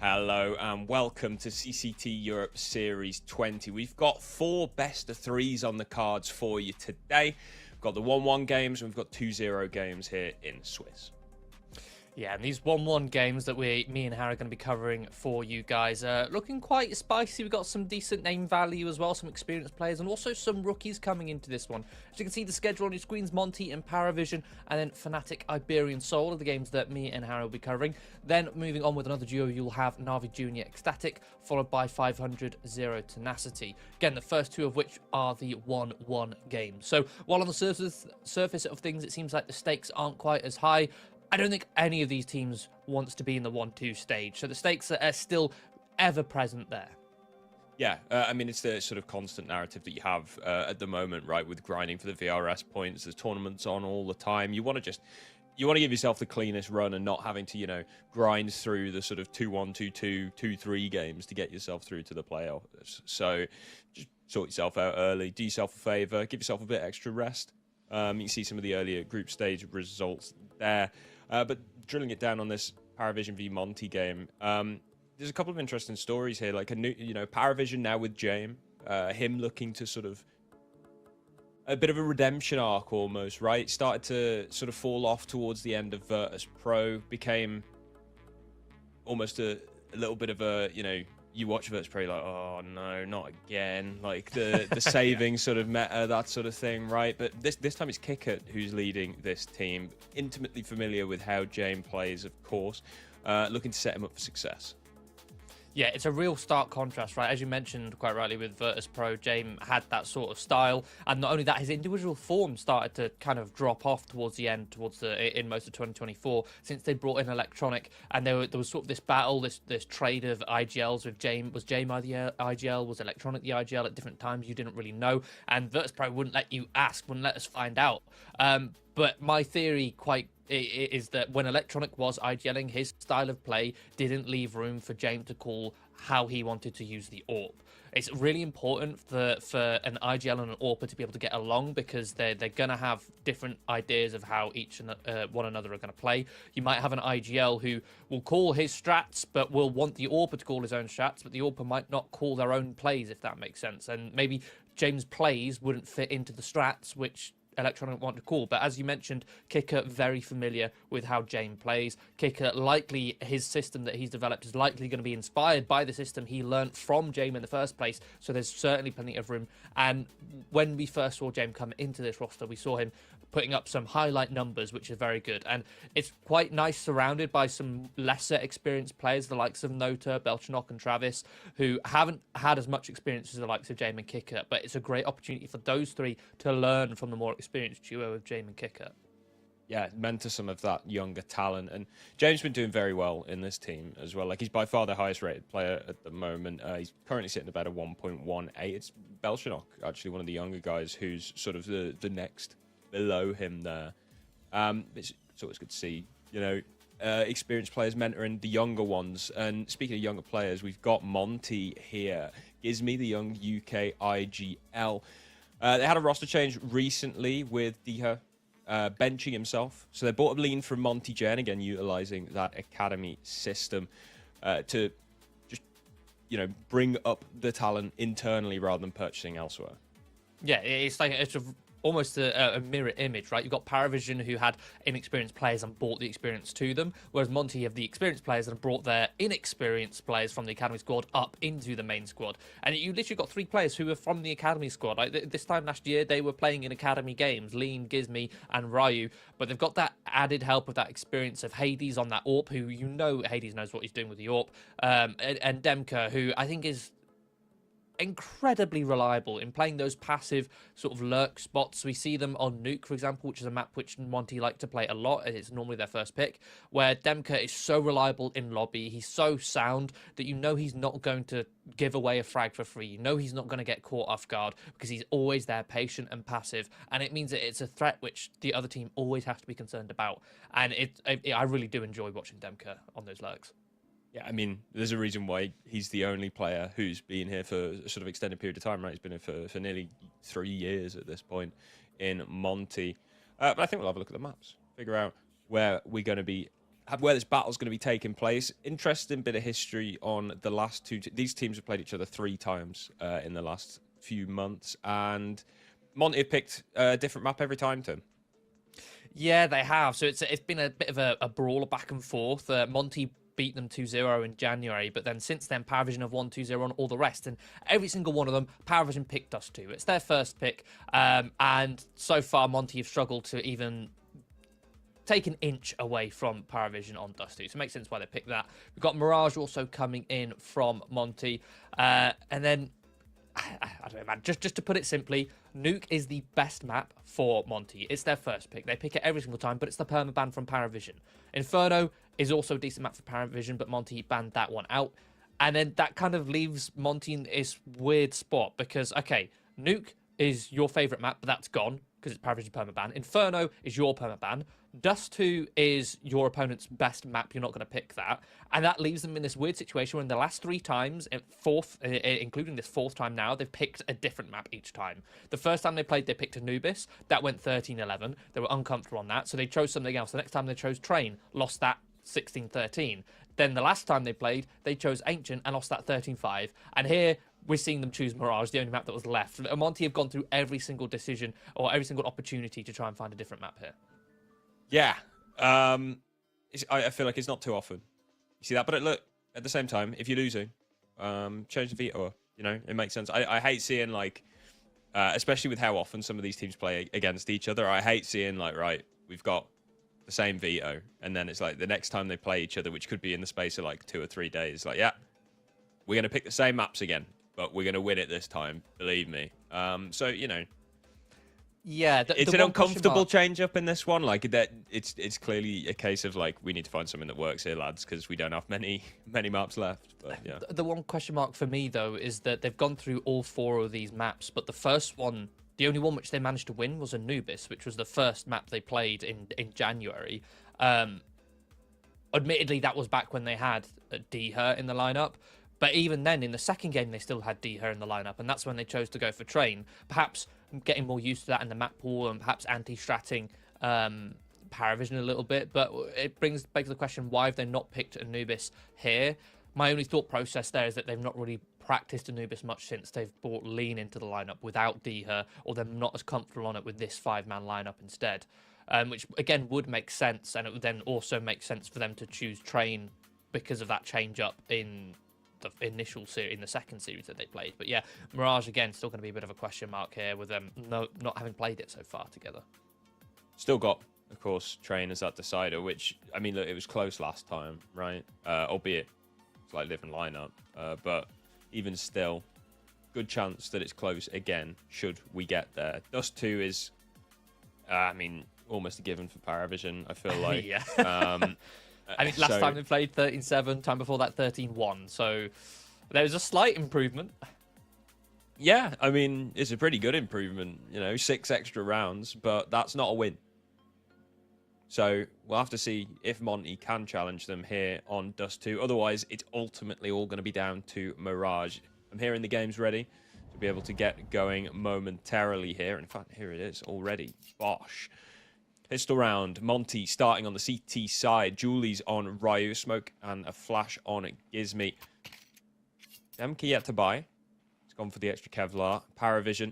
Hello and welcome to CCT Europe Series 20. We've got 4 best of 3s on the cards for you today. We've got the 1-1 games and we've got 2-0 games here in Swiss. Yeah, and these 1-1 games that me and Harry are going to be covering for you guys are looking quite spicy. We've got some decent name value as well, some experienced players, and also some rookies coming into this one. As you can see, the schedule on your screens, Monty and Paravision, and then Fnatic, Iberian Soul are the games that me and Harry will be covering. Then moving on with another duo, you'll have Navi Junior Ecstatic, followed by 500 Zero Tenacity. Again, the first 2 of which are the 1-1 games. So while on the surface of things, it seems like the stakes aren't quite as high, I don't think any of these teams wants to be in the 1-2 stage. So the stakes are still ever present there. Yeah, I mean, it's the sort of constant narrative that you have at the moment, right? With grinding for the VRS points, there's tournaments on all the time. You want to give yourself the cleanest run and not having to, grind through the sort of 2-1, 2-2, 2-3 games to get yourself through to the playoffs. So just sort yourself out early, do yourself a favor, give yourself a bit extra rest. You can see some of the earlier group stage results there. But drilling it down on this Paravision v Monty game, there's a couple of interesting stories here. Like a new, Paravision now with James, him looking to sort of a bit of a redemption arc almost, right? Started to sort of fall off towards the end of Virtus Pro, became almost a little bit of a, you watch Virtus Pro, you're like, oh no, not again. Like the saving sort of meta, that sort of thing, right? But this time it's Kickert who's leading this team, intimately familiar with how James plays, of course, looking to set him up for success. Yeah, it's a real stark contrast, right? As you mentioned quite rightly with Virtus Pro, James had that sort of style, and not only that, his individual form started to kind of drop off towards the end, in most of 2024, since they brought in Electronic, and there was sort of this battle, this trade of IGLs with James. Was James the IGL? Was Electronic the IGL at different times? You didn't really know, and Virtus Pro wouldn't let you ask, wouldn't let us find out. But my theory is that when Electronic was IGLing, his style of play didn't leave room for James to call how he wanted to use the AWP. It's really important for an IGL and an AWPer to be able to get along, because they're going to have different ideas of how each and one another are going to play. You might have an IGL who will call his strats, but will want the AWPer to call his own strats, but the AWPer might not call their own plays, if that makes sense. And maybe James' plays wouldn't fit into the strats, which Electronic want to call. But as you mentioned, Kicker very familiar with how James plays. Kicker, likely his system that he's developed is likely going to be inspired by the system he learnt from James in the first place, so there's certainly plenty of room. And when we first saw James come into this roster, we saw him putting up some highlight numbers, which are very good. And it's quite nice surrounded by some lesser experienced players, the likes of Nota, Belchanok and Travis, who haven't had as much experience as the likes of James and Kicker. But it's a great opportunity for those 3 to learn from the more experienced duo of James and Kicker. Yeah, mentor some of that younger talent. And James has been doing very well in this team as well. Like, he's by far the highest rated player at the moment. He's currently sitting about a 1.18. It's Belchanok, actually, one of the younger guys, who's sort of the next below him there. It's always good to see, experienced players mentoring the younger ones. And speaking of younger players, we've got Monty here. Gizmi, the young UK IGL. They had a roster change recently with Diha benching himself. So they bought a lean from Monty Gen, again, utilizing that academy system to just, bring up the talent internally rather than purchasing elsewhere. Yeah, it's almost a mirror image, right? You've got Paravision, who had inexperienced players and brought the experience to them, whereas Monty have the experienced players and brought their inexperienced players from the academy squad up into the main squad. And you literally got 3 players who were from the academy squad. Like this time last year, they were playing in academy games, Lean, Gizmi and Ryu, but they've got that added help of that experience of Hades on that AWP, who Hades knows what he's doing with the AWP, and Demka, who I think is incredibly reliable in playing those passive sort of lurk spots. We see them on Nuke, for example, which is a map which Monty like to play a lot. It's normally their first pick, where Demka is so reliable in lobby. He's so sound that he's not going to give away a frag for free. He's not going to get caught off guard, because he's always there, patient and passive. And it means that it's a threat which the other team always has to be concerned about. And I really do enjoy watching Demka on those lurks. Yeah, I mean, there's a reason why he's the only player who's been here for a sort of extended period of time, right? He's been here for nearly 3 years at this point in Monty. But I think we'll have a look at the maps, figure out where we're going to be where this battle's going to be taking place. Interesting bit of history on the last two. These teams have played each other 3 times in the last few months, and Monty have picked a different map every time, Tim. Yeah, they have. So it's been a bit of a brawler back and forth. Monty beat them 2-0 in January, but then since then, Paravision have won 2-0 on all the rest, and every single one of them, Paravision picked Dust 2. It's their first pick, and so far, Monty have struggled to even take an inch away from Paravision on Dust 2. So it makes sense why they picked that. We've got Mirage also coming in from Monty, and then I don't know, man. Just to put it simply, Nuke is the best map for Monty. It's their first pick. They pick it every single time, but it's the permaban from Paravision. Inferno is also a decent map for Paravision, but Monty banned that one out. And then that kind of leaves Monty in this weird spot because, okay, Nuke is your favourite map, but that's gone because it's Paravision permaban. Inferno is your permaban. Dust 2 is your opponent's best map. You're not going to pick that. And that leaves them in this weird situation where in the last 3 times, including this 4th time now, they've picked a different map each time. The first time they played, they picked Anubis. That went 13-11. They were uncomfortable on that, so they chose something else. The next time they chose Train, lost that 16-13. Then the last time they played, they chose Ancient and lost that 13-5. And here, we're seeing them choose Mirage, the only map that was left. Monty have gone through every single decision or every single opportunity to try and find a different map here. Yeah. I feel like it's not too often you see that. But look, at the same time, if you're losing, change the veto. You know, it makes sense. I hate seeing, like, especially with how often some of these teams play against each other, I hate seeing, like, right, we've got the same veto. And then it's like the next time they play each other, which could be in the space of, like, 2 or 3 days, like, yeah, we're going to pick the same maps again, but we're going to win it this time. Believe me. So, you know. Yeah, it's an uncomfortable change up in this one. Like that, it's clearly a case of like we need to find something that works here, lads, because we don't have many maps left. But yeah, the one question mark for me though is that they've gone through all 4 of these maps, but the first one, the only one which they managed to win was Anubis, which was the first map they played in January. Admittedly, that was back when they had D-Her in the lineup. But even then, in the second game, they still had D-Her in the lineup, and that's when they chose to go for Train. Perhaps getting more used to that in the map pool and perhaps anti-stratting Paravision a little bit. But it begs the question, why have they not picked Anubis here? My only thought process there is that they've not really practiced Anubis much since they've brought Lean into the lineup without D-Her, or they're not as comfortable on it with this 5-man lineup instead. Which, again, would make sense, and it would then also make sense for them to choose Train because of that change-up in the initial series, in the second series that they played. But yeah, Mirage again still going to be a bit of a question mark here with them not having played it so far together. Still got, of course, Train as that decider, which, I mean, look, it was close last time, right? Albeit slightly different lineup, but even still, good chance that it's close again should we get there. Dust 2 is, I mean, almost a given for Paravision, I feel like. Yeah. I think last time they played 13-7, time before that 13-1. So there was a slight improvement. Yeah, I mean, it's a pretty good improvement. You know, 6 extra rounds, but that's not a win. So we'll have to see if Monty can challenge them here on Dust 2. Otherwise, it's ultimately all going to be down to Mirage. I'm hearing the game's ready to be able to get going momentarily here. In fact, here it is already. Bosh. Pistol round. Monty starting on the CT side. Julie's on Ryu. Smoke and a flash on Gizmy. Demke yet to buy. It's gone for the extra Kevlar. Paravision.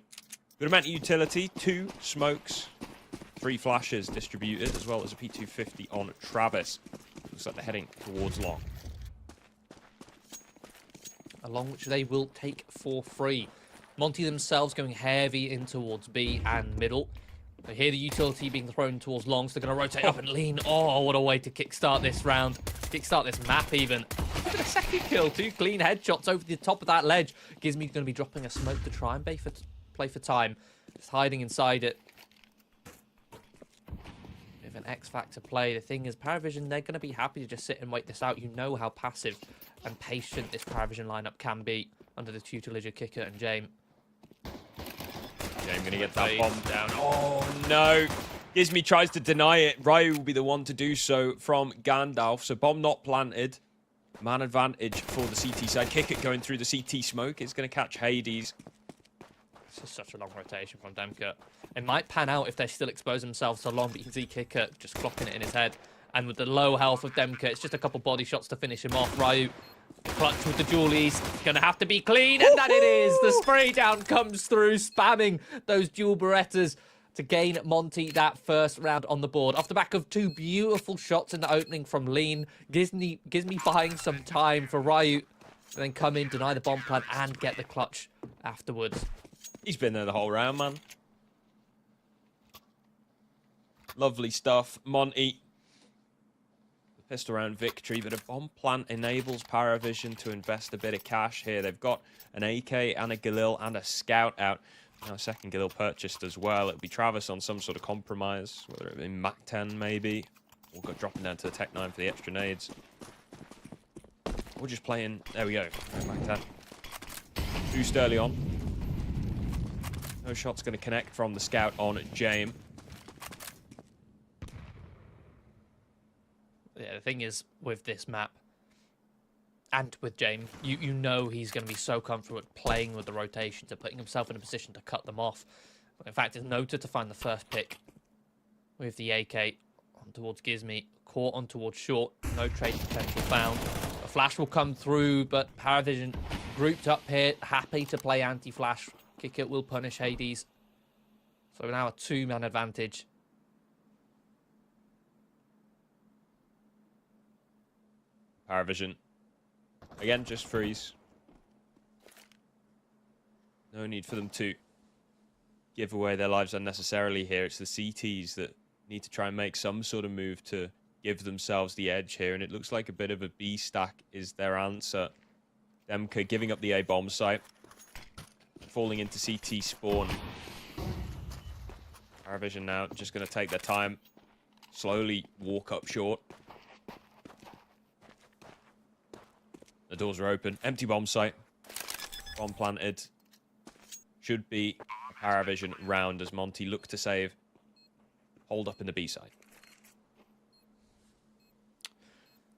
Good amount of utility. 2 smokes. 3 flashes distributed, as well as a P250 on Travis. Looks like they're heading towards long. Along which they will take for free. Monty themselves going heavy in towards B and middle. They hear the utility being thrown towards long, so they're going to rotate up and lean. Oh, what a way to kickstart this round. Kickstart this map, even. Look at a second kill. 2 clean headshots over the top of that ledge. Gizmy going to be dropping a smoke to try and play for time. Just hiding inside it. Bit of an X-Factor play. The thing is, Paravision, they're going to be happy to just sit and wait this out. You know how passive and patient this Paravision lineup can be under the tutelage of Kicker and Jame. I'm going to get that bomb down. Oh, no. Gizmy tries to deny it. Ryu will be the one to do so from Gandalf. So bomb not planted. Man advantage for the CT side. Kick it going through the CT smoke. It's going to catch Hades. This is such a long rotation from Demke. It might pan out if they still expose themselves so long, but you can see Kicker just clocking it in his head. And with the low health of Demka, it's just a couple body shots to finish him off. Ryu, clutch with the dualies. Gonna have to be clean, and that it is. The spray down comes through, spamming those dual Berettas to gain Monty that first round on the board. Off the back of 2 beautiful shots in the opening from Lean. Gives me buying some time for Ryu to then come in, deny the bomb plant, and get the clutch afterwards. He's been there the whole round, man. Lovely stuff. Monty. The pistol round victory, but a bomb plant enables Paravision to invest a bit of cash here. They've got an AK and a Galil and a Scout out. Now a second Galil purchased as well. It'll be Travis on some sort of compromise, whether it be Mac 10 maybe, or got dropping down to the Tech 9 for the extra nades. We're just playing. There we go. Mac 10. Boost early on. No shot's going to connect from the Scout on James. Yeah, the thing is with this map and with James, you know he's going to be so comfortable at playing with the rotations and putting himself in a position to cut them off. In fact, it's noted to find the first pick with the AK on towards Gizmy, caught on towards short, no trade potential found. A flash will come through, but Paravision grouped up here, happy to play anti-flash. Kick it will punish Hades. So now a 2-man advantage. Paravision. Again, just freeze. No need for them to give away their lives unnecessarily here. It's the CTs that need to try and make some sort of move to give themselves the edge here. And it looks like a bit of a B stack is their answer. Demka giving up the A bomb site. Falling into CT spawn. Paravision now just going to take their time. Slowly walk up short. The doors are open. Empty bomb site. Bomb planted. Should be a Paravision round as Monty look to save. Hold up in the B side.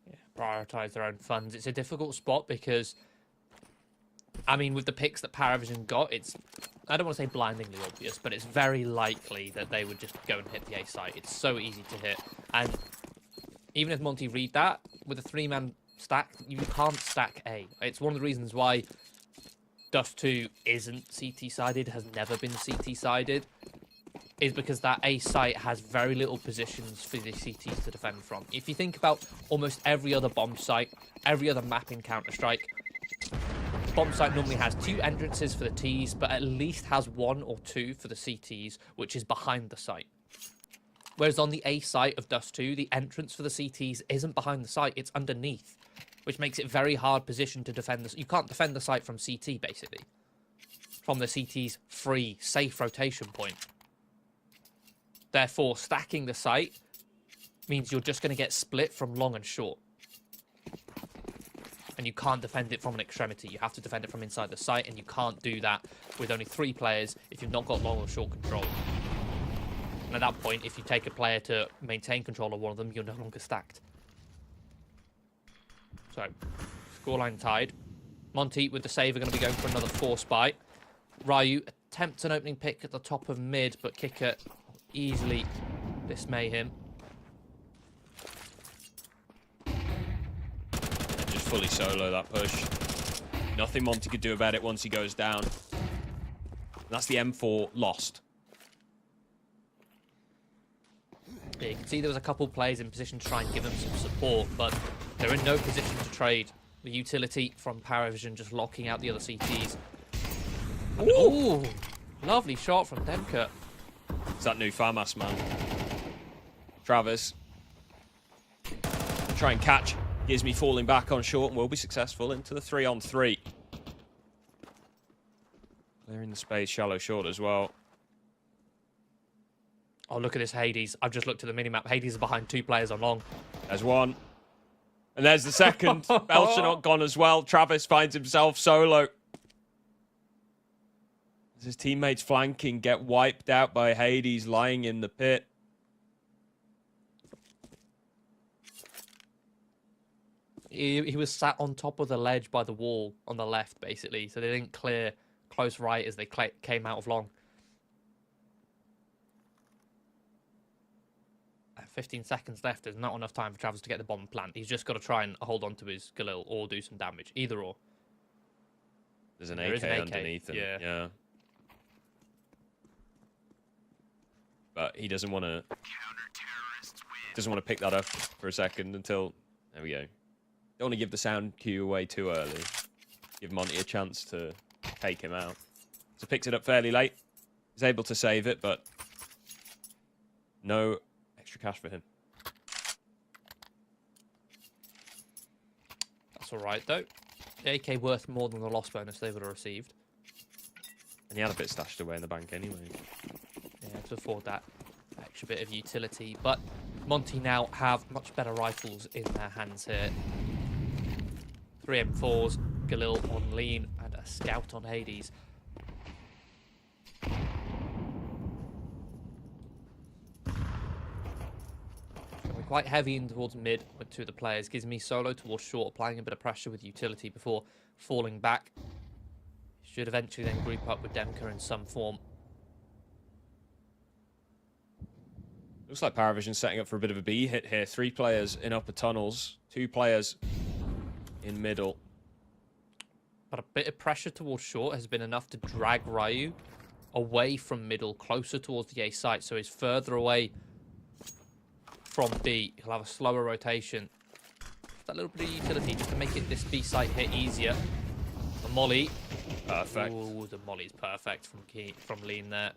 Yeah, prioritize their own funds. It's a difficult spot because, I mean, with the picks that Paravision got, it's, I don't want to say blindingly obvious, but it's very likely that they would just go and hit the A site. It's so easy to hit. And even if Monty read that, with a 3-man stack, you can't stack A. It's one of the reasons why Dust 2 isn't CT-sided, has never been CT-sided, is because that A site has very little positions for the CTs to defend from. If you think about almost every other bomb site, every other map in Counter-Strike, bomb site normally has 2 entrances for the Ts, but at least has 1 or 2 for the CTs, which is behind the site. Whereas on the A site of Dust 2, the entrance for the CTs isn't behind the site, it's underneath, which makes it very hard position to defend this. You can't defend the site from CT, basically. From the CT's free, safe rotation point. Therefore, stacking the site means you're just going to get split from long and short. And you can't defend it from an extremity. You have to defend it from inside the site, and you can't do that with only 3 players if you've not got long or short control. And at that point, if you take a player to maintain control of one of them, you're no longer stacked. So, scoreline tied. Monty with the save are going to be going for another force bite. Ryu attempts an opening pick at the top of mid, but Kicker easily dismay him. And just fully solo that push. Nothing Monty could do about it once he goes down. And that's the M4 lost. Yeah, you can see there was a couple players in position to try and give them some support, but they're in no position to trade. The utility from Paravision just locking out the other CTs. Ooh, lovely shot from Demka. It's that new FAMAS, man. Travis. Try and catch. Gizmy falling back on short and will be successful into the 3-on-3. Clearing the space, shallow short as well. Oh, look at this Hades. I've just looked at the minimap. Hades is behind 2 players on long. There's one. And there's the second. Belcher not gone as well. Travis finds himself solo. As his teammates flanking get wiped out by Hades lying in the pit. He was sat on top of the ledge by the wall on the left, basically. So they didn't clear close right as they came out of long. 15 seconds left. There's not enough time for Travis to get the bomb plant. He's just got to try and hold on to his Galil or do some damage. Either or. There's an AK underneath him. Yeah. But he doesn't want to pick that up for a second until... There we go. Don't want to give the sound cue away too early. Give Monty a chance to take him out. So picks it up fairly late. He's able to save it, but no extra cash for him. That's all right, though. The AK worth more than the loss bonus they would have received. And he had a bit stashed away in the bank anyway. Yeah, to afford that extra bit of utility. But Monty now have much better rifles in their hands here. 3 M4s, Galil on Lean, and a Scout on Hades. Going quite heavy in towards mid with 2 of the players. Gives me solo towards short, applying a bit of pressure with utility before falling back. Should eventually then group up with Demka in some form. Looks like Paravision setting up for a bit of a B hit here. 3 players in upper tunnels, 2 players in middle. But a bit of pressure towards short has been enough to drag Ryu away from middle, closer towards the A site. So he's further away from B. He'll have a slower rotation. That little bit of utility just to make it this B site hit easier. The molly. Perfect. Ooh, the molly's perfect from Lean there.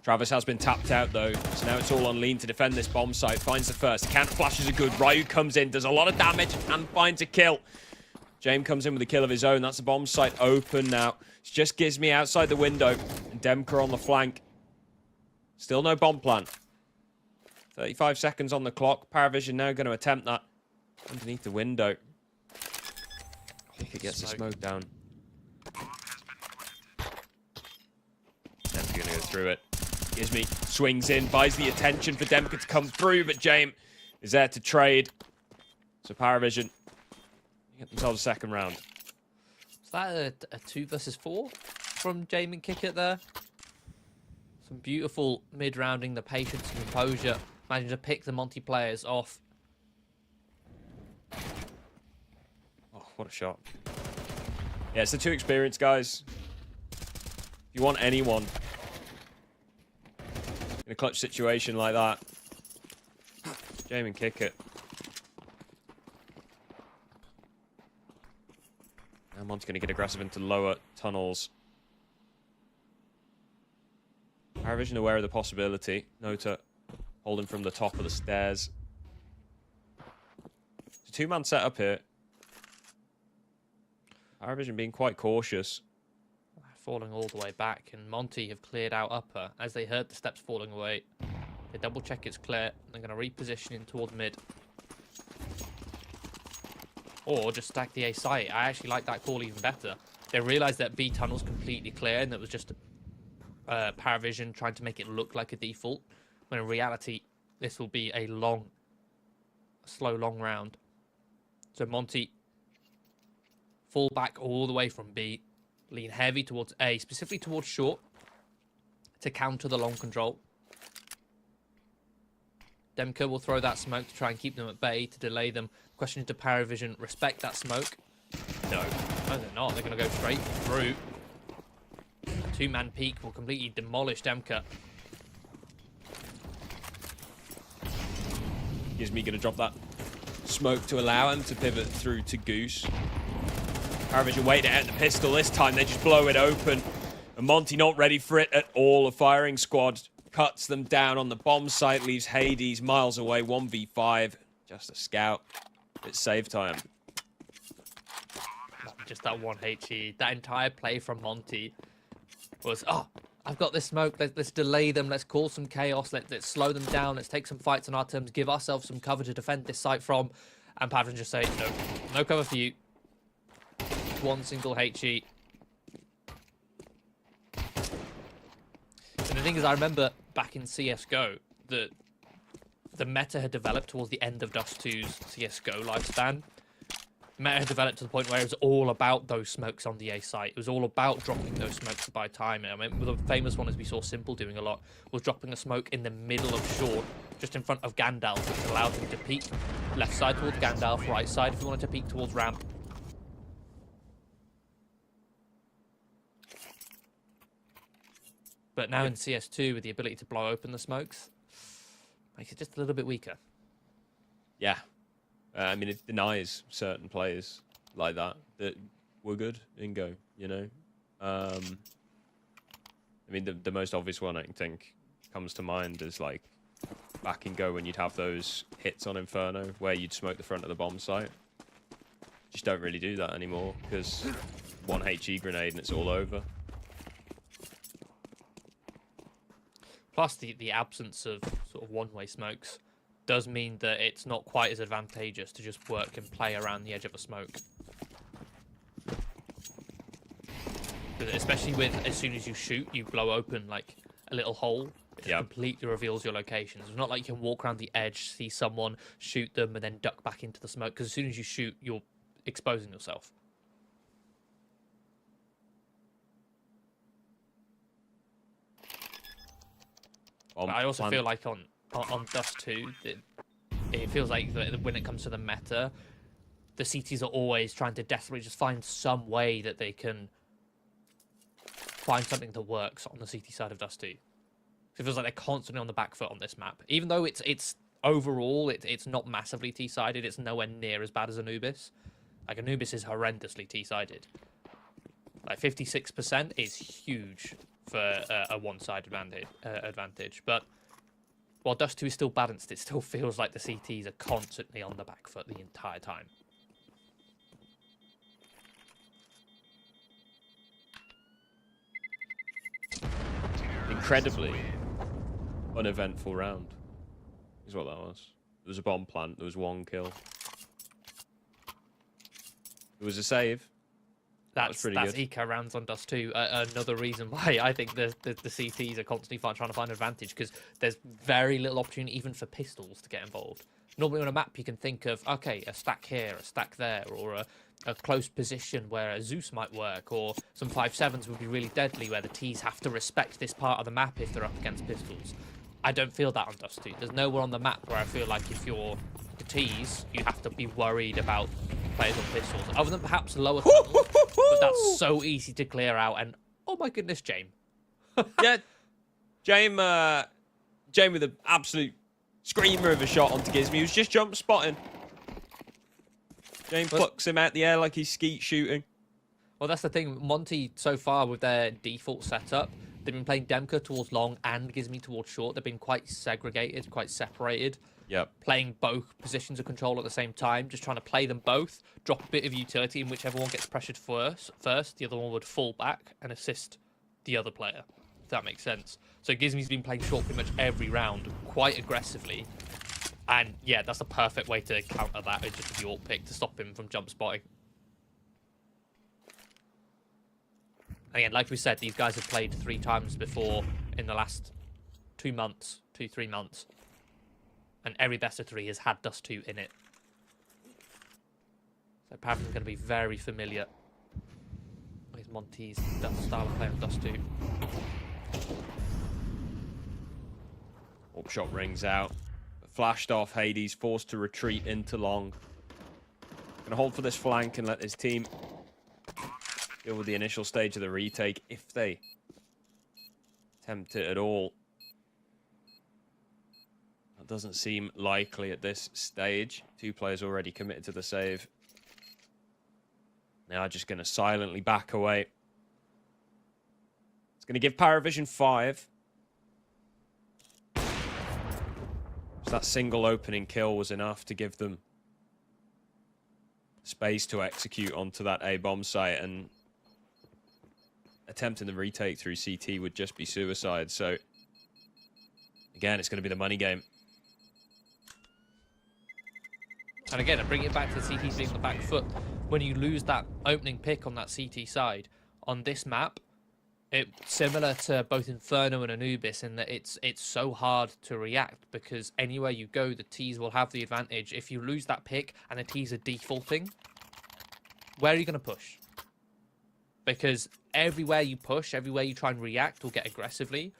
Travis has been tapped out though, so now it's all on Lean to defend this bomb site. Finds the first. Counter flashes are good. Ryu comes in, does a lot of damage, and finds a kill. James comes in with a kill of his own. That's the bomb site open now. It's just Gizmi outside the window, and Demka on the flank. Still no bomb plant. 35 seconds on the clock. Paravision now going to attempt that underneath the window. If it gets the smoke down. Demka going to go through it. Gizmi swings in, buys the attention for Demka to come through, but James is there to trade. So Paravision get themselves a second round. Is that a 2 versus 4 from James and Kickit there? Some beautiful mid-rounding, the patience and composure. Managing to pick the Monty players off. Oh, what a shot. Yeah, it's the 2 experienced guys. If you want anyone in a clutch situation like that, James and Kickit. Now Monty's going to get aggressive into lower tunnels. Paravision aware of the possibility. Nota holding from the top of the stairs. It's a 2-man setup here. Paravision being quite cautious. Falling all the way back, and Monty have cleared out upper. As they heard the steps falling away, they double check it's clear. They're going to reposition in towards mid. Or just stack the A site. I actually like that call even better. They realised that B tunnel's completely clear, and it was just Paravision trying to make it look like a default, when in reality, this will be a slow long round. So Monty fall back all the way from B, lean heavy towards A, specifically towards short, to counter the long control. Demka will throw that smoke to try and keep them at bay, to delay them. Question is, do Paravision respect that smoke? No, they're not. They're going to go straight through. A 2-man peek will completely demolish Demka. Gizmi going to drop that smoke to allow him to pivot through to Goose. Paravision waiting at the pistol this time. They just blow it open. And Monty not ready for it at all. A firing squad cuts them down on the bomb site. Leaves Hades miles away. 1v5. Just a scout. It's save time. Just that one HE. That entire play from Monty was, oh, I've got this smoke. Let's delay them. Let's cause some chaos. Let's slow them down. Let's take some fights on our terms. Give ourselves some cover to defend this site from. And Paravision just say, no, no cover for you. One single HE. And the thing is, I remember back in CSGO that the meta had developed towards the end of Dust 2's CSGO lifespan, Meta had developed to the point where it was all about those smokes on the A site. It was all about dropping those smokes to buy time. I mean, the famous one, as we saw Simple doing a lot, was dropping a smoke in the middle of short, just in front of Gandalf, which allowed him to peek left side towards Gandalf, right side if you wanted to peek towards ramp. But now in CS2, with the ability to blow open the smokes, makes it just a little bit weaker. Yeah. I mean, it denies certain players like that were good in Go, you know? I mean, the most obvious one I think comes to mind is, like, back in Go when you'd have those hits on Inferno where you'd smoke the front of the bomb site. Just don't really do that anymore because one HE grenade and it's all over. Plus, the absence of sort of one-way smokes does mean that it's not quite as advantageous to just work and play around the edge of a smoke. Especially with, as soon as you shoot, you blow open like a little hole. It completely reveals your locations. It's not like you can walk around the edge, see someone, shoot them, and then duck back into the smoke. Because as soon as you shoot, you're exposing yourself. I also feel like on Dust 2, it feels like when it comes to the meta, the CTs are always trying to desperately just find some way that they can find something that works on the CT side of Dust 2. It feels like they're constantly on the back foot on this map. Even though it's overall, it's not massively T-sided, it's nowhere near as bad as Anubis. Like, Anubis is horrendously T-sided. Like, 56% is huge for a one-side advantage. But while Dust 2 is still balanced, it still feels like the CTs are constantly on the back foot the entire time. Incredibly uneventful round is what that was. There was a bomb plant, there was one kill. There was a save. That's pretty good. Eco rounds on Dust 2. Another reason why I think the CTs are constantly trying to find advantage, because there's very little opportunity even for pistols to get involved. Normally on a map you can think of, okay, a stack here, a stack there, or a close position where a Zeus might work, or some 5.7s would be really deadly where the Ts have to respect this part of the map if they're up against pistols. I don't feel that on Dust 2. There's nowhere on the map where I feel like if you're the Ts, you have to be worried about players on pistols, other than perhaps lower tunnels, but that's so easy to clear out. And oh my goodness, James. Yeah, James with an absolute screamer of a shot onto Gizmy. He was just jump spotting. James plucks him out the air like he's skeet shooting. Well, that's the thing. Monty, so far with their default setup, they've been playing Demka towards long and Gizmy towards short. They've been quite segregated, quite separated. Yep. Playing both positions of control at the same time, just trying to play them both, drop a bit of utility in whichever one gets pressured first, the other one would fall back and assist the other player, if that makes sense. So Gizmy's been playing short pretty much every round, quite aggressively. And yeah, that's the perfect way to counter that, is just a York pick to stop him from jump spotting. Again, like we said, these guys have played 3 times before in the last 3 months. And every best of 3 has had Dust 2 in it. So Parafin's going to be very familiar with Monty's style of play on Dust 2. Warp shot rings out. Flashed off, Hades forced to retreat into long. Gonna hold for this flank and let his team deal with the initial stage of the retake, if they attempt it at all. That doesn't seem likely at this stage. 2 players already committed to the save. Now just going to silently back away. It's going to give Paravision 5. So that single opening kill was enough to give them space to execute onto that A-bomb site, and attempting the retake through CT would just be suicide. So again, it's going to be the money game. And again, I bring it back to the CTs being on the back foot. When you lose that opening pick on that CT side, on this map, it's similar to both Inferno and Anubis in that it's so hard to react, because anywhere you go, the Ts will have the advantage. If you lose that pick and the Ts are defaulting, where are you going to push? Because everywhere you push, everywhere you try and react or get aggressively,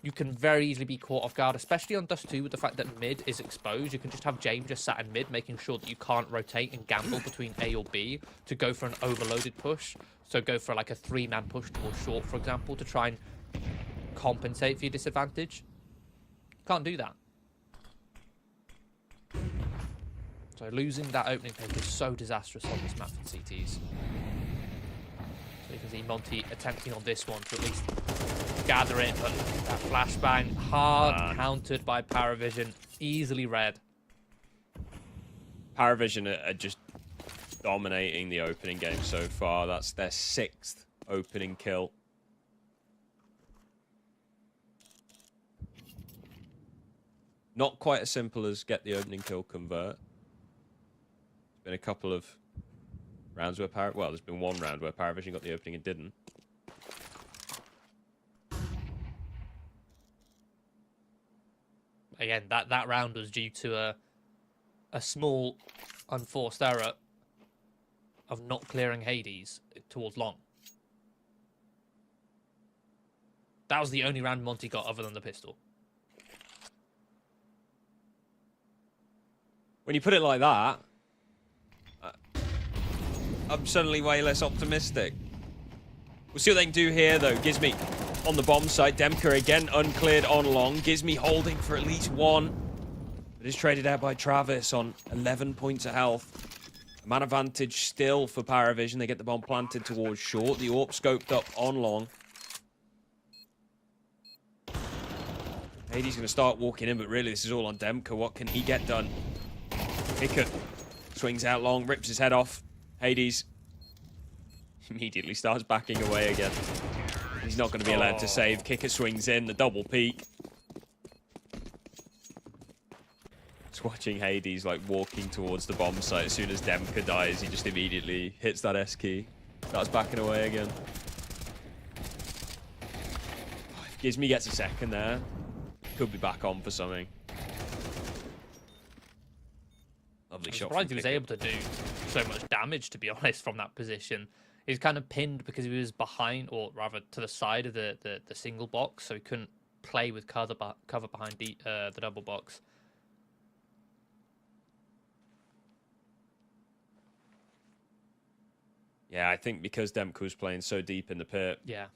you can very easily be caught off guard, especially on Dust 2 with the fact that mid is exposed. You can just have James just sat in mid, making sure that you can't rotate and gamble between A or B to go for an overloaded push. So go for like a 3-man push towards short, for example, to try and compensate for your disadvantage. Can't do that. So losing that opening pick is so disastrous on this map for CTs. So you can see Monty attempting on this one to at least gather it, but that flashbang hard countered by Paravision, easily read. Paravision are just dominating the opening game so far. That's their 6th opening kill. Not quite as simple as get the opening kill, convert. There's been a couple of rounds where there's been one round where Paravision got the opening and didn't. Again, that round was due to a small unforced error of not clearing Hades towards long. That was the only round Monty got other than the pistol. When you put it like that, I'm suddenly way less optimistic. We'll see what they can do here, though. Gizmy on the bomb site. Demka again uncleared on long. Gizmy holding for at least one. But is traded out by Travis on 11 points of health. Man advantage still for Paravision. They get the bomb planted towards short. The AWP scoped up on long. Hades going to start walking in, but really this is all on Demka. What can he get done? Pickett swings out long, rips his head off. Hades immediately starts backing away again. He's not going to be allowed to save. Kicker swings in, the double peek. Just watching Hades like walking towards the bomb site. As soon as Demka dies, he just immediately hits that S key. Starts backing away again. Gizmy gets a second there. Could be back on for something. Lovely shot. Surprised he was able to do so much damage, to be honest, from that position. He was kind of pinned because he was behind, or rather to the side of the single box, so he couldn't play with cover behind the double box. Yeah, I think because Demka was playing so deep in the pit, Yeah,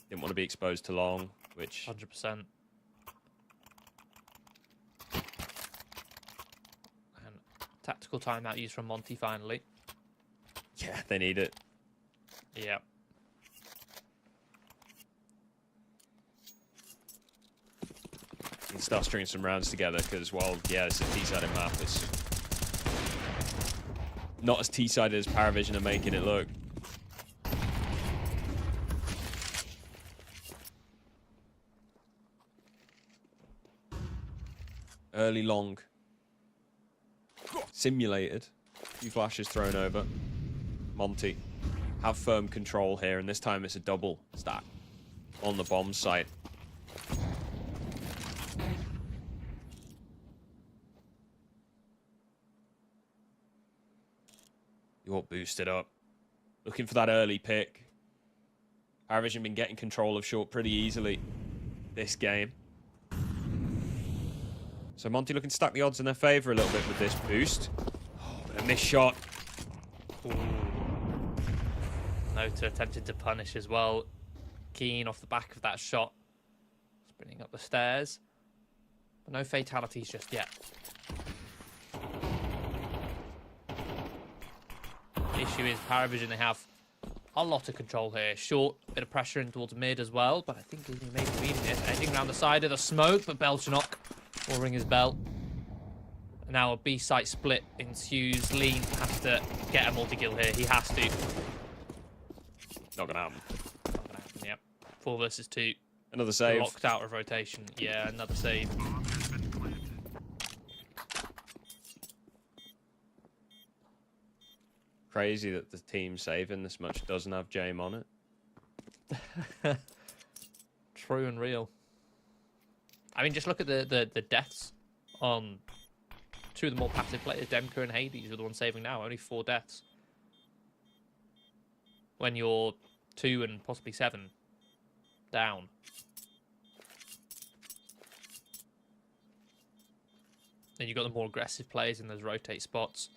didn't want to be exposed to long, which 100%. And tactical timeout used from Monty finally. yeah, they need it. Yeah. You can start stringing some rounds together because, well, yeah, it's a T-sided map. It's not as T-sided as Paravision are making it look. Early long. Simulated. A few flashes thrown over. Monty have firm control here, and this time it's a double stack on the bomb site. You're boosted up. Looking for that early pick. Paravision been getting control of short pretty easily this game. So Monty looking to stack the odds in their favour a little bit with this boost. Oh, but a missed shot. Ooh. Nota attempted to punish as well. Keen off the back of that shot. Sprinting up the stairs. But no fatalities just yet. The issue is Paravision, they have a lot of control here. Short, bit of pressure in towards mid as well, but I think he may be reading it. Heading around the side of the smoke, but Belchanok will ring his bell. Now a B site split ensues. Lean has to get a multi-kill here. He has to. Not gonna happen. Not gonna happen, yep. 4 versus 2. Another save. Locked out of rotation. Yeah, another save. Crazy that the team saving this much doesn't have Jame on it. True and real. I mean, just look at the deaths on 2 of the more passive players. Demka and Hades are the ones saving now. Only 4 deaths. when you're 2 and possibly 7 down. Then you've got the more aggressive players in those rotate spots.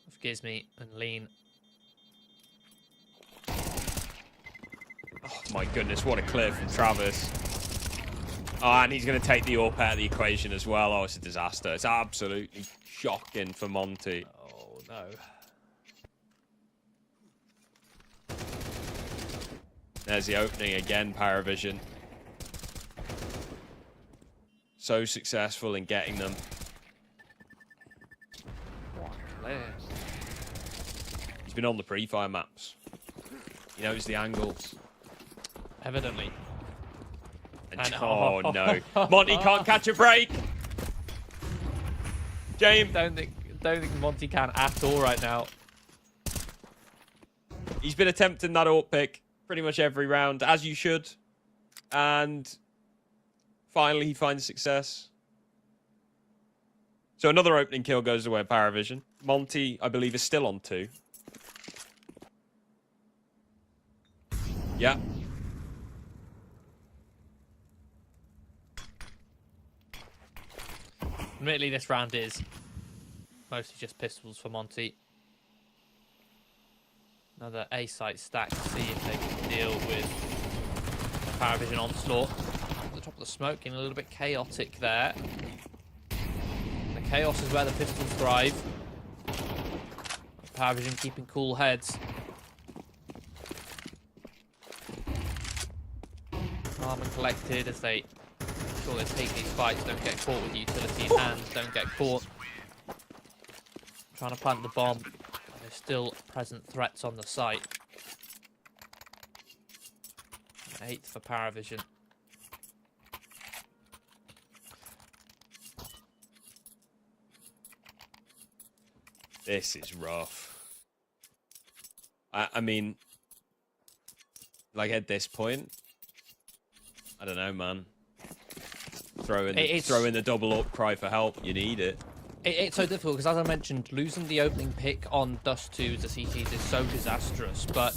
With Gizmy and Lean. Oh my goodness, what a clear from Travis. Oh, and he's going to take the AWP out of the equation as well. Oh, it's a disaster. It's absolutely shocking for Monty. Oh, no. There's the opening again, Paravision. So successful in getting them. What clear. He's been on the pre-fire maps. He knows the angles. Evidently. And oh no. Monty can't catch a break. James. Don't think Monty can at all right now. He's been attempting that AWP pick pretty much every round, as you should. And finally he finds success. So another opening kill goes away, Paravision. Monty, I believe, is still on 2. Yeah. Admittedly, this round is mostly just pistols for Monty. Another A-site stack to see if they can deal with Paravision onslaught. At the top of the smoke, getting a little bit chaotic there. The chaos is where the pistols thrive. Paravision keeping cool heads. Calm and collected as they ensure they take these fights, don't get caught with utility in hand, don't get caught trying to plant the bomb. There's still present threats on the site. 8th for Paravision. This is rough. I mean, like at this point, I don't know, man. Throw in the double up, cry for help. You need it. It's so difficult because, as I mentioned, losing the opening pick on Dust 2 as a CTs is so disastrous. But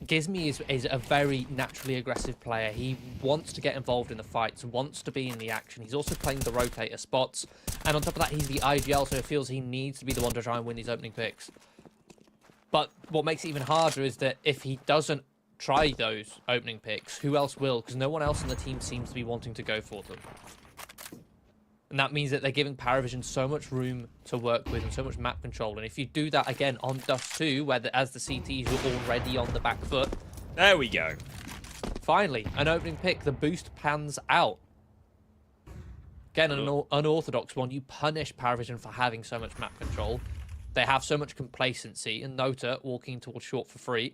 Gizmy is a very naturally aggressive player. He wants to get involved in the fights, wants to be in the action. He's also playing the rotator spots. And on top of that, he's the IGL, so it feels he needs to be the one to try and win these opening picks. But what makes it even harder is that if he doesn't try those opening picks, who else will? Because no one else on the team seems to be wanting to go for them. And that means that they're giving Paravision so much room to work with and so much map control. And if you do that again on Dust 2, where as the CTs are already on the back foot. There we go. Finally, an opening pick. The boost pans out. Again, an unorthodox one. You punish Paravision for having so much map control. They have so much complacency. And Nota, walking towards short for free,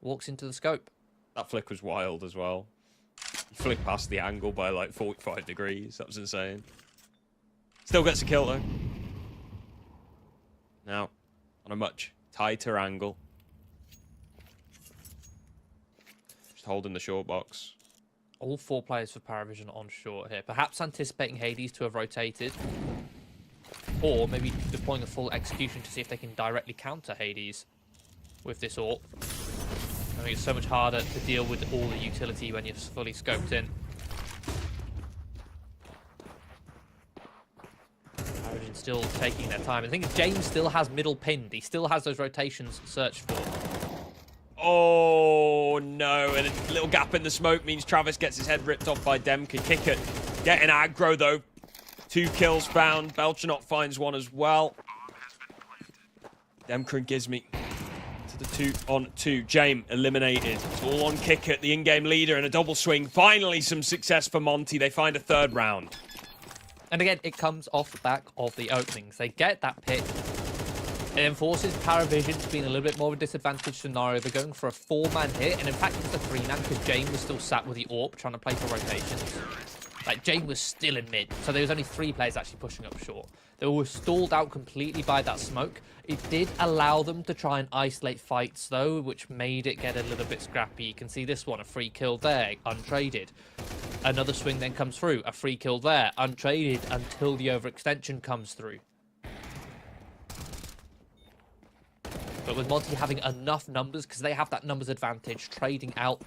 walks into the scope. That flick was wild as well. He flicked past the angle by like 45 degrees. That was insane. Still gets a kill though. Now, on a much tighter angle. Just holding the short box. All 4 players for Paravision on short here. Perhaps anticipating Hades to have rotated. Or maybe deploying a full execution to see if they can directly counter Hades with this AWP. I think it's so much harder to deal with all the utility when you're fully scoped in. Paravision still taking their time. I think James still has middle pinned. He still has those rotations searched for. Oh no, and a little gap in the smoke means Travis gets his head ripped off by Demka. Kick it. Getting aggro though. 2 kills found. Belchernot finds 1 as well. Demka and Gizmy. The 2 on 2. James eliminated. It's all on Kickert, the in-game leader, and a double swing. Finally, some success for Monty. They find a 3rd round. And again, it comes off the back of the openings. They get that pick. It enforces Paravision to be in a little bit more of a disadvantaged scenario. They're going for a 4-man hit, and in fact, it's a 3-man because James was still sat with the AWP trying to play for rotations. Like, James was still in mid, so there was only 3 players actually pushing up short. They were stalled out completely by that smoke. It did allow them to try and isolate fights, though, which made it get a little bit scrappy. You can see this one, a free kill there, untraded. Another swing then comes through, a free kill there, untraded until the overextension comes through. But with Monty having enough numbers, because they have that numbers advantage, trading out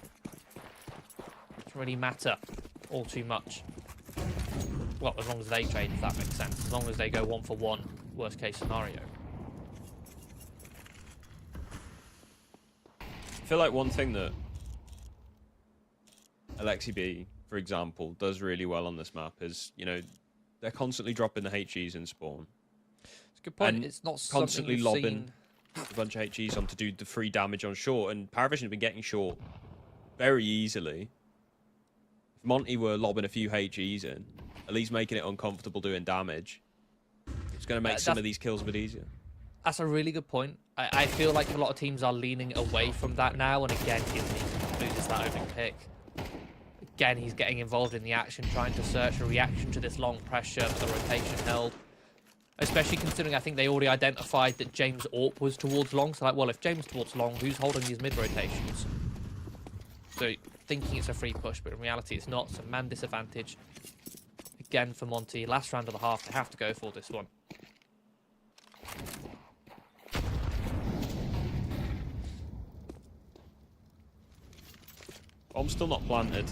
doesn't really matter all too much. Well, as long as they trade, if that makes sense. As long as they go 1 for 1, worst case scenario. I feel like one thing that Alexi B, for example, does really well on this map is, you know, they're constantly dropping the HEs in spawn. It's a good point. And It's not constantly lobbing seen... a bunch of HEs on to do the free damage on short, and Paravision have been getting short very easily. If Monty were lobbing a few HEs in, at least making it uncomfortable doing damage, it's going to make some of these kills a bit easier. That's a really good point. I feel like a lot of teams are leaning away from that now, and again, Gizmy loses that opening pick. Again, he's getting involved in the action, trying to search a reaction to this long pressure, but the rotation held. Especially considering I think they already identified that James Orp was towards long. So like, well, if James towards long, who's holding these mid rotations? So thinking it's a free push, but in reality it's not. So man disadvantage. Again for Monty, last round of the half, they have to go for this one. Bomb's still not planted.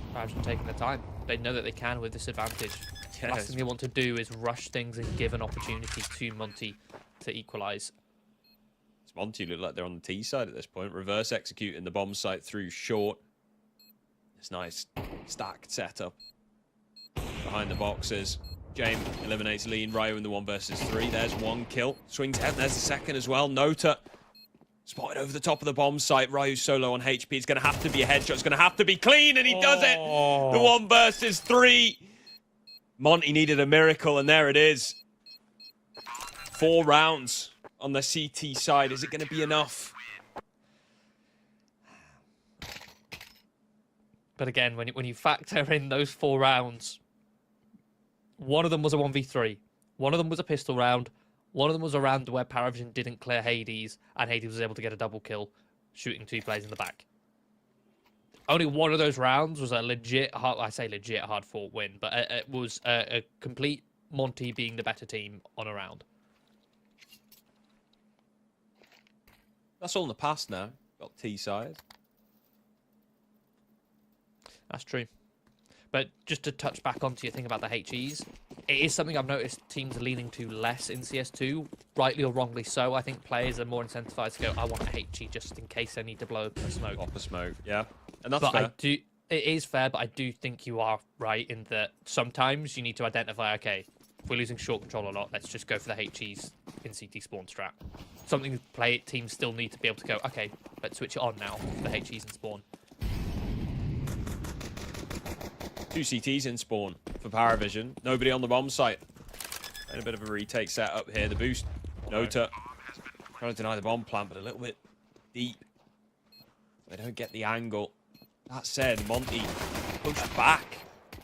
Imagine taking the time. They know that they can with this advantage. Yeah, Last thing they want to do is rush things and give an opportunity to Monty to equalise. It's Monty look like they're on the T side at this point. Reverse executing the bomb site through short. It's nice stacked setup behind the boxes. James eliminates Lean. Ryu in the 1 versus 3. There's 1 kill. Swings ahead. There's the second as well. Nota spotted over the top of the bomb site. Ryu's solo on HP. It's going to have to be a headshot. It's going to have to be clean, and he does it. The 1 versus 3. Monty needed a miracle, and there it is. 4 rounds on the CT side. Is it going to be enough? But again, when you factor in those 4 rounds, one of them was a 1v3. One of them was a pistol round. One of them was a round where Paravision didn't clear Hades, and Hades was able to get a double kill, shooting 2 players in the back. Only one of those rounds was a legit, I say legit hard-fought win, but it was a complete Monty being the better team on a round. That's all in the past now. Got T side. That's true. But just to touch back onto your thing about the HEs, it is something I've noticed teams are leaning to less in CS2, rightly or wrongly so. I think players are more incentivized to go, I want a HE just in case I need to blow up a smoke. Pop a smoke, yeah. And that's but fair. It is fair, but I do think you are right in that sometimes you need to identify, okay, if we're losing short control a lot, let's just go for the HEs in CT spawn strat. Something teams still need to be able to go, okay, let's switch it on now for the HEs in spawn. 2 CTs in spawn for Paravision. Nobody on the bomb site. And a bit of a retake setup here. The boost. Nota trying to deny the bomb plant, but a little bit deep. They don't get the angle. That said, Monty pushed back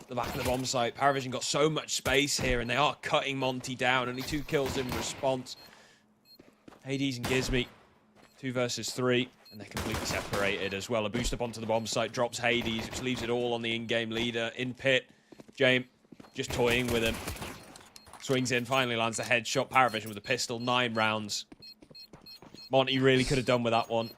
the back of the bomb site. Paravision got so much space here, and they are cutting Monty down. Only 2 kills in response. Hades and Gizmy, 2 versus 3. And they're completely separated as well. A boost up onto the bomb site drops Hades, which leaves it all on the in-game leader. In pit, James just toying with him. Swings in, finally lands the headshot. Paravision with a pistol, 9 rounds. Monty really could have done with that one.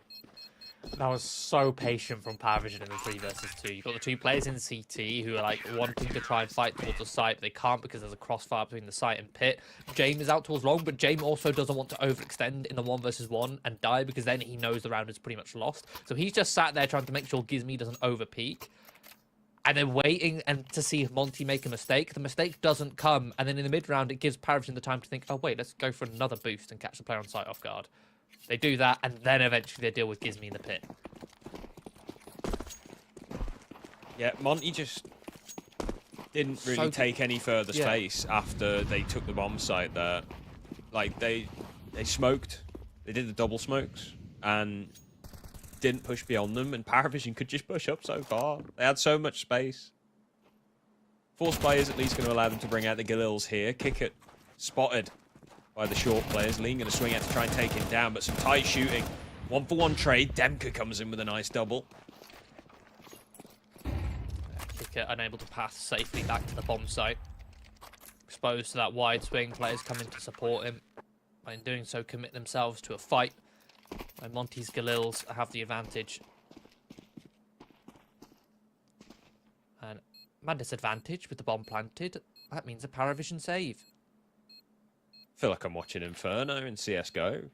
That was so patient from Paravision in the 3 versus 2. You've got the 2 players in CT who are like wanting to try and fight towards the site, but they can't because there's a crossfire between the site and pit. James is out towards long, but James also doesn't want to overextend in the 1 versus 1 and die because then he knows the round is pretty much lost. So he's just sat there trying to make sure Gizmy doesn't overpeak. And then waiting and to see if Monty make a mistake. The mistake doesn't come, and then in the mid round it gives Paravision the time to think, oh wait, let's go for another boost and catch the player on site off guard. They do that, and then eventually they deal with Gizmy in the pit. Yeah, Monty just didn't really take any further space after they took the bomb site there. Like, they smoked. They did the double smokes and didn't push beyond them, and Paravision could just push up so far. They had so much space. Force play is at least going to allow them to bring out the Galils here. Kick it spotted by the short players. Lean going to swing out to try and take him down, but some tight shooting. 1-for-1 trade. Demka comes in with a nice double. Kicker unable to pass safely back to the bomb site. Exposed to that wide swing. Players coming to support him. In doing so, commit themselves to a fight. And Monty's Galils have the advantage. And man disadvantage with the bomb planted. That means a Paravision save. I feel like I'm watching Inferno in CSGO.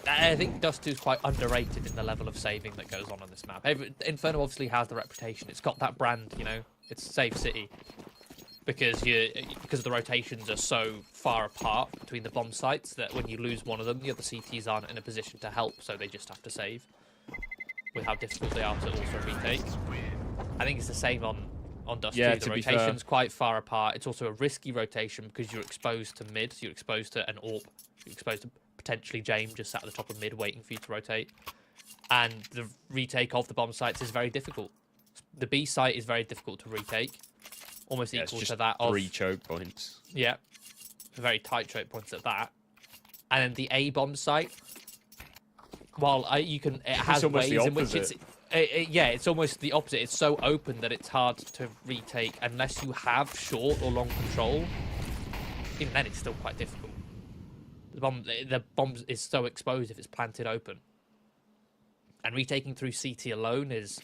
I think Dust 2 is quite underrated in the level of saving that goes on this map. Inferno obviously has the reputation. It's got that brand, you know. It's Save City. Because the rotations are so far apart between the bomb sites that when you lose one of them, the other CTs aren't in a position to help, so they just have to save. With how difficult they are to also retake. I think it's the same on Dust 2. The rotation's quite far apart. It's also a risky rotation because you're exposed to mid, you're exposed to an AWP, you're exposed to potentially James just sat at the top of mid waiting for you to rotate. And the retake of the bomb sites is very difficult. The B site is very difficult to retake. Almost equal to that of 3 choke points. Yeah. Very tight choke points at that. And then the A bomb site, while it has ways in which it's almost the opposite. It's so open that it's hard to retake unless you have short or long control. Even then, it's still quite difficult. The bomb is so exposed if it's planted open. And retaking through CT alone is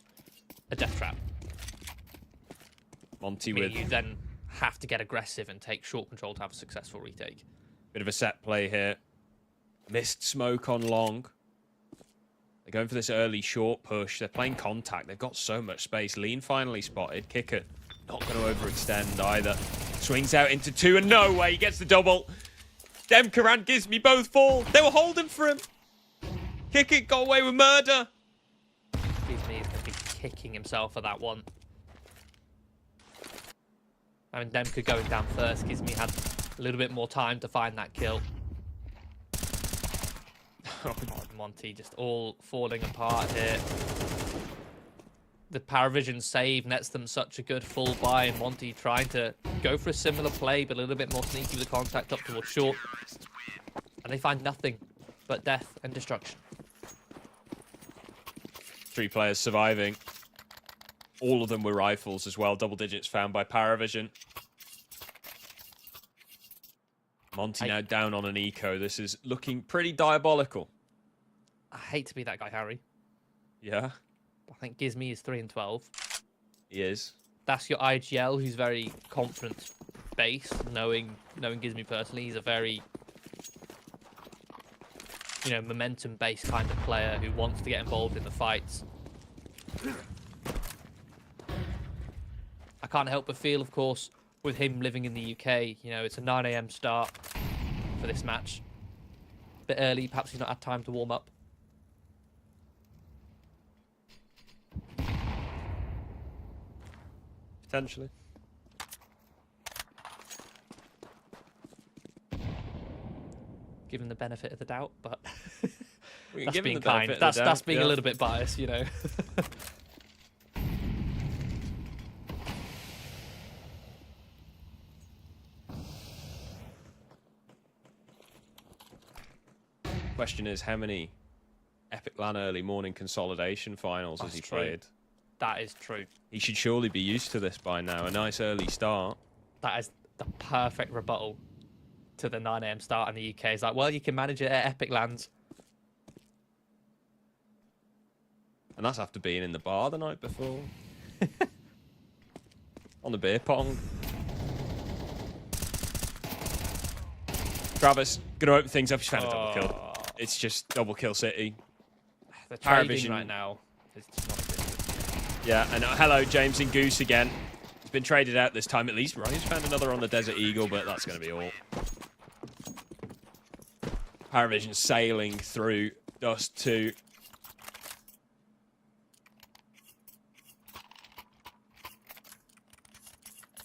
a death trap. Monty with... You then have to get aggressive and take short control to have a successful retake. Bit of a set play here. Missed smoke on long. They're going for this early short push. They're playing contact. They've got so much space. Lean finally spotted. Kicker not going to overextend either. Swings out into 2 and no way. He gets the double. Demka and Gizmi both fall. They were holding for him. Kicker got away with murder. Gizmi is going to be kicking himself for that one. I mean, Demka going down first. Gizmi had a little bit more time to find that kill. Oh, Monty just all falling apart here. The Paravision save nets them such a good full buy, and Monty trying to go for a similar play, but a little bit more sneaky with the contact up towards short. And they find nothing but death and destruction. 3 players surviving. All of them were rifles as well. Double digits found by Paravision. Monty now down on an eco. This is looking pretty diabolical. I hate to be that guy, Harry. Yeah? I think Gizmi is 3 and 12. He is. That's your IGL, who's very confidence-based, knowing Gizmi personally. He's a very, momentum-based kind of player who wants to get involved in the fights. I can't help but feel, of course, with him living in the UK, it's a 9 AM start for this match. A bit early, perhaps he's not had time to warm up. Potentially. Give him the benefit of the doubt, but We that's being kind. That's being a little bit biased, Question is, how many Epic LAN early morning consolidation finals has he played? That is true. He should surely be used to this by now. A nice early start. That is the perfect rebuttal to the 9 AM start in the UK. It's like, well, you can manage it at Epic LANs. And that's after being in the bar the night before. On the beer pong. Travis, gonna open things up. He's found a double kill. It's just double kill city. The trading right now is just not good. Yeah, and hello, James and Goose again. He's been traded out this time at least. Right, he's found another on the Desert Eagle, but that's going to be all. Paravision sailing through Dust 2.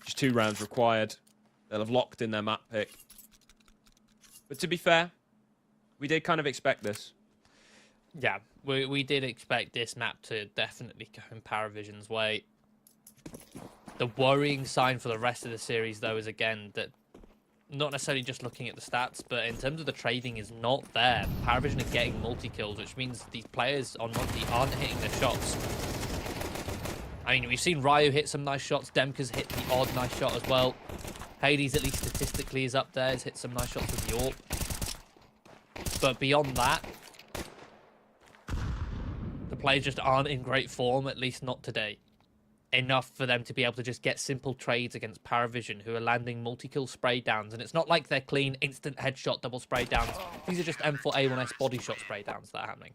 Just 2 rounds required. They'll have locked in their map pick. But to be fair, we did kind of expect this. Yeah, we did expect this map to definitely go in Paravision's way. The worrying sign for the rest of the series, though, is again that not necessarily just looking at the stats, but in terms of the trading is not there. Paravision are getting multi-kills, which means these players on Monty aren't hitting their shots. I mean, we've seen Ryu hit some nice shots. Demka's hit the odd nice shot as well. Hades, at least statistically, is up there. Has hit some nice shots with the AWP. But beyond that, the players just aren't in great form, at least not today. Enough for them to be able to just get simple trades against Paravision, who are landing multi-kill spray downs. And it's not like they're clean, instant headshot, double spray downs. These are just M4A1S body shot spray downs that are happening.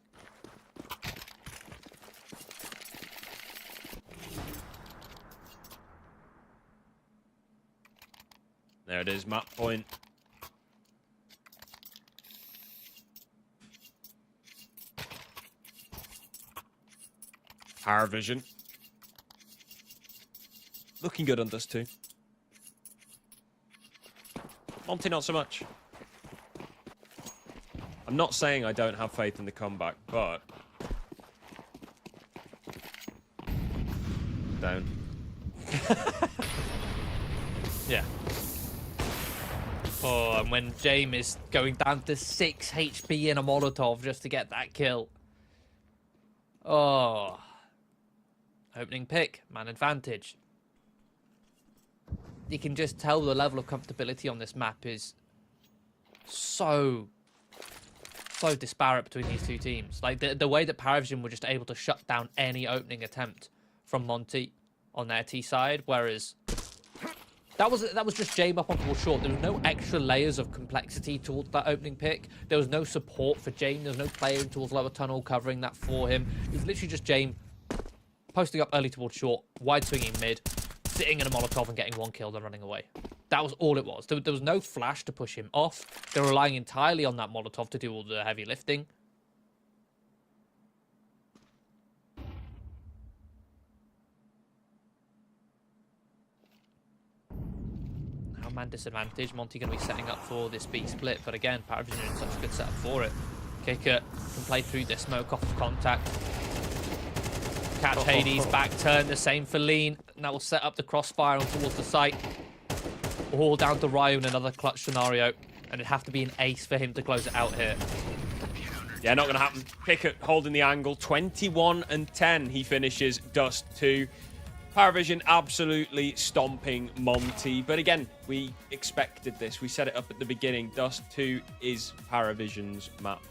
There it is, map point. Paravision. Looking good on Dust 2. Monty, not so much. I'm not saying I don't have faith in the comeback, but... Down. Yeah. Oh, and when James is going down to 6 HP in a Molotov just to get that kill. Oh. Opening pick, man advantage. You can just tell the level of comfortability on this map is so disparate between these two teams. Like the way that Paravision were just able to shut down any opening attempt from Monty on their T side, whereas that was just James up on towards short. There was no extra layers of complexity towards that opening pick. There was no support for James. There was no player towards lower tunnel covering that for him. It was literally just James posting up early towards short, wide swinging mid, sitting in a Molotov and getting one kill and running away. That was all it was. There was no flash to push him off. They were relying entirely on that Molotov to do all the heavy lifting. Now man disadvantage. Monty going to be setting up for this B split, but again, Paravision in such a good setup for it. Kicker can play through this smoke off of contact. Catch Hades, back turn, the same for Lean. And that will set up the crossfire on towards the site. All down to Ryu in another clutch scenario. And it'd have to be an ace for him to close it out here. Yeah, not going to happen. Pickett holding the angle. 21 and 10 he finishes Dust 2. Paravision absolutely stomping Monty. But again, we expected this. We set it up at the beginning. Dust 2 is Paravision's map.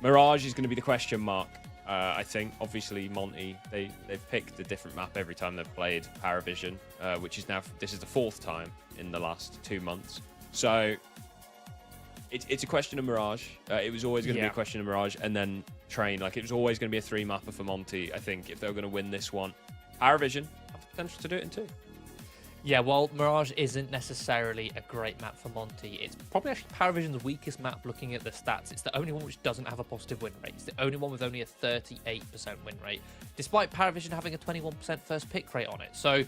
Mirage is going to be the question mark. I think, obviously, Monty, they've picked a different map every time they've played Paravision, which is now, this is the 4th time in the last 2 months. So, it's a question of Mirage. It was always going to be a question of Mirage, and then Train. Like, it was always going to be a 3-mapper for Monty, I think, if they were going to win this one. Paravision have the potential to do it in 2. Yeah, well, Mirage isn't necessarily a great map for Monty. It's probably actually Paravision's weakest map looking at the stats. It's the only one which doesn't have a positive win rate. It's the only one with only a 38% win rate, despite Paravision having a 21% first pick rate on it. So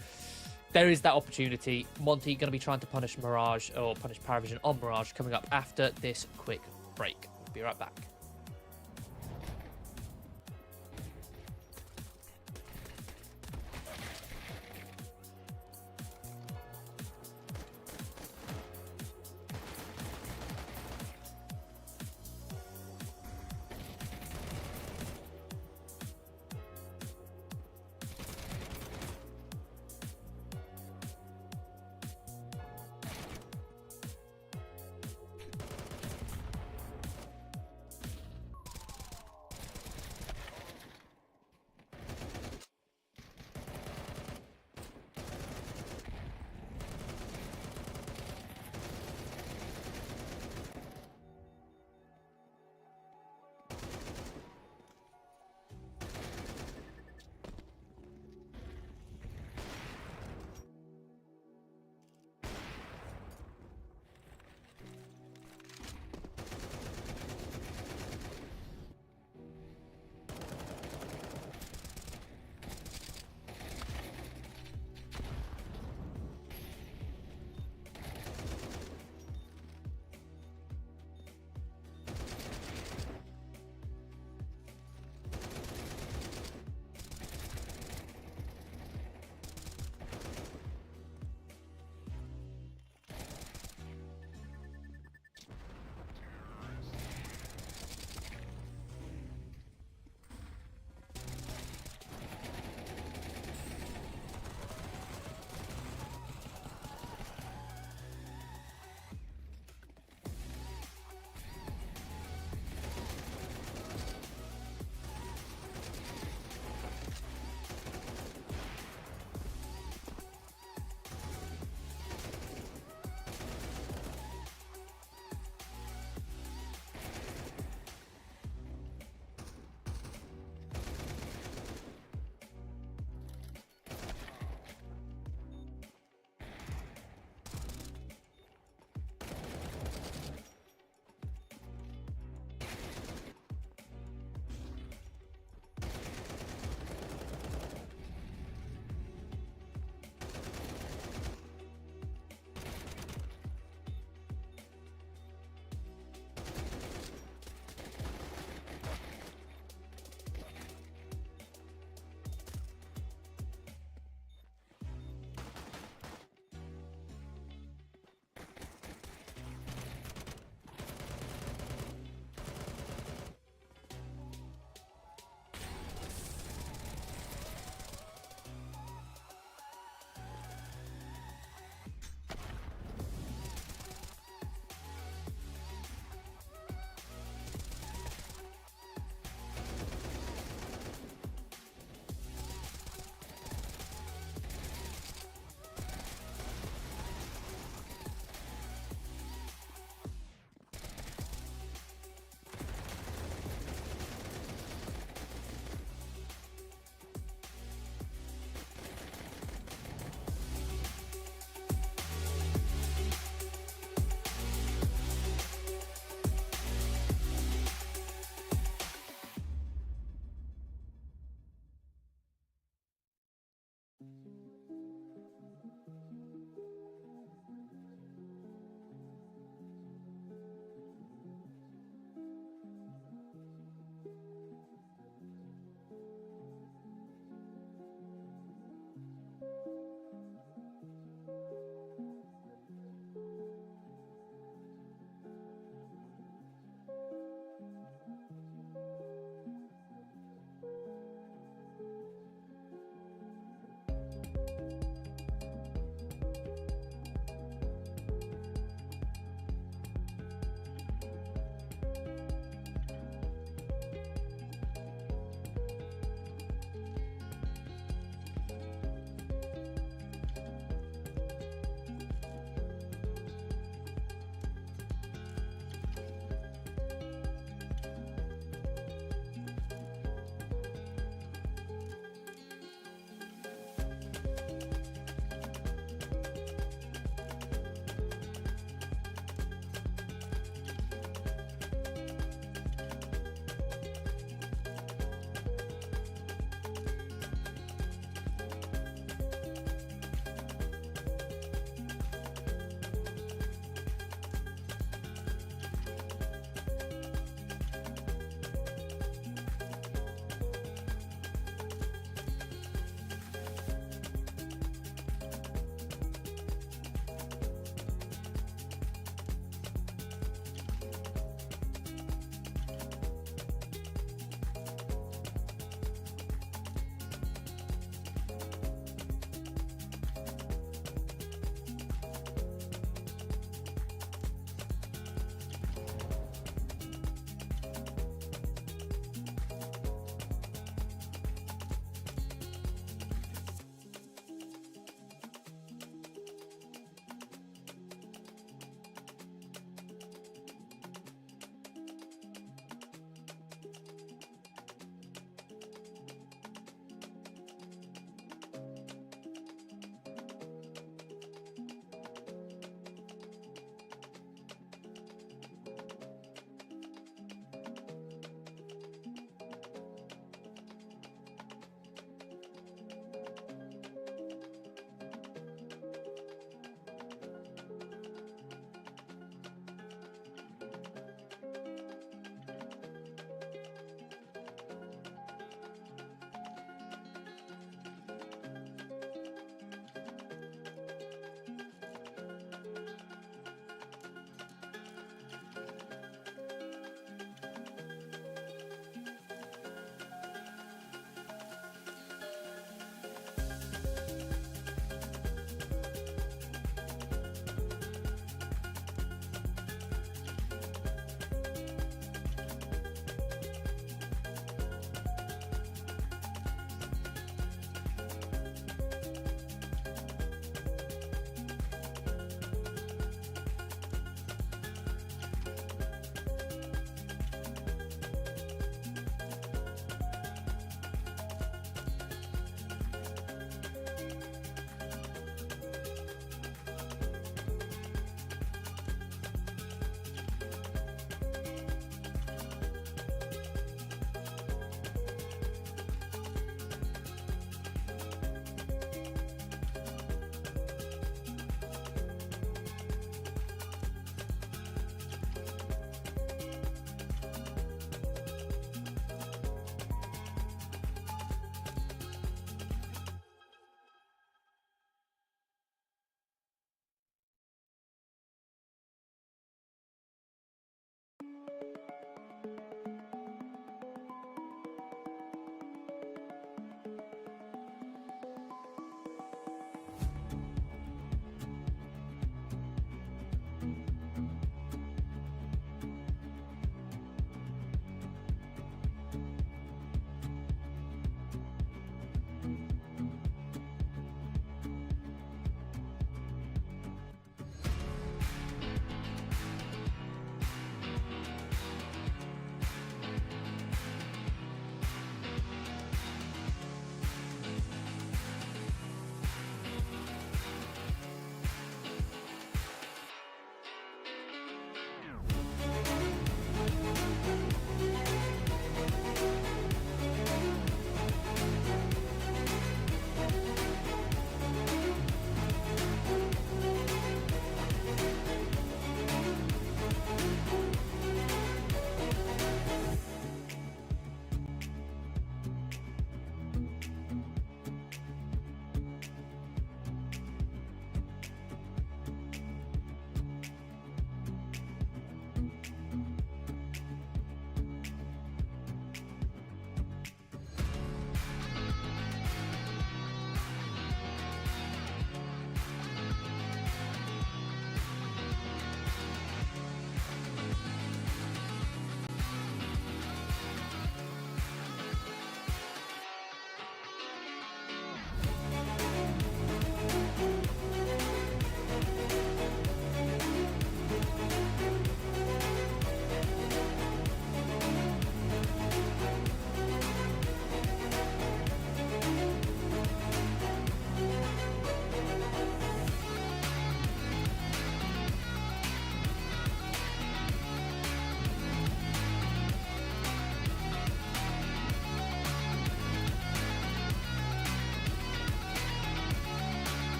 there is that opportunity. Monty going to be trying to punish Mirage, or punish Paravision on Mirage, coming up after this quick break. We'll be right back.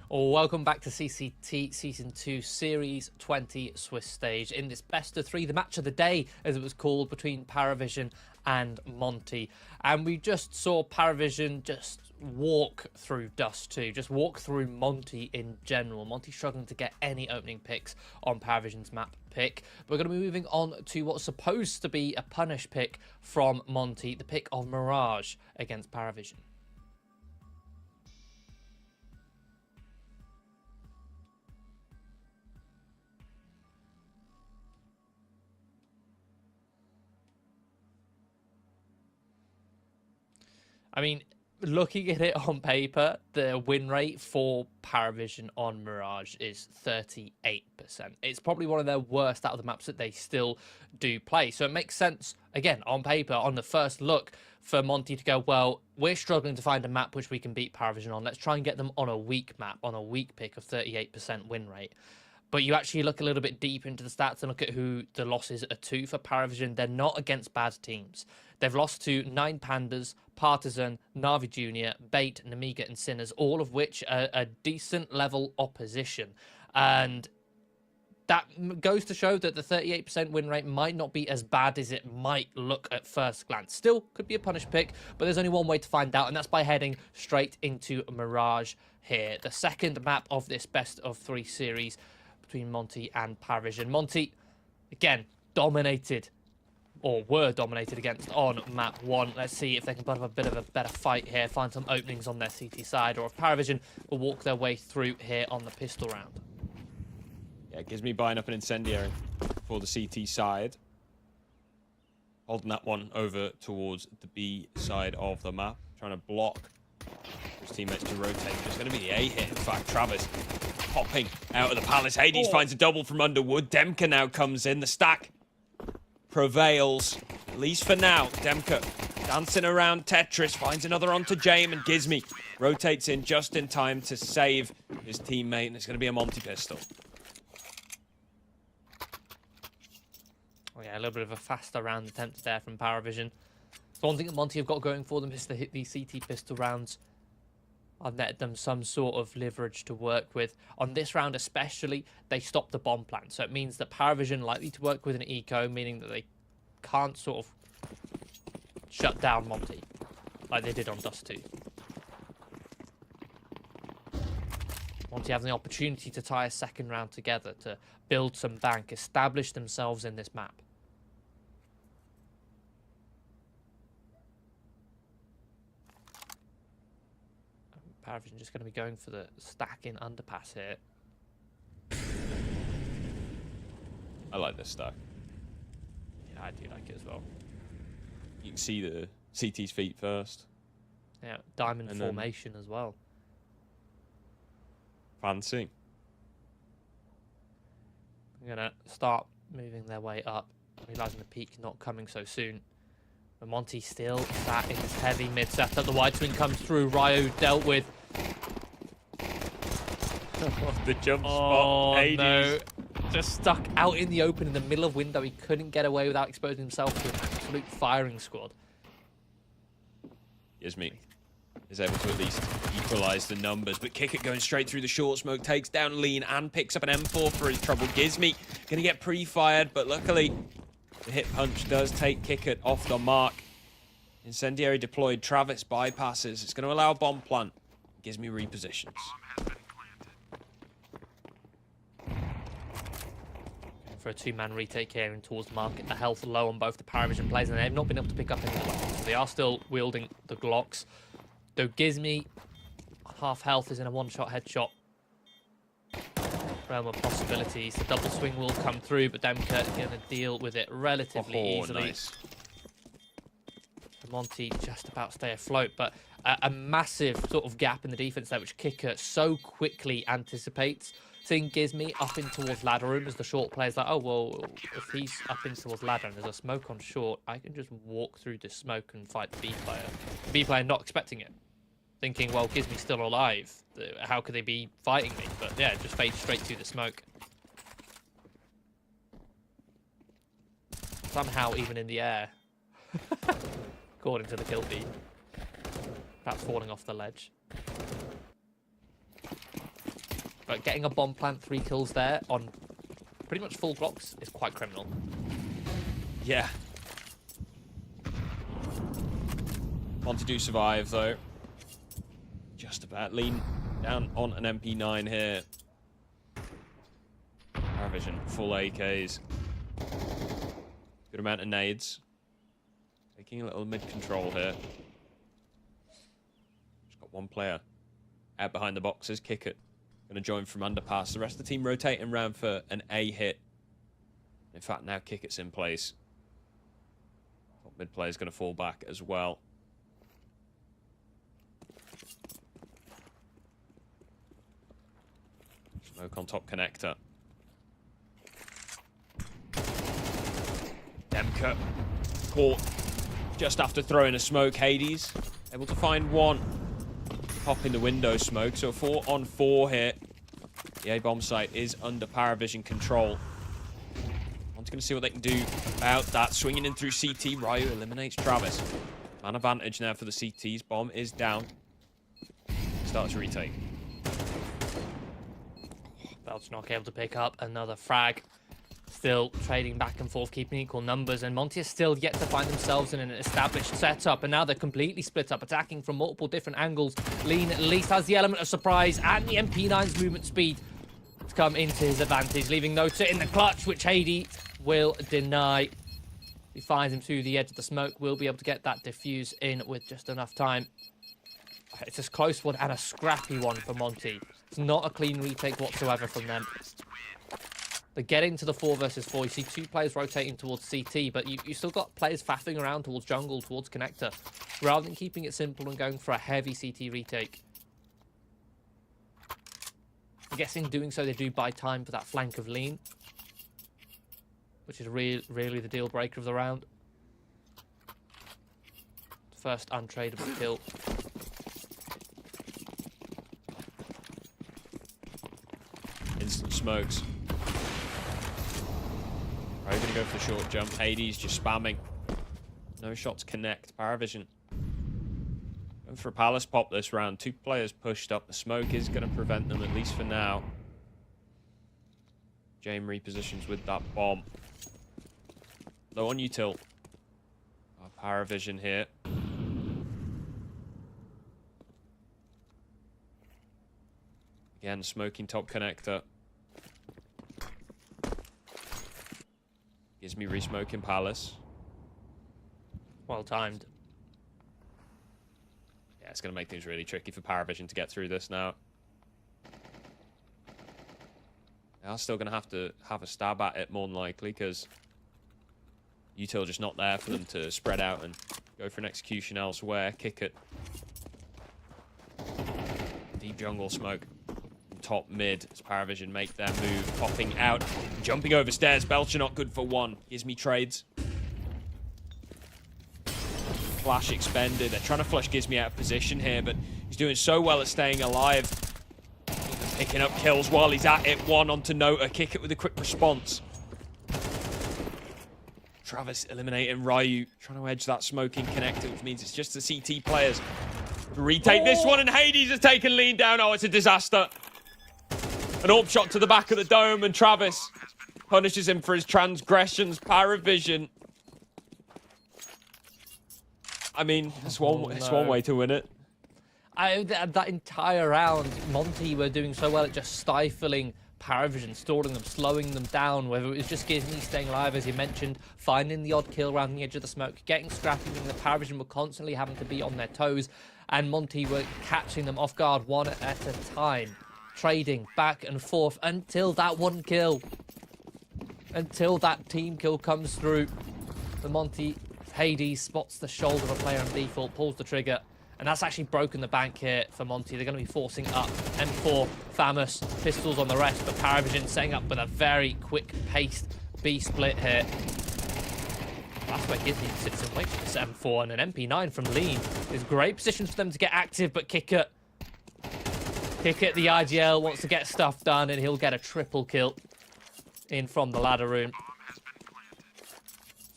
Welcome back to CCT Season 2 Series 20 Swiss Stage. In this best of 3, the match of the day, as it was called, between Paravision and Monty. And we just saw Paravision just walk through Dust 2, just walk through Monty in general. Monty struggling to get any opening picks on Paravision's map pick. We're going to be moving on to what's supposed to be a punish pick from Monty, the pick of Mirage against Paravision. I mean, looking at it on paper, the win rate for Paravision on Mirage is 38%. It's probably one of their worst out of the maps that they still do play. So it makes sense, again, on paper, on the first look, for Monty to go, well, we're struggling to find a map which we can beat Paravision on. Let's try and get them on a weak map, on a weak pick of 38% win rate. But you actually look a little bit deep into the stats and look at who the losses are to for Paravision. They're not against bad teams. They've lost to 9 Pandas, Partisan, Navi Junior, Bait, Namiga, and Sinners, all of which are a decent level opposition. And that goes to show that the 38% win rate might not be as bad as it might look at first glance. Still, could be a punish pick, but there's only one way to find out, and that's by heading straight into Mirage here. The second map of this best of 3 series between Monty and Paravision. Monty, again, dominated, or were dominated against on map 1. Let's see if they can put up a bit of a better fight here, find some openings on their CT side, or if Paravision will walk their way through here on the pistol round. Yeah, it gives me buying up an incendiary for the CT side. Holding that one over towards the B side of the map. Trying to block his teammates to rotate. It's going to be the A hit. In fact, Travis popping out of the Palace. Hades finds a double from Underwood. Demka now comes in. The stack prevails, at least for now. Demka dancing around Tetris. Finds another onto Jame, and Gizmy rotates in just in time to save his teammate. And it's going to be a Monty pistol. Oh yeah, a little bit of a faster round attempt there from Paravision. So one thing that Monty have got going for them is to hit these CT pistol rounds. I've netted them some sort of leverage to work with. On this round especially, they stopped the bomb plant. So it means that Paravision likely to work with an eco, meaning that they can't sort of shut down Monty like they did on Dust 2. Monty having the opportunity to tie a second round together, to build some bank, establish themselves in this map. Paravision just going to be going for the stack in underpass here. I like this stack. Yeah, I do like it as well. You can see the CT's feet first. Yeah, diamond formation as well. Fancy. They're going to start moving their way up, realising the peak not coming so soon. But Monty still sat in his heavy mid setup. The wide swing comes through. Ryo dealt with. The jump spot. Hades. No. Just stuck out in the open in the middle of window. He couldn't get away without exposing himself to an absolute firing squad. Gizmy is able to at least equalise the numbers, but Kickett going straight through the short smoke, takes down Lean and picks up an M4 for his trouble. Gizmy going to get pre-fired, but luckily the hit punch does take Kickett off the mark. Incendiary deployed, Travis bypasses. It's going to allow a bomb plant. Gizmy repositions. For a two-man retake here and towards the market. The health low on both the Paravision players, and they've not been able to pick up any weapons. So they are still wielding the Glocks. Though Gizmy, half health, is in a one-shot headshot realm of possibilities. The double swing will come through, but Demka is going to deal with it relatively easily. Nice. Monty just about stay afloat, but a massive sort of gap in the defense there, which Kicker so quickly anticipates. Seeing Gizmy up in towards ladder room as the short player's like, oh, well, if he's up in towards ladder and there's a smoke on short, I can just walk through this smoke and fight the B player. The B player not expecting it. Thinking, well, Gizmy's still alive. How could they be fighting me? But yeah, just fade straight through the smoke. Somehow even in the air. According to the kill feed. Perhaps falling off the ledge. But getting a bomb plant, 3 kills there on pretty much full blocks is quite criminal. Yeah. Want to do survive though. Just about. Lean down on an MP9 here. Paravision, full AKs. Good amount of nades. Taking a little mid-control here. Just got one player out behind the boxes. Kick it. Going to join from underpass. The rest of the team rotating around for an A hit. In fact, now Kickett's in place. Top mid player is going to fall back as well. Smoke on top connector. Demka caught just after throwing a smoke. Hades able to find one. Pop in the window smoke. So 4-on-4 here. The A-bomb site is under Paravision control. I'm just going to see what they can do about that. Swinging in through CT. Ryu eliminates Travis. Man advantage now for the CTs. Bomb is down. Starts retake. Belchnok able to pick up another frag. Still trading back and forth, keeping equal numbers, and Monty has still yet to find themselves in an established setup, and now they're completely split up, attacking from multiple different angles. Lean at least has the element of surprise and the MP9's movement speed to come into his advantage, leaving Nota in the clutch, which Hades will deny. He finds him through the edge of the smoke, will be able to get that diffuse in with just enough time. It's a close one and a scrappy one for Monty. It's not a clean retake whatsoever from them. They're getting to the 4 versus 4. You see 2 players rotating towards CT, but you still got players faffing around towards jungle, towards connector, rather than keeping it simple and going for a heavy CT retake. I guess in doing so, they do buy time for that flank of Lean, which is really the deal breaker of the round. First untradeable kill. Instant smokes. Probably going to go for the short jump. Hades just spamming. No shots connect. Paravision. Going for a palace pop this round. 2 players pushed up. The smoke is going to prevent them, at least for now. James repositions with that bomb. Low on util. Paravision here. Again, smoking top connector. Gives me re-smoking palace. Well timed. Yeah, it's going to make things really tricky for Paravision to get through this now. They are still going to have a stab at it, more than likely, because util just not there for them to spread out and go for an execution elsewhere. Kick it. Deep jungle smoke. Top mid as Paravision make their move, popping out, jumping over stairs. Belcher not good for 1. Gives me trades. Flash expended. They're trying to flush Gizmi out of position here, but he's doing so well at staying alive. Picking up kills while he's at it. 1 onto Nota. Kick it with a quick response. Travis eliminating Ryu. Trying to edge that smoking connector, which means it's just the CT players to retake this one, and Hades has taken Lean down. Oh, it's a disaster. An AWP shot to the back of the dome, and Travis punishes him for his transgressions. Paravision. I mean, it's one way to win it. That entire round, Monty were doing so well at just stifling Paravision, stalling them, slowing them down, whether it was just Gizmi staying alive, as you mentioned, finding the odd kill around the edge of the smoke, getting scrappy, meaning that Paravision were constantly having to be on their toes, and Monty were catching them off guard 1 at a time, trading back and forth until that 1 kill. Until that team kill comes through. The Monty Hades spots the shoulder of a player on default, pulls the trigger, and that's actually broken the bank here for Monty. They're going to be forcing up M4, Famous, pistols on the rest, but Paravision setting up with a very quick-paced B split here. That's where Gizmi sits and waits for this M4, and an MP9 from Lean is great position for them to get active, but Kicker, the IGL, wants to get stuff done, and he'll get a triple kill in from the ladder room.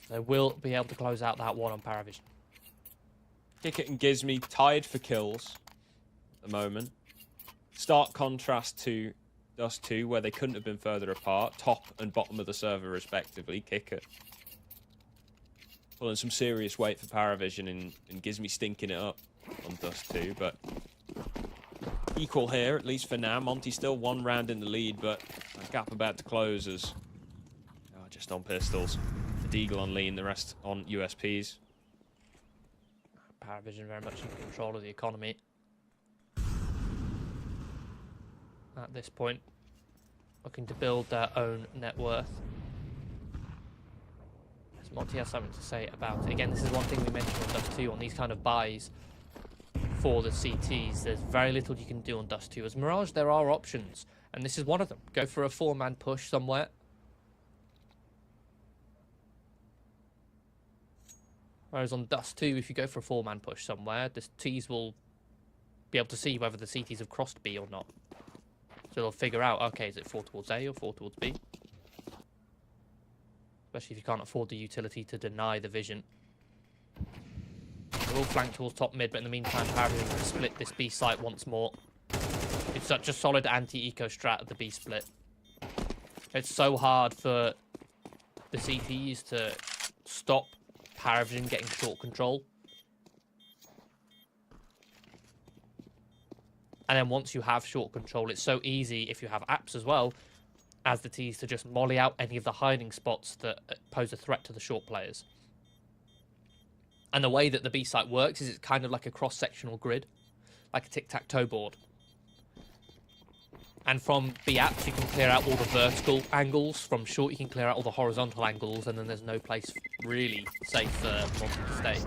They will be able to close out that 1 on Paravision. Kick it and Gizmi tied for kills at the moment. Stark contrast to Dust 2, where they couldn't have been further apart. Top and bottom of the server, respectively. Kick it. Pulling some serious weight for Paravision, and Gizmi stinking it up on Dust 2, but equal here, at least for now. Monty still 1 round in the lead, but that gap about to close as just on pistols. The Deagle on Lean, the rest on USPs. Paravision very much in control of the economy at this point, looking to build their own net worth. As Monty has something to say about it. Again, this is one thing we mentioned on Dust 2, on these kind of buys for the CTs. There's very little you can do on Dust 2. As Mirage, there are options, and this is one of them. Go for a 4-man push somewhere. Whereas on Dust 2, if you go for a 4-man push somewhere, the Ts will be able to see whether the CTs have crossed B or not. So they'll figure out, okay, is it 4 towards A or 4 towards B? Especially if you can't afford the utility to deny the vision. They're all flanked towards top mid, but in the meantime, Paravision can split this B site once more. It's such a solid anti-eco strat of the B split. It's so hard for the CTs to stop Paravision getting short control. And then once you have short control, it's so easy, if you have apps as well, as the Ts to just molly out any of the hiding spots that pose a threat to the short players. And the way that the B site works is it's kind of like a cross-sectional grid, like a tic-tac-toe board. And from B apps, you can clear out all the vertical angles. From short, you can clear out all the horizontal angles, and then there's no place really safe for Monty to stay.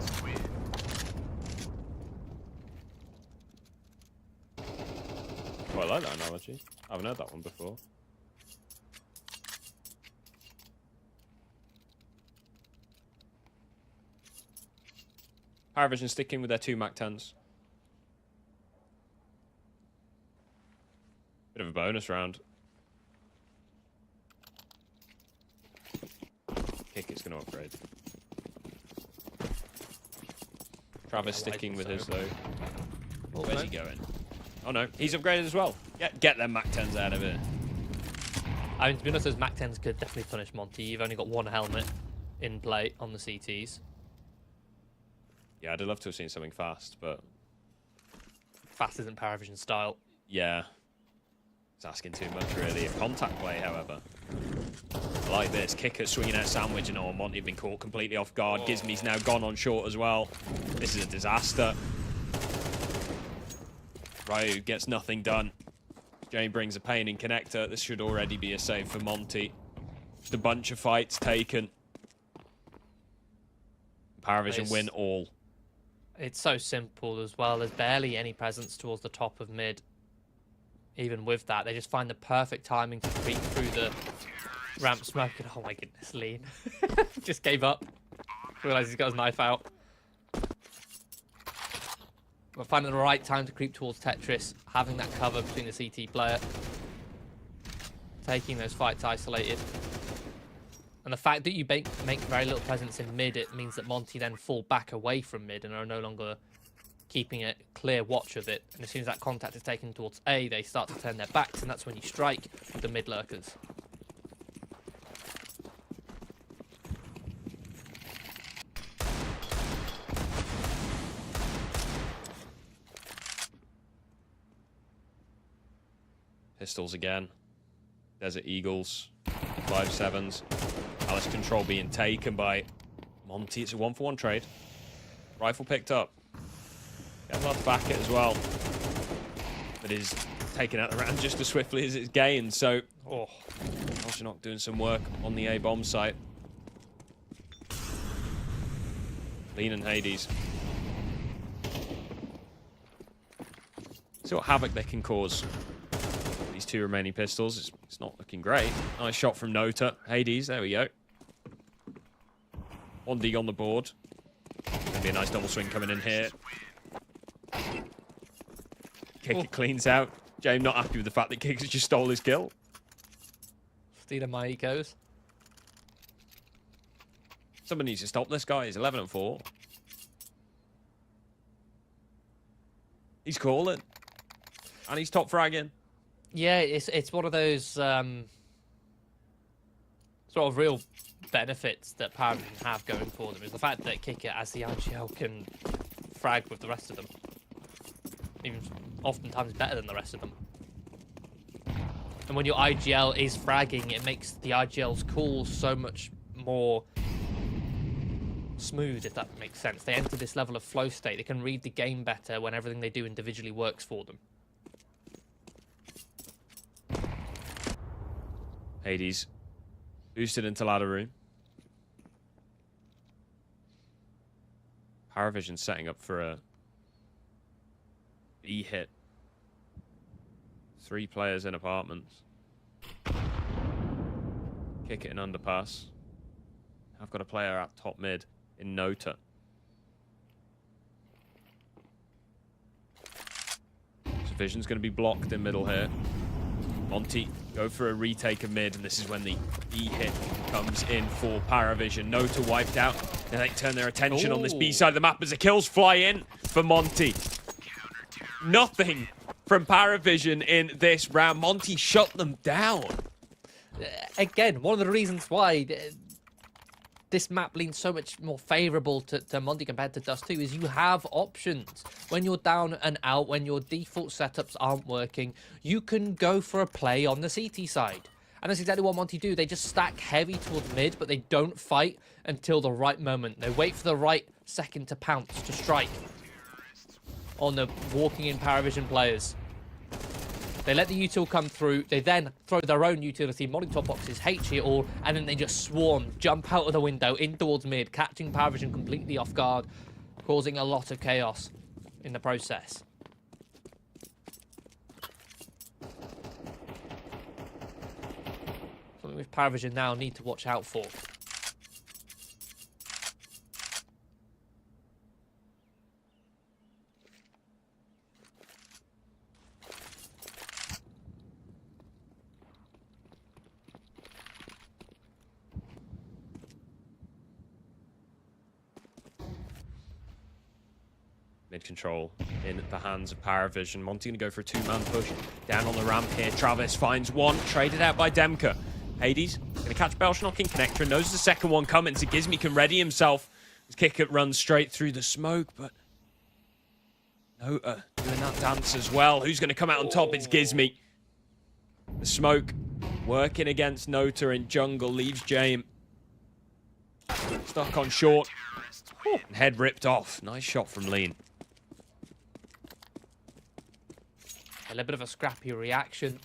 Quite like that analogy. I haven't heard that one before. Paravision sticking with their 2 MAC-10s. Bit of a bonus round. Kick it's going to upgrade. Travis sticking with his though. Oh, Where's he going? Oh no, he's upgraded as well. Get them MAC-10s out of here. I mean, to be honest, those MAC-10s could definitely punish Monty. You've only got 1 helmet in play on the CTs. Yeah, I'd love to have seen something fast, but... Fast isn't Paravision style. Yeah. It's asking too much, really. A contact play, however. I like this. Kicker swinging out sandwich, and oh, Monty been caught completely off guard. Gizmy's now gone on short as well. This is a disaster. Ryu gets nothing done. Jane brings a pain in connector. This should already be a save for Monty. Just a bunch of fights taken. Paravision win all. It's so simple as well. There's barely any presence towards the top of mid. Even with that, they just find the perfect timing to creep through the ramp smoke. And oh my goodness, Lean. Just gave up. Realised he's got his knife out. But finding the right time to creep towards Tetris, having that cover between the CT player, taking those fights isolated. And the fact that you make very little presence in mid, it means that Monty then fall back away from mid and are no longer keeping a clear watch of it. And as soon as that contact is taken towards A, they start to turn their backs, and that's when you strike the mid lurkers. Pistols again. Desert Eagles. 5.7s. Alice control being taken by Monty. It's a 1-for-1 trade. Rifle picked up. Gets off back it as well. But is taken out the round just as swiftly as it's gained. So, Oshinock doing some work on the A-bomb site. Lean and Hades. See what havoc they can cause. These 2 remaining pistols. It's not looking great. Nice shot from Nota. Hades, there we go. 1 dig on the board. Gonna be a nice double swing coming in here. Kicker cleans out. James not happy with the fact that Kicker just stole his kill. Stealing my ecos. Somebody needs to stop this guy. He's 11-4. He's calling. And he's top fragging. Yeah, it's one of those sort of real benefits that Paravision have going for them is the fact that Kicker, as the IGL, can frag with the rest of them. Even oftentimes better than the rest of them. And when your IGL is fragging, it makes the IGL's calls so much more smooth, if that makes sense. They enter this level of flow state. They can read the game better when everything they do individually works for them. Hades. Boosted into ladder room. Paravision setting up for a B hit. 3 players in apartments. Kick it in underpass. I've got a player at top mid in Nota. So Vision's going to be blocked in middle here. Monty go for a retake of mid, and this is when the B hit comes in for Paravision. Nota wiped out. Now they turn their attention on this B side of the map as the kills fly in for Monty. Nothing from Paravision in this round. Monty shut them down. again, one of the reasons why this map leans so much more favourable to Monty compared to Dust 2 is you have options. When you're down and out, when your default setups aren't working, you can go for a play on the CT side. And that's exactly what Monty do. They just stack heavy towards mid, but they don't fight until the right moment. They wait for the right second to pounce, to strike on the walking in Paravision players. They let the util come through. They then throw their own utility, modding top boxes, HE it all, and then they just swarm, jump out of the window, in towards mid, catching Paravision completely off guard, causing a lot of chaos in the process. Something with Paravision now need to watch out for. Mid control in the hands of Paravision. Monty going to go for a two-man push down on the ramp here. Travis finds one, traded out by Demka. Hades going to catch Belshnock in connector, knows the second one coming, so Gizmy can ready himself. His kick runs straight through the smoke, but Nota doing that dance as well. Who's going to come out on top? It's Gizmy. The smoke working against Nota in jungle, leaves James stuck on short. And head ripped off. Nice shot from Lean. A little bit of a scrappy reaction.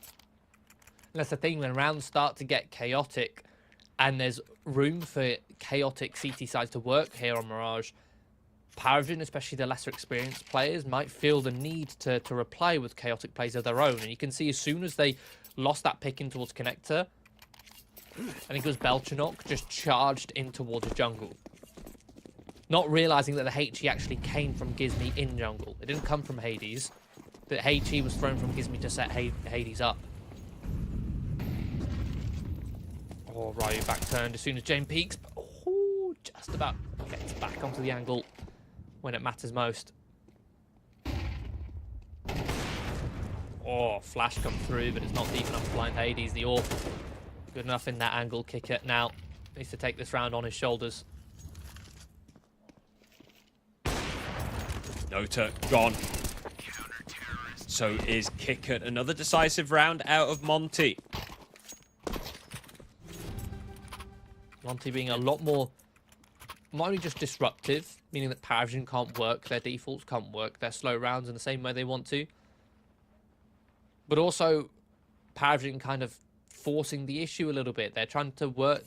And that's the thing, when rounds start to get chaotic and there's room for chaotic CT sides to work here on Mirage, Paravision, especially the lesser experienced players, might feel the need to reply with chaotic plays of their own. And you can see as soon as they lost that pick in towards connector, I think it was Belchanok just charged in towards jungle. Not realizing that the HE actually came from Gizmy in jungle. It didn't come from Hades. The HE was thrown from Gizmy to set Hades up. Oh, Ryu back turned as soon as Jane peeks. But, oh, just about gets back onto the angle when it matters most. Oh, flash come through, but it's not deep enough to blind Hades. The AWP good enough in that angle. Kick it now. Needs to take this round on his shoulders. Nota gone. So is Kickert. Another decisive round out of Monty. Monty being a lot more, not only just disruptive, meaning that Paravision can't work, their defaults can't work, their slow rounds in the same way they want to, but also Paravision kind of forcing the issue a little bit. They're trying to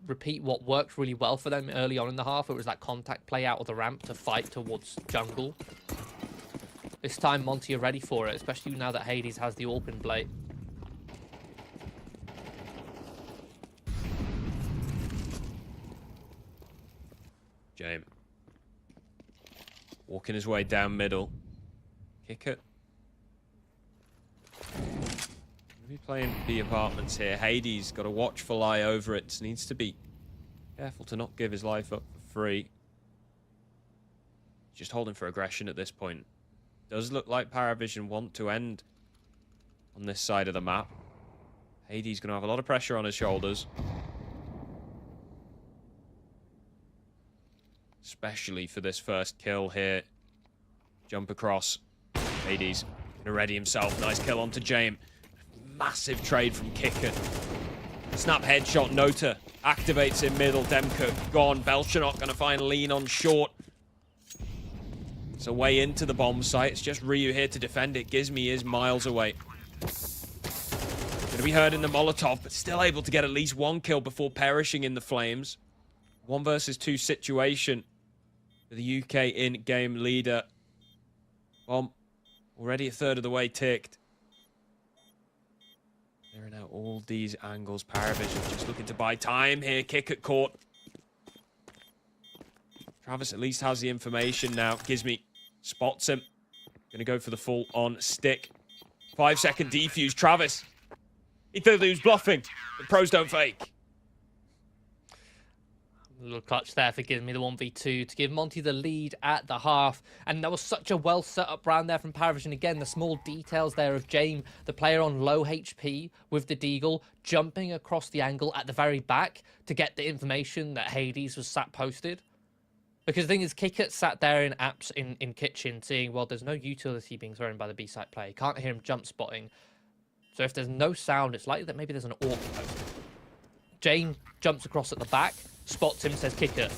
repeat what worked really well for them early on in the half. It was that contact play out of the ramp to fight towards jungle. This time Monty are ready for it, especially now that Hades has the AWP in play. James walking his way down middle. Kick it. Be playing the apartments here. Hades got a watchful eye over it. Needs to be careful to not give his life up for free. Just holding for aggression at this point. Does look like Paravision want to end on this side of the map. Hades going to have a lot of pressure on his shoulders. Especially for this first kill here. Jump across. Hades going to ready himself. Nice kill onto James. Massive trade from Kicker. Snap headshot. Nota activates in middle. Demka gone. Belchanok going to find Lean on short. It's a way into the bomb site. It's just Ryu here to defend it. Gizmy is miles away. Going to be hurt in the Molotov, but still able to get at least one kill before perishing in the flames. 1 versus 2 situation for the UK in-game leader. Bomb already a third of the way ticked. Clearing out all these angles. Paravision just looking to buy time here. Kick at court. Travis at least has the information now. Gizmy spots him. Gonna go for the full on stick. 5-second defuse. Travis. He thought he was bluffing. The pros don't fake. A little clutch there for giving me the 1v2 to give Monty the lead at the half. And that was such a well set up round there from Paravision. Again, the small details there of James, the player on low HP with the Deagle, jumping across the angle at the very back to get the information that Hades was sat posted. Because the thing is, Kickert sat there in apps in kitchen seeing, well, there's no utility being thrown by the B-side player. You can't hear him jump spotting. So if there's no sound, it's likely that maybe there's an AWP posted. James jumps across at the back, spots him, says, Kickert,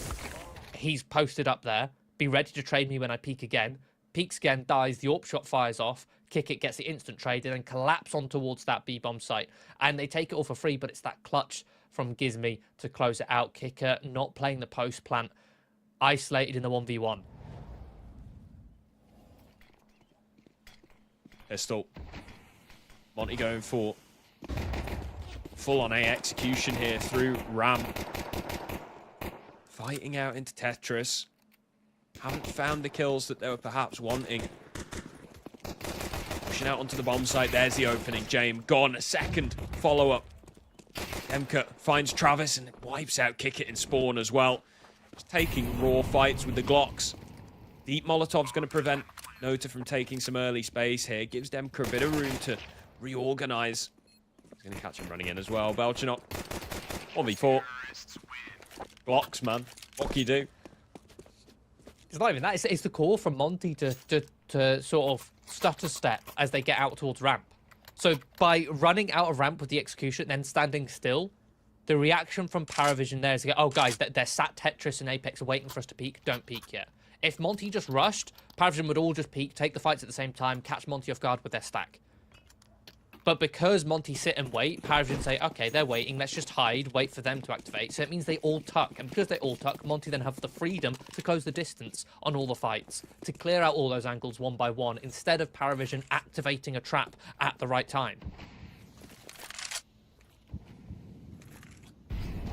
he's posted up there. Be ready to trade me when I peek again. Peeks again, dies, the AWP shot fires off. Kickert gets the instant trade and then collapse on towards that B-bomb site. And they take it all for free, but it's that clutch from Gizmy to close it out. Kickert not playing the post plant. Isolated in the 1v1. Pistol. Monty going for full-on A execution here through ramp. Fighting out into Tetris. Haven't found the kills that they were perhaps wanting. Pushing out onto the bomb site. There's the opening. James gone. A second follow-up. Emka finds Travis and wipes out Kickert in spawn as well. Just taking raw fights with the Glocks. Deep Molotov's going to prevent Nota from taking some early space here. Gives Demka a bit of room to reorganize. He's going to catch him running in as well. Belchinok. 1v4. Glocks, man. What can you do? It's not even that. It's the call from Monty to sort of stutter step as they get out towards ramp. So by running out of ramp with the execution, then standing still, the reaction from Paravision there is to go, oh, guys, they're sat Tetris and Apex are waiting for us to peek. Don't peek yet. If Monty just rushed, Paravision would all just peek, take the fights at the same time, catch Monty off guard with their stack. But because Monty sit and wait, Paravision say, okay, they're waiting, let's just hide, wait for them to activate. So it means they all tuck. And because they all tuck, Monty then have the freedom to close the distance on all the fights, to clear out all those angles one by one, instead of Paravision activating a trap at the right time.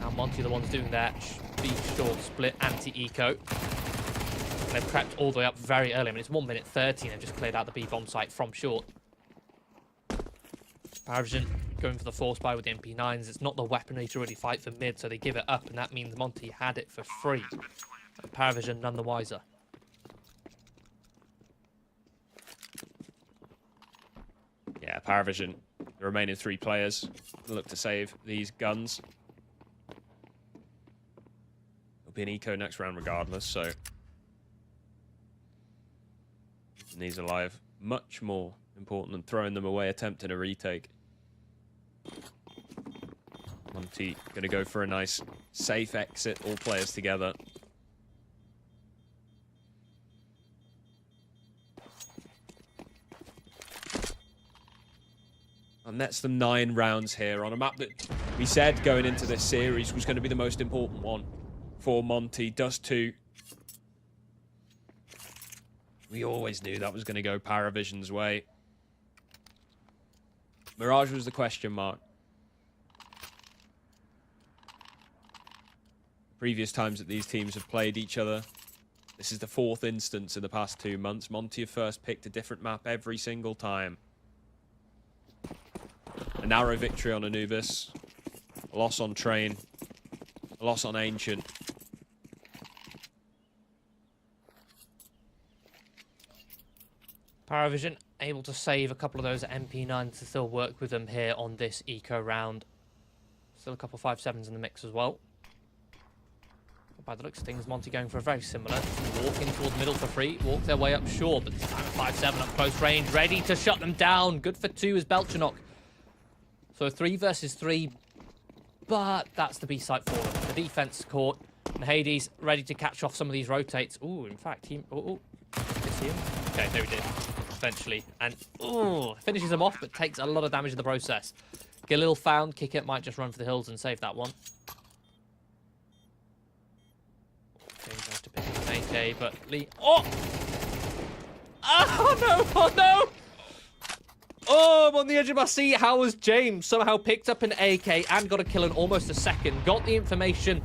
Now Monty the ones doing that short split anti-eco. They've prepped all the way up very early. I mean, it's 1 minute 30 and they've just cleared out the B-bomb site from short. Paravision going for the force buy with the MP9s. It's not the weaponry to really fight for mid, so they give it up, and that means Monty had it for free. And Paravision none the wiser. Yeah, Paravision, the remaining 3 players, look to save these guns. It'll be an eco next round regardless, so... And these alive, much more important than throwing them away, attempting a retake. Monty going to go for a nice, safe exit, all players together. And that's them 9 rounds here on a map that we said going into this series was going to be the most important one for Monty. Dust 2. We always knew that was going to go Paravision's way. Mirage was the question mark. Previous times that these teams have played each other, this is the 4th instance in the past 2 months. Monty have first picked a different map every single time. A narrow victory on Anubis, a loss on Train, a loss on Ancient. Paravision able to save a couple of those MP9s to still work with them here on this eco round. Still a couple 5.7s in the mix as well. By the looks of things, Monty going for a very similar. Walking towards middle for free. Walk their way up short, but this time 5.7 up close range. Ready to shut them down. Good for 2 is Belchinok. So 3 versus 3. But that's the B site for them. The defense caught. And Hades ready to catch off some of these rotates. Ooh, in fact, he... Oh, did you see him? Okay, there we did. Eventually. And, ooh, finishes him off, but takes a lot of damage in the process. Get a little found. Kickert might just run for the hills and save that one. James has to pick up an AK, but Lee... Oh! Oh, no! Oh, no! Oh, I'm on the edge of my seat. How was James somehow picked up an AK and got a kill in almost a second? Got the information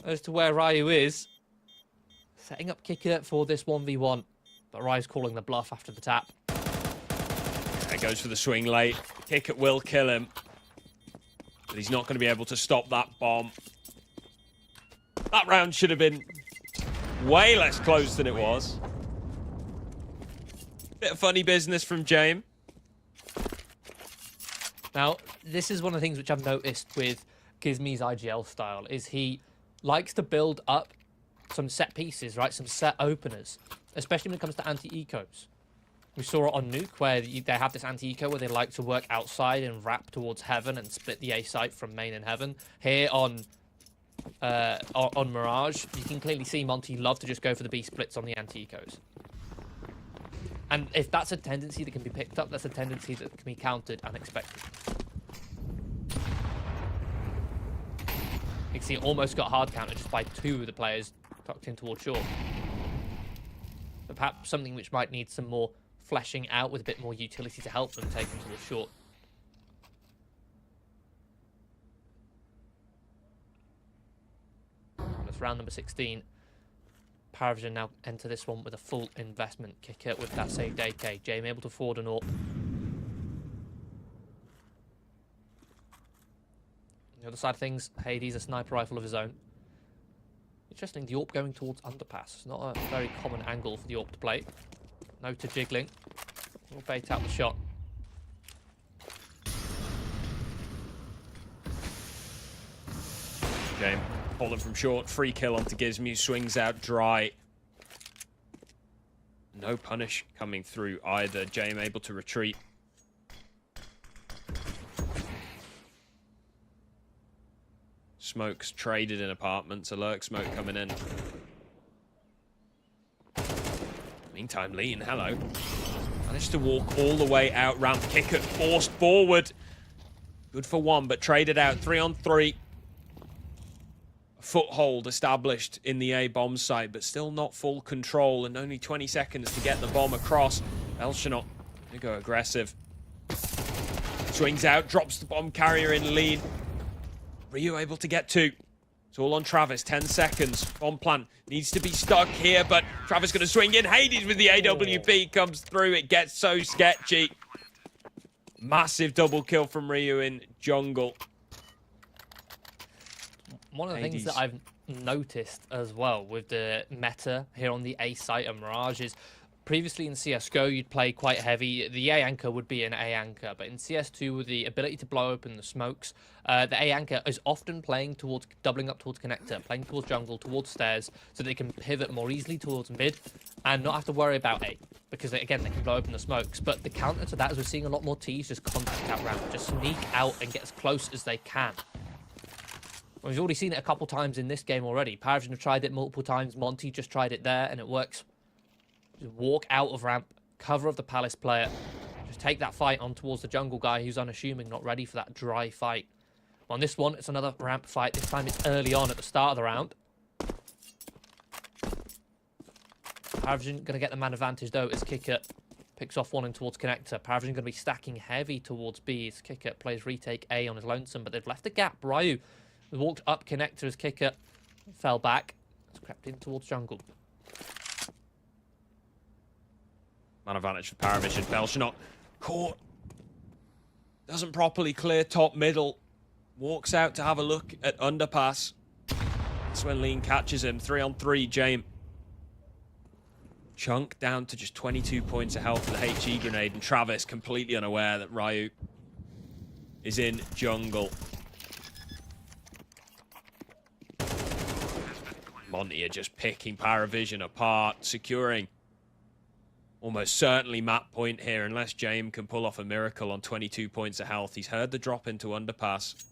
as to where Ryu is. Setting up Kickert for this 1v1. But Ryu's calling the bluff after the tap. There goes for the swing late. Kickert will kill him. But he's not going to be able to stop that bomb. That round should have been way less close than it was. Bit of funny business from James. Now, this is one of the things which I've noticed with Gizmi's IGL style, is he likes to build up some set pieces, right? Some set openers, especially when it comes to anti-ecos. We saw it on Nuke, where they have this anti-eco where they like to work outside and wrap towards heaven and split the A site from main and heaven. Here on Mirage, you can clearly see Monty love to just go for the B splits on the anti-ecos. And if that's a tendency that can be picked up, that's a tendency that can be countered and expected. You can see it almost got hard countered just by 2 of the players tucked in towards short. But perhaps something which might need some more fleshing out with a bit more utility to help them take them towards short. That's round number 16. Paravision now enter this one with a full investment kicker with that saved AK. James able to forward an AWP. On the other side of things, Hades a sniper rifle of his own. Interesting, the AWP going towards underpass. Not a very common angle for the AWP to play. No to jiggling. We'll bait out the shot. James holding from short. Free kill onto Gizmo. Swings out dry. No punish coming through either. James able to retreat. Smokes traded in apartments. A lurk smoke coming in. Meantime, Lean, hello. Managed to walk all the way out. Ramp kicker forced forward. Good for 1, but traded out. 3-on-3. Foothold established in the A bomb site, but still not full control, and only 20 seconds to get the bomb across. Elshonot gonna go aggressive. Swings out, drops the bomb carrier in Lean. Ryu able to get 2. It's all on Travis, 10 seconds. Bomb plant needs to be stuck here, but Travis gonna swing in. Hades with the AWP comes through. It gets so sketchy. Massive double kill from Ryu in jungle. One of the things that I've noticed as well with the meta here on the A site of Mirage is previously in CSGO you'd play quite heavy. The A anchor would be an A anchor, but in CS2 with the ability to blow open the smokes, the A anchor is often playing towards, doubling up towards connector, playing towards jungle, towards stairs, so they can pivot more easily towards mid and not have to worry about A, because again they can blow open the smokes. But the counter to that is we're seeing a lot more Ts just contact out ramp, just sneak out and get as close as they can. We've already seen it a couple times in this game already. Paravision have tried it multiple times. Monty just tried it there, and it works. Just walk out of ramp, cover of the Palace player. Just take that fight on towards the jungle guy who's unassuming, not ready for that dry fight. On this one, it's another ramp fight. This time it's early on at the start of the round. Paravision going to get the man advantage, though, as Kicker picks off 1 in towards connector. Paravision going to be stacking heavy towards B as Kicker plays retake A on his lonesome, but they've left a gap. Ryu walked up connector as Kicker fell back. It's crept in towards jungle. Man advantage for Paravision. Elshonot caught. Doesn't properly clear top middle. Walks out to have a look at underpass. That's when Lean catches him. 3-on-3, James. Chunk down to just 22 points of health with the HE grenade, and Travis completely unaware that Ryu is in jungle. Monty are just picking Paravision apart, securing almost certainly map point here, unless James can pull off a miracle on 22 points of health. He's heard the drop into underpass.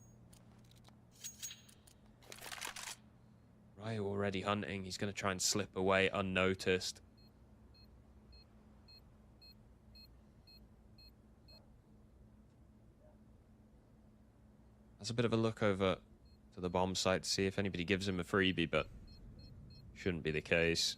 Ryu already hunting. He's going to try and slip away unnoticed. That's a bit of a look over to the bomb site to see if anybody gives him a freebie, but shouldn't be the case.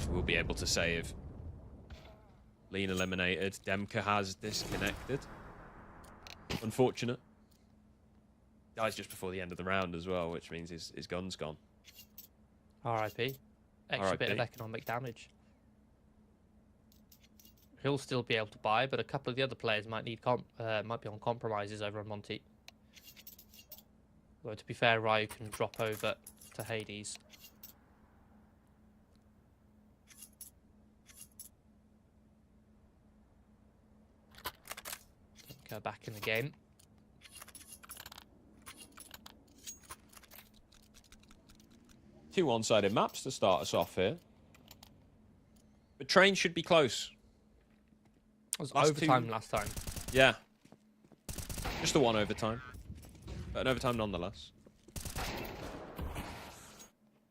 We'll be able to save. Lean eliminated. Demka has disconnected. Unfortunate. Dies just before the end of the round as well, which means his gun's gone. RIP. Extra bit of RIP. economic damage. He'll still be able to buy, but a couple of the other players might need might be on compromises over on Monty. Though to be fair, Ryu can drop over to Hades. Go back in the game. Two one-sided maps to start us off here. But train should be close. It was overtime last time. Yeah. Just the one overtime. But an overtime nonetheless.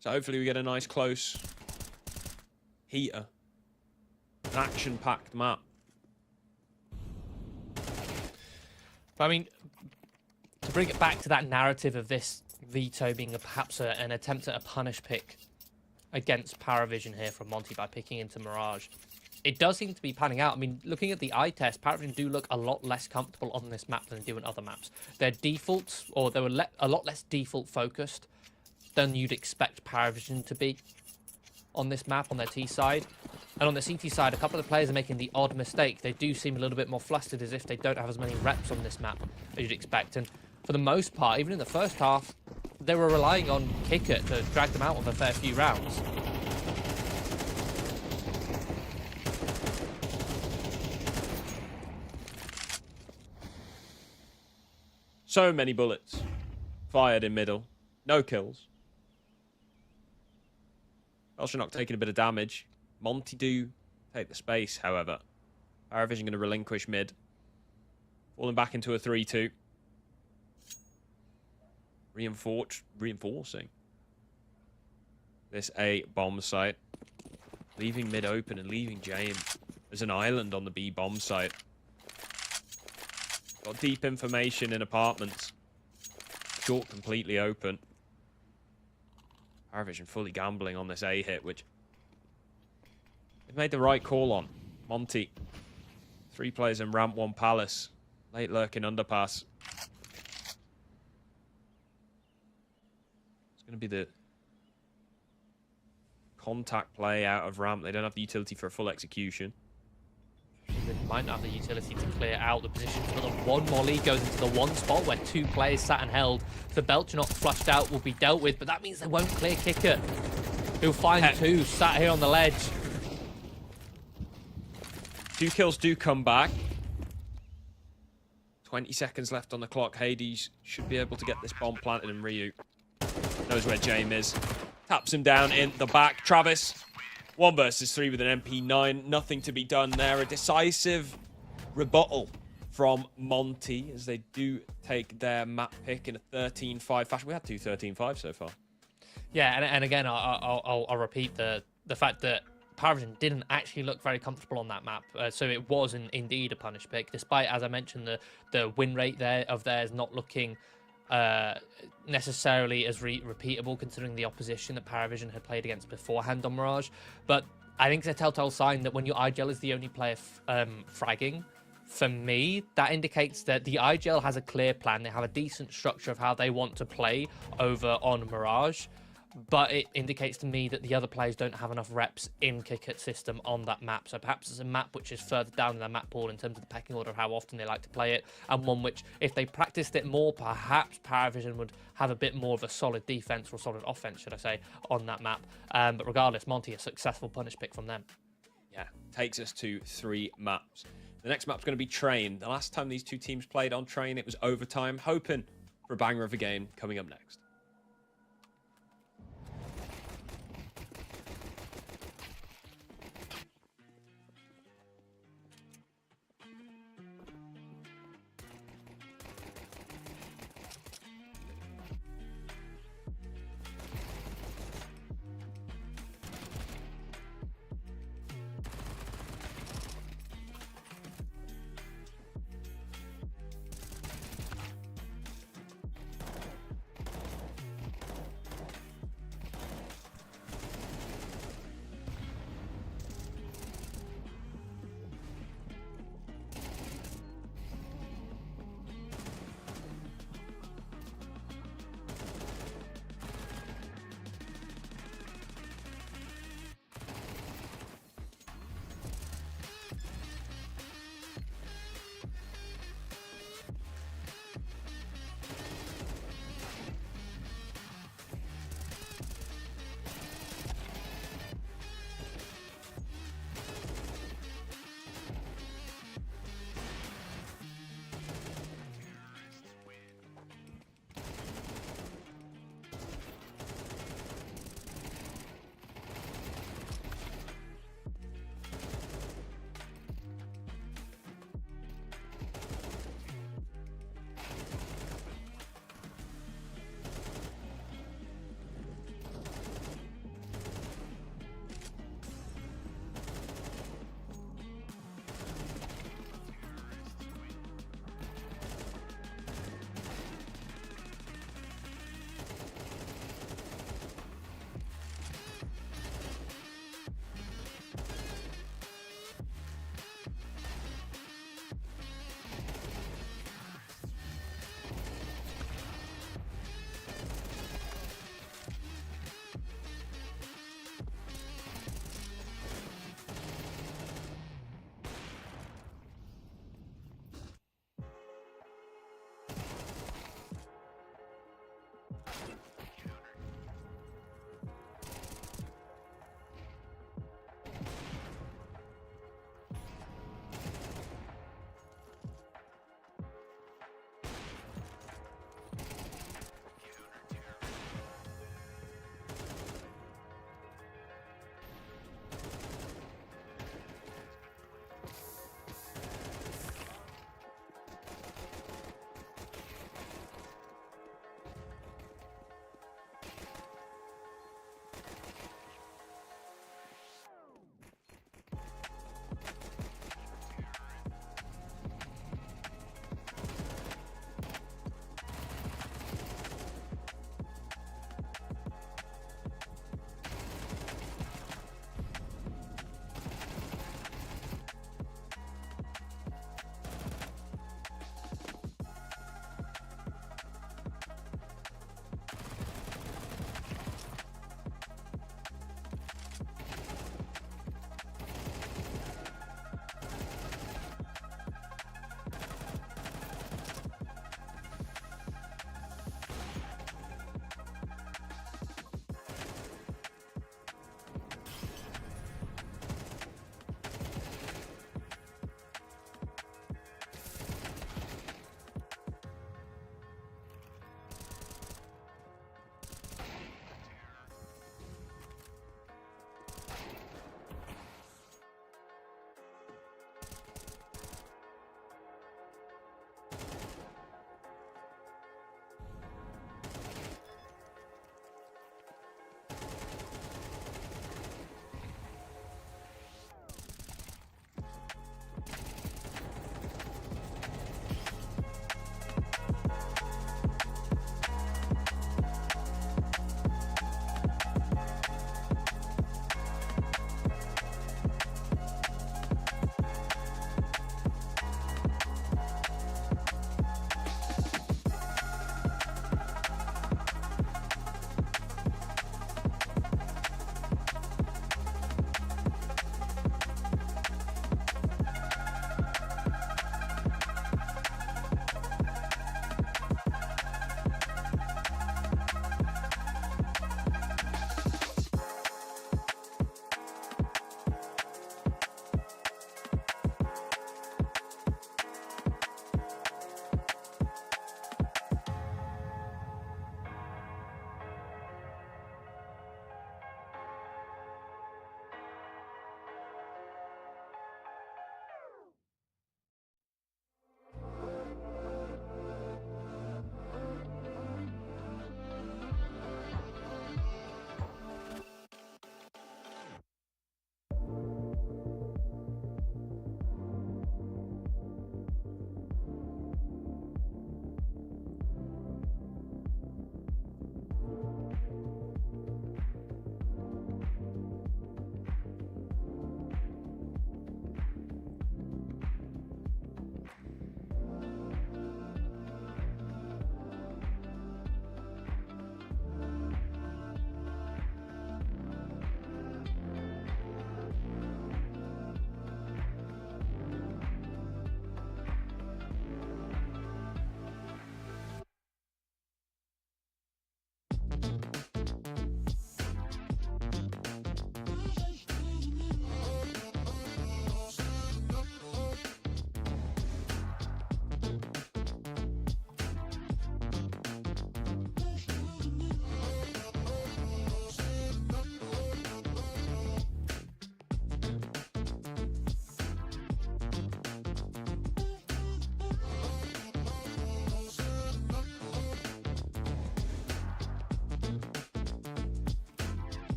So hopefully we get a nice close heater. An action-packed map. But I mean, to bring it back to that narrative of this veto being perhaps an attempt at a punish pick against Paravision here from Monty by picking into Mirage, it does seem to be panning out. I mean, looking at the eye test, Paravision do look a lot less comfortable on this map than they do in other maps. Their defaults, or they were a lot less default focused than you'd expect Paravision to be on this map, on their T side. And on the CT side, a couple of the players are making the odd mistake. They do seem a little bit more flustered, as if they don't have as many reps on this map as you'd expect. And for the most part, even in the first half, they were relying on Kicker to drag them out of a fair few rounds. So many bullets fired in middle. No kills. Elshanock taking a bit of damage. Monty do take the space, however. Paravision going to relinquish mid. Falling back into a 3-2. Reinforcing this A bomb site. Leaving mid open and leaving James as an island on the B bomb site. Got deep information in apartments. Short completely open. Paravision fully gambling on this A hit, which they've made the right call on. Monty. 3 players in ramp, 1 palace. Late lurking underpass. It's going to be the contact play out of ramp. They don't have the utility for a full execution. They might not have the utility to clear out the position. But the one molly goes into the one spot where 2 players sat and held. The Belcher not flushed out will be dealt with, but that means they won't clear Kicker. He'll find 2 sat here on the ledge. 2 kills do come back. 20 seconds left on the clock. Hades should be able to get this bomb planted, and Ryu knows where James is. Taps him down in the back. Travis, 1 versus 3 with an MP9. Nothing to be done there. A decisive rebuttal from Monty as they do take their map pick in a 13-5 fashion. We had 2 13-5 so far. Yeah, and again, I'll repeat the fact that Paravision didn't actually look very comfortable on that map, so it was indeed a punish pick, despite, as I mentioned, the win rate of theirs not looking necessarily as repeatable, considering the opposition that Paravision had played against beforehand on Mirage. But I think it's a telltale sign that when your IGL is the only player fragging, for me, that indicates that the IGL has a clear plan. They have a decent structure of how they want to play over on Mirage. But it indicates to me that the other players don't have enough reps in Kickert system on that map. So perhaps it's a map which is further down in their map pool in terms of the pecking order of how often they like to play it, and one which, if they practiced it more, perhaps Paravision would have a bit more of a solid defense, or solid offense, should I say, on that map. But regardless, Monty, a successful punish pick from them. Yeah, takes us to 3 maps. The next map's going to be Train. The last time these 2 teams played on Train, it was overtime. Hoping for a banger of a game coming up next.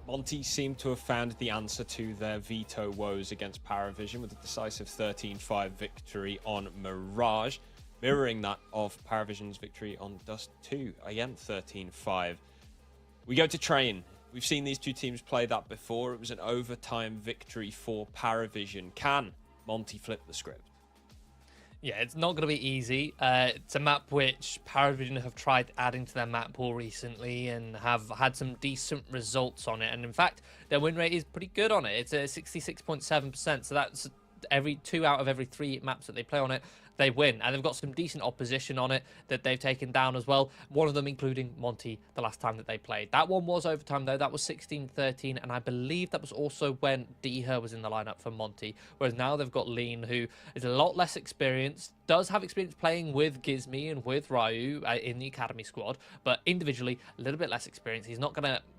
Monty seemed to have found the answer to their veto woes against Paravision with a decisive 13-5 victory on Mirage, mirroring that of Paravision's victory on Dust 2, again 13-5. We go to Train. We've seen these two teams play that before. It was an overtime victory for Paravision. Can Monty flip the script? Yeah, it's not going to be easy. It's a map which Paravision have tried adding to their map pool recently and have had some decent results on it. And in fact, their win rate is pretty good on it. It's a 66.7%. So that's every 2 out of every 3 maps that they play on it, they win. And they've got some decent opposition on it that they've taken down as well. One of them including Monty the last time that they played. That one was overtime though. That was 16-13. And I believe that was also when Deher was in the lineup for Monty. Whereas now they've got Lean, who is a lot less experienced, does have experience playing with Gizmi and with Ryu in the academy squad, but individually a little bit less experience. He's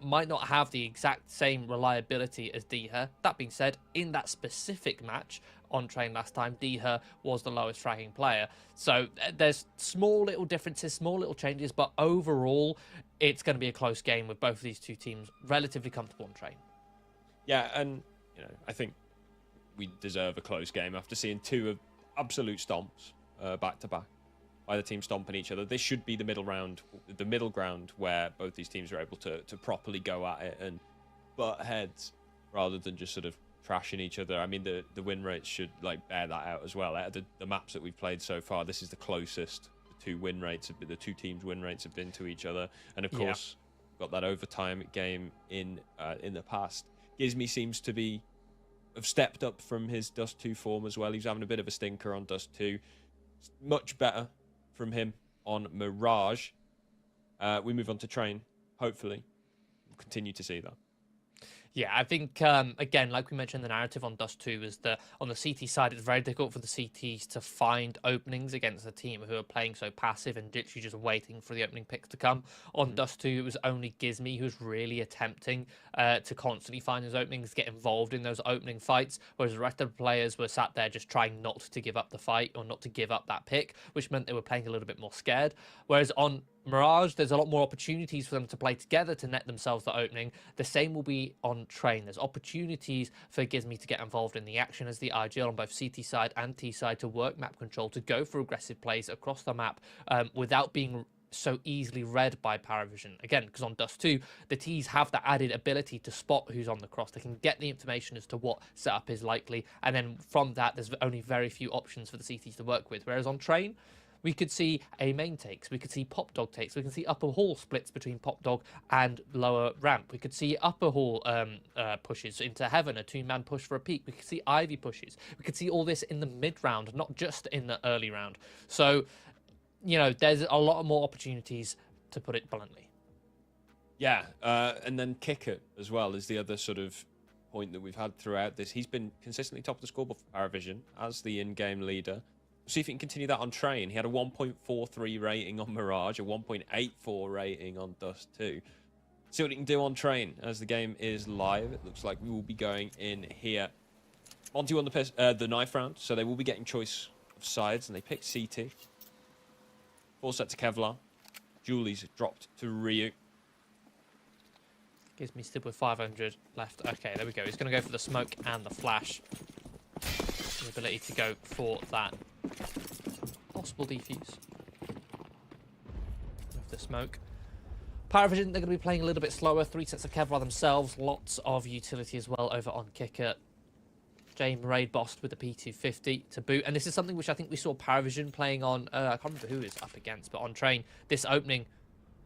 might not have the exact same reliability as Deher. That being said, in that specific match on Train last time, Deher was the lowest fragging player. So there's small little differences, small little changes, but overall it's going to be a close game with both of these two teams relatively comfortable on Train. Yeah, and I think we deserve a close game after seeing 2 of absolute stomps back to back. Either team stomping each other. This should be the middle ground where both these teams are able to properly go at it and butt heads rather than just sort of trashing each other. I mean, the win rates should bear that out as well. Out of the maps that we've played so far, this is the closest the two teams' win rates have been to each other. And of course, got that overtime game in the past. Gizmi seems to have stepped up from his Dust 2 form as well. He's having a bit of a stinker on Dust 2. Much better from him on Mirage. We move on to Train. Hopefully, we'll continue to see that. Yeah, I think, again, like we mentioned, the narrative on Dust 2 is that on the CT side, it's very difficult for the CTs to find openings against a team who are playing so passive and literally just waiting for the opening picks to come. On Dust 2, it was only Gizmi who's really attempting to constantly find those openings, get involved in those opening fights, whereas the rest of the players were sat there just trying not to give up the fight or not to give up that pick, which meant they were playing a little bit more scared. Whereas on Mirage, there's a lot more opportunities for them to play together to net themselves the opening. The same will be on Train. There's opportunities for Gizmi to get involved in the action as the IGL on both CT side and T side to work map control, to go for aggressive plays across the map without being so easily read by Paravision. Again, because on Dust 2, the Ts have that added ability to spot who's on the cross. They can get the information as to what setup is likely, and then from that, there's only very few options for the CTs to work with. Whereas on Train, we could see A main takes, we could see Pop Dog takes, we can see upper hall splits between Pop Dog and lower ramp. We could see upper hall pushes into Heaven, a 2-man push for a peak. We could see Ivy pushes. We could see all this in the mid round, not just in the early round. So, there's a lot more opportunities, to put it bluntly. Yeah, and then Kicker as well is the other sort of point that we've had throughout this. He's been consistently top of the scoreboard for Paravision as the in-game leader. See if he can continue that on Train. He had a 1.43 rating on Mirage, a 1.84 rating on Dust 2. See what he can do on Train as the game is live. It looks like we will be going in here. Monty won the knife round, so they will be getting choice of sides, and they picked CT. 4 set to Kevlar. Julie's dropped to Ryu. Gives me still with 500 left. Okay, there we go. He's going to go for the smoke and the flash. The ability to go for that possible defuse with the smoke. Paravision, they're going to be playing a little bit slower. 3 sets of Kevlar themselves. Lots of utility as well over on Kicker. James Raid bossed with the P250 to boot. And this is something which I think we saw Paravision playing on, I can't remember who is up against, but on Train, this opening,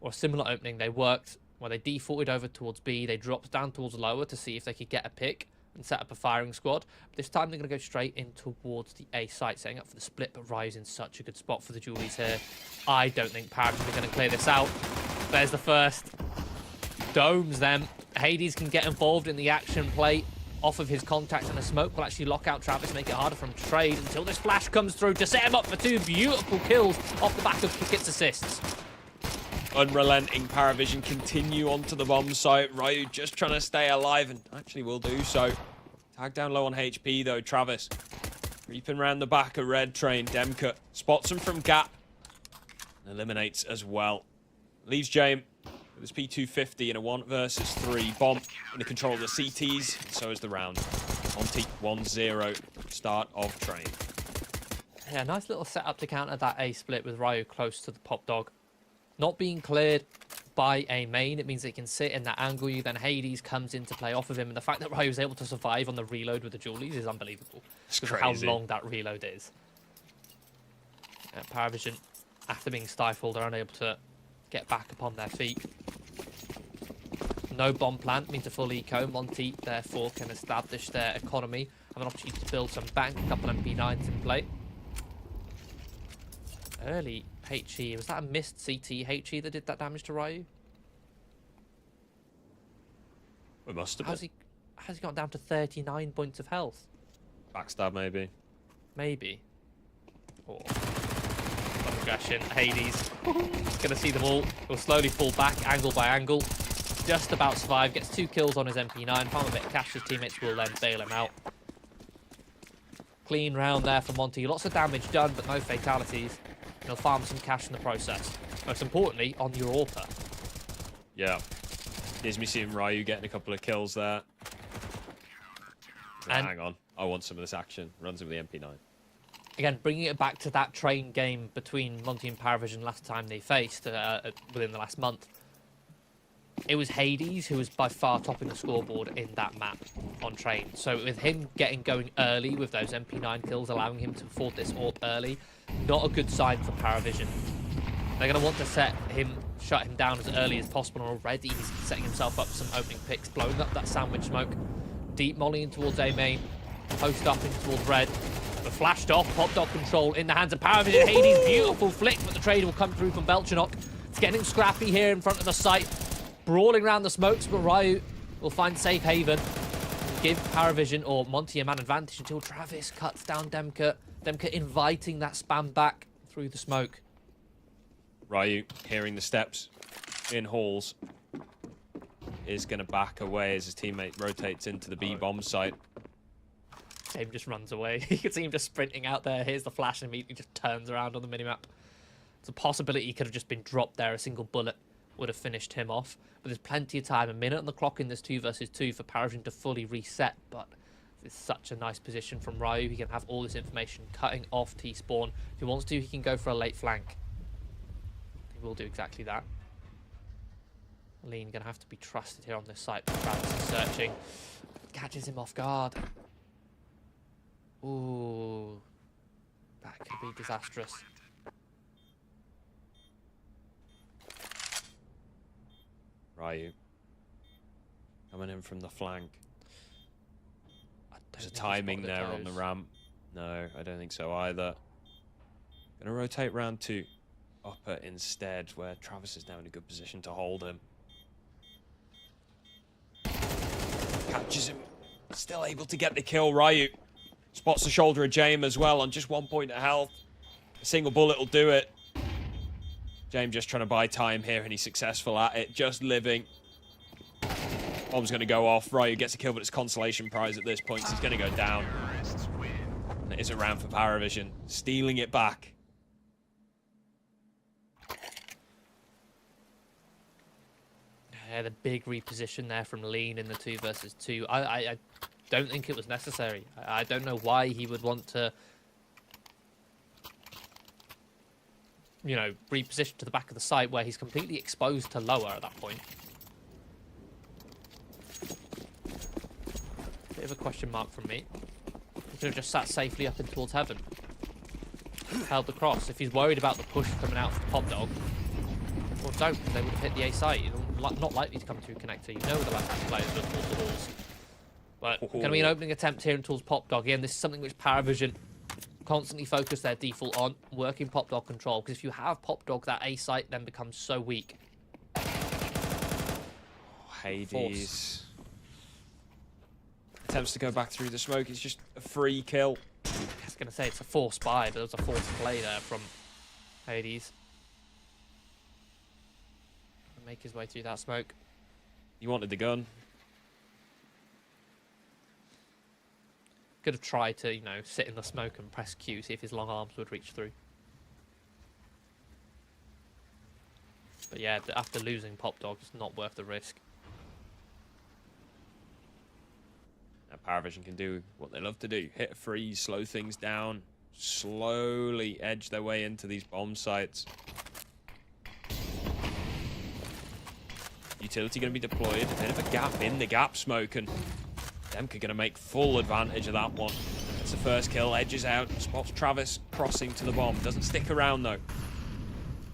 or a similar opening, they worked where they defaulted over towards B. They dropped down towards lower to see if they could get a pick and set up a firing squad. But this time they're going to go straight in towards the A site, setting up for the split, but Ryu's in such a good spot for the Julies here. I don't think Paravision are going to clear this out. There's the first. Domes them. Hades can get involved in the action play off of his contact, and a smoke will actually lock out Travis, make it harder for him to trade until this flash comes through to set him up for 2 beautiful kills off the back of Kickett's assists. Unrelenting Paravision continue onto the bomb site. Ryu just trying to stay alive, and actually will do so. Tag down low on HP though, Travis. Creeping around the back of Red Train. Demka spots him from gap. Eliminates as well. Leaves James There's P250 in a 1 versus 3. Bomb in the control of the CTs. So is the round. Monty 1-0. Start of train. Yeah, nice little setup to counter that A split with Ryu close to the pop dog. Not being cleared by a main, it means they can sit in that angle. You then Hades comes into play off of him, and the fact that Ryu was able to survive on the reload with the Julies is unbelievable. It's because crazy. of how long that reload is. Paravision, after being stifled, are unable to get back upon their feet. No bomb plant means a full eco. Monty, therefore, can establish their economy, have an opportunity to build some bank, a couple MP9s in play. Early HE, was that a missed CT HE that did that damage to Ryu? It must have been. How's he got down to 39 points of health? Backstab, maybe. Maybe. Or aggression. Hades. Gonna see them all. Will slowly fall back, angle by angle. Just about survive. Gets 2 kills on his MP9. Farm a bit of cash. His teammates will then bail him out. Clean round there for Monty. Lots of damage done, but no fatalities. He'll farm some cash in the process. Most importantly, on your AWPer. Yeah. Here's me seeing Ryu getting a couple of kills there. And hang on. I want some of this action. Runs with the MP9. Again, bringing it back to that train game between Monty and Paravision last time they faced within the last month. It was Hades who was by far topping the scoreboard in that map on train. So with him getting going early with those MP9 kills, allowing him to afford this AWP early, not a good sign for Paravision. They're going to want to shut him down as early as possible, and already he's setting himself up for some opening picks, blowing up that sandwich smoke. Deep mollying towards A main, post up in towards red. But flashed off, pop dog control in the hands of Paravision. Hades, beautiful flick, but the trade will come through from Belchanok. It's getting scrappy here in front of the site. Brawling around the smokes, but Ryu will find safe haven. Give Paravision or Monty a man advantage until Travis cuts down Demka. Demka inviting that spam back through the smoke. Ryu, hearing the steps in halls, is going to back away as his teammate rotates into the B-bomb site. James just runs away. You can see him just sprinting out there. Here's the flash and immediately just turns around on the minimap. It's a possibility he could have just been dropped there. A single bullet would have finished him off. But there's plenty of time. A minute on the clock in this 2 versus 2 for Paravision to fully reset. But it's such a nice position from Ryu. He can have all this information cutting off T-spawn. If he wants to, he can go for a late flank. He will do exactly that. Lean going to have to be trusted here on this site. But Travis is searching. Catches him off guard. Ooh. That could be disastrous. Ryu. Coming in from the flank. There's a timing there on the ramp. No, I don't think so either. Gonna rotate round to upper instead, where Travis is now in a good position to hold him. Catches him. Still able to get the kill. Ryu spots the shoulder of James as well on just 1 point of health. A single bullet will do it. James just trying to buy time here, and he's successful at it. Just living. Bomb's going to go off. Ryu gets a kill, but it's consolation prize at this point, so he's going to go down. And it is a round for Paravision, stealing it back. Yeah, the big reposition there from Lean in the 2 versus 2. I don't think it was necessary. I don't know why he would want to, you know, reposition to the back of the site where he's completely exposed to lower at that point. Bit of a question mark from me. He could have just sat safely up in towards heaven. Held the cross. If he's worried about the push coming out of the pop dog, well, don't, because they would have hit the A site. Not likely to come through connector. You know the left-hand players are towards the walls. But going to be an opening attempt here towards pop dog. Again, this is something which Paravision constantly focus their default on, working pop dog control. Because if you have pop dog, that A site then becomes so weak. Hades attempts to go back through the smoke. It's just a free kill. I was going to say it's a forced buy, but there was a forced play there from Hades. Make his way through that smoke. He wanted the gun. Could have tried to, you know, sit in the smoke and press Q, see if his long arms would reach through. But yeah, after losing Pop Dog, it's not worth the risk. Now Paravision can do what they love to do. Hit a freeze, slow things down, slowly edge their way into these bomb sites. Utility going to be deployed. A bit of a gap in the gap smoke, and Demka going to make full advantage of that one. That's the first kill, edges out, spots Travis crossing to the bomb. Doesn't stick around though.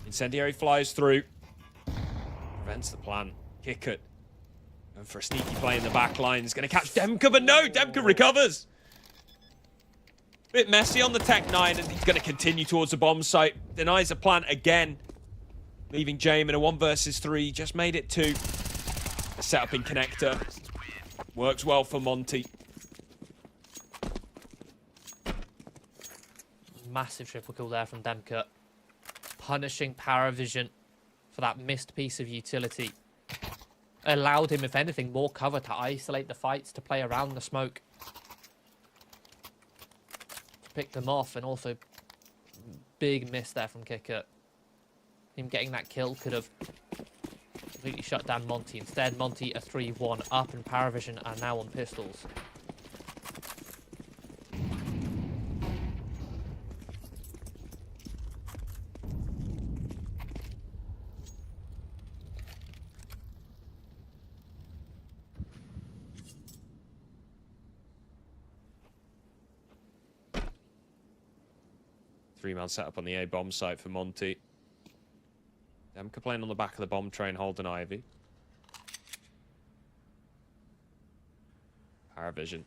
Incendiary flies through. Prevents the plan. Kick it. Going for a sneaky play in the back line. He's going to catch Demka, but no! Demka recovers! Bit messy on the Tech 9, and he's going to continue towards the bomb site. Denies the plant again. Leaving Jame in a 1 versus 3. Just made it 2. A setup in connector. Works well for Monty. Massive triple kill there from Demka. Punishing Paravision for that missed piece of utility. Allowed him, if anything, more cover to isolate the fights, to play around the smoke. To pick them off, and also big miss there from Kicker. Him getting that kill could have completely shut down Monty. Instead, Monty a 3-1 up, and Paravision are now on pistols. Three-man setup on the A bomb site for Monty. Demka playing on the back of the bomb train, holding Ivy. Paravision.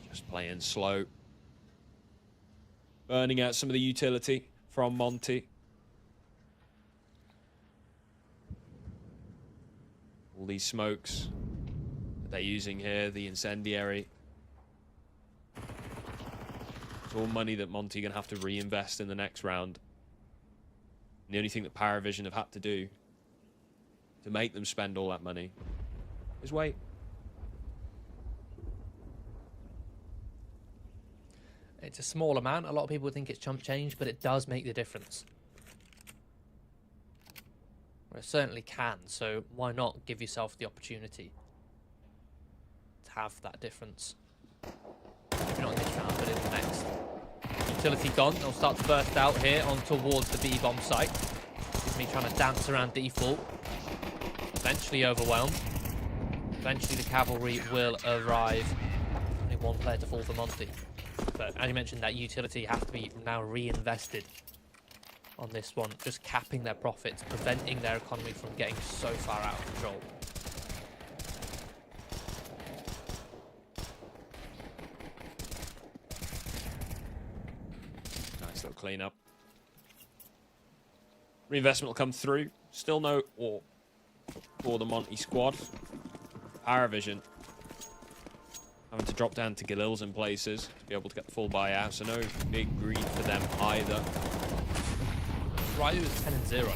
Just playing slow. Burning out some of the utility from Monty. All these smokes that they're using here, the incendiary. It's all money that Monty going to have to reinvest in the next round. And the only thing that Paravision have had to do to make them spend all that money is wait. It's a small amount. A lot of people think it's chump change, but it does make the difference. Well, it certainly can, so why not give yourself the opportunity to have that difference? Maybe not in this round, but in the next. Utility gone. They'll start to burst out here on towards the B bomb site. Me trying to dance around default. Eventually overwhelmed. Eventually the cavalry will arrive. Only one player to fall for Monty. But as you mentioned, that utility has to be now reinvested on this one. Just capping their profits, preventing their economy from getting so far out of control. Nice little clean up. Reinvestment will come through. Still no or for the Monty squad. Paravision having to drop down to Galil's in places to be able to get the full buyout, so no big green for them either. Ryu is 10-0.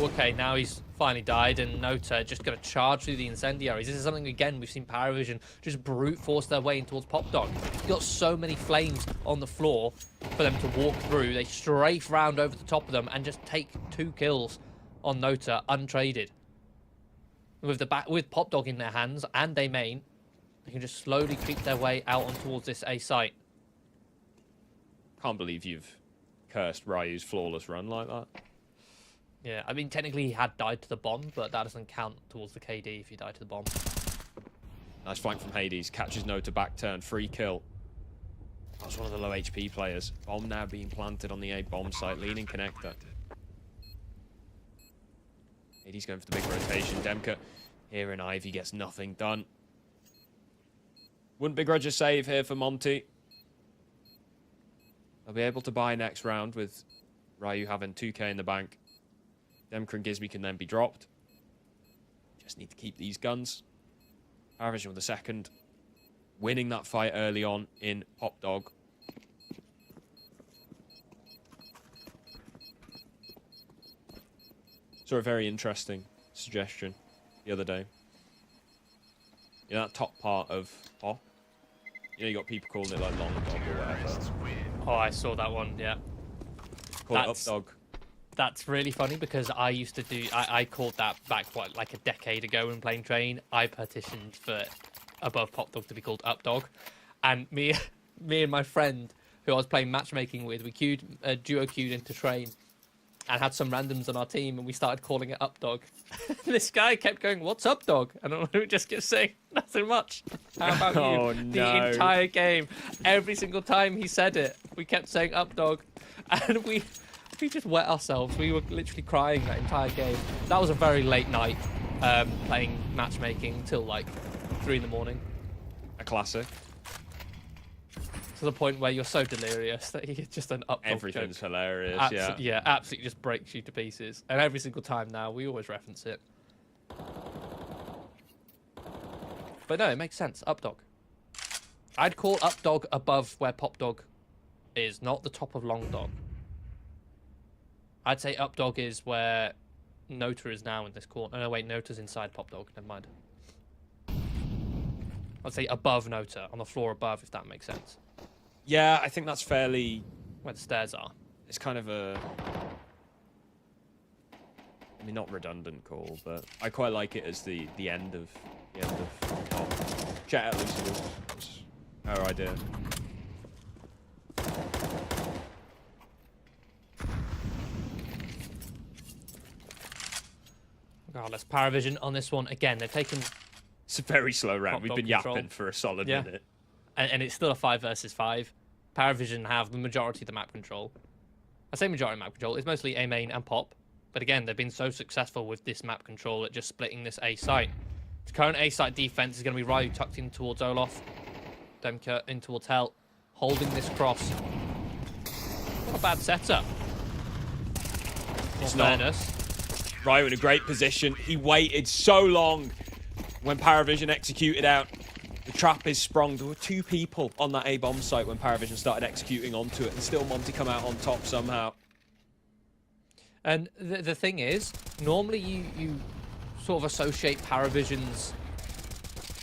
Ooh, okay, now he's finally died, and Nota just going to charge through the incendiaries. This is something, again, we've seen Paravision just brute force their way in towards Pop Dog. You've got so many flames on the floor for them to walk through. They strafe round over the top of them and just take 2 kills on Nota untraded. With Pop Dog in their hands and they main, they can just slowly creep their way out on towards this A site. Can't believe you've cursed Ryu's flawless run like that. Yeah, I mean, technically he had died to the bomb, but that doesn't count towards the KD if you die to the bomb. Nice flank from Hades. Catches Nota back turn. Free kill. That was one of the low HP players. Bomb now being planted on the A bomb site. Leaning connector. Hades going for the big rotation. Demka here in Ivy gets nothing done. Wouldn't begrudge a save here for Monty. They'll be able to buy next round with Ryu having 2k in the bank. Demka and Gizby can then be dropped. Just need to keep these guns. Paravision with the second. Winning that fight early on in Pop Dog. Saw a very interesting suggestion the other day. You know that top part of Pop? You know you got people calling it like long dog or whatever. Oh, I saw that one, yeah. Call it up dog. That's really funny because I used to do. I called that back like a decade ago when playing train. I petitioned for above pop dog to be called up dog, and me and my friend who I was playing matchmaking with, we duo queued into train, and had some randoms on our team, and we started calling it up dog. This guy kept going, "What's up dog?" And I would just kept saying, "Nothing much. How about you?" Oh, The no. entire game, every single time he said it, we kept saying up dog, and we just wet ourselves. We were literally crying that entire game. That was a very late night, playing matchmaking till like 3 in the morning. A classic. To the point where you're so delirious that you're just an up dog Everything's joke. hilarious, Yeah, absolutely just breaks you to pieces. And every single time now, we always reference it. But no, it makes sense. Up dog. I'd call up dog above where pop dog is, not the top of long dog. I'd say up dog is where Nota is now in this corner. No, wait, Nota's inside pop dog. Never mind. I'd say above Nota, on the floor above, if that makes sense. Yeah, I think that's fairly... Where the stairs are. It's kind of a... I mean, not redundant call, but I quite like it as the end of top. Chat at least was our idea. Regardless, Paravision on this one again. They're taking... It's a very slow round. We've been control. yapping for a solid minute. And it's still a 5 versus 5. Paravision have the majority of the map control. I say majority of map control. It's mostly A main and pop. But again, they've been so successful with this map control at just splitting this A site. The current A site defense is going to be Ryu tucked in towards Olaf. Demka in towards Hell. Holding this cross. Not a bad setup. It's not. Ryu in a great position. He waited so long when Paravision executed out. The trap is sprung. There were 2 people on that A-bomb site when Paravision started executing onto it, and still Monty come out on top somehow. And the thing is, normally you sort of associate Paravision's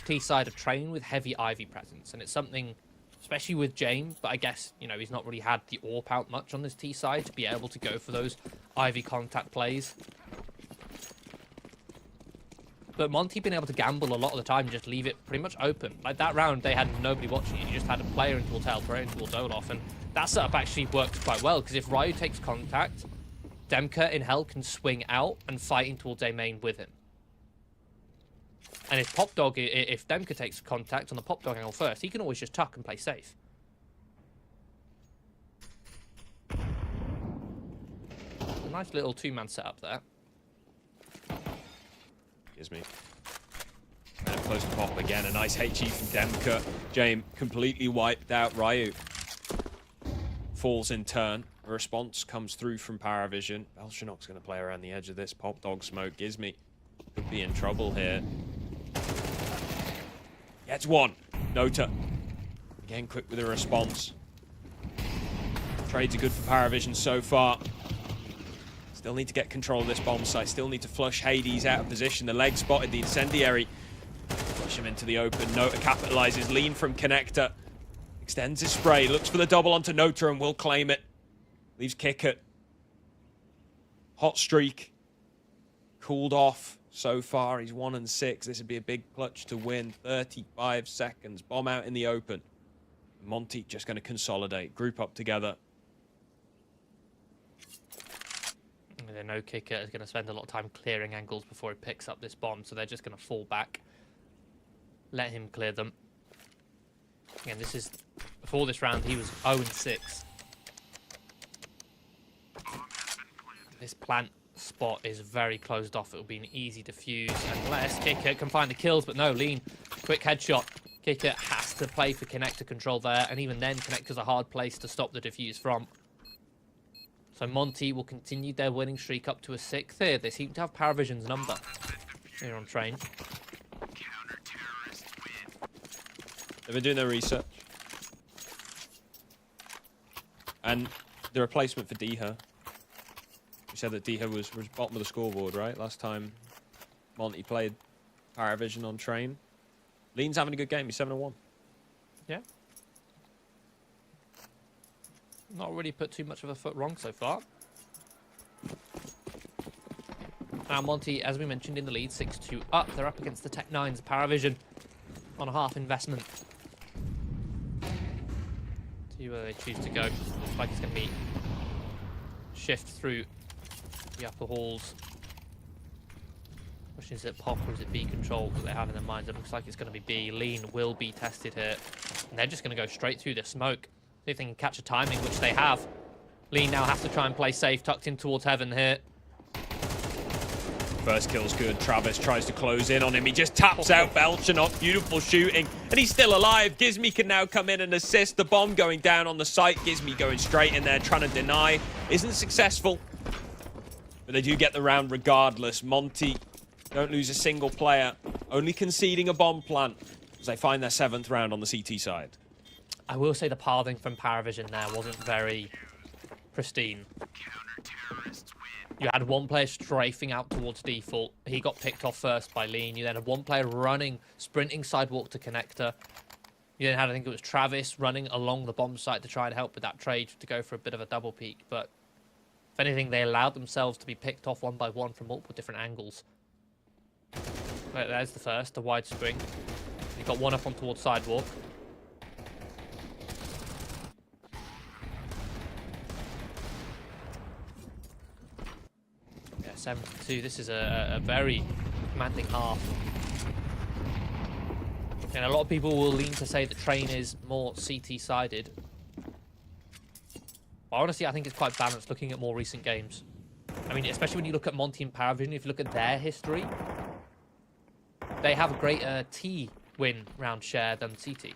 T side of train with heavy Ivy presence, and it's something, especially with James, but I guess, you know, he's not really had the AWP out much on this T side to be able to go for those Ivy contact plays. But Monty been able to gamble a lot of the time, just leave it pretty much open. Like that round, they had nobody watching it. You just had a player in towards Hell, player in towards Olaf, and that setup actually works quite well, because if Ryu takes contact, Demka in Hell can swing out and fight in towards A main with him. And if Pop Dog, if Demka takes contact on the Pop Dog angle first, he can always just tuck and play safe. A nice little 2-man setup there. Excuse me. And close to pop again. A nice HE from Demka. James completely wiped out Ryu. Falls in turn. A response comes through from Paravision. Belshanock's going to play around the edge of this. Pop Dog smoke. Gizmy could be in trouble here. Gets one. Nota. Again, quick with a response. Trades are good for Paravision so far. Still need to get control of this bomb site. Still need to flush Hades out of position. The leg spotted the incendiary. Flush him into the open. Nota capitalizes. Lean from Connector. Extends his spray. Looks for the double onto Nota and will claim it. Leaves Kickert. Hot streak. Cooled off so far. He's 1 and 6. This would be a big clutch to win. 35 seconds. Bomb out in the open. Monty just going to consolidate. Group up together. They know Kicker is going to spend a lot of time clearing angles before he picks up this bomb, so they're just going to fall back. Let him clear them. Again, this is... Before this round, he was 0 and 6. This plant spot is very closed off. It will be an easy defuse unless Kicker can find the kills, but no, Lean. Quick headshot. Kicker has to play for Connector control there, and even then, Connector's a hard place to stop the defuse from. So Monty will continue their winning streak up to a 6th here. They seem to have Paravision's number here on train. They've been doing their research. And the replacement for Deha. We said that Deha was bottom of the scoreboard, right? Last time Monty played Paravision on train. Lean's having a good game. He's 7 and 1. Yeah. Not really put too much of a foot wrong so far. And Monty, as we mentioned, in the lead, 6-2 up. They're up against the Tech 9's Paravision on a half investment. See where they choose to go. Looks like it's going to be shift through the upper halls. Question is it pop or is it B control that they have in their minds? It looks like it's going to be B. Lean will be tested here. And they're just going to go straight through the smoke. See if they can catch a timing, which they have. Lean now has to try and play safe, tucked in towards heaven here. First kill's good. Travis tries to close in on him. He just taps out Belchanok. Beautiful shooting. And he's still alive. Gizmi can now come in and assist. The bomb going down on the site. Gizmi going straight in there, trying to deny. Isn't successful. But they do get the round regardless. Monty don't lose a single player. Only conceding a bomb plant as they find their 7th round on the CT side. I will say the pathing from Paravision there wasn't very pristine. You had one player strafing out towards default. He got picked off first by Lean. You then had one player running, sprinting sidewalk to connector. You then had, I think it was Travis, running along the bomb site to try and help with that trade to go for a bit of a double peek. But if anything, they allowed themselves to be picked off one by one from multiple different angles. There's the first, the wide swing. You've got one up on towards sidewalk. Yeah, 7-2. This is a very commanding half. And a lot of people will lean to say that Train is more CT-sided. But honestly, I think it's quite balanced looking at more recent games. I mean, especially when you look at Monty and Paravision, if you look at their history, they have a greater T win round share than CT.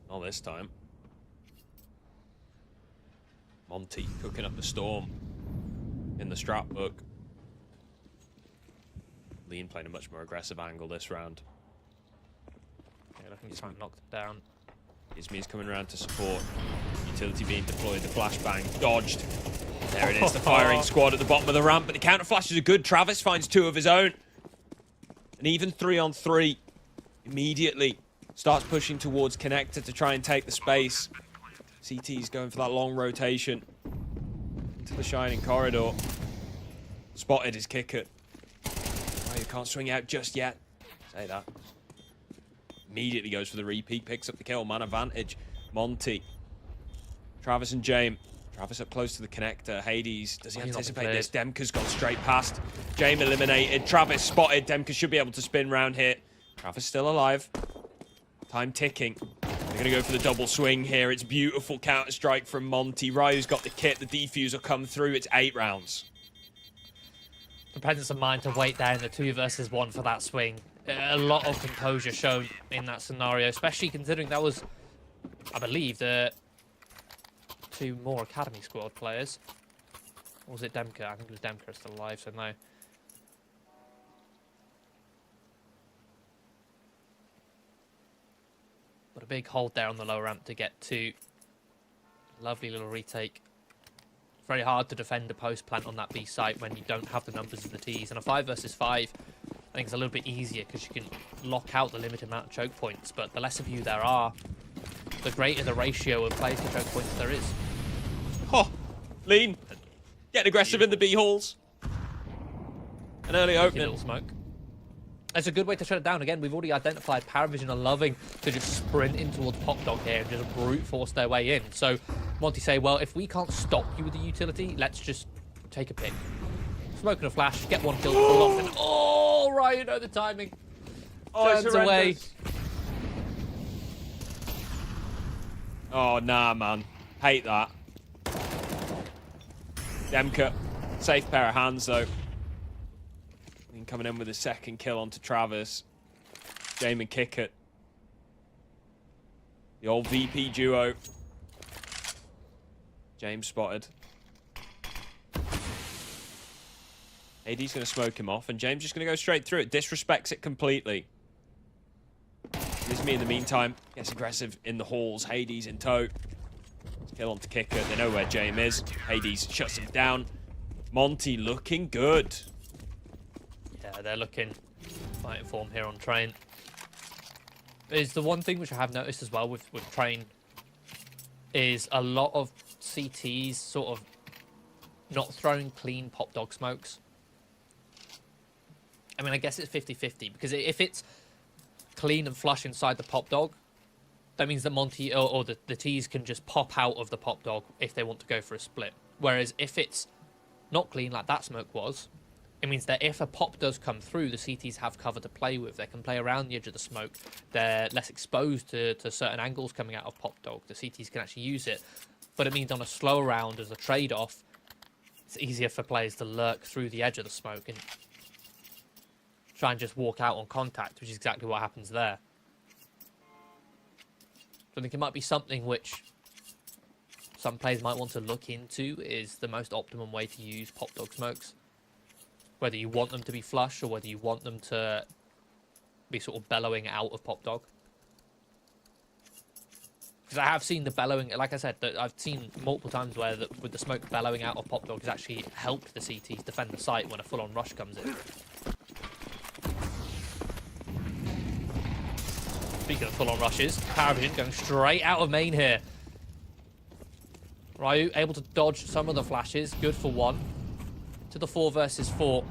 Not this time. Monty cooking up the storm in the strap book. Lean playing a much more aggressive angle this round. Yeah, looking to try and knock them down. Gizmi's coming around to support. Utility being deployed. The flashbang dodged. There it is, the firing squad at the bottom of the ramp. But the counter flashes are good. Travis finds 2 of his own. And even 3-on-3 immediately starts pushing towards connector to try and take the space. CT's going for that long rotation into the shining corridor. Spotted his kicker. Oh, you can't swing out just yet. Say that. Immediately goes for the repeat, picks up the kill, man advantage. Monty. Travis and James. Travis up close to the connector. Hades, does he anticipate this? Demka's gone straight past. James eliminated. Travis spotted. Demka should be able to spin round here. Travis still alive. Time ticking. They're going to go for the double swing here. It's beautiful counter-strike from Monty. Ryu's got the kit. The defuse will come through. It's 8 rounds. The presence of mind to wait there in the 2 versus 1 for that swing. A lot of composure shown in that scenario, especially considering that was, I believe, the 2 more Academy squad players. Or was it Demka? I think it was Demka still alive, so no. But a big hold there on the lower ramp to get to. Lovely little retake. Very hard to defend a post plant on that B site when you don't have the numbers of the Ts. And a 5 versus 5, I think it's a little bit easier because you can lock out the limited amount of choke points. But the less of you there are, the greater the ratio of players to choke points there is. Oh, Lean. Getting aggressive in the B halls. An early opening. Little smoke. It's a good way to shut it down. Again, we've already identified Paravision are loving to just sprint in towards Pop Dog here and just brute force their way in. So Monty say, well, if we can't stop you with the utility, let's just take a pick. Smoke and a flash, get 1 kill, pull off, and oh, right, you know the timing. Oh, turns away. Oh, nah, man. Hate that. Demka, safe pair of hands, though. Coming in with a 2nd kill onto Travis. James and Kickett. The old VP duo. James spotted. AD's going to smoke him off, and James just going to go straight through it. Disrespects it completely. Gizmi, in the meantime, gets aggressive in the halls. Hades in tow. Kill onto Kicker. They know where James is. Hades shuts him down. Monty looking good. Yeah, they're looking fighting form here on Train. Is the one thing which I have noticed as well with Train is a lot of CTs sort of not throwing clean pop dog smokes. I mean, I guess it's 50-50, because if it's clean and flush inside the pop dog, that means that Monty or the T's can just pop out of the pop dog if they want to go for a split. Whereas if it's not clean like that smoke was, it means that if a pop does come through, the CTs have cover to play with. They can play around the edge of the smoke. They're less exposed to certain angles coming out of pop dog. The CTs can actually use it. But it means on a slower round, as a trade-off, it's easier for players to lurk through the edge of the smoke and try and just walk out on contact, which is exactly what happens there. So I think it might be something which some players might want to look into, is the most optimum way to use pop dog smokes. Whether you want them to be flush or whether you want them to be sort of bellowing out of pop dog. Because I have seen the bellowing, like I said, that I've seen multiple times where with the smoke bellowing out of pop dog has actually helped the CTs defend the site when a full-on rush comes in. Speaking of full-on rushes, Paravision going straight out of main here. Ryu able to dodge some of the flashes, good for one. To the 4 versus 4.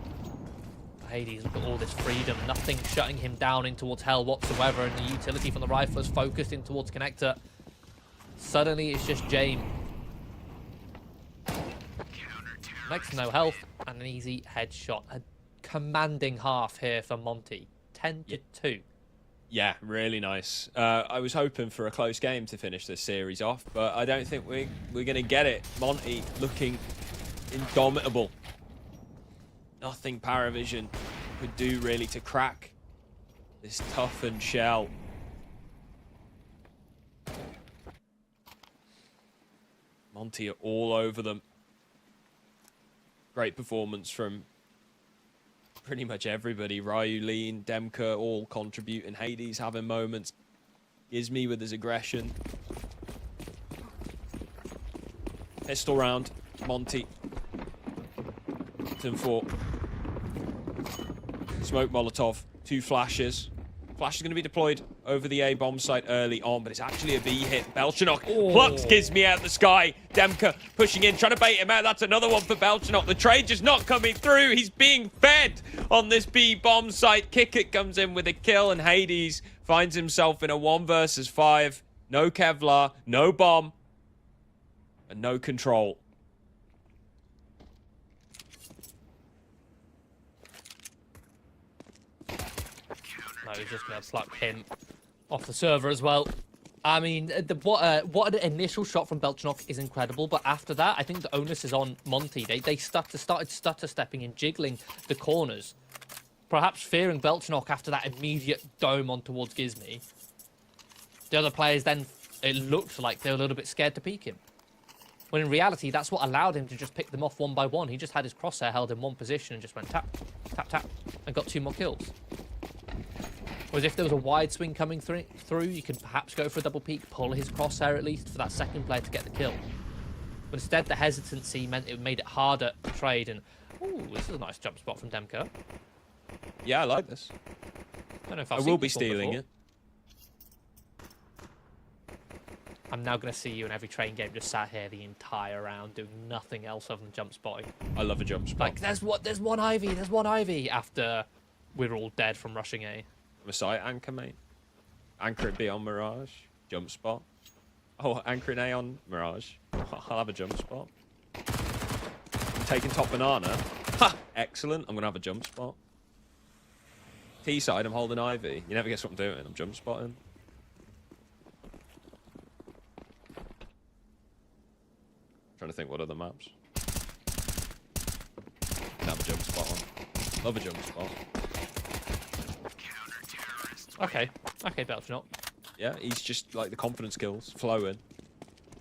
Hades, look at all this freedom. Nothing shutting him down in towards hell whatsoever. And the utility from the rifle is focused in towards connector. Suddenly it's just James. Next to no health. And an easy headshot. A commanding half here for Monty. 10-2. Yeah, really nice. I was hoping for a close game to finish this series off, but I don't think we're going to get it. Monty looking indomitable. Nothing Paravision could do really to crack this toughened shell. Monty are all over them. Great performance from pretty much everybody. Ryu, Lean, Demka all contributing. Hades having moments. Gizmi with his aggression. Pistol round. Monty. 10-4. Smoke Molotov. 2 flashes. Flash is going to be deployed over the A bomb site early on, but it's actually a B hit. Belchenok plucks Gizmi out the sky. Demka pushing in, trying to bait him out. That's another one for Belchenok. The trade just not coming through. He's being fed on this B bomb site. Kickit comes in with a kill, and Hades finds himself in a 1 versus 5. No Kevlar, no bomb, and no control. No, he's just going to pluck him off the server as well. I mean, what an initial shot from Belchenok is incredible, but after that, I think the onus is on Monty. They started stutter stepping and jiggling the corners, perhaps fearing Belchenok after that immediate dome on towards Gizmi. The other players then, it looked like they were a little bit scared to peek him. When in reality, that's what allowed him to just pick them off one by one. He just had his crosshair held in one position and just went tap, tap, tap, and got 2 more kills. Whereas if there was a wide swing coming through, you could perhaps go for a double peek, pull his crosshair at least for that second player to get the kill. But instead, the hesitancy meant it made it harder to trade. And ooh, this is a nice jump spot from Demka. Yeah, I like this. Don't know if I will be stealing it. I'm now going to see you in every train game just sat here the entire round doing nothing else other than jump spotting. I love a jump spot. Like, there's one Ivy after we're all dead from rushing A. Messiah anchor, mate. Anchor it B on Mirage. Jump spot. Oh, anchor in A on Mirage. I'll have a jump spot. I'm taking top banana. Ha! Excellent. I'm going to have a jump spot. T side, I'm holding Ivy. You never guess what I'm doing. I'm jump spotting. Trying to think what other maps. Can have a jump spot on. Love a jump spot. Okay, Belchenok. Yeah, he's just like the confidence kills flowing.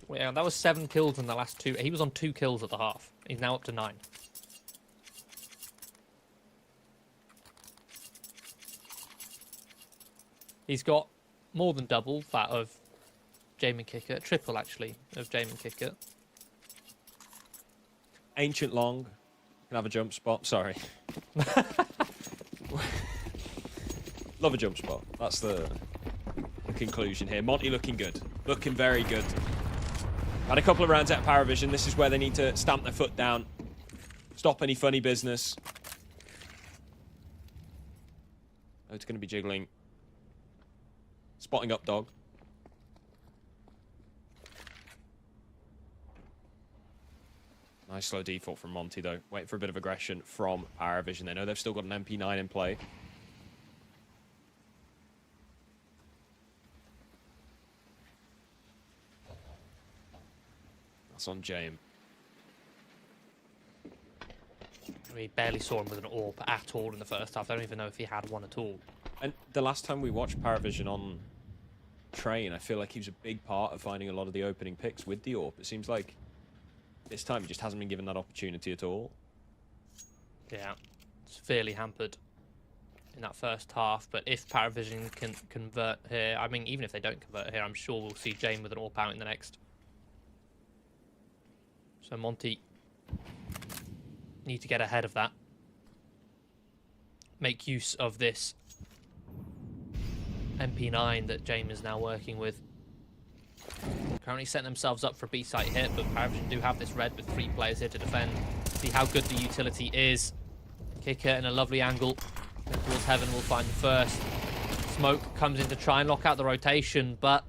Well, yeah, that was 7 kills in the last 2. He was on 2 kills at the half. He's now up to 9. He's got more than double that of Jamin Kicker. Triple, actually, of Jamin Kicker. Ancient Long can have a jump spot. Sorry. Love a jump spot. That's the conclusion here. Monty looking good. Looking very good. And a couple of rounds at Paravision. This is where they need to stamp their foot down. Stop any funny business. Oh, it's going to be jiggling. Spotting up dog. Nice slow default from Monty, though. Waiting for a bit of aggression from Paravision. They know they've still got an MP9 in play. That's on James. We barely saw him with an AWP at all in the first half. I don't even know if he had one at all. And the last time we watched Paravision on Train, I feel like he was a big part of finding a lot of the opening picks with the AWP. It seems like this time he just hasn't been given that opportunity at all. Yeah, severely hampered in that first half. But if Paravision can convert here, I mean, even if they don't convert here, I'm sure we'll see Jane with an AWP out in the next. So Monty need to get ahead of that. Make use of this MP9 that James is now working with. Currently setting themselves up for a B-site hit, but Paravision do have this red with 3 players here to defend. See how good the utility is. Kicker in a lovely angle. Towards Heaven will find the first. Smoke comes in to try and lock out the rotation, but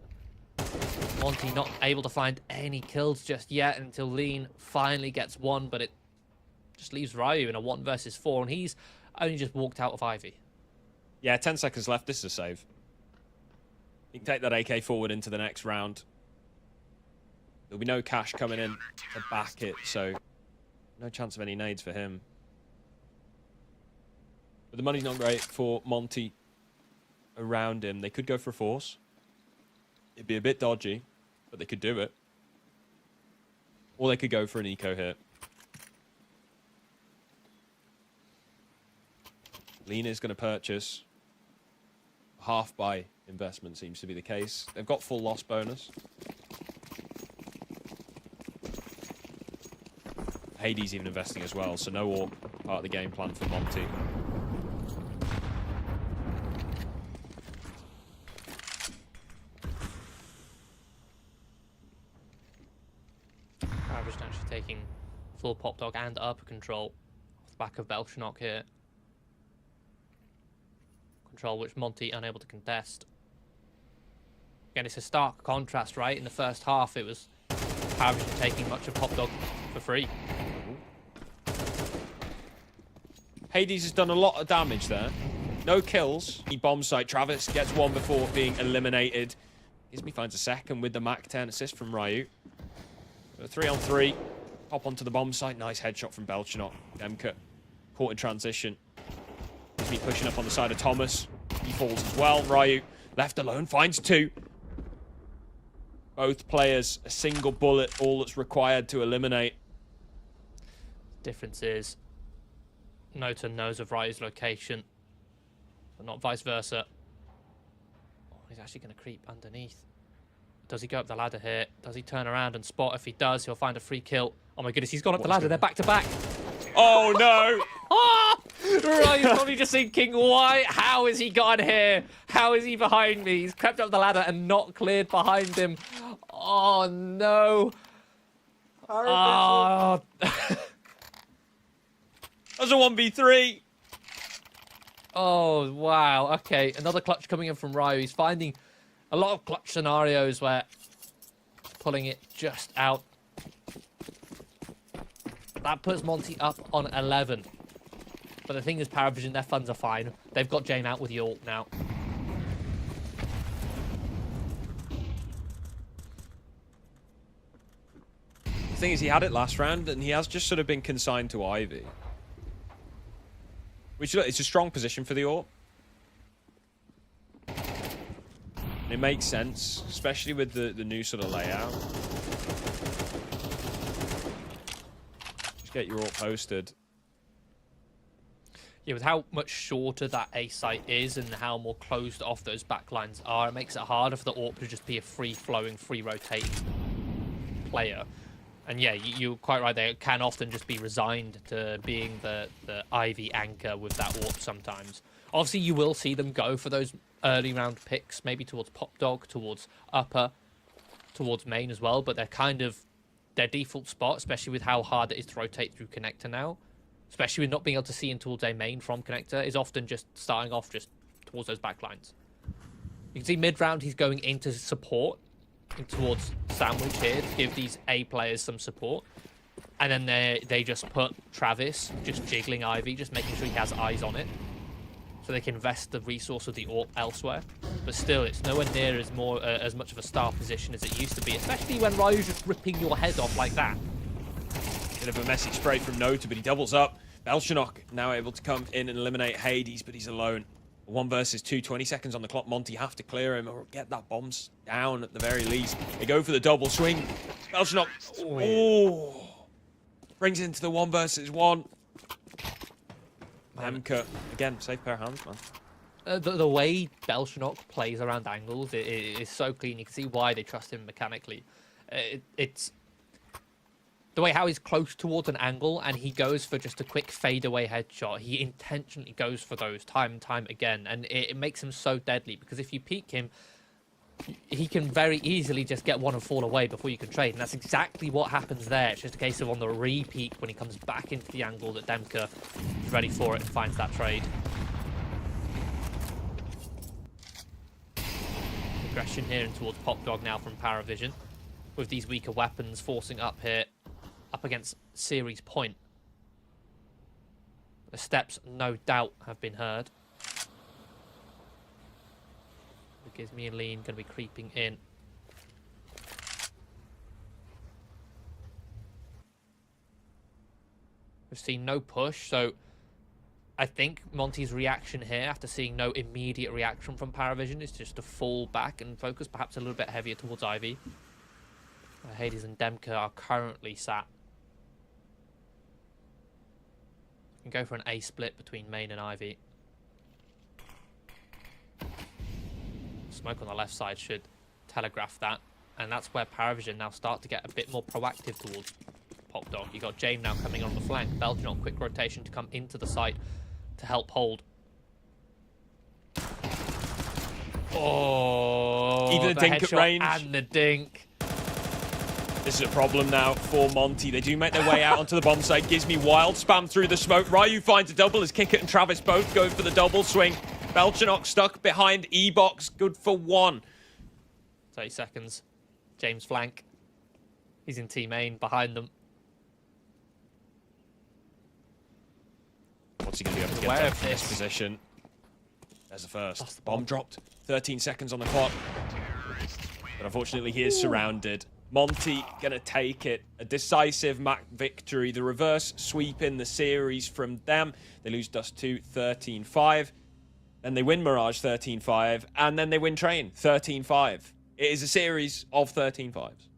Monty not able to find any kills just yet until Lean finally gets one, but it just leaves Ryu in a 1 versus 4, and he's only just walked out of Ivy. Yeah, 10 seconds left. This is a save. You can take that AK forward into the next round. There'll be no cash coming in to back it, so no chance of any nades for him. But the money's not great for Monty around him. They could go for a force. It'd be a bit dodgy, but they could do it. Or they could go for an eco hit. Lean is going to purchase. Half buy investment seems to be the case. They've got full loss bonus. Hades even investing as well, so no AWP part of the game plan for Monty. Paravision actually taking full pop dog and upper control off the back of Belchanok here. Control which Monty unable to contest. Again, it's a stark contrast, right? In the first half, it was Paravision taking much of pop dog for free. Hades has done a lot of damage there. No kills. He bomb site. Travis gets one before being eliminated. Gizmi finds a second with the Mac 10 assist from Ryu. 3-on-3. Pop onto the bomb site. Nice headshot from Belchanok. Demka caught in transition. Gizmi pushing up on the side of Thomas. He falls as well. Ryu left alone. Finds 2. Both players a single bullet. All that's required to eliminate. Difference is Nota knows of Ryu's location, but not vice versa. Oh, he's actually going to creep underneath. Does he go up the ladder here? Does he turn around and spot? If he does, he'll find a free kill. Oh my goodness, he's gone up the ladder. They're back to back. Oh no! Ah! Ryu's probably just thinking, why? How has he gotten here? How is he behind me? He's crept up the ladder and not cleared behind him. Oh no! Oh. That's a 1v3. Oh, wow. Okay, another clutch coming in from Ryu. He's finding a lot of clutch scenarios where he's pulling it just out. That puts Monty up on 11. But the thing is, Paravision, their funds are fine. They've got Jane out with the ult now. The thing is, he had it last round, and he has just sort of been consigned to Ivy. Which, look, it's a strong position for the AWP. It makes sense, especially with the new sort of layout. Just get your AWP posted. Yeah, with how much shorter that A site is and how more closed off those backlines are, it makes it harder for the AWP to just be a free-flowing, free-rotating player. And yeah, you're quite right. They can often just be resigned to being the Ivy anchor with that AWP sometimes. Obviously, you will see them go for those early round picks, maybe towards Pop Dog, towards Upper. towards main as well, but they're kind of their default spot, especially with how hard it is to rotate through connector now, especially with not being able to see in towards a main from connector, is often just starting off just towards those backlines. You can see mid-round he's going into support towards Sandwich here to give these A players some support. And then they just put Travis just jiggling Ivy, just making sure he has eyes on it. So they can invest the resource of the AWP elsewhere. But still, it's nowhere near as much of a star position as it used to be, especially when Ryu's just ripping your head off like that. Bit of a messy spray from Nota, but he doubles up. Belchanok now able to come in and eliminate Hades, but he's alone. 1 versus 2, 20 seconds on the clock. Monty have to clear him or get that bombs down at the very least. They go for the double swing. Belchanok, oh, brings it into the 1 versus 1. Amka, again, safe pair of hands, man. The way Belchanok plays around angles is so clean. You can see why they trust him mechanically. It's the way how he's close towards an angle and he goes for just a quick fadeaway headshot. He intentionally goes for those time and time again, and it makes him so deadly because if you peek him, he can very easily just get one and fall away before you can trade, and that's exactly what happens there. It's just a case of on the re-peek when he comes back into the angle that Demka is ready for it and finds that trade. Aggression here and towards Pop Dog now from Paravision, with these weaker weapons forcing up here, up against Series Point. The steps, no doubt, have been heard. Because me and Lean going to be creeping in. We've seen no push, so I think Monty's reaction here, after seeing no immediate reaction from Paravision, is just to fall back and focus perhaps a little bit heavier towards Ivy. Hades and Demka are currently sat. You can go for an A split between main and Ivy. Smoke on the left side should telegraph that, and that's where Paravision now start to get a bit more proactive towards Pop Dog. You got James now coming on the flank. Belgian on quick rotation to come into the site to help hold. Oh, even the dink at range and the dink. This is a problem now for Monty. They do make their way out onto the bomb site. Gives me wild spam through the smoke. Ryu finds a double as Kickert and Travis both go for the double swing. Belchanok stuck behind E-Box. Good for 1. 30 seconds. James flank. He's in team main behind them. What's he going to be able to get from this position? There's the first. Bomb dropped. 13 seconds on the clock. But unfortunately, he is surrounded. Monty gonna take it. A decisive MAC victory. The reverse sweep in the series from them. They lose Dust 2 13-5. Then they win Mirage 13-5. And then they win Train 13-5. It is a series of 13-5s.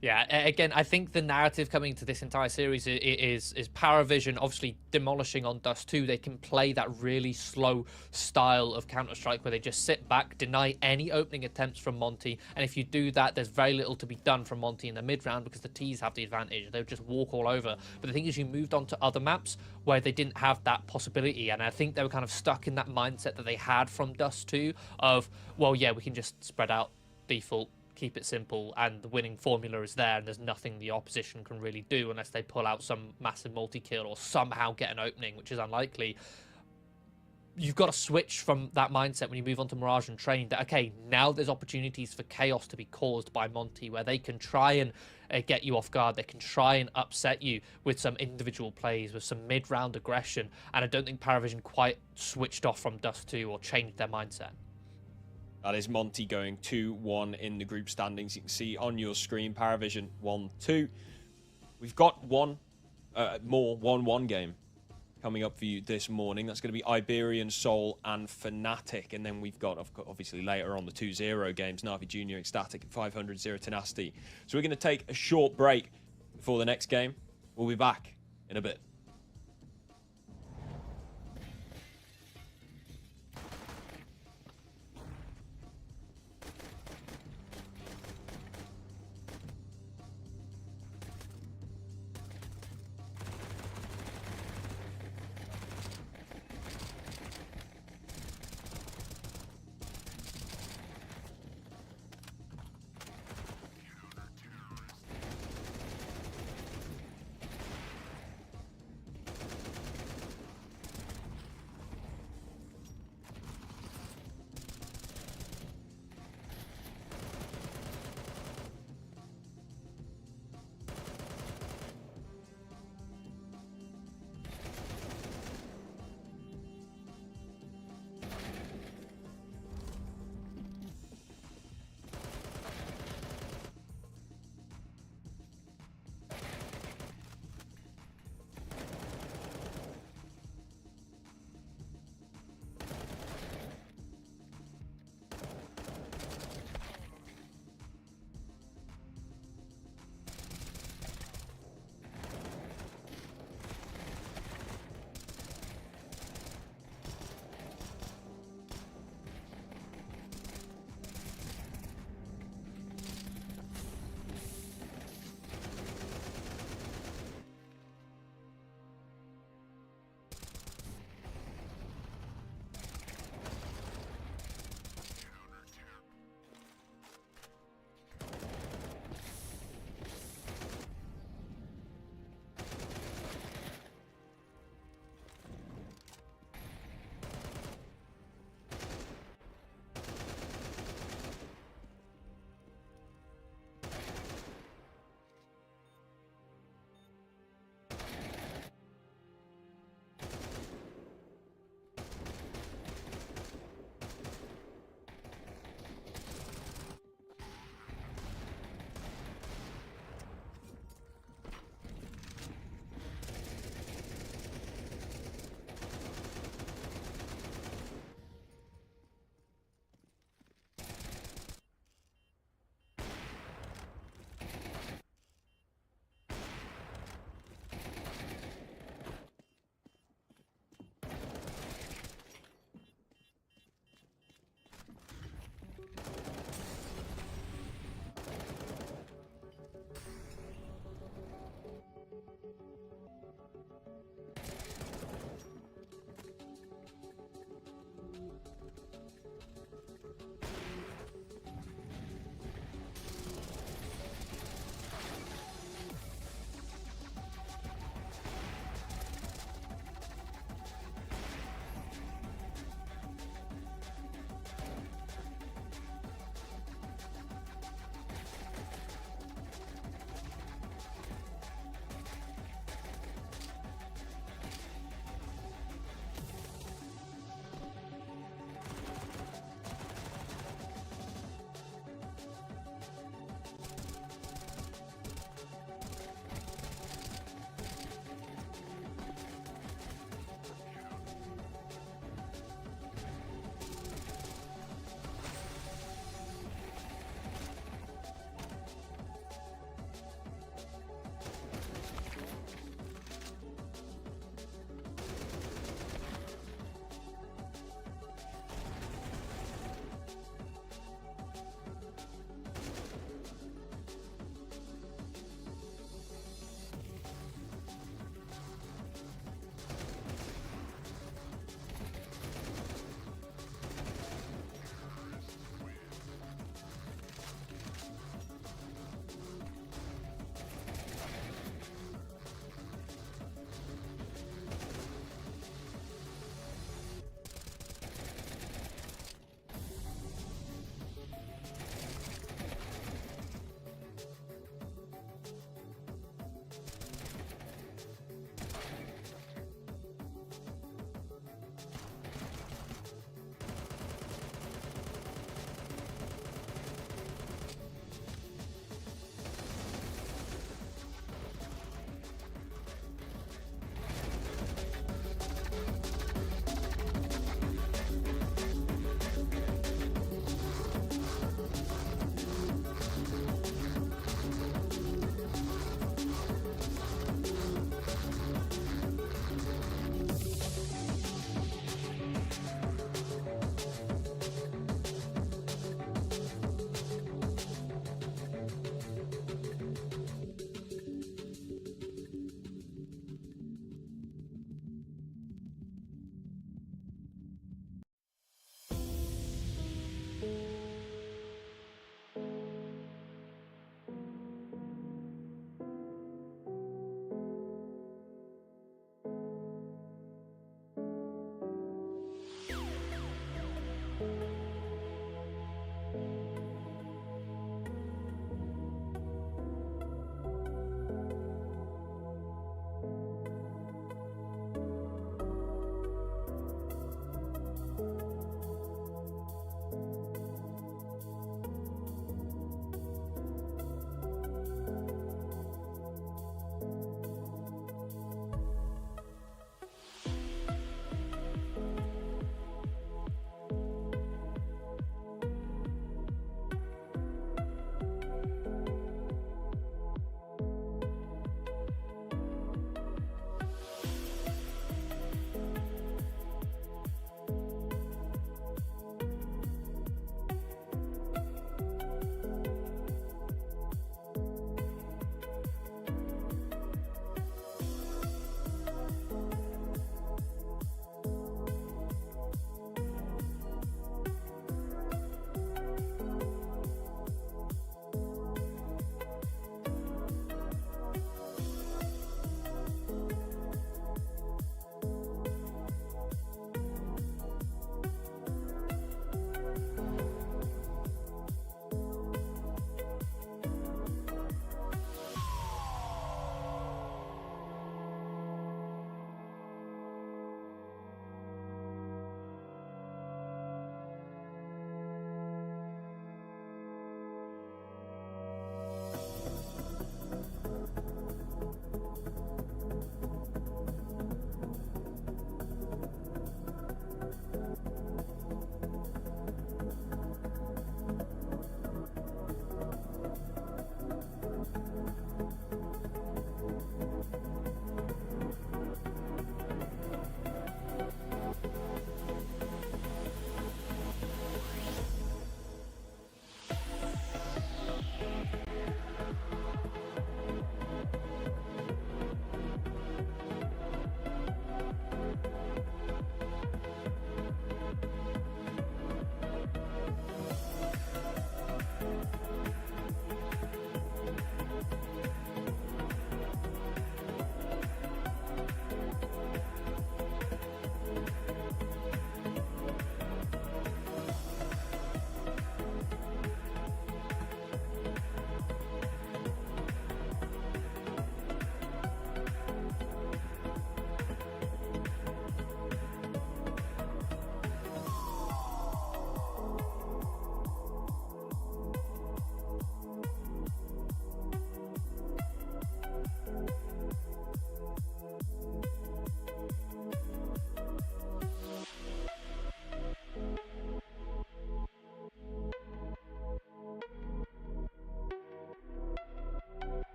Yeah, again, I think the narrative coming to this entire series is Paravision obviously demolishing on Dust 2. They can play that really slow style of Counter-Strike where they just sit back, deny any opening attempts from Monty, and if you do that, there's very little to be done from Monty in the mid-round because the Ts have the advantage. They'll just walk all over. But the thing is, you moved on to other maps where they didn't have that possibility, and I think they were kind of stuck in that mindset that they had from Dust 2 of, well, yeah, we can just spread out default, keep it simple, and the winning formula is there, and there's nothing the opposition can really do unless they pull out some massive multi-kill or somehow get an opening, which is unlikely. You've got to switch from that mindset when you move on to Mirage and Train that, okay, now there's opportunities for chaos to be caused by Monty where they can try and get you off guard. They can try and upset you with some individual plays, with some mid-round aggression, and I don't think Paravision quite switched off from Dust 2 or changed their mindset. That is Monty going 2-1 in the group standings. You can see on your screen, Paravision 1-2. We've got one more 1-1 game coming up for you this morning. That's going to be Iberian Soul and Fnatic. And then we've got, obviously, later on the 2-0 games, Na'Vi Junior Ecstatic, 500 Zero Tenacity. So we're going to take a short break before the next game. We'll be back in a bit.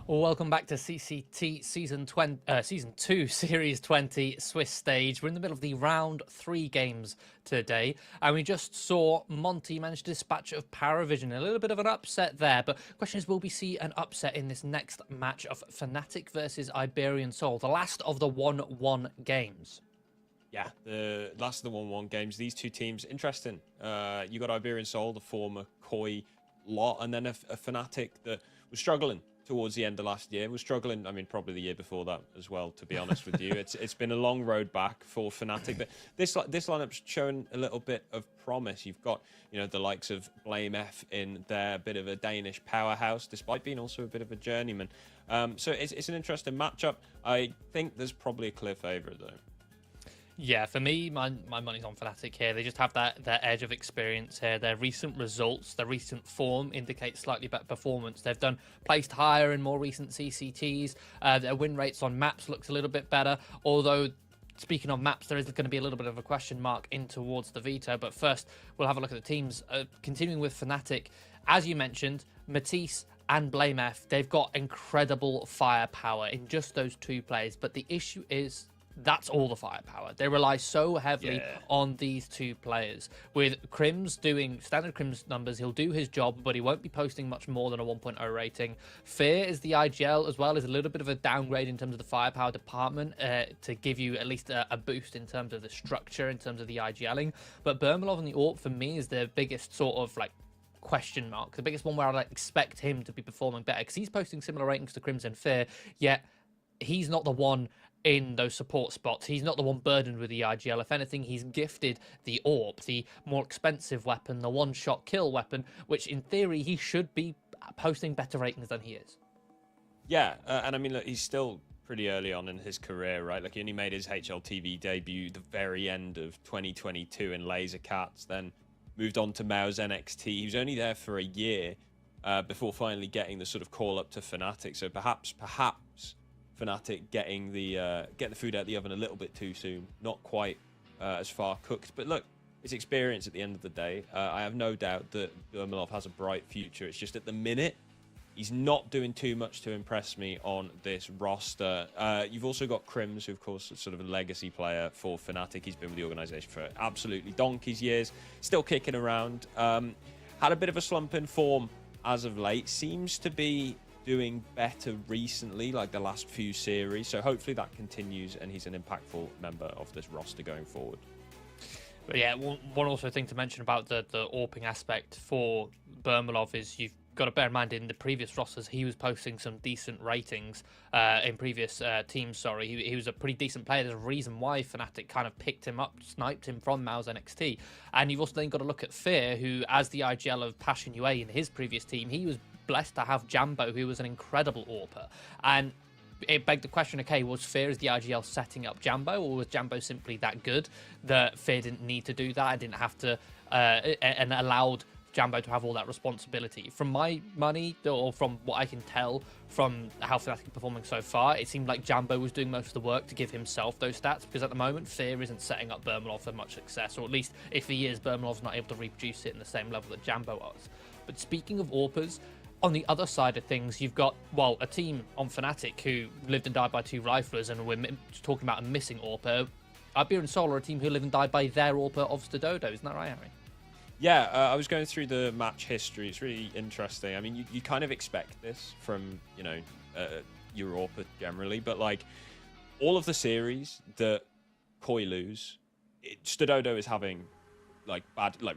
Well, welcome back to CCT Season 2, Series 20 Swiss stage. We're in the middle of the round 3 games today, and we just saw Monty manage to dispatch of Paravision. A little bit of an upset there, but the question is, will we see an upset in this next match of Fnatic versus Iberian Soul, the last of the 1-1 games? Yeah, the last of the 1-1 games. These two teams, interesting. You got Iberian Soul, the former Koi lot, and then a Fnatic that was struggling towards the end of last year. Was struggling, I mean, probably the year before that as well, to be honest with you. It's been a long road back for Fnatic, but this lineup's shown a little bit of promise. You've got, the likes of Blame F in there, bit of a Danish powerhouse, despite being also a bit of a journeyman. So it's an interesting matchup. I think there's probably a clear favourite, though. Yeah, for me, my money's on Fnatic here. They just have that edge of experience here. Their recent results, their recent form indicates slightly better performance. They've placed higher in more recent CCTs. Their win rates on maps looks a little bit better. Although, speaking of maps, there is going to be a little bit of a question mark in towards the veto. But first, we'll have a look at the teams. Continuing with Fnatic, as you mentioned, Matisse and Blame F, they've got incredible firepower in just those two players. But the issue is, that's all the firepower. They rely so heavily on these two players. With Crims doing standard Crims numbers, he'll do his job, but he won't be posting much more than a 1.0 rating. Fear is the IGL as well, is a little bit of a downgrade in terms of the firepower department to give you at least a boost in terms of the structure, in terms of the IGLing. But Bermalov and the AWP, for me, is the biggest sort of question mark. The biggest one where I'd expect him to be performing better, because he's posting similar ratings to Crims and Fear, yet he's not the one in those support spots. He's not the one burdened with the IGL. If anything, he's gifted the AWP, the more expensive weapon, the one-shot kill weapon, which in theory he should be posting better ratings than he is. Yeah, and I mean, look, he's still pretty early on in his career, right? Like, he only made his HLTV debut the very end of 2022 in Laser Cats, then moved on to Mao's NXT. He was only there for a year before finally getting the sort of call up to Fnatic. So perhaps Fnatic getting the food out of the oven a little bit too soon, not quite as far cooked. But look, it's experience at the end of the day. I have no doubt that Bermalov has a bright future. It's just at the minute, he's not doing too much to impress me on this roster. You've also got Crims, who of course is sort of a legacy player for Fnatic. He's been with the organization for absolutely donkey's years, still kicking around. Had a bit of a slump in form as of late. Seems to be doing better recently, like the last few series. So hopefully that continues and he's an impactful member of this roster going forward. But yeah, one also thing to mention about the AWPing aspect for Bermalov is you've got to bear in mind in the previous rosters he was posting some decent ratings in previous teams. He was a pretty decent player. There's a reason why Fnatic kind of picked him up, sniped him from Mao's NXT. And you've also then got to look at Fear, who, as the IGL of Passion UA in his previous team, he was blessed to have Jambo, who was an incredible AWPer. And it begged the question, okay, was Fear as the IGL setting up Jambo, or was Jambo simply that good that Fear didn't need to do that and didn't have to, and allowed Jambo to have all that responsibility? From my money, or from what I can tell from how Fnatic are performing so far, it seemed like Jambo was doing most of the work to give himself those stats, because at the moment, Fear isn't setting up Bermalov for much success, or at least if he is, Bermalov's not able to reproduce it in the same level that Jambo was. But speaking of AWPers, on the other side of things, you've got, well, a team on Fnatic who lived and died by two riflers, and we're talking about a missing AWPer. Iberian Soul are a team who live and die by their AWPer of Stododo. Isn't that right, Harry? Yeah, I was going through the match history. It's really interesting. I mean, you kind of expect this from, your AWPer generally, but like all of the series that Koi lose, Stododo is having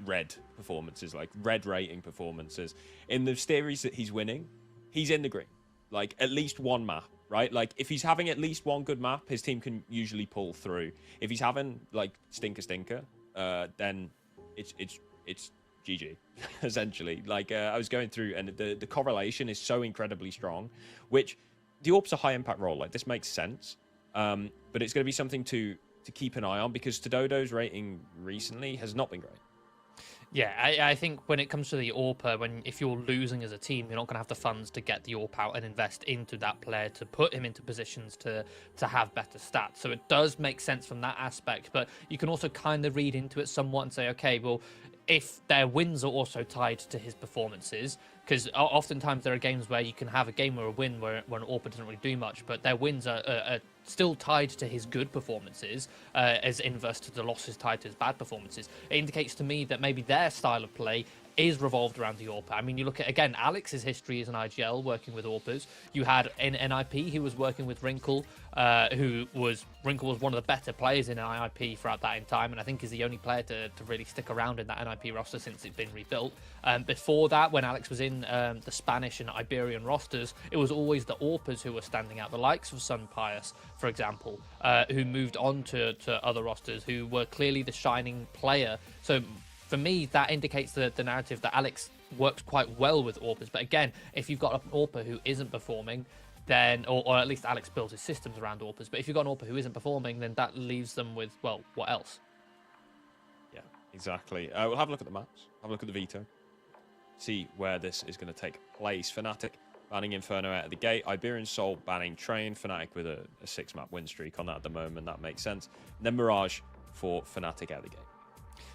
red performances, like red rating performances. In the series that he's winning, he's in the green, like at least one map, right? Like if he's having at least one good map, his team can usually pull through. If he's having like stinker, then it's GG, essentially. Like I was going through, and the correlation is so incredibly strong, which the AWP's a high impact role. Like this makes sense, but it's going to be something to keep an eye on, because Stododo's rating recently has not been great. Yeah, I think when it comes to the AWPer, if you're losing as a team, you're not going to have the funds to get the AWP out and invest into that player to put him into positions to have better stats. So it does make sense from that aspect, but you can also kind of read into it somewhat and say, okay, well, if their wins are also tied to his performances, because oftentimes there are games where you can have a game or a win where an AWPer doesn't really do much, but their wins are still tied to his good performances, as inverse to the losses tied to his bad performances. It indicates to me that maybe their style of play is revolved around the AWPer. I mean, you look at, again, Alex's history as an IGL working with AWPers. You had in NIP, who was working with Wrinkle, Wrinkle was one of the better players in NIP throughout that in time, and I think is the only player to really stick around in that NIP roster since it's been rebuilt. Before that, when Alex was in the Spanish and Iberian rosters, it was always the AWPers who were standing out. The likes of Sun Pius, for example, who moved on to other rosters, who were clearly the shining player. So for me, that indicates the narrative that Alex works quite well with AWPers. But again, if you've got an AWPer who isn't performing, then, or at least Alex builds his systems around AWPers. But if you've got an AWPer who isn't performing, then that leaves them with, well, what else? Yeah, exactly. We'll have a look at the maps, have a look at the veto, see where this is going to take place. Fnatic banning Inferno out of the gate. Iberian Soul banning Train. Fnatic with a 6-map win streak on that at the moment. That makes sense. And then Mirage for Fnatic out of the gate.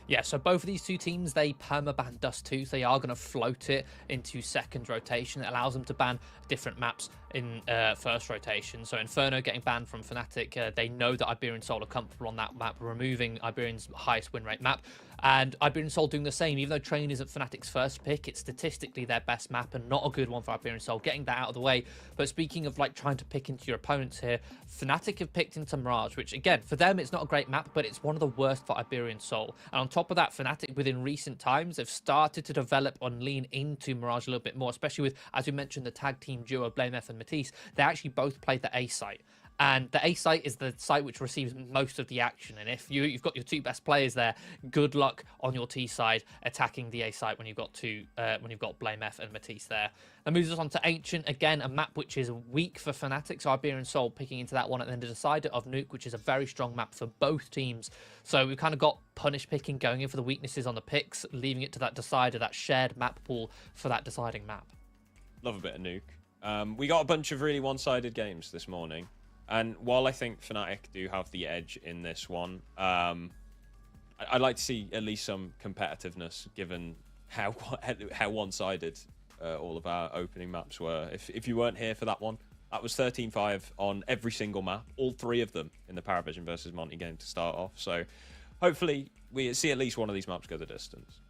Yeah, so both of these two teams, they perma-ban Dust 2. So they are going to float it into second rotation. It allows them to ban different maps in first rotation. So Inferno getting banned from Fnatic. They know that Iberian Soul are comfortable on that map, removing Iberian's highest win rate map. And Iberian Soul doing the same. Even though Train isn't Fnatic's first pick, it's statistically their best map and not a good one for Iberian Soul. Getting that out of the way. But speaking of like trying to pick into your opponents here, Fnatic have picked into Mirage, which again, for them, it's not a great map, but it's one of the worst for Iberian Soul. And on top of that, Fnatic within recent times have started to develop and lean into Mirage a little bit more, especially with, as we mentioned, the tag team duo BlameF and Matisse. They actually both played the A site. And the A site is the site which receives most of the action. And if you've got your two best players there, good luck on your T side attacking the A site when you've got BlameF and Matisse there. That moves us on to Ancient, again, a map which is weak for Fnatic, so Iberian Soul picking into that one, and then the Decider of Nuke, which is a very strong map for both teams. So we've kind of got punish picking, going in for the weaknesses on the picks, leaving it to that Decider, that shared map pool for that deciding map. Love a bit of Nuke. We got a bunch of really one-sided games this morning. And while I think Fnatic do have the edge in this one, I'd like to see at least some competitiveness, given how one-sided all of our opening maps were. If you weren't here for that one, that was 13-5 on every single map, all three of them in the Paravision versus Monty game to start off. So hopefully we see at least one of these maps go the distance.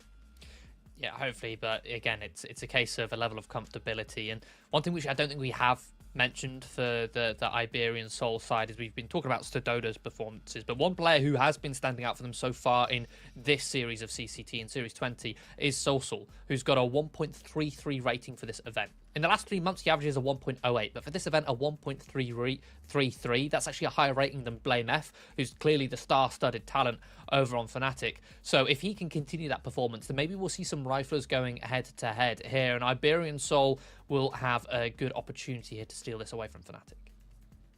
Yeah, hopefully, but again, it's a case of a level of comfortability. And one thing which I don't think we have mentioned for the Iberian Soul side is we've been talking about Stododa's performances, but one player who has been standing out for them so far in this series of CCT in Series 20 is Soulsul, who's got a 1.33 rating for this event. In the last 3 months, he averages a 1.08, but for this event, a 1.33. That's actually a higher rating than BlameF, who's clearly the star-studded talent over on Fnatic. So if he can continue that performance, then maybe we'll see some riflers going head-to-head here, and Iberian Soul will have a good opportunity here to steal this away from Fnatic.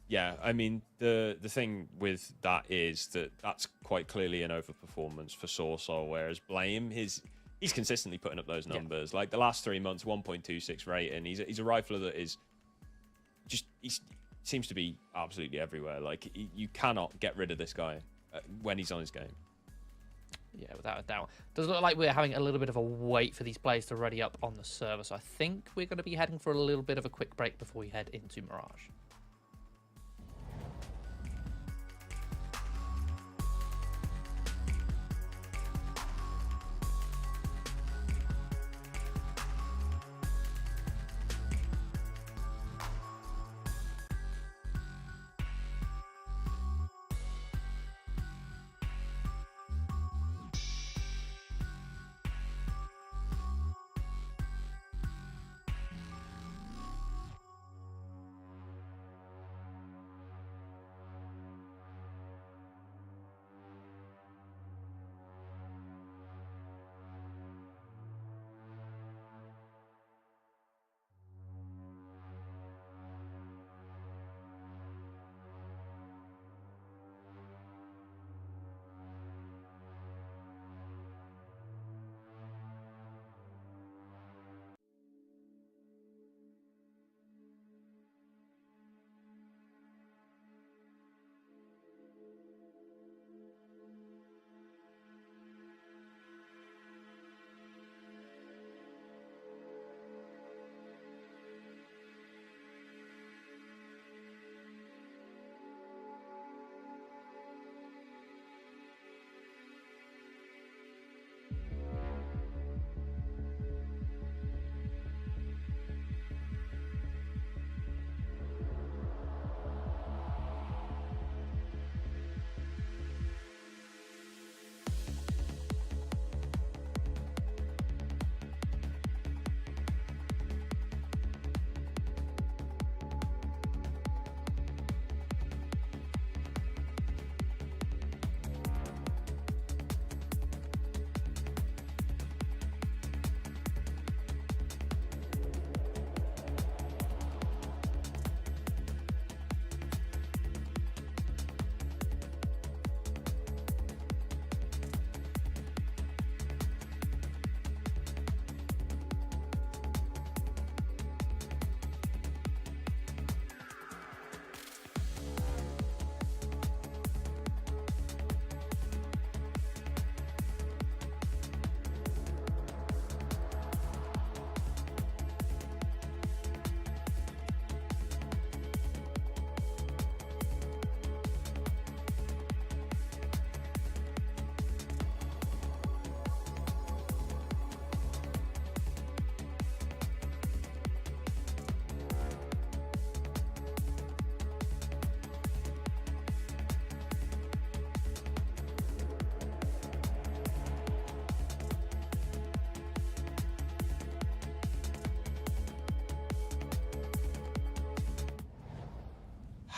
Yeah, I mean, the thing with that is that that's quite clearly an overperformance for Soulsul, whereas Blame, he's consistently putting up those numbers. Like the last 3 months, 1.26 rating. He's a rifler that is just, he seems to be absolutely everywhere. Like you cannot get rid of this guy when he's on his game. Yeah, without a doubt. Does look like we're having a little bit of a wait for these players to ready up on the server. So I think we're going to be heading for a little bit of a quick break before we head into Mirage.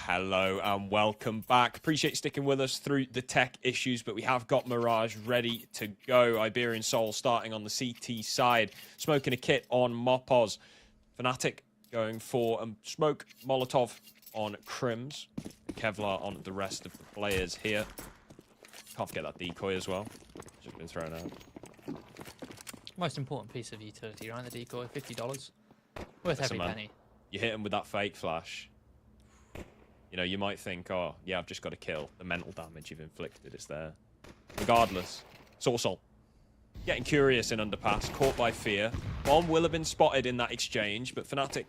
Hello and welcome back. Appreciate sticking with us through the tech issues, but we have got Mirage ready to go. Iberian Soul starting on the CT side, smoking a kit on Mopoz. Fnatic going for smoke Molotov on Crims. Kevlar on the rest of the players here. Can't forget that decoy as well. Just been thrown out. Most important piece of utility, right? The decoy, $50. Worth every penny. You hit him with that fake flash. You know, you might think, oh, yeah, I've just got to kill. The mental damage you've inflicted is there. Regardless, Soul getting curious in underpass, caught by fear. Bomb will have been spotted in that exchange, but Fnatic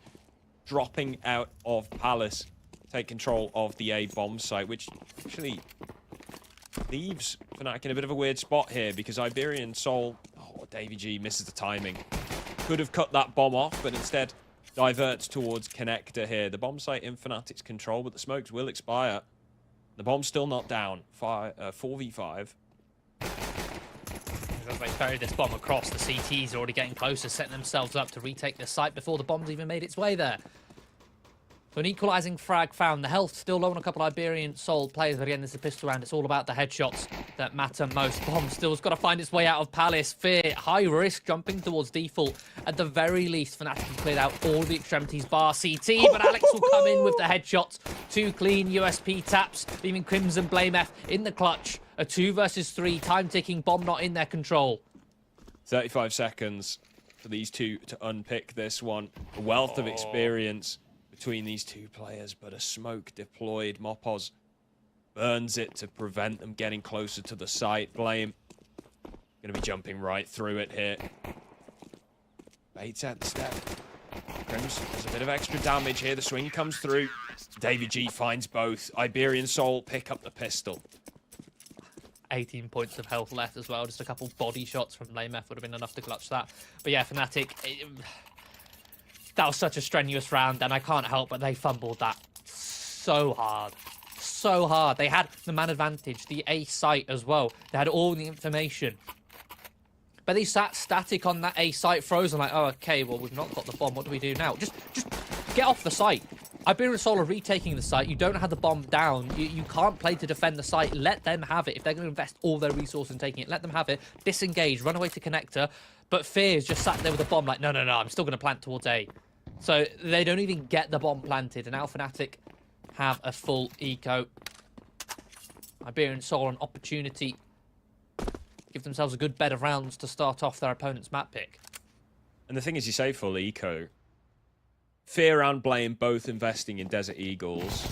dropping out of Palace, take control of the A bomb site, which actually leaves Fnatic in a bit of a weird spot here because Iberian Soul, oh, Davy G misses the timing. Could have cut that bomb off, but instead diverts towards Connector here. The bomb site in Fnatic's control, but the smokes will expire. The bomb's still not down. 4v5. As they ferry this bomb across, the CTs are already getting closer, setting themselves up to retake the site before the bomb's even made its way there. So an equalising frag found. The health still low on a couple of Iberian Soul players, but again, this is a pistol round. It's all about the headshots that matter most. Bomb still's got to find its way out of Palace. Fear, high risk, jumping towards default. At the very least, Fnatic have cleared out all the extremities bar CT, but Alex will come in with the headshots. 2 clean USP taps, leaving Crimson Blame F in the clutch. A 2 versus 3, time ticking, bomb not in their control. 35 seconds for these two to unpick this one. A wealth of experience between these two players, but a smoke deployed. Mopoz burns it to prevent them getting closer to the site. Blame going to be jumping right through it here. Baits out the step. Crims does a bit of extra damage here. The swing comes through. Davy G finds both. Iberian Soul pick up the pistol. 18 points of health left as well. Just a couple body shots from Blame F would have been enough to clutch that. But yeah, Fnatic, that was such a strenuous round, and I can't help but they fumbled that so hard. So hard. They had the man advantage, the A site as well. They had all the information. But they sat static on that A site, frozen, like, oh, okay, well, we've not got the bomb. What do we do now? Just get off the site. Iberian Soul are retaking the site. You don't have the bomb down. You can't play to defend the site. Let them have it. If they're going to invest all their resources in taking it, let them have it. Disengage. Run away to Connector. But Fear is just sat there with a bomb like, no, I'm still going to plant towards A. So they don't even get the bomb planted. And now Fnatic have a full eco. Iberian Soul an opportunity. Give themselves a good bed of rounds to start off their opponent's map pick. And the thing is, you say full eco. Fear and Blame both investing in Desert Eagles.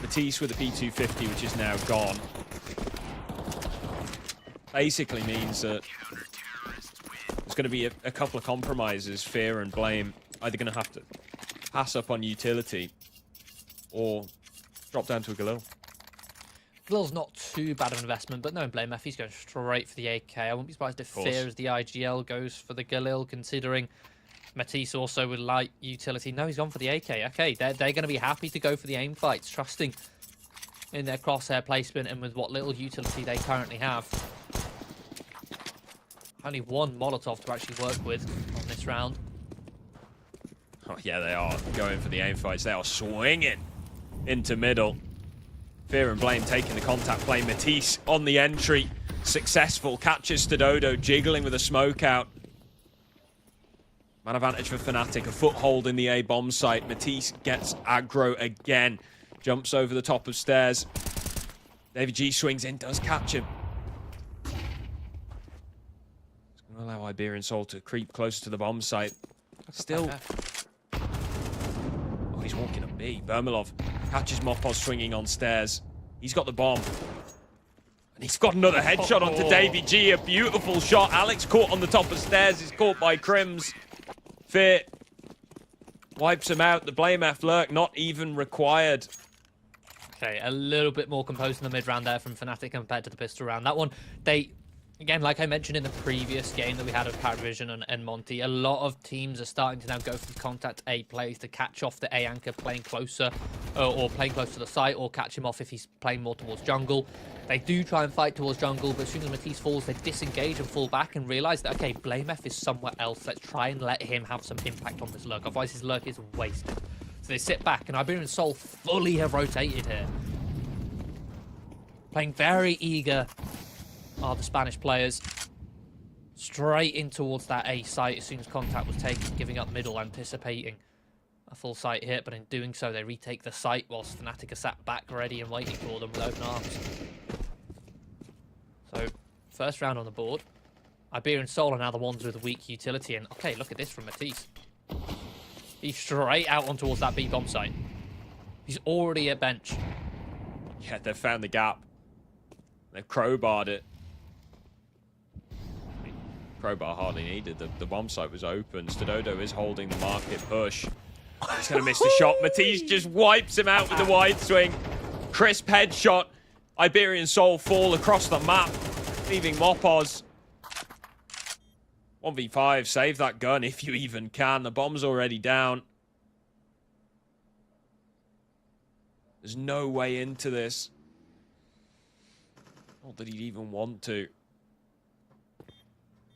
Matisse with the P250, which is now gone. Basically means that there's going to be a couple of compromises. Fear and Blame either going to have to pass up on utility or drop down to a Galil. Galil's not too bad of an investment, but knowing Blame F, he's going straight for the AK. I wouldn't be surprised if Fear as the IGL goes for the Galil, considering Matisse also would like utility. No, he's gone for the AK. Okay, they're going to be happy to go for the aim fights, trusting in their crosshair placement and with what little utility they currently have. Only one Molotov to actually work with on this round. Oh, yeah, they are going for the aim fights. They are swinging into middle. Fear and Blame taking the contact play. Matisse on the entry. Successful. Catches Stododo jiggling with a smoke out. Man advantage for Fnatic. A foothold in the A bomb site. Matisse gets aggro again. Jumps over the top of stairs. David G swings in. Does catch him. It's going to allow Iberian Soul to creep closer to the bomb site. Still. Oh, he's walking up B. Bermalov catches Mopoz swinging on stairs. He's got the bomb. And he's got another headshot onto Davy G. A beautiful shot. Alex caught on the top of stairs. He's caught by Crims. Fear wipes him out. The Blame F lurk not even required. Okay, a little bit more composed in the mid round there from Fnatic compared to the pistol round. That one, they, again, like I mentioned in the previous game that we had of Paravision and Monty, a lot of teams are starting to now go for the contact A plays to catch off the A anchor playing closer or playing close to the site, or catch him off if he's playing more towards jungle. They do try and fight towards jungle, but as soon as Matisse falls, they disengage and fall back and realise that, okay, Blame F is somewhere else. Let's try and let him have some impact on this lurk. Otherwise, his lurk is wasted. So they sit back, and Iberian Soul fully have rotated here. Playing very eager are the Spanish players. Straight in towards that A site as soon as contact was taken, giving up middle, anticipating a full site hit, but in doing so they retake the site whilst Fnatic are sat back ready and waiting for them with open arms. So, first round on the board. Iberian Soul are now the ones with the weak utility, and okay, look at this from Matisse. He's straight out on towards that B bomb site. He's already at bench. Yeah, they've found the gap. They've crowbarred it. Crowbar hardly needed. The bomb site was open. Stododo is holding the market push. He's going to miss the shot. Matisse just wipes him out with the wide swing. Crisp headshot. Iberian Soul fall across the map, leaving Mopos. 1v5. Save that gun if you even can. The bomb's already down. There's no way into this. Not that he'd even want to.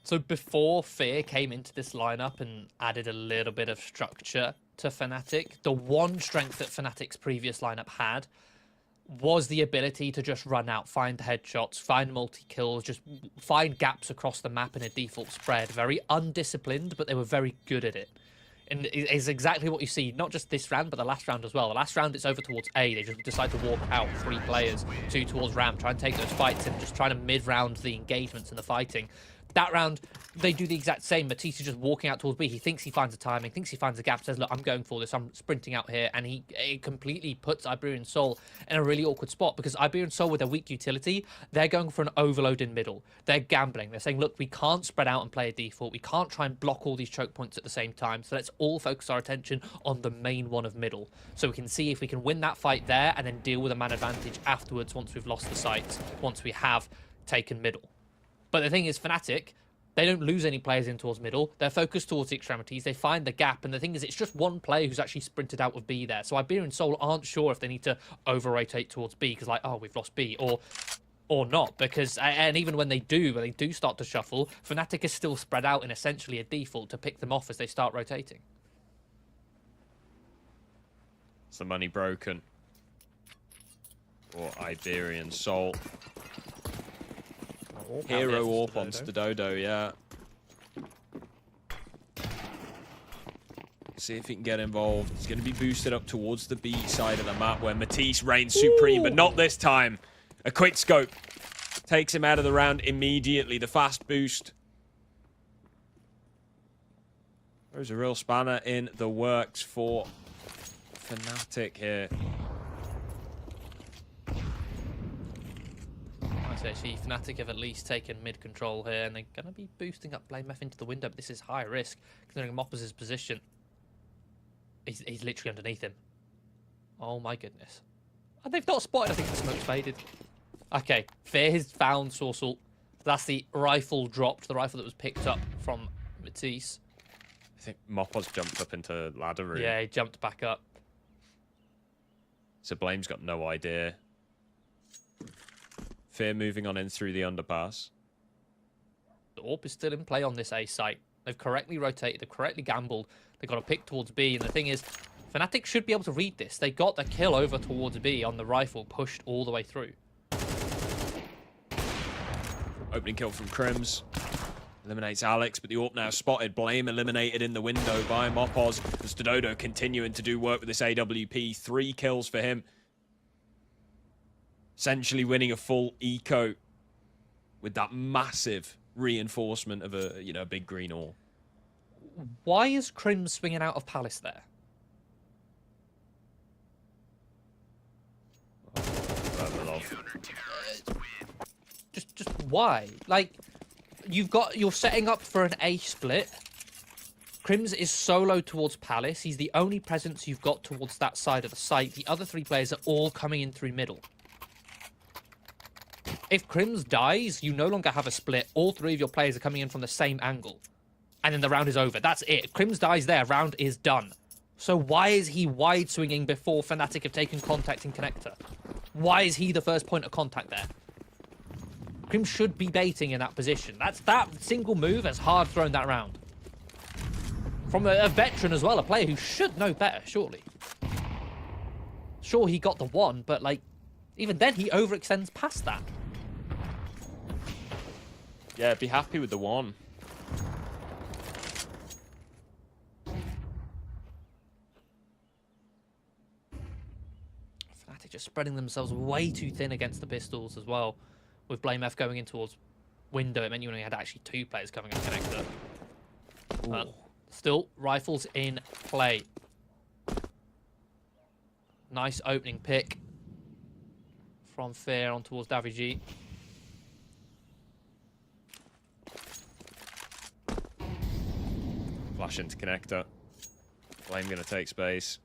So before Fear came into this lineup and added a little bit of structure to Fnatic, the one strength that Fnatic's previous lineup had was the ability to just run out, find headshots, find multi-kills, just find gaps across the map in a default spread. Very undisciplined, but they were very good at it. And it's exactly what you see, not just this round, but the last round as well. The last round, it's over towards A. They just decide to walk out 3 players, 2 towards ramp, try and take those fights and just trying to mid-round the engagements and the fighting. That round, they do the exact same. Matisse is just walking out towards B. He thinks he finds a timing, thinks he finds a gap, says, look, I'm going for this. I'm sprinting out here. And it completely puts Iberian Soul in a really awkward spot because Iberian Soul, with their weak utility, they're going for an overload in middle. They're gambling. They're saying, look, we can't spread out and play a default. We can't try and block all these choke points at the same time. So let's all focus our attention on the main one of middle. So we can see if we can win that fight there and then deal with a man advantage afterwards once we've lost the sites, once we have taken middle. But the thing is, Fnatic, they don't lose any players in towards middle. They're focused towards the extremities. They find the gap. And the thing is, it's just one player who's actually sprinted out with B there. So Iberian Soul aren't sure if they need to over-rotate towards B because, like, oh, we've lost B. Or not. Because, and even when they do start to shuffle, Fnatic is still spread out in essentially a default to pick them off as they start rotating. It's the money broken. Or Iberian Soul. Hero AWP on Stododo, yeah. See if he can get involved. He's going to be boosted up towards the B side of the map where Matisse reigns supreme, but not this time. A quick scope takes him out of the round immediately. The fast boost. There's a real spanner in the works for Fnatic here. Actually, Fnatic have at least taken mid-control here, and they're going to be boosting up Blame F into the window, but this is high risk, considering Mopos' position. He's literally underneath him. Oh my goodness. And they've not spotted, I think the smoke's faded. Okay, Fear has found Sorcel. That's the rifle dropped, the rifle that was picked up from Matisse. I think Mopos jumped up into ladder room. Yeah, he jumped back up. So Blame's got no idea. Fear moving on in through the underpass. The AWP is still in play on this A site. They've correctly rotated, they've correctly gambled. They've got a pick towards B, and the thing is, Fnatic should be able to read this. They got the kill over towards B on the rifle, pushed all the way through. Opening kill from Crims. Eliminates Alex, but the AWP now spotted. Blame eliminated in the window by Mopos. And Stododo continuing to do work with this AWP. 3 kills for him. Essentially winning a full eco with that massive reinforcement of a big green ore. Why is Crim swinging out of Palace there? Just why? Like, you're setting up for an A split. Crims is solo towards Palace. He's the only presence you've got towards that side of the site. The other 3 players are all coming in through middle. If Crims dies, you no longer have a split. All 3 of your players are coming in from the same angle. And then the round is over. That's it. Crims dies there. Round is done. So why is he wide swinging before Fnatic have taken contact in connector? Why is he the first point of contact there? Crims should be baiting in that position. That single move has hard thrown that round. From a veteran as well, a player who should know better, surely. Sure, he got the one, but like, even then he overextends past that. Yeah, be happy with the one. Fnatic just spreading themselves way too thin against the pistols as well. With Blame F going in towards window, it meant you only had actually 2 players coming up connector. But still, rifles in play. Nice opening pick from Fear on towards Davy G. Flash into connector. Blame going to take space.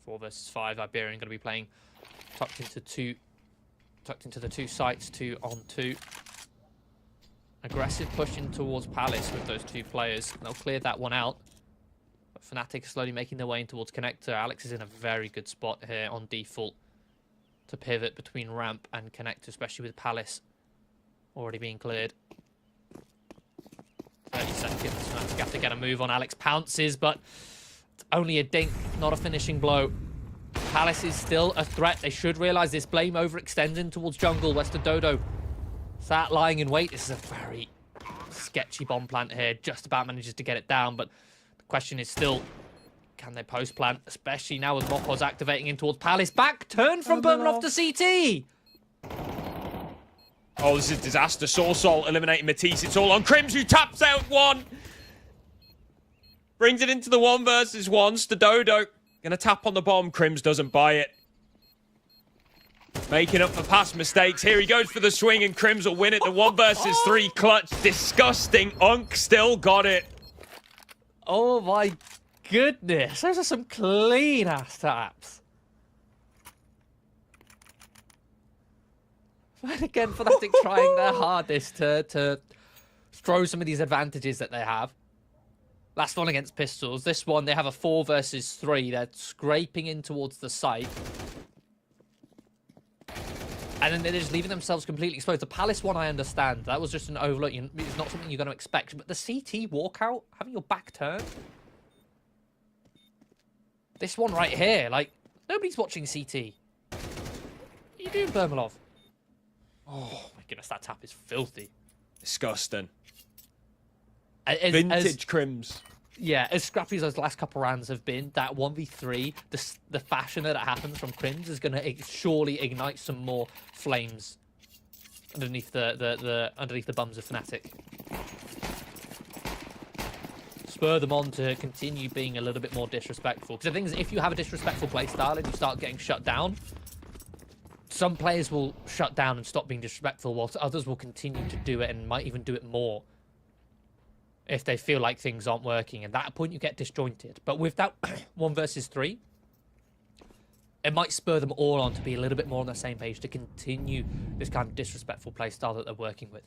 4 versus 5. Iberian going to be playing tucked into the 2 sites, 2 on 2. Aggressive pushing towards Palace with those 2 players. They'll clear that one out. But Fnatic slowly making their way in towards connector. Alex is in a very good spot here on default to pivot between ramp and connector, especially with Palace already being cleared. 30 seconds. Fnatic have to get a move on. Alex pounces, but it's only a dink, not a finishing blow. Palace is still a threat. They should realize this. Blame overextending towards jungle. West of Dodo sat lying in wait. This is a very sketchy bomb plant here. Just about manages to get it down, but the question is still, can they post plant? Especially now with Mopos activating in towards Palace. Back turn from Bermanov to CT. Oh, this is disaster. Sorsol eliminating Matisse. It's all on Crims, who taps out one. Brings it into the 1 versus 1. Stododo gonna tap on the bomb. Crims doesn't buy it. Making up for past mistakes. Here he goes for the swing, and Crims will win it. The 1 versus 3 clutch. Disgusting. Unk still got it. Oh my goodness. Those are some clean ass taps. And again, Fnatic trying their hardest to throw some of these advantages that they have. Last one against pistols. This one, they have a 4 versus 3. They're scraping in towards the site. And then they're just leaving themselves completely exposed. The Palace one, I understand. That was just an overlook. It's not something you're going to expect. But the CT walkout, having your back turned. This one right here, like, nobody's watching CT. What are you doing, Bermalov? Oh my goodness, that tap is filthy. Disgusting. Vintage Crims. Yeah, as scrappy as those last couple rounds have been, that 1v3, the fashion that happens from Crims is going to surely ignite some more flames underneath the bums of Fnatic. Spur them on to continue being a little bit more disrespectful. Because the thing is, if you have a disrespectful playstyle and you start getting shut down, some players will shut down and stop being disrespectful, whilst others will continue to do it and might even do it more if they feel like things aren't working. At that point, you get disjointed. But with that 1 versus 3, it might spur them all on to be a little bit more on the same page to continue this kind of disrespectful playstyle that they're working with.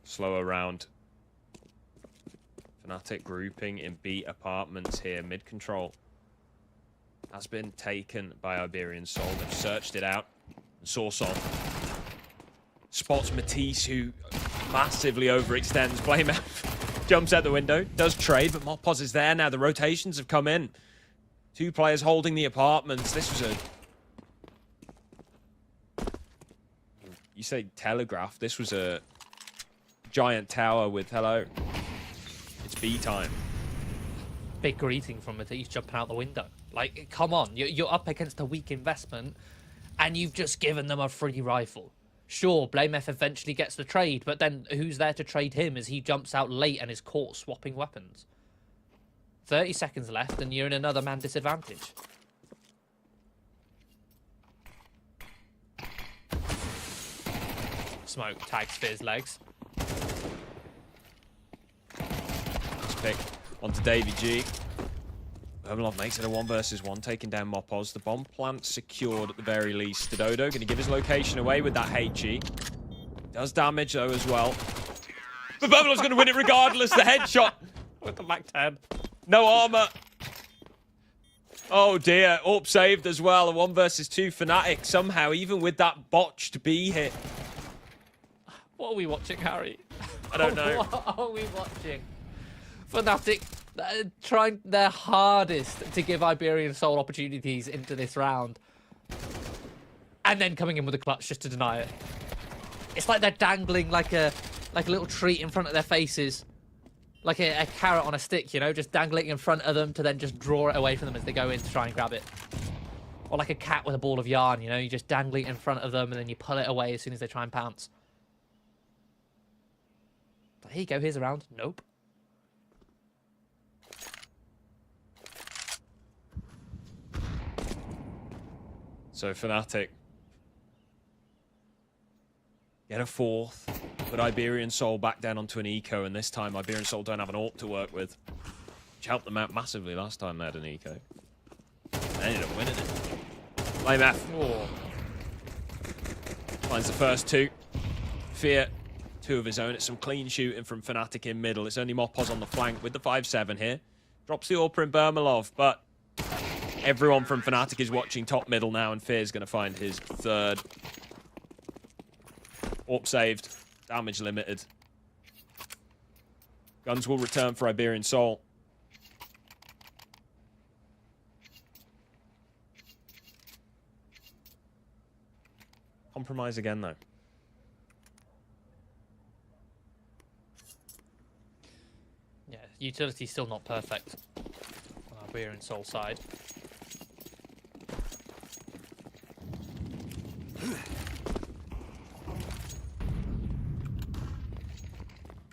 Slower round. Fnatic grouping in B apartments here. Mid control has been taken by Iberian Soul. They've searched it out. And Sorsol spots Matisse, who massively overextends. Blame F jumps out the window, does trade, but Mopos is there now. The rotations have come in. 2 players holding the apartments. This was a... You say telegraph. This was a giant tower with hello. It's B time. Big greeting from Matisse jumping out the window. Like, come on, you're up against a weak investment, and you've just given them a free rifle. Sure, Blame F eventually gets the trade, but then who's there to trade him as he jumps out late and is caught swapping weapons? 30 seconds left, and you're in another man disadvantage. Smoke tags Fear's legs. Let's pick onto Davy G. Bermalov makes it a 1 versus 1, taking down Mopos. The bomb plant secured at the very least. Stododo going to give his location away with that HE. Does damage though as well. But Bermalov's going to win it regardless. The headshot With the back 10. No armor. Oh dear. Up saved as well. A 1 versus 2 Fnatic somehow, even with that botched B hit. What are we watching, Harry? I don't know. What are we watching? Fnatic trying their hardest to give Iberian Soul opportunities into this round. And then coming in with a clutch just to deny it. It's like they're dangling like a little treat in front of their faces. Like a carrot on a stick, you know? Just dangling in front of them to then just draw it away from them as they go in to try and grab it. Or like a cat with a ball of yarn, you know? You just dangle it in front of them and then you pull it away as soon as they try and pounce. Here you go, here's a round. Nope. So Fnatic get a fourth, put Iberian Soul back down onto an eco, and this time Iberian Soul don't have an AWP to work with, which helped them out massively last time they had an eco. They ended up winning it. Flame F. Oh. Finds the first two. Fear, two of his own. It's some clean shooting from Fnatic in middle. It's only Mopos on the flank with the 5-7 here. Drops the AWP in Bermalov, but everyone from Fnatic is watching top middle now, and Fear's going to find his third. AWP saved. Damage limited. Guns will return for Iberian Soul. Compromise again, though. Yeah, utility's still not perfect on Iberian Soul side. Going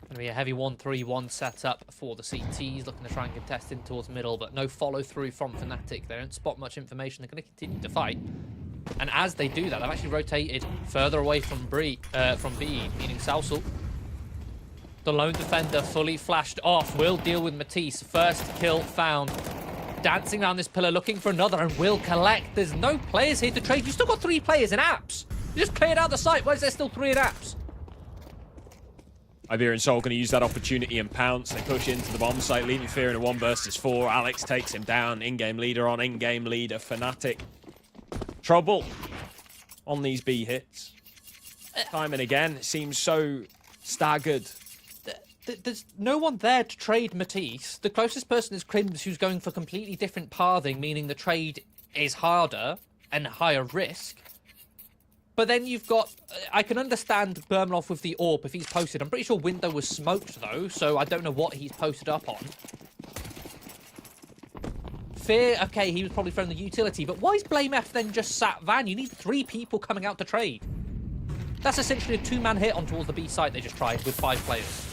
to be a heavy 1-3-1 setup for the CTs, looking to try and contest in towards middle, but no follow-through from Fnatic. They don't spot much information. They're going to continue to fight. And as they do that, they've actually rotated further away from B, meaning Salsul. The lone defender fully flashed off. Will deal with Matisse. First kill found. Dancing around this pillar, looking for another, and will collect. There's no players here to trade. You've still got 3 players in apps. You just cleared out the site. Why is there still 3 in apps? Iberian Soul going to use that opportunity and pounce. They push into the bomb site, leaving Fear in a 1 versus 4. Alex takes him down. In-game leader on in-game leader. Fnatic. Trouble on these B hits. Time and again, it seems so staggered. There's no one there to trade Matisse. The closest person is Crims, who's going for completely different pathing, meaning the trade is harder and higher risk. But then you've got... I can understand Bermalov with the AWP if he's posted. I'm pretty sure window was smoked, though, so I don't know what he's posted up on. Fear, okay, he was probably throwing the utility, but why is Blame F then just sat Van? You need 3 people coming out to trade. That's essentially a 2-man hit on towards the B site they just tried with 5 players.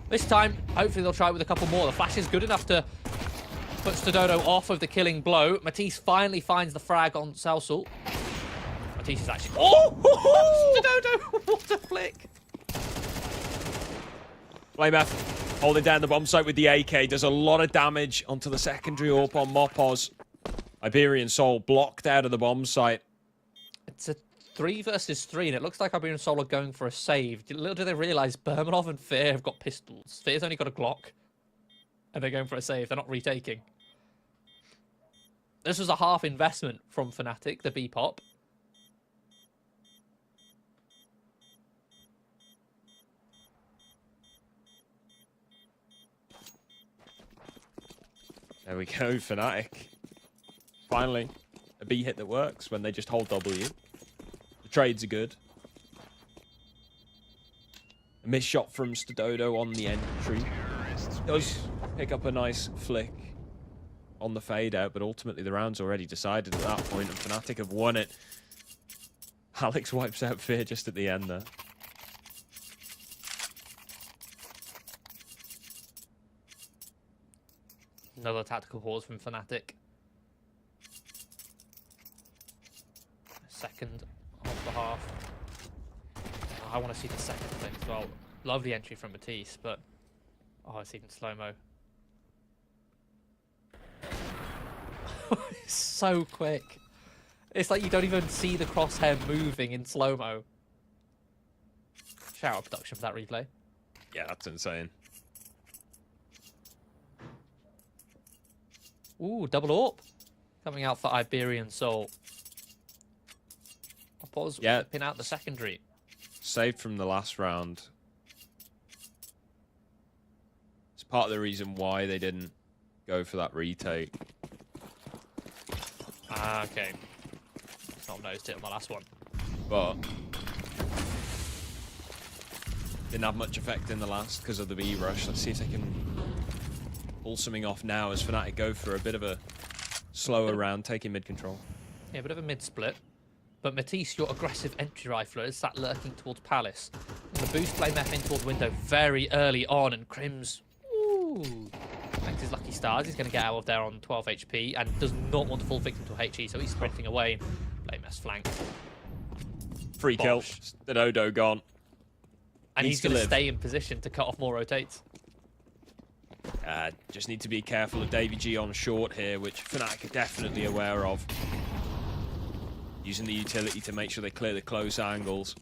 This time, hopefully they'll try it with a couple more. The flash is good enough to put Stododo off of the killing blow. Matisse finally finds the frag on Salsul. Matisse is actually... Oh! Stododo! What a flick! Flame F holding down the bomb site with the AK. Does a lot of damage onto the secondary AWP on Mopos. Iberian Soul blocked out of the bomb site. It's a 3 versus 3, and it looks like Iberian Soul are going for a save. Little do they realise Bermanov and Fear have got pistols. Fear's only got a Glock, and they're going for a save. They're not retaking. This was a half investment from Fnatic, the B-pop. There we go, Fnatic. Finally, a B hit that works when they just hold W. The trades are good. A missed shot from Stododo on the entry. Does pick up a nice flick on the fade out, but ultimately the round's already decided at that point, and Fnatic have won it. Alex wipes out Fear just at the end there. Another tactical pause from Fnatic. Second of the half. I want to see the second thing as well. Lovely entry from Matisse, but... Oh, it's even slow-mo. It's so quick. It's like you don't even see the crosshair moving in slow-mo. Shout out production for that replay. Yeah, that's insane. Ooh, double AWP. Coming out for Iberian Soul. Mopoz whipping out the secondary. Saved from the last round. It's part of the reason why they didn't go for that retake. Ah, okay. Not noticed it on the last one. But didn't have much effect in the last because of the B rush. Let's see if they can pull something off now as Fnatic go for a bit of a slower round, taking mid control. Yeah, a bit of a mid split. But Matisse, your aggressive entry rifler, is sat lurking towards Palace. And the boost flame F in towards window very early on, and Crims, ooh, thanks his lucky stars, he's going to get out of there on 12 HP and does not want to fall victim to HE, so he's sprinting away. Flame F's flanked. Free kill. The Dodo gone. And he's going to stay in position to cut off more rotates. Just need to be careful of Davy G on short here, which Fnatic are definitely aware of. Using the utility to make sure they clear the close angles.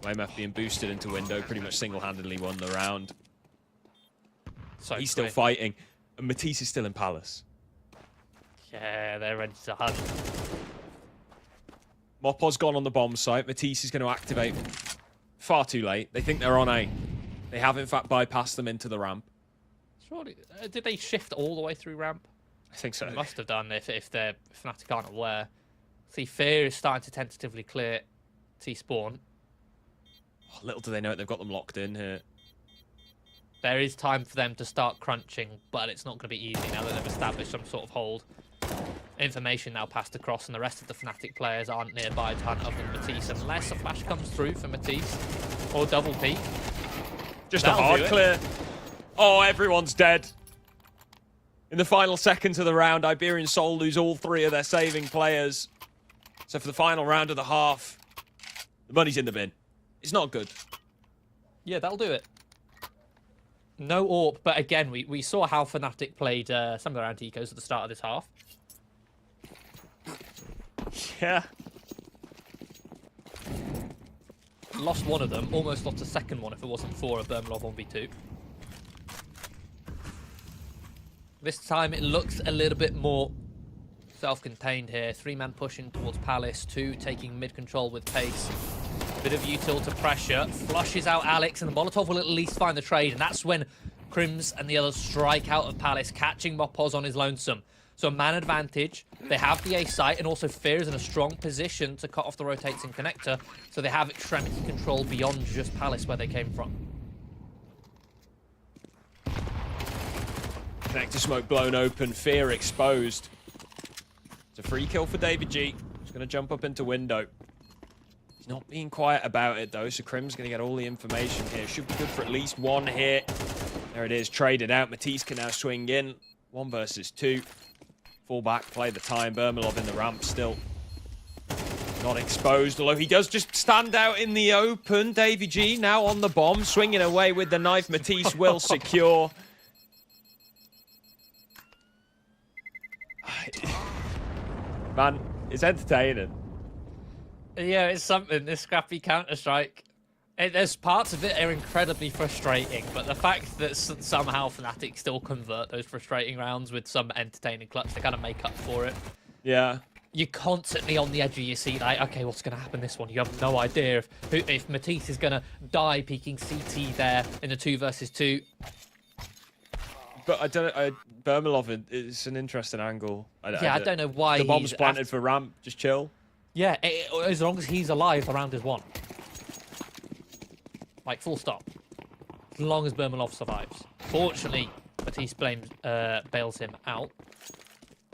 YMF being boosted into window, pretty much single-handedly won the round. So he's still fighting, and Matisse is still in Palace. Yeah, they're ready to hunt. Mopo's gone on the bomb site. Matisse is going to activate far too late. They think they're on A. They have, in fact, bypassed them into the ramp. Surely, did they shift all the way through ramp? I think so. They must have done if they're Fnatic aren't aware. See, Fear is starting to tentatively clear T-spawn. Oh, little do they know it, they've got them locked in here. There is time for them to start crunching, but it's not going to be easy now that they've established some sort of hold. Information now passed across, and the rest of the Fnatic players aren't nearby to hunt other than Matisse, unless a flash comes through for Matisse. Or double peek. Just a hard clear. Oh, everyone's dead. In the final seconds of the round, Iberian Soul lose all three of their saving players. So for the final round of the half, the money's in the bin. It's not good. Yeah, that'll do it. No AWP, but again, we saw how Fnatic played some of their anti-ecos at the start of this half. Yeah. Lost one of them, almost lost a second one if it wasn't for a Bermalov 1v2. This time it looks a little bit more self-contained here. 3-man pushing towards Palace, 2 taking mid-control with pace. Bit of util to pressure, flushes out Alex, and the Molotov will at least find the trade, and that's when Crims and the others strike out of Palace, catching Mopoz on his lonesome. So man advantage, they have the A site, and also Fear is in a strong position to cut off the rotating connector, so they have extremity control beyond just Palace where they came from. Connector smoke blown open, Fear exposed. It's a free kill for David G. He's going to jump up into window. He's not being quiet about it though, so Crim's going to get all the information here. Should be good for at least one hit. There it is, traded out. Matisse can now swing in. 1 versus 2. Fall back, play the time. Bermalov in the ramp still not exposed, although he does just stand out in the open. Davy G now on the bomb, swinging away with the knife. Matisse will secure. Man, it's entertaining. Yeah, it's something, this scrappy Counter-Strike. There's parts of it are incredibly frustrating, but the fact that somehow Fnatic still convert those frustrating rounds with some entertaining clutch to kind of make up for it. Yeah. You're constantly on the edge of your seat, like, okay, what's going to happen this one? You have no idea if Matisse is going to die peeking CT there in the 2 versus 2. But I don't know, Bermalov is an interesting angle. I don't know why the bomb's planted for ramp, just chill. Yeah, as long as he's alive, the round is won. Like, full stop. As long as Bermalov survives. Fortunately, Matisse bails him out.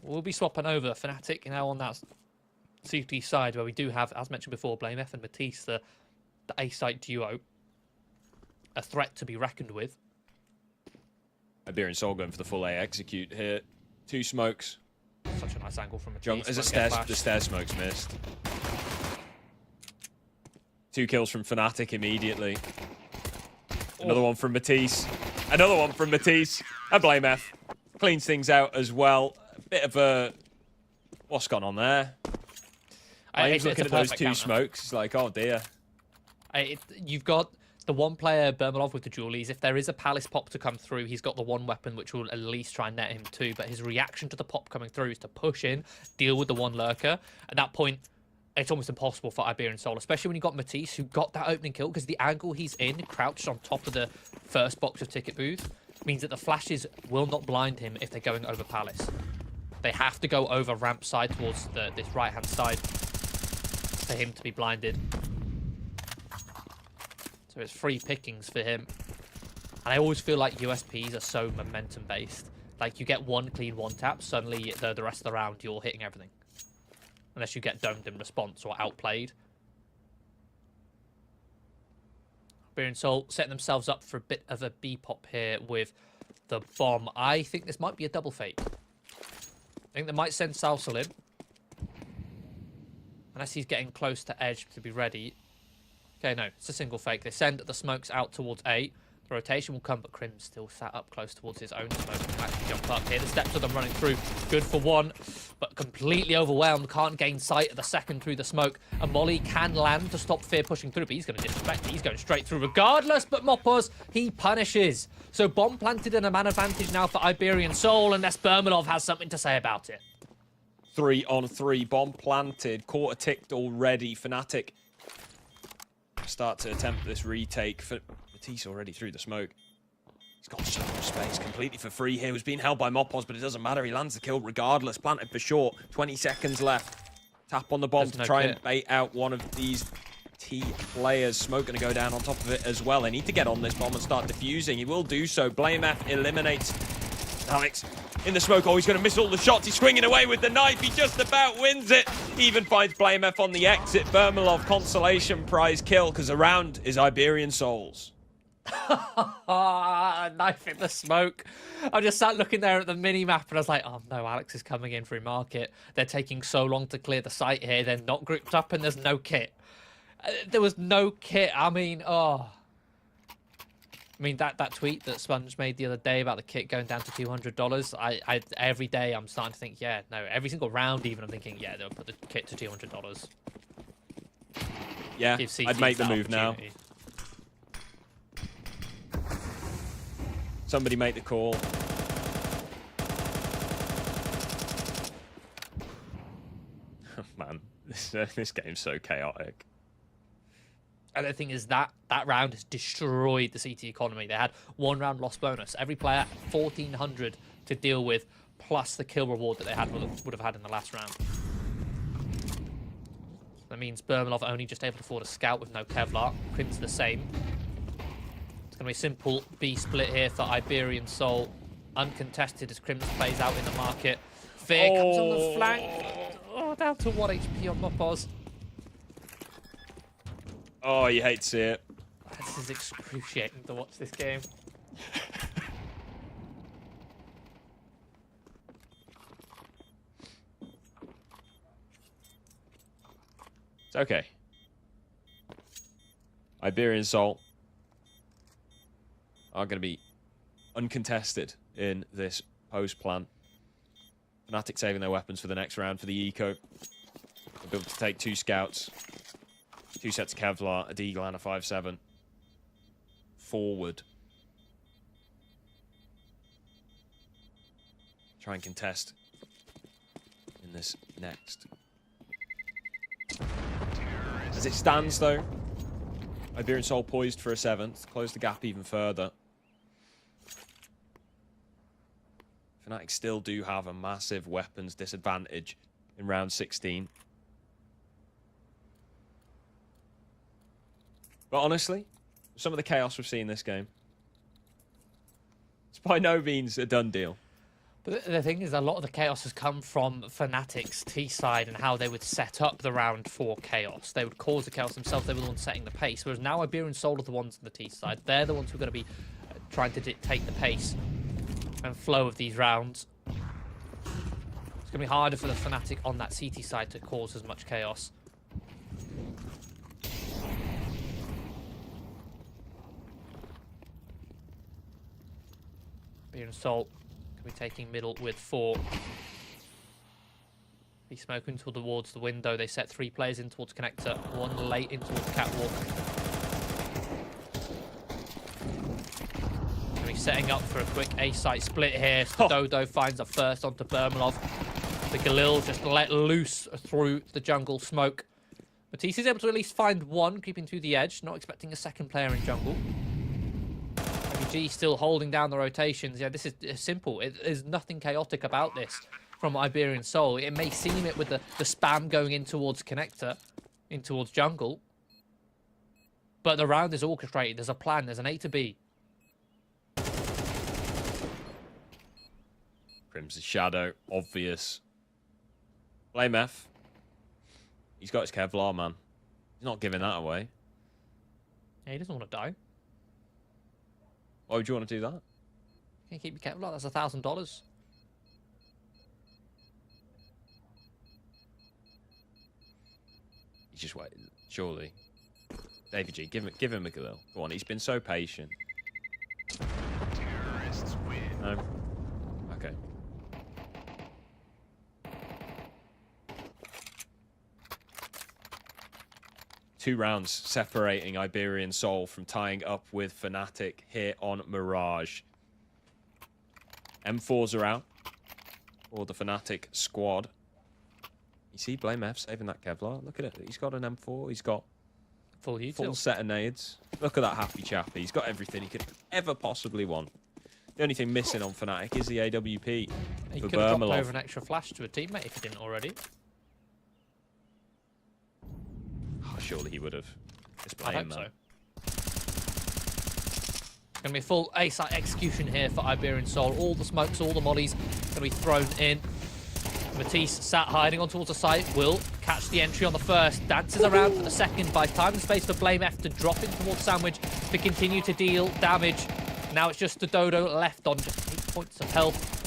We'll be swapping over Fnatic now on that CT side where we do have, as mentioned before, BlameF and Matisse, the A-site duo. A threat to be reckoned with. Iberian Soul going for the full A execute here. 2 smokes. Such a nice angle from Matisse. As the stair smoke's missed. 2 kills from Fnatic immediately. Another one from Matisse. Another one from Matisse. And BlameF cleans things out as well. A bit of a... What's gone on there? He's looking at those 2 smokes. He's like, oh dear. You've got the one player, Bermalov, with the dualies. If there is a Palace pop to come through, he's got the one weapon which will at least try and net him too. But his reaction to the pop coming through is to push in, deal with the one lurker. At that point, it's almost impossible for Iberian Soul, especially when you got Matisse, who got that opening kill, because the angle he's in, crouched on top of the first box of Ticket Booth, means that the flashes will not blind him if they're going over Palace. They have to go over ramp side towards this right-hand side for him to be blinded. So it's free pickings for him. And I always feel like USPs are so momentum-based. Like, you get one clean one-tap, suddenly the rest of the round you're hitting everything. Unless you get domed in response or outplayed. Iberian Soul setting themselves up for a bit of a B-pop here with the bomb. I think this might be a double fake. I think they might send Salsal in. Unless he's getting close to edge to be ready. Okay, no, it's a single fake. They send the smokes out towards A. The rotation will come, but Krim's still sat up close towards his own smoke. Can actually jump up here. The steps of them running through. Good for one, but completely overwhelmed. Can't gain sight of the second through the smoke. And Molly can land to stop Fear pushing through, but he's going to disrespect it. He's going straight through regardless, but Mopos, he punishes. So bomb planted and a man advantage now for Iberian Soul, unless Bermanov has something to say about it. 3-on-3, bomb planted, quarter ticked already. Fnatic start to attempt this retake. For Matisse already through the smoke. He's got so much space completely for free here. He was being held by Mopos, but it doesn't matter. He lands the kill regardless. Planted for short. 20 seconds left. Tap on the bomb to try and bait out one of these T players. Smoke going to go down on top of it as well. They need to get on this bomb and start defusing. He will do so. BlameF eliminates Alex in the smoke. Oh, he's going to miss all the shots. He's swinging away with the knife. He just about wins it. He even finds BlameF on the exit. Bermalov consolation prize kill, because around is Iberian Souls. Knife in the smoke. I just sat looking there at the mini-map and I was like, oh no, Alex is coming in through market. They're taking so long to clear the site here. They're not grouped up and there's no kit. There was no kit. I mean, that tweet that Sponge made the other day about the kit going down to $200, I every day I'm starting to think, yeah, no, every single round even I'm thinking, yeah, they'll put the kit to $200. Yeah, I'd make the move now. Somebody make the call. Man, this game's so chaotic. And the thing is that round has destroyed the CT economy. They had one round loss bonus. Every player 1,400 to deal with, plus the kill reward that they had would have had in the last round. That means Bermalov only just able to afford a scout with no Kevlar. Krim's the same. It's going to be a simple B split here for Iberian Soul. Uncontested as Krim plays out in the market. Fear comes on the flank. Oh, down to 1 HP on Mopos. Oh, you hate to see it. This is excruciating to watch this game. It's okay. Iberian Soul are going to be uncontested in this post plan. Fnatic saving their weapons for the next round for the eco. They'll be able to take 2 scouts, 2 sets of Kevlar, a Deagle and a 5-7. Forward. Try and contest in this next. As it stands though, Iberian Soul poised for a 7th, close the gap even further. Fnatic still do have a massive weapons disadvantage in round 16. But honestly, some of the chaos we've seen this game, it's by no means a done deal. But the thing is, a lot of the chaos has come from Fnatic's T side and how they would set up the round for chaos. They would cause the chaos themselves. They were the ones setting the pace. Whereas now Iberian Soul are the ones on the T side. They're the ones who are going to be trying to dictate the pace and flow of these rounds. It's going to be harder for the Fnatic on that CT side to cause as much chaos. Iberian Soul can be taking middle with 4. He's smoking towards the window. They set 3 players in towards connector, 1 late in towards catwalk. setting up for a quick A-site split here. Dodo finds a first onto Bermalov. The Galil just let loose through the jungle smoke. Matisse is able to at least find one creeping through the edge, not expecting a second player in jungle. G still holding down the rotations. Yeah, this is simple. There's nothing chaotic about this from Iberian Soul. It may seem it with the spam going in towards connector, in towards jungle. But the round is orchestrated. There's a plan. There's an A to B. Crimson Shadow, obvious. Blame F. He's got his Kevlar, man. He's not giving that away. Yeah, he doesn't want to die. Why would you want to do that? Can you keep your Kevlar? That's $1,000. He's just waiting, surely. David G, give him a Galil. Go on, he's been so patient. Terrorists win. No? Okay. Two rounds separating Iberian Soul from tying up with Fnatic here on Mirage. M4s are out for the Fnatic squad. You see Blame F saving that Kevlar? Look at it. He's got an M4. He's got full set of nades. Look at that happy chappy. He's got everything he could ever possibly want. The only thing missing on Fnatic is the AWP. He for could have dropped Bermalov. over an extra flash to a teammate if he didn't already. Oh, surely he would have. Just I playing hope so. that. It's going to be a full A-site execution here for Iberian Soul. All the smokes, all the mollies going to be thrown in. Matisse sat hiding on towards the site, will catch the entry on the first, dances around for the second, by time and space for Blame F to drop in towards Sandwich to continue to deal damage. Now it's just the Dodo left on just 8 points of health.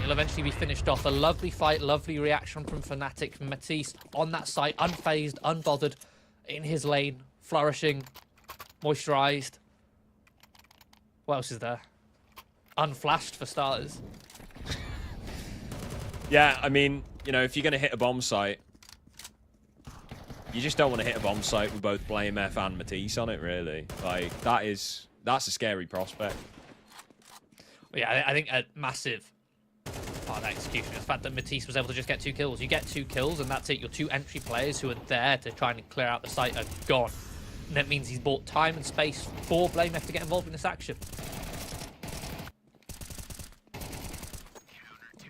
He'll eventually be finished off. A lovely fight, lovely reaction from Fnatic. Matisse on that site, unfazed, unbothered, in his lane, flourishing, moisturized. What else is there? Unflashed for starters. Yeah, I mean, you know, if you're going to hit a bomb site, you just don't want to hit a bomb site with both Blame F and Matisse on it, really. Like, that's a scary prospect. Yeah, I think a massive part of that execution is the fact that Matisse was able to just get 2 kills. You get 2 kills, and that's it. Your 2 entry players who are there to try and clear out the site are gone. And that means he's bought time and space for Blame F to get involved in this action.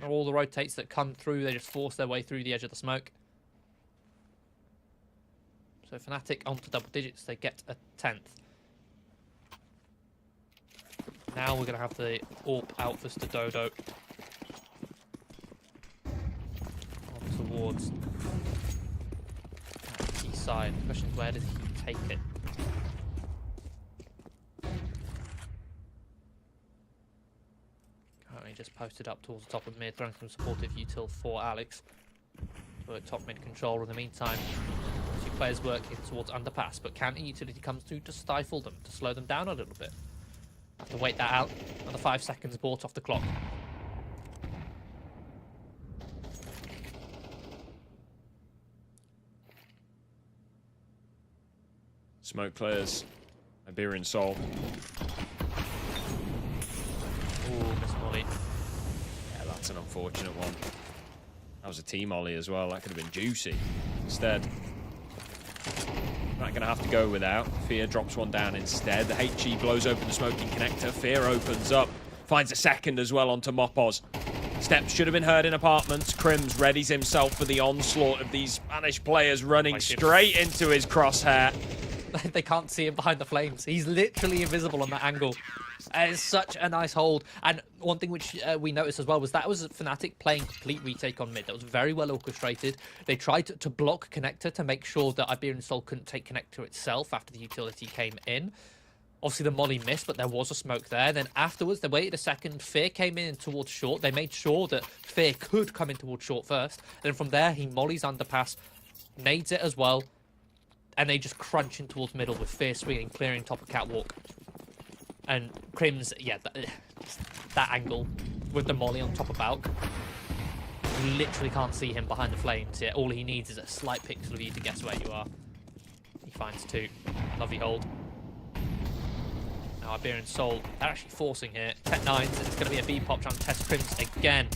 All the rotates that come through, they just force their way through the edge of the smoke. So Fnatic onto double digits, they get a 10th. Now we're going to have the AWP out for Dodo. On towards that east side. The question is, where does he take it? Currently just posted up towards the top of mid, throwing some supportive util for Alex. So at top mid control in the meantime. 2 players working towards underpass, but counter utility comes through to stifle them, to slow them down a little bit. Have to wait that out. Another 5 seconds bought off the clock. Smoke clears. Iberian Soul. Ooh, Miss Molly. Yeah, that's an unfortunate one. That was a team ollie as well. That could have been juicy. Instead, not going to have to go without. Fear drops one down instead. The HE blows open the smoking connector. Fear opens up. Finds a second as well onto Mopos. Steps should have been heard in apartments. Crims readies himself for the onslaught of these Spanish players running straight into his crosshair. They can't see him behind the flames. He's literally invisible on that angle. It's such a nice hold. And one thing which we noticed as well was that was Fnatic playing complete retake on mid. That was very well orchestrated. They tried to block connector to make sure that Iberian Soul couldn't take connector itself after the utility came in. Obviously, the molly missed, but there was a smoke there. Then afterwards, they waited a second. Fear came in towards short. They made sure that Fear could come in towards short first. Then from there, he mollies underpass, nades it as well. And they just crunch in towards middle with Fear swinging, clearing top of catwalk. And Crims, yeah, that angle with the molly on top of Balk. You literally can't see him behind the flames. Yeah, all he needs is a slight pixel of you to guess where you are. He finds 2. Lovely hold. Now Now Iberian Soul, they're actually forcing here. Tech 9s, it's going to be a B-pop trying to test Crims again.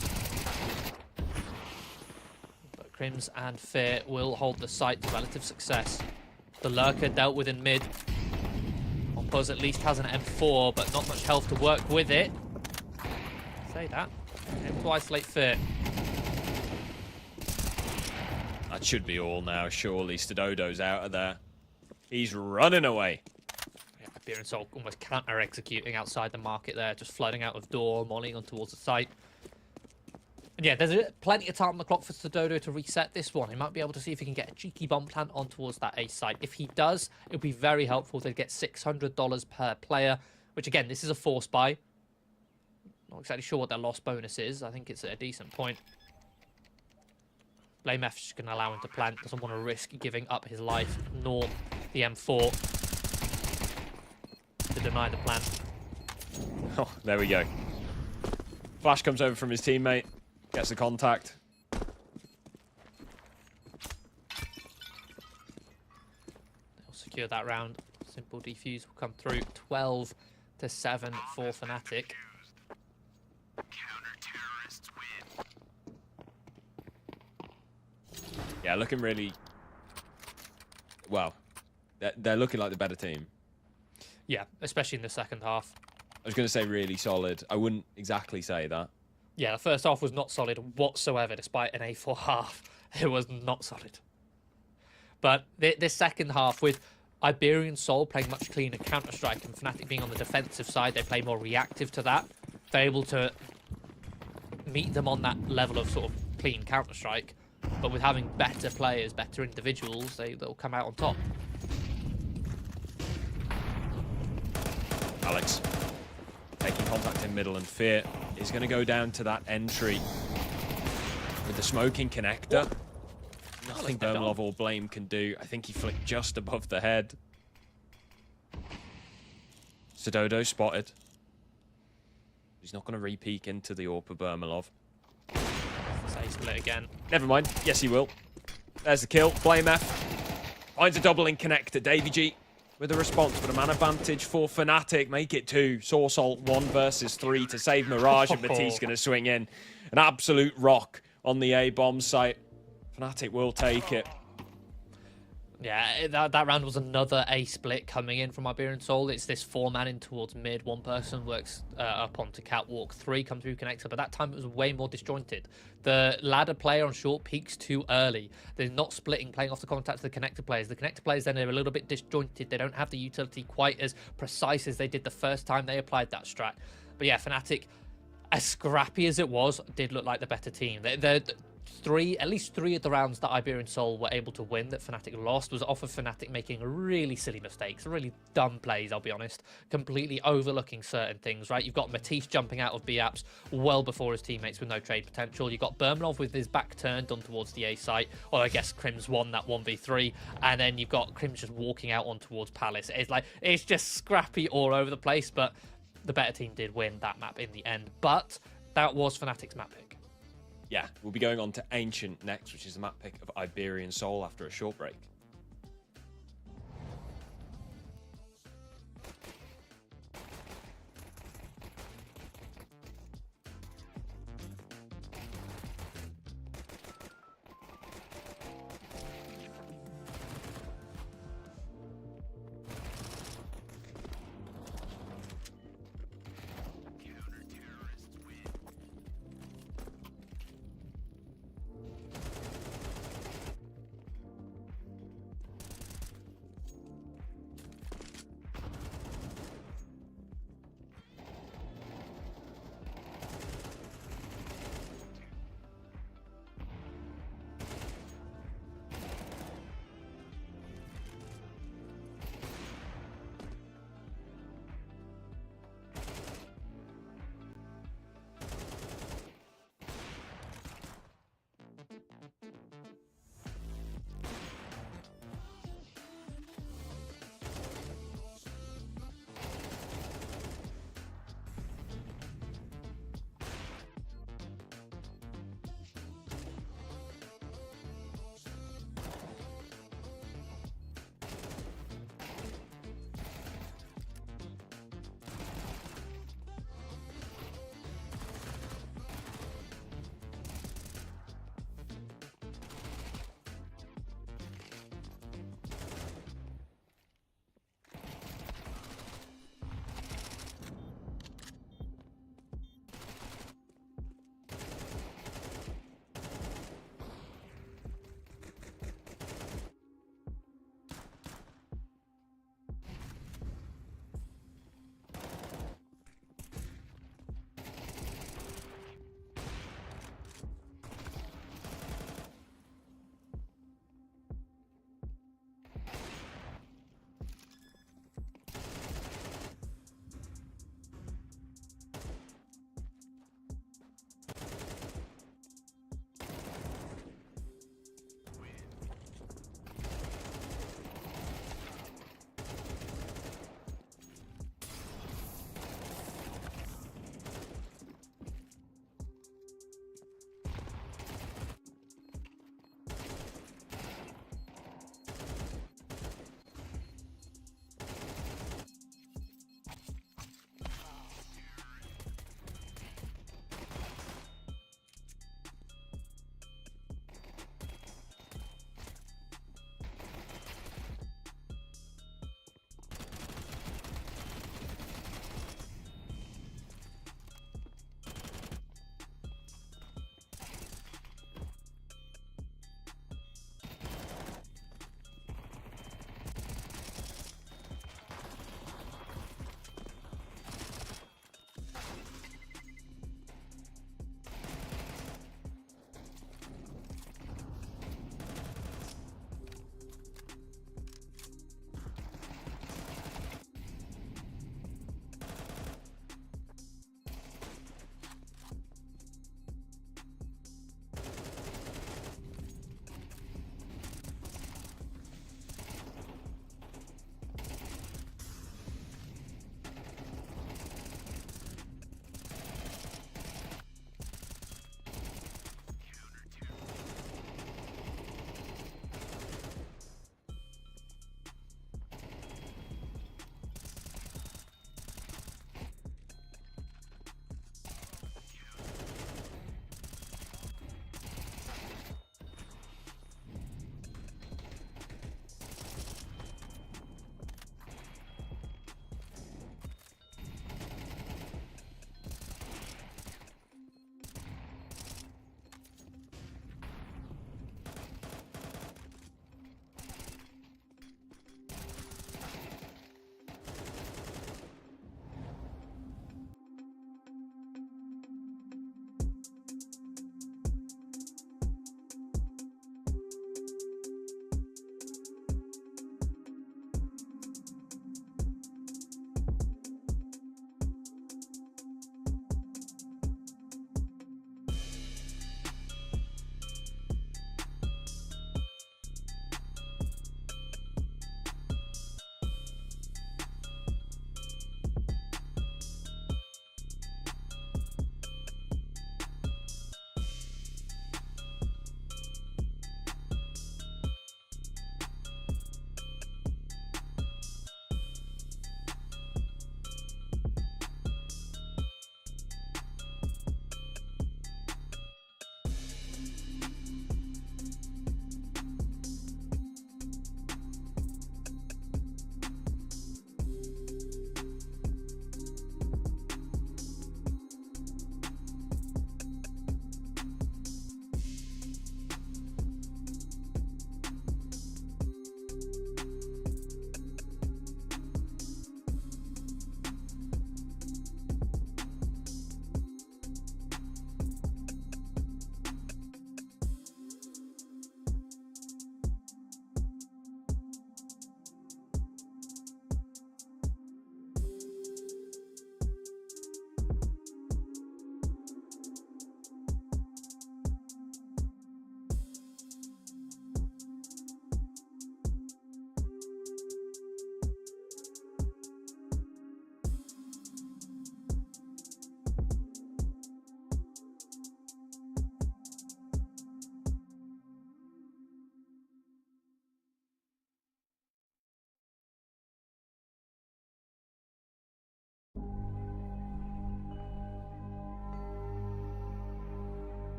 But Crims and Fear will hold the site to relative success. The Lurker dealt with in mid. Ompos at least has an M4, but not much health to work with it. Say that. Aim to isolate Fear. That should be all now, surely. Stododo's out of there. He's running away. Yeah, Iberian Soul almost counter-executing outside the market there, just flooding out of door, mollying on towards the site. And yeah, there's plenty of time on the clock for Stododo to reset this one. He might be able to see if he can get a cheeky bomb plant on towards that A site. If he does, it'll be very helpful to get $600 per player, which again, this is a force buy. Not exactly sure what their loss bonus is. I think it's at a decent point. Blame F just going to allow him to plant. Doesn't want to risk giving up his life, nor the M4 to deny the plant. Oh, there we go. Flash comes over from his teammate. Gets the contact. They'll secure that round. Simple defuse will come through. 12-7 for Fnatic. Yeah, looking really... Well, they're looking like the better team. Yeah, especially in the second half. I was going to say really solid. I wouldn't exactly say that. Yeah, the first half was not solid whatsoever, despite an A4 half. It was not solid. But this second half, with Iberian Soul playing much cleaner Counter-Strike and Fnatic being on the defensive side, they play more reactive to that. They're able to meet them on that level of sort of clean Counter-Strike. But with having better players, better individuals, they'll come out on top. Alex taking contact in middle, and Fear is going to go down to that entry with the smoking connector. Nothing Bermalov or Blame can do. I think he flicked just above the head. Stododo spotted. He's not going to re-peek into the AWP of Bermalov. Say split again. Never mind. Yes, he will. There's the kill. Blame F. Finds a doubling connector. Davy G with a response, but a man advantage for Fnatic. Make it 2. Source ult 1 versus 3 to save Mirage, and Matisse going to swing in. An absolute rock on the A-bomb site. Fnatic will take it. Yeah, that round was another A split coming in from Iberian Soul. It's this 4-man in towards mid. One person works up onto Catwalk. 3 come through connector, but that time it was way more disjointed. The ladder player on short peaks too early. They're not splitting, playing off the contact to the connector players. The connector players then are a little bit disjointed. They don't have the utility quite as precise as they did the first time they applied that strat. But yeah, Fnatic, as scrappy as it was, did look like the better team. At least three of the rounds that Iberian Soul were able to win that Fnatic lost was off of Fnatic making really silly mistakes, really dumb plays, I'll be honest, completely overlooking certain things, right? You've got Matisse jumping out of B-apps well before his teammates with no trade potential. You've got Bermanov with his back turned on towards the A site, or I guess Crims won that 1v3, and then you've got Crims just walking out on towards Palace. It's just scrappy all over the place, but the better team did win that map in the end. But that was Fnatic's map pick. Yeah, we'll be going on to Ancient next, which is the map pick of Iberian Soul after a short break.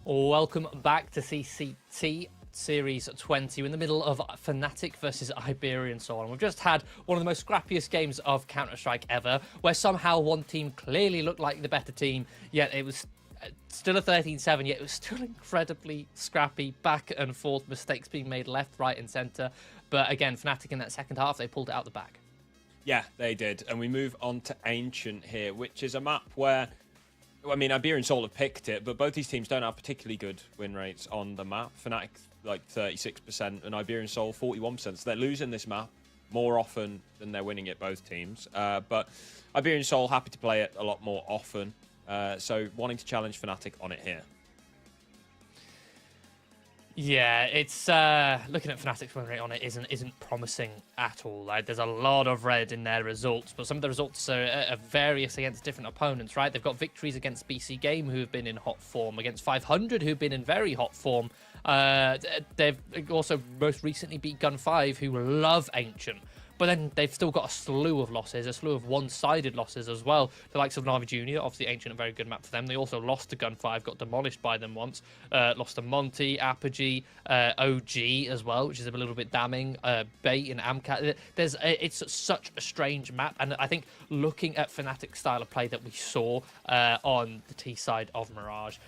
Welcome back to CCT Series 20. We're in the middle of Fnatic versus Iberian Soul, and we've just had one of the most scrappiest games of Counter-Strike ever, where somehow one team clearly looked like the better team, yet it was still a 13-7, yet it was still incredibly scrappy, back and forth, mistakes being made left, right, and centre. But again, Fnatic in that second half, they pulled it out the bag. Yeah, they did. And we move on to Ancient here, which is a map where, I mean, Iberian Soul have picked it, but both these teams don't have particularly good win rates on the map. Fnatic, like 36%, and Iberian Soul, 41%. So they're losing this map more often than they're winning it, both teams. But Iberian Soul happy to play it a lot more often. So wanting to challenge Fnatic on it here. Yeah, it's looking at Fnatic's win rate on it isn't promising at all. Like, there's a lot of red in their results, but some of the results are various against different opponents, right? They've got victories against BC Game, who have been in hot form, against 500, who've been in very hot form. They've also most recently beat Gun 5, who love Ancient. But then they've still got a slew of losses, a slew of one-sided losses as well. The likes of Navi Jr., obviously Ancient, a very good map for them. They also lost to Gun 5, got demolished by them once. Lost to Monty, Apogee, OG as well, which is a little bit damning. Bait and Amcat. It's such a strange map. And I think looking at Fnatic's style of play that we saw on the T side of Mirage,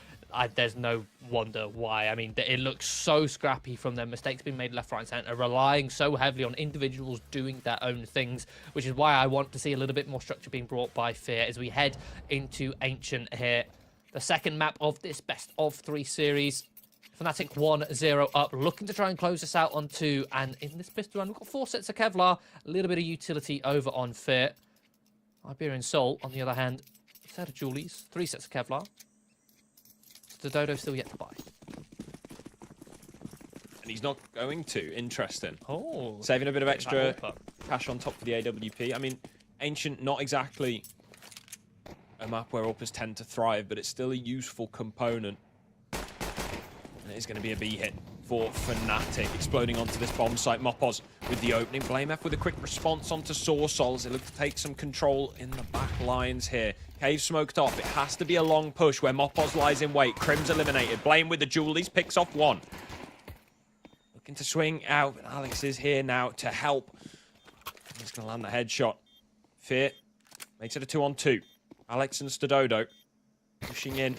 there's no wonder why. I mean, it looks so scrappy from them. Mistakes being made left, right, and centre, relying so heavily on individuals doing their own things, which is why I want to see a little bit more structure being brought by Fear as we head into Ancient here. The second map of this best of 3 series. Fnatic 1-0 up, looking to try and close this out on 2. And in this pistol run, we've got 4 sets of Kevlar, a little bit of utility over on Fear. Iberian Soul, on the other hand, a set of Julies, 3 sets of Kevlar. The Dodo still yet to buy. And he's not going to. Interesting. Oh. Saving a bit of extra cash on top for the AWP. I mean, Ancient, not exactly a map where uppers tend to thrive, but it's still a useful component. And it is going to be a B hit for Fnatic. Exploding onto this bomb site. Mopos with the opening. BlameF with a quick response onto Soursols. It looks to take some control in the back lines here. Cave smoked off. It has to be a long push where Mopos lies in wait. Crim's eliminated. Blame with the Julies. Picks off 1. Looking to swing out. But Alex is here now to help. He's going to land the headshot. Fear makes it a 2-on-2. Alex and Stododo pushing in.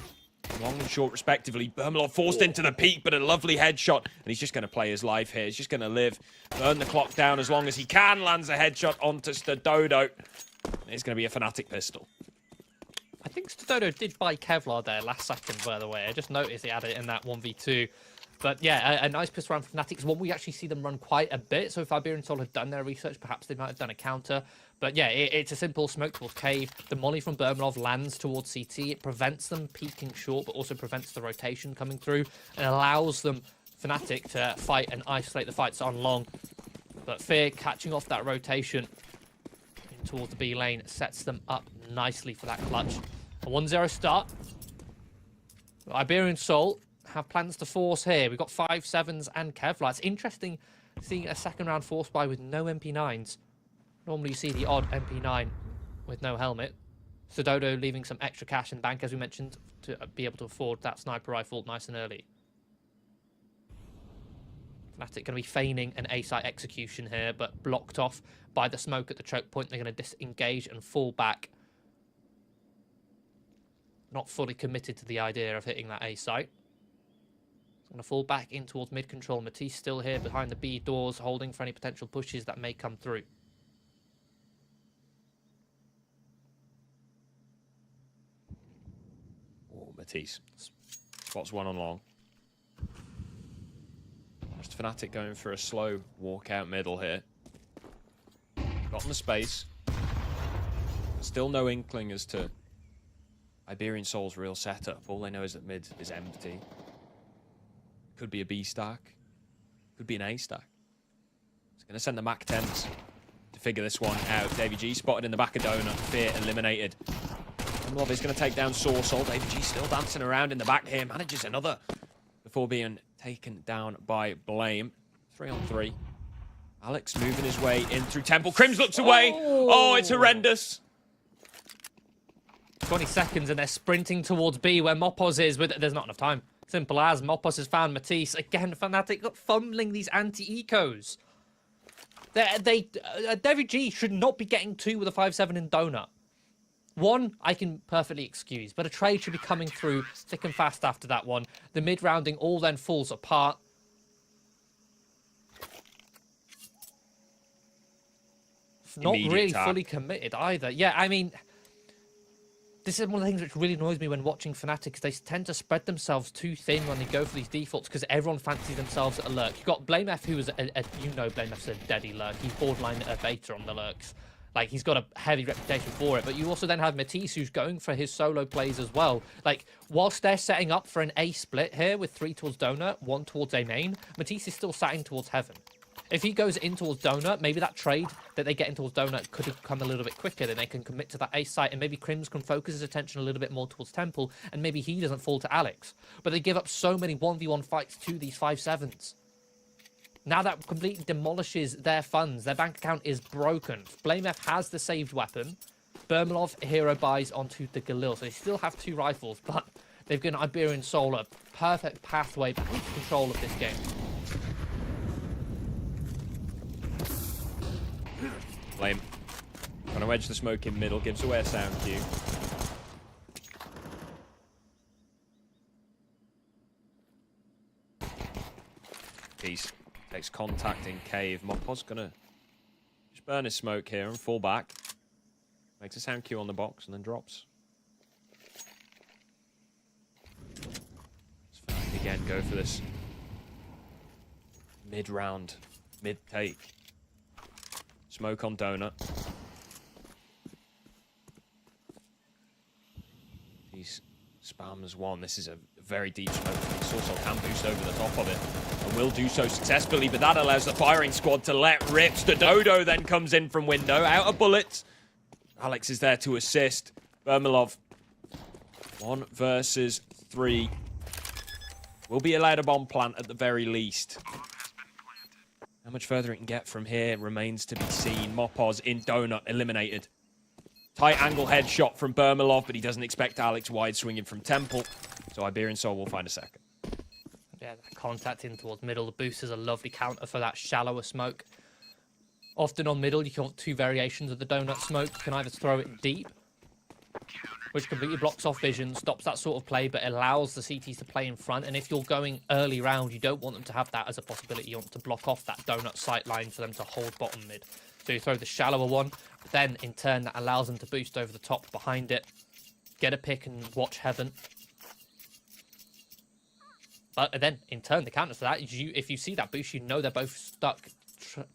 Long and short, respectively. Bermalov forced into the peak, but a lovely headshot. And he's just going to play his life here. He's just going to live. Burn the clock down as long as he can. Lands a headshot onto Stododo. It's going to be a Fnatic pistol. I think Stododo did buy Kevlar there last second, by the way. I just noticed he had it in that 1v2. But yeah, a nice pistol round for Fnatic is one we actually see them run quite a bit. So if Iberian Soul had done their research, perhaps they might have done a counter. But yeah, it's a simple smoke towards Cave. The molly from Bermanov lands towards CT. It prevents them peeking short, but also prevents the rotation coming through and allows them, Fnatic, to fight and isolate the fights on long. But Fear catching off that rotation towards the B lane sets them up nicely for that clutch. A 1-0 start. Iberian Soul have plans to force here. We've got 5-7s and Kevlar. It's interesting seeing a second round force buy with no MP9s. Normally you see the odd MP9 with no helmet. Stododo leaving some extra cash in bank, as we mentioned, to be able to afford that sniper rifle nice and early. Fnatic going to be feigning an A-site execution here, but blocked off by the smoke at the choke point. They're going to disengage and fall back. Not fully committed to the idea of hitting that A-site. Going to fall back in towards mid-control. Matisse still here behind the B doors, holding for any potential pushes that may come through. Oh, Matisse. Spots 1 on long. Just Fnatic going for a slow walk out middle here. Got in the space. Still no inkling as to Iberian Soul's real setup. All they know is that mid is empty. Could be a B stack. Could be an A stack. It's going to send the Mac 10s to figure this one out. Davy G spotted in the back of Donut. Fear eliminated. Love is going to take down Soursoul. Davy G still dancing around in the back here. Manages another before being taken down by Blame. 3-on-3. Alex moving his way in through Temple. Crims looks away. Oh, it's horrendous. 20 seconds and they're sprinting towards B where Mopos is. There's not enough time. Simple as. Mopos has found Matisse. Again, Fnatic fumbling these anti-ecos. Devi G should not be getting 2 with a 5-7 in Donut. 1, I can perfectly excuse, but a trade should be coming through thick and fast after that one. The mid-rounding all then falls apart. Not really fully committed either. Yeah, I mean, this is one of the things which really annoys me when watching Fnatic. They tend to spread themselves too thin when they go for these defaults because everyone fancies themselves at a lurk. You've got BlameF, who is you know BlameF's a deadly lurk. He's borderline a beta on the lurks. Like, he's got a heavy reputation for it. But you also then have Matisse, who's going for his solo plays as well. Like, whilst they're setting up for an A split here with 3 towards Donut, 1 towards A main, Matisse is still setting towards Heaven. If he goes in towards Donut, maybe that trade that they get in towards Donut could have come a little bit quicker. Then they can commit to that ace site, and maybe Crims can focus his attention a little bit more towards Temple, and maybe he doesn't fall to Alex. But they give up so many 1v1 fights to these 5-7s. Now that completely demolishes their funds. Their bank account is broken. BlameF has the saved weapon. Bermalov hero buys onto the Galil, so they still have 2 rifles, but they've given Iberian Soul a perfect pathway back into control of this game. Blame. Trying to wedge the smoke in middle, gives away a sound cue. Peace. Takes contact in cave. Mopos gonna just burn his smoke here and fall back. Makes a sound cue on the box and then drops. Let's Fnatic again go for this mid-round, mid-take. Smoke on Donut. He's spams 1. This is a very deep smoke. Sourcel can boost over the top of it and will do so successfully, but that allows the firing squad to let rip. Dodo then comes in from window, out of bullets. Alex is there to assist. Bermalov, 1 versus 3. Will be allowed a bomb plant at the very least. How much further it can get from here remains to be seen. Mopos in Donut eliminated. Tight angle headshot from Bermalov, but he doesn't expect Alex wide swinging from Temple. So Iberian Soul will find a second. Yeah, that contact in towards middle. The boost is a lovely counter for that shallower smoke. Often on middle, you can have 2 variations of the Donut smoke. You can either throw it deep, which completely blocks off vision, stops that sort of play, but allows the CTs to play in front. And if you're going early round, you don't want them to have that as a possibility. You want to block off that Donut sight line for them to hold bottom mid. So you throw the shallower one, then in turn that allows them to boost over the top behind it, get a pick and watch Heaven. But then in turn the counter to that is if you see that boost, you know they're both stuck,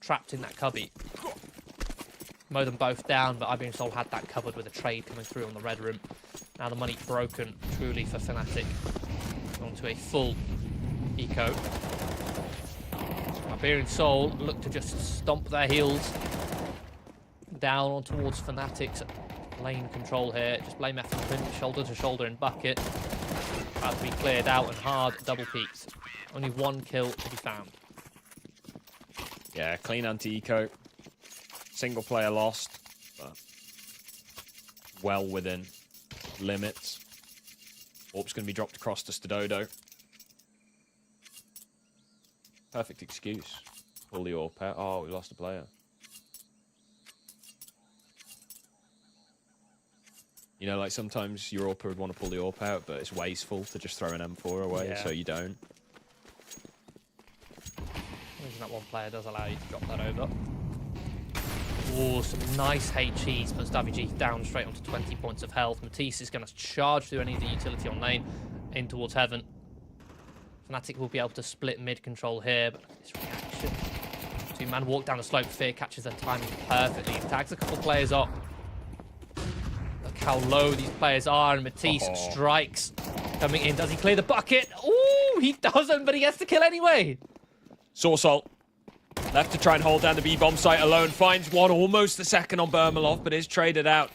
trapped in that cubby. Mow them both down, but Iberian Soul had that covered with a trade coming through on the red room. Now the money broken truly for Fnatic. Onto a full eco. Iberian Soul look to just stomp their heels down on towards Fnatic's lane control here. Just blame F and shoulder to shoulder in bucket. About to be cleared out and hard double peaks. Only 1 kill to be found. Yeah, clean anti-eco. Single player lost, but well within limits. Orp's going to be dropped across to Stododo. Perfect excuse. Pull the Orp out. Oh, we lost a player. You know, like sometimes your Orpa would want to pull the Orp out, but it's wasteful to just throw an M4 away, so you don't. That 1 player does allow you to drop that over. Oh, some nice HEs, puts Davig down straight onto 20 points of health. Matisse is going to charge through any of the utility on lane in towards Heaven. Fnatic will be able to split mid control here, but this reaction. 2-man walk down the slope. Fear catches their timing perfectly. Tags a couple players up. Look how low these players are, and Matisse strikes coming in. Does he clear the bucket? Oh, he doesn't, but he gets the kill anyway. Sourcel left to try and hold down the B-bomb site alone. Finds 1, almost the second on Bermalov, but is traded out.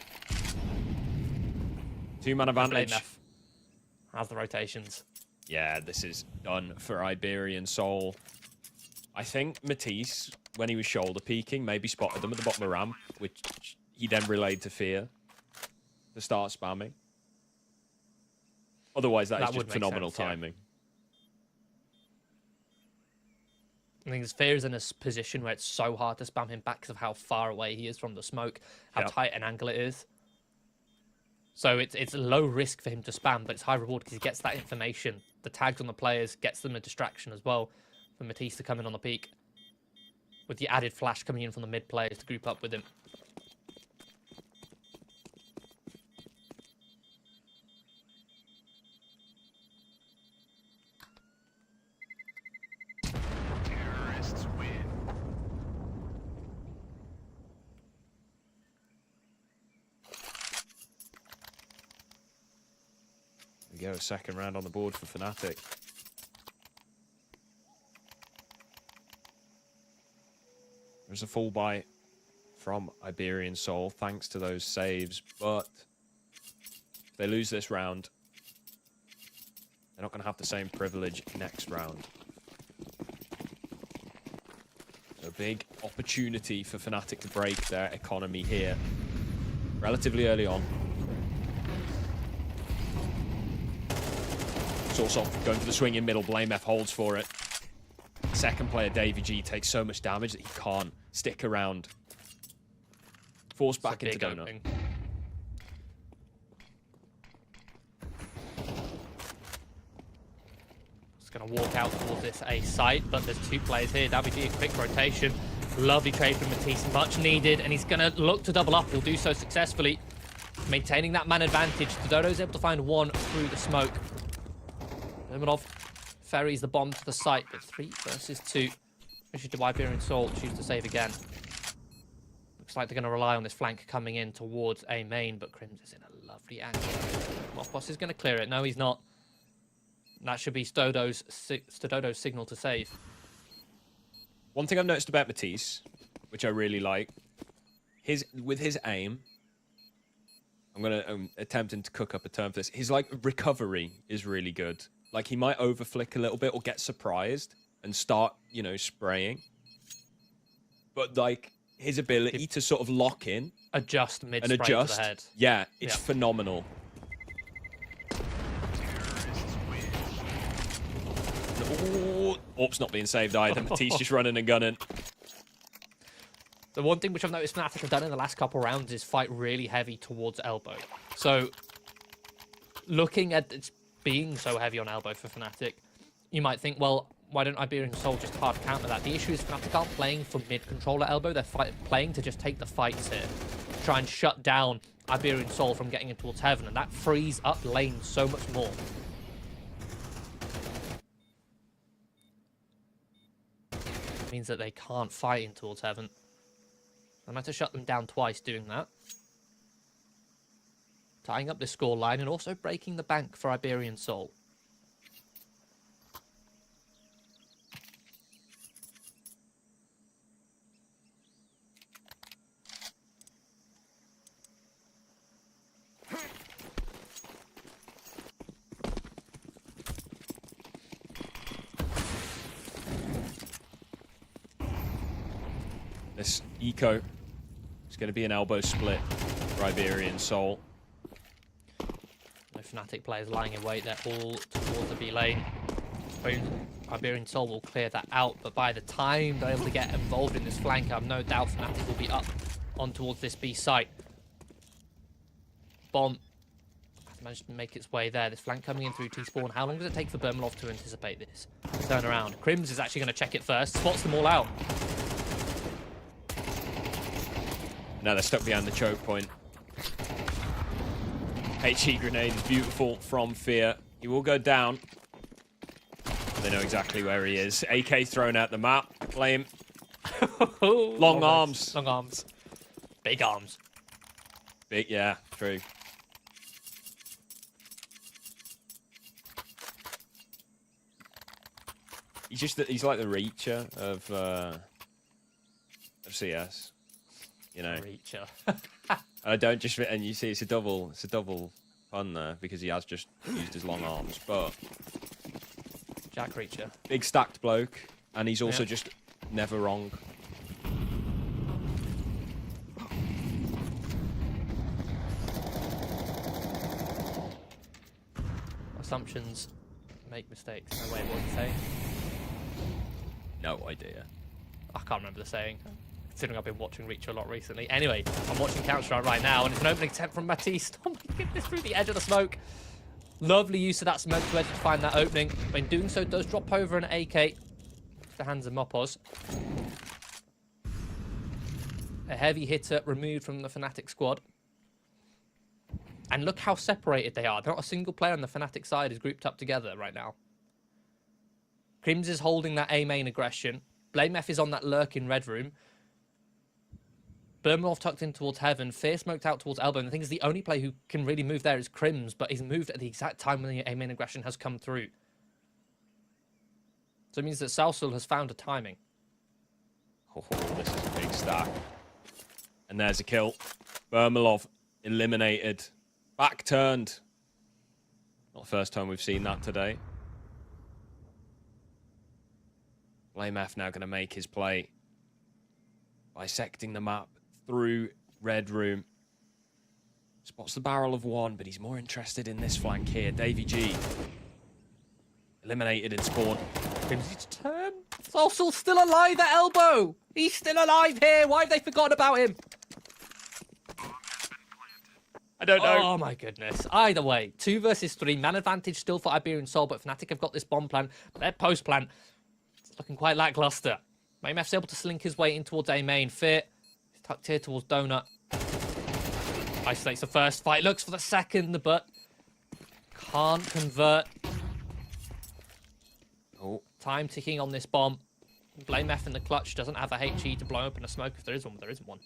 2-man advantage. Has the rotations. Yeah, this is done for Iberian Soul. I think Matisse, when he was shoulder peeking, maybe spotted them at the bottom of the ramp, which he then relayed to Fear to start spamming. Otherwise, that is just phenomenal timing. I think Fear is in a position where it's so hard to spam him back because of how far away he is from the smoke, how tight an angle it is. So it's low risk for him to spam, but it's high reward because he gets that information. The tags on the players gets them a distraction as well for Matisse to come in on the peak. With the added flash coming in from the mid players to group up with him. Terrorists win. There we go, second round on the board for Fnatic. There's a full buy from Iberian Soul, thanks to those saves, but if they lose this round, they're not going to have the same privilege next round. So big opportunity for Fnatic to break their economy here, relatively early on. Soulsoft going for the swing in middle, BlameF holds for it. Second player, Davy G, takes so much damage that he can't stick around. Forced back into Donut. Opening. Just going to walk out towards this A site, but there's two players here. Davy G, a quick rotation. Lovely trade from Matisse, much needed, and he's going to look to double up. He'll do so successfully. Maintaining that man advantage. Dodo's able to find one through the smoke. Limonov ferries the bomb to the site, but 3 versus 2. Issue to Iberian Soul, choose to save again. Looks like they're going to rely on this flank coming in towards A main, but Crims is in a lovely angle. Mothboss is going to clear it. No, he's not. That should be Stodo's signal to save. One thing I've noticed about Matisse, which I really like, with his aim, I'm going to attempting to cook up a term for this. His recovery is really good. Like, he might overflick a little bit or get surprised and start, you know, spraying. But, like, his ability to sort of lock in. Adjust mid-spray and adjust. to the head. Yeah, it's phenomenal. Oh, Orp's not being saved either. Matisse just running and gunning. The one thing which I've noticed Fnatic have done in the last couple rounds is fight really heavy towards elbow. So, looking at it being so heavy on elbow for Fnatic, you might think, well, why don't Iberian Soul just hard counter that? The issue is Fnatic aren't playing for mid-control at elbow. They're playing to just take the fights here. Try and shut down Iberian Soul from getting in towards heaven, and that frees up lane so much more. It means that they can't fight in towards heaven. I'm going to shut them down twice doing that. Tying up this score line and also breaking the bank for Iberian Soul. This eco is going to be an elbow split for Iberian Soul. No Fnatic players lying in wait. They're all towards the B lane. Iberian Soul will clear that out, but by the time they're able to get involved in this flank, I've no doubt Fnatic will be up on towards this B site. Bomb has managed to make its way there. This flank coming in through T-spawn. How long does it take for Bermalov to anticipate this? Turn around. Crims is actually going to check it first. Spots them all out. Now they're stuck behind the choke point. HE grenade is beautiful from Fear. He will go down. They know exactly where he is. AK thrown out the map. Flame. Long arms. Long arms. Big arms. Big, yeah, true. He's like the Reacher of CS. You know. Reacher. I don't just, and you see it's a double pun there because he has just used his long arms, but Jack Reacher. big stacked bloke, and he's also just never wrong. Assumptions make mistakes. No way, what to say. No idea. I can't remember the saying, considering I've been watching Reach a lot recently. Anyway, I'm watching Counter-Strike right now, and it's an opening attempt from Matisse. Oh my goodness, through the edge of the smoke. Lovely use of that smoke to edge to find that opening. When doing so, does drop over an AK to the hands of Mopos. A heavy hitter removed from the Fnatic squad. And look how separated they are. Not a single player on the Fnatic side is grouped up together right now. Crims is holding that A main aggression. BlameF is on that lurk in red room. Bermorov tucked in towards heaven. Fear smoked out towards elbow. And the thing is, the only player who can really move there is Crims, but he's moved at the exact time when the A main aggression has come through. So it means that Salsul has found a timing. Oh, this is a big stack. And there's a kill. Bermolov eliminated. Back turned. Not the first time we've seen that today. BlameF now going to make his play. Bisecting the map through red room. Spots the barrel of one, but he's more interested in this flank here. Davy G. Eliminated in spawn. Crimson's turn. Salsul's still alive at elbow. He's still alive here. Why have they forgotten about him? I don't know. Oh my goodness. Either way, 2 versus 3. Man advantage still for Iberian Soul, but Fnatic have got this bomb plan. But their post plan is looking quite lackluster. BlameF's able to slink his way in towards A main. Fear is tucked here towards Donut. Isolates the first fight. Looks for the second, but can't convert. Oh. Time ticking on this bomb. BlameF in the clutch doesn't have a HE to blow open a smoke if there is one, but there isn't one.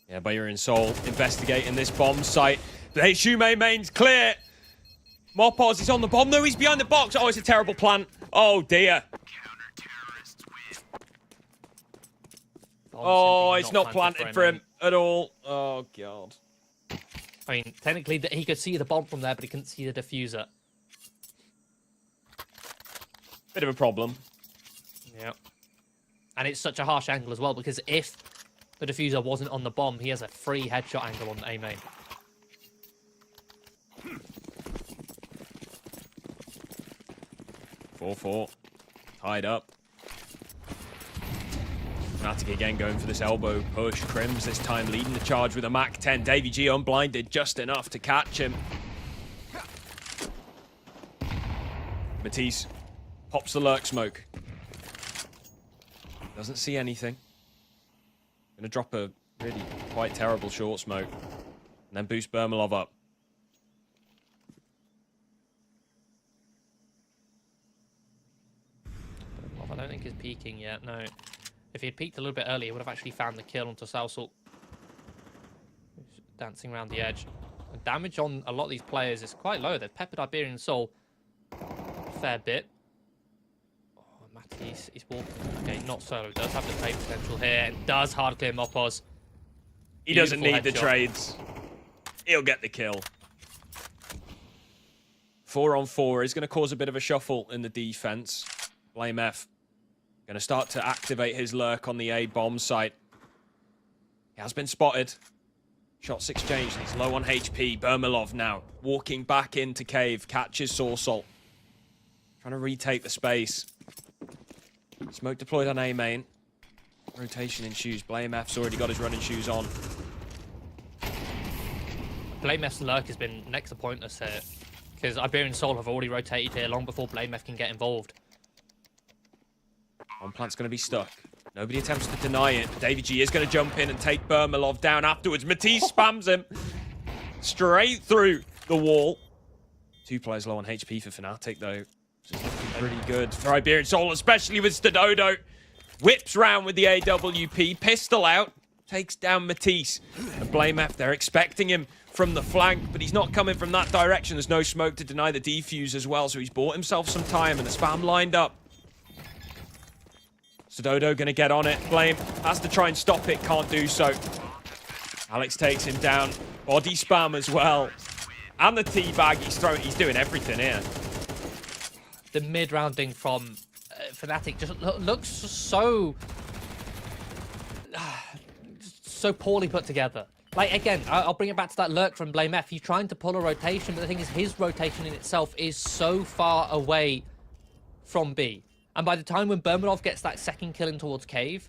Yeah, Bayern Soul investigating this bomb site. The Shumei main's clear. Mopos is on the bomb. No, he's behind the box. Oh, it's a terrible plant. Oh, dear. Oh, it's not planted for him at all. Oh, God. I mean, technically, he could see the bomb from there, but he couldn't see the diffuser. Bit of a problem. Yeah. And it's such a harsh angle as well, because if the diffuser wasn't on the bomb, he has a free headshot angle on the A main. Four. Tied up. Fnatic again going for this elbow push. Crims this time leading the charge with a Mach 10. Davy G unblinded just enough to catch him. Matisse pops the lurk smoke. Doesn't see anything. Gonna drop a really quite terrible short smoke. And then boost Bermolov up. I don't think he's peaking yet, no. If he had peaked a little bit earlier, he would have actually found the kill onto Salsul. Dancing around the edge. The damage on a lot of these players is quite low. They've peppered Iberian Soul a fair bit. Oh, Matisse is walking. Okay, not solo. Does have the trade potential here. And does hard clear Mopos. He doesn't need Beautiful the headshot. trades. He'll get the kill. 4-on-4 is going to cause a bit of a shuffle in the defense. BlameF going to start to activate his lurk on the A bomb site. He has been spotted. Shots exchanged. He's low on HP. Bermolov now walking back into cave. Catches Sorsol. Trying to retake the space. Smoke deployed on A main. Rotation in shoes. BlameF's already got his running shoes on. BlameF's lurk has been next to pointless here. Because Iberian Soul have already rotated here long before BlameF can get involved. One plant's going to be stuck. Nobody attempts to deny it, but Davy G is going to jump in and take Bermolov down afterwards. Matisse spams him straight through the wall. 2 players low on HP for Fnatic, though. This is looking pretty good for Iberian Soul, especially with Stododo. Whips round with the AWP, pistol out, takes down Matisse. And BlameF, they're expecting him from the flank, but he's not coming from that direction. There's no smoke to deny the defuse as well, so he's bought himself some time, and the spam lined up. Stododo gonna get on it. Blame has to try and stop it, can't do so. Alex takes him down. Body spam as well. And the teabag he's doing everything here. The mid-rounding from Fnatic just looks so poorly put together. Like, again, I'll bring it back to that lurk from BlameF. He's trying to pull a rotation, but the thing is, his rotation in itself is so far away from B. And by the time when Bermanov gets that second kill in towards Cave,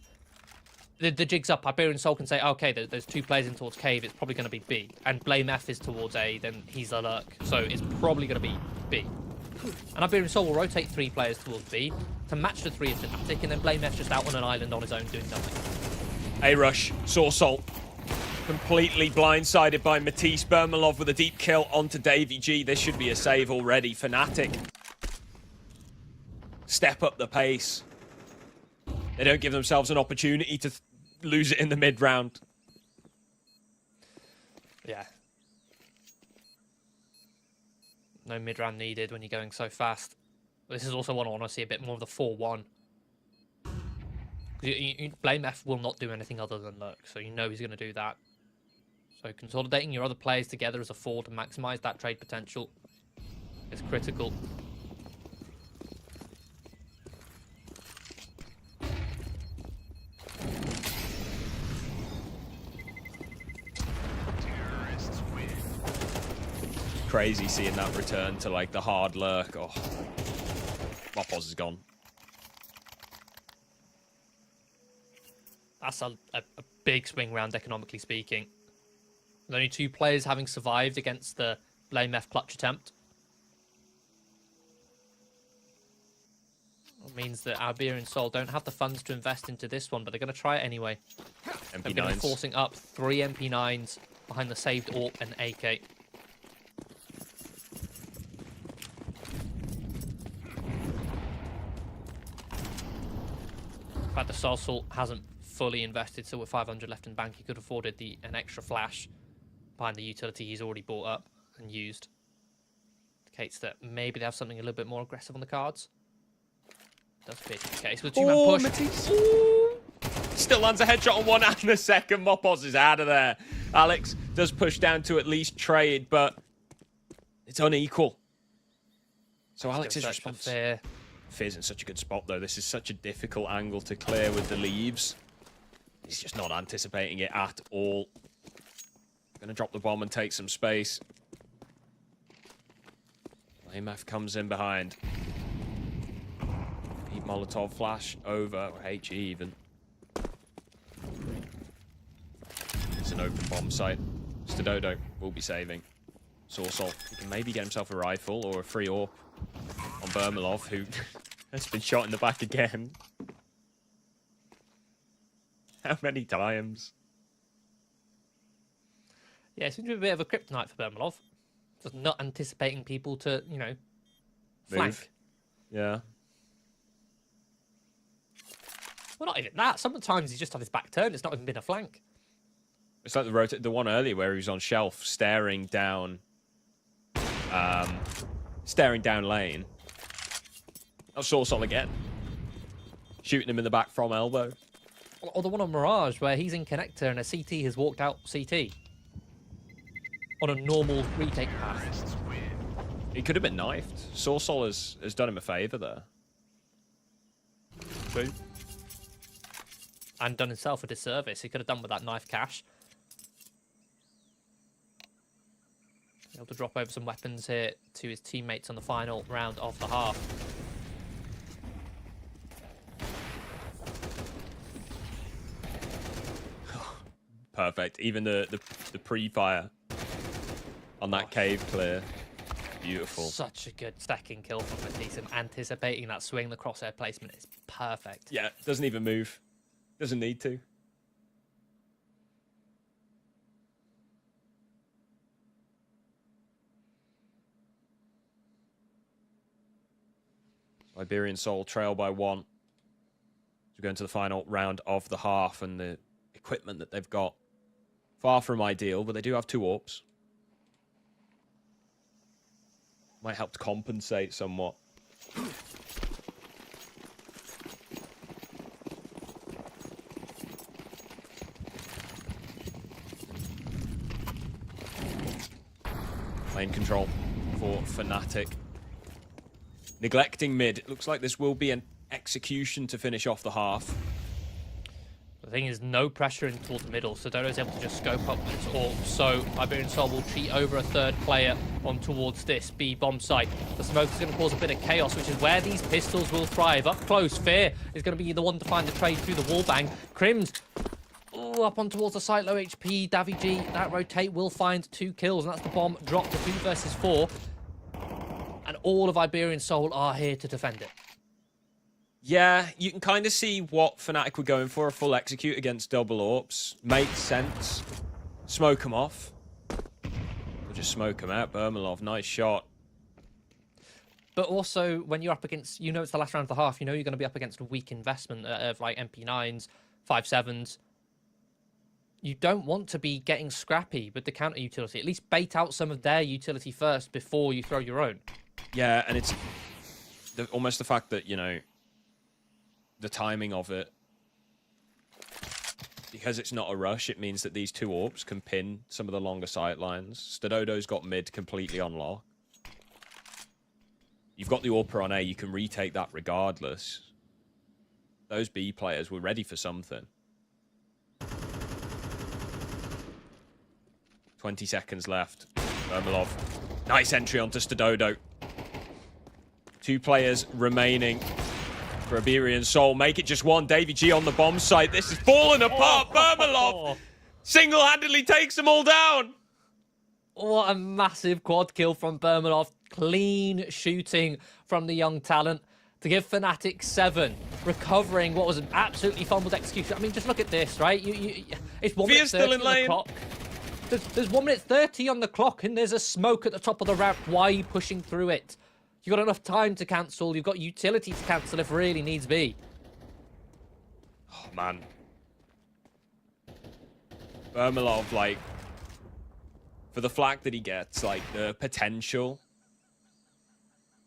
the jig's up. Iberian Soul can say, okay, there's 2 players in towards Cave. It's probably going to be B. And Blame F is towards A. Then he's a lurk. So it's probably going to be B. And Iberian Soul will rotate 3 players towards B to match the 3 of Fnatic. And then Blame F's just out on an island on his own doing nothing. A rush. Source Salt. Completely blindsided by Matisse. Bermalov with a deep kill onto Davy G. This should be a save already. Fnatic step up the pace. They don't give themselves an opportunity to lose it in the mid-round. Yeah. No mid-round needed when you're going so fast. This is also one I want to see a bit more of the 4-1. Blame F will not do anything other than lurk, so you know he's going to do that. So consolidating your other players together as a 4 to maximize that trade potential is critical. Crazy seeing that return to like the hard lurk. Oh, my pause is gone. That's a big swing round, economically speaking. With only 2 players having survived against the Blame F clutch attempt. It means that Iberian Soul don't have the funds to invest into this one, but they're going to try it anyway. They're going to be forcing up 3 MP9s behind the saved AWP and AK. In fact, the Soul Salt hasn't fully invested, so with 500 left in bank, he could have afforded an extra flash behind the utility he's already bought up and used. Indicates that maybe they have something a little bit more aggressive on the cards. Does appear to be the case with 2-man push. Matisse. Still lands a headshot on one and the second. Mopos is out of there. Alex does push down to at least trade, but it's unequal. So Alex's response. Fear's in such a good spot, though. This is such a difficult angle to clear with the leaves. He's just not anticipating it at all. Gonna drop the bomb and take some space. AMF comes in behind. Heat Molotov flash over, or HE even. It's an open bomb site. Stododo will be saving. Sorsol, he can maybe get himself a rifle or a free AWP on Bermalov, who has been shot in the back again. How many times? Yeah, it seems to be a bit of a kryptonite for Bermalov. Just not anticipating people to, you know, flank. Move. Yeah. Well, not even that. Sometimes he's just had his back turned. It's not even been a flank. It's like the one earlier where he was on shelf, staring down lane. That's Sorsol again. Shooting him in the back from elbow. Or the one on Mirage where he's in connector and a CT has walked out CT. On a normal retake path. He could have been knifed. Sorsol has done him a favour there. True. And done himself a disservice. He could have done with that knife cash. Able to drop over some weapons here to his teammates on the final round of the half. Perfect. Even the pre-fire on that cave clear. Beautiful. Such a good stacking kill from Matisse, and anticipating that swing, the crosshair placement is perfect. Yeah, doesn't even move. Doesn't need to. Iberian Soul trail by 1. So we're going to the final round of the half, and the equipment that they've got, far from ideal, but they do have 2 AWPs. Might help to compensate somewhat. Lane control for Fnatic. Neglecting mid. It looks like this will be an execution to finish off the half. thing is, no pressure in towards the middle, so Dodo's able to just scope up this AWP. So Iberian Soul will cheat over a third player on towards this B bomb site. The smoke is going to cause a bit of chaos, which is where these pistols will thrive. Up close, Fear is going to be the one to find the trade through the wall bang. Crims, up on towards the site, low HP. Davy G, that rotate will find 2 kills, and that's the bomb drop to 2 versus 4. And all of Iberian Soul are here to defend it. Yeah, you can kind of see what Fnatic were going for, a full execute against double AWPs. Makes sense. Smoke them off. Or just smoke them out. Bermalov, nice shot. But also, when you're up against, you know it's the last round of the half, you know you're going to be up against a weak investment of like MP9s, 5.7s. You don't want to be getting scrappy with the counter utility. At least bait out some of their utility first before you throw your own. Yeah, and it's almost the fact that, you know, the timing of it, because it's not a rush, it means that these 2 AWPs can pin some of the longer sight lines. Stadodo's got mid completely on lock. You've got the AWPer on A, you can retake that regardless. Those B players were ready for something. 20 seconds left. Bermalov. Nice entry onto Stadodo. 2 players remaining for Iberian Soul. Make it just 1. Davy G on the bomb site. This is falling apart. Bermalov single-handedly takes them all down. What a massive quad kill from Bermalov. Clean shooting from the young talent to give Fnatic 7. Recovering what was an absolutely fumbled execution. I mean, just look at this, right? It's 1 minute 30 still in on lane. the clock. There's 1 minute 30 on the clock, and there's a smoke at the top of the ramp. Why are you pushing through it? You've got enough time to cancel. You've got utility to cancel if really needs be. Oh, man. Bermalov, like, for the flack that he gets, like, the potential,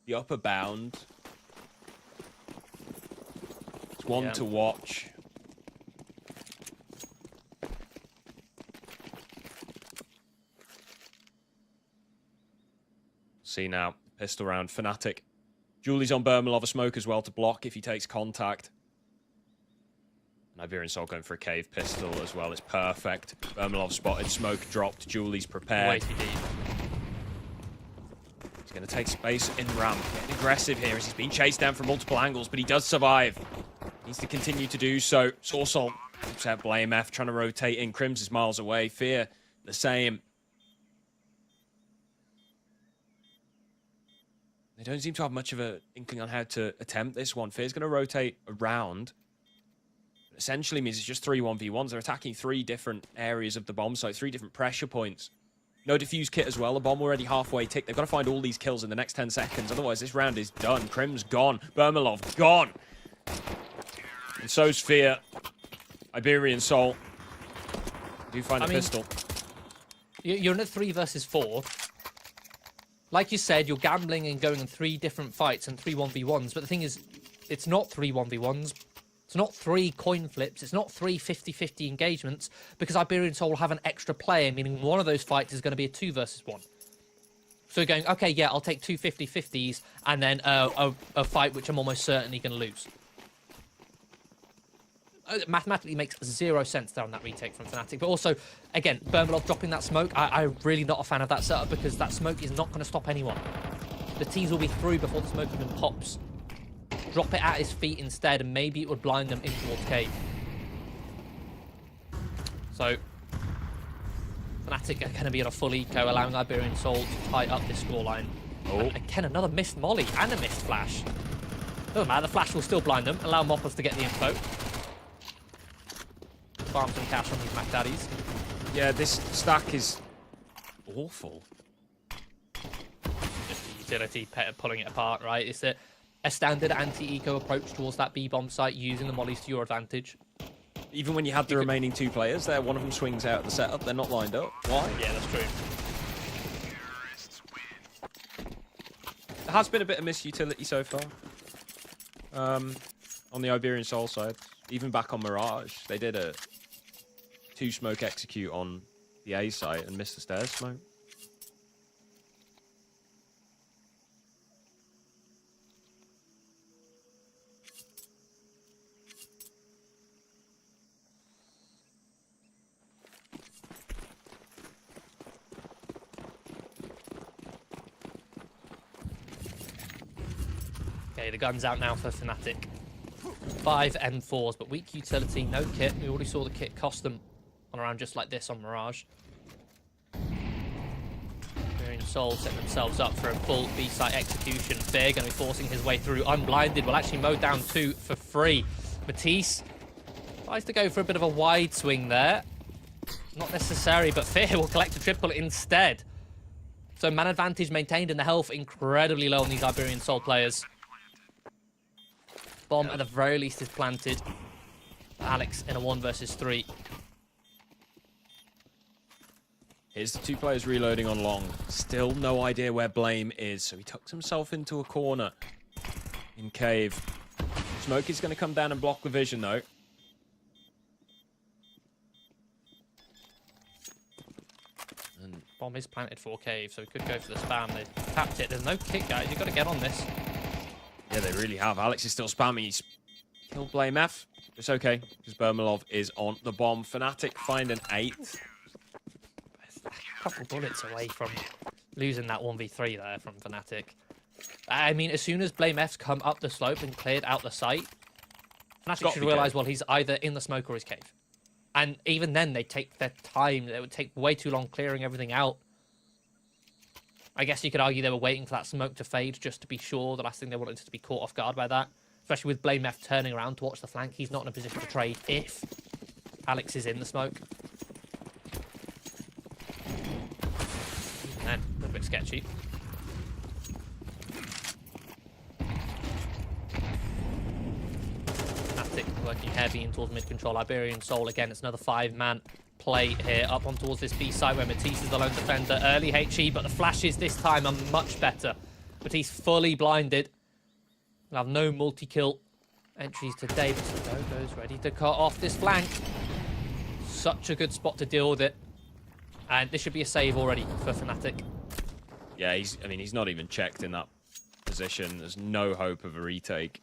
the upper bound, it's one to watch. See now. Pistol round, Fnatic. Julie's on Bermalov, a smoke as well to block if he takes contact. And Iberian Soul going for a cave pistol as well. It's perfect. Bermalov spotted, smoke dropped, Julie's prepared. Way too deep. He's going to take space in ramp. Getting aggressive here as he's been chased down from multiple angles, but he does survive. Needs to continue to do so. Sorsol keeps out Blame F, trying to rotate in. Crims is miles away. Fear, the same. They don't seem to have much of an inkling on how to attempt this one. Fear's going to rotate around. It essentially means it's just 3 1v1s. They're attacking 3 different areas of the bomb site, 3 different pressure points. No defuse kit as well. The bomb already halfway ticked. They've got to find all these kills in the next 10 seconds. Otherwise, this round is done. Crim's gone. Bermalov gone. And so's Fear. Iberian Soul. Do find a pistol. You're in a 3 versus 4. Like you said, you're gambling and going in 3 different fights and 3 1v1s. But the thing is, it's not 3 1v1s. It's not 3 coin flips. It's not 3 50-50 engagements, because Iberian Soul will have an extra player, meaning one of those fights is going to be a 2 versus 1. So you're going, okay, yeah, I'll take 2 50-50s and then a fight which I'm almost certainly going to lose. It mathematically makes 0 sense there on that retake from Fnatic. But also, again, Bermalov dropping that smoke, I'm really not a fan of that setup, because that smoke is not going to stop anyone. The T's will be through before the smoke even pops. Drop it at his feet instead, and maybe it would blind them in towards cave. So, Fnatic are going to be on a full eco, allowing Iberian Soul to tie up this scoreline. Oh. And again, another missed molly and a missed flash. Doesn't matter, the flash will still blind them, allow Moppers to get the info. Farm some cash on these Mac Daddies. Yeah, this stack is awful. Just the utility pulling it apart, right? It's a standard anti-eco approach towards that B-bomb site, using the mollies to your advantage. Even when you have the remaining 2 players there, one of them swings out of the setup, they're not lined up. Why? Yeah, that's true. There has been a bit of misutility so far. On the Iberian Soul side. Even back on Mirage, they did a 2 smoke execute on the A site and missed the stairs smoke. Okay, the gun's out now for Fnatic. 5 M4s, but weak utility, no kit. We already saw the kit cost them on around just like this on Mirage. Soul setting themselves up for a full B-site execution. Fear going to be forcing his way through. Unblinded will actually mow down 2 for free. Matisse tries to go for a bit of a wide swing there. Not necessary, but Fear will collect a triple instead. So man advantage maintained and the health incredibly low on these Iberian Soul players. Bomb at the very least is planted. Alex in a 1 versus 3. Here's the 2 players reloading on long. Still no idea where Blame is, so he tucks himself into a corner in cave. Smoke is going to come down and block the vision, though. And Bomb is planted for cave, so we could go for the spam. They tapped it. There's no kick, guys. You've got to get on this. yeah, they really have. Alex is still spamming. He's killed Blame F. It's okay, because Bermalov is on the bomb. Fnatic find an 8. A couple bullets away from losing that 1v3 there from Fnatic. I mean, as soon as Blame F's come up the slope and cleared out the site, Fnatic should realise, well, he's either in the smoke or his cave. And even then, they take their time. It would take way too long clearing everything out. I guess you could argue they were waiting for that smoke to fade just to be sure. The last thing they wanted is to be caught off guard by that. Especially with Blame F turning around to watch the flank. He's not in a position to trade if Alex is in the smoke. Then, a little bit sketchy. Fnatic working heavy in towards mid-control. Iberian Soul, again, it's another 5-man play here. Up on towards this B side where Matisse is the lone defender. Early HE, but the flashes this time are much better. Matisse fully blinded. We'll have no multi-kill entries today, but Sudogo's ready to cut off this flank. Such a good spot to deal with it. And this should be a save already for Fnatic. Yeah, he's not even checked in that position. There's no hope of a retake.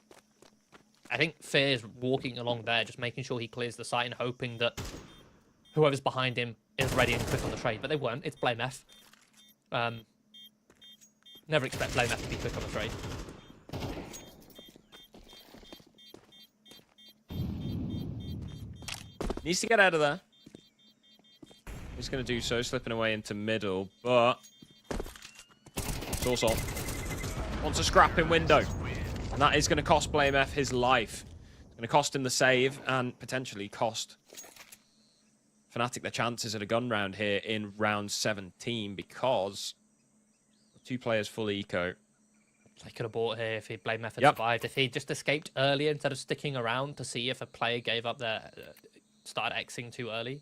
I think Fear's walking along there, just making sure he clears the site and hoping that whoever's behind him is ready and quick on the trade. But they weren't. It's Blame F. Never expect Blame F to be quick on the trade. Needs to get out of there. He's going to do so, slipping away into middle, but Source wants a scrapping window, and that is going to cost Blame F his life. It's going to cost him the save and potentially cost Fnatic their chances at a gun round here in round 17 because 2 players full eco. They could have bought here if Blame F had survived. If he just escaped earlier instead of sticking around to see if a player gave up their started Xing too early,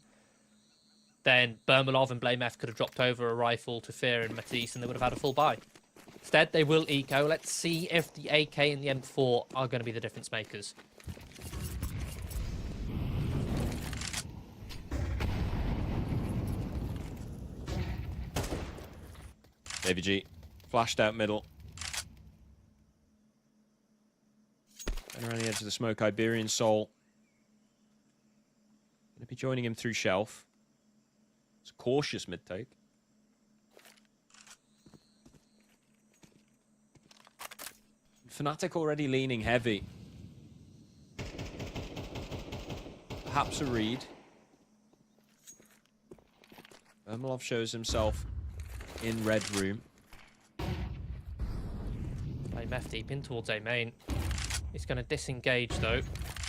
then Bermalov and Blame F could have dropped over a rifle to Fear and Matisse and they would have had a full buy. Instead, they will eco. Let's see if the AK and the M4 are going to be the difference makers. Davy G flashed out middle. And around the edge of the smoke, Iberian Soul. Going to be joining him through shelf. It's a cautious mid-take. Fnatic already leaning heavy. Perhaps a read. Bermalov shows himself in red room. Blame F deep in towards A main. He's going to disengage though.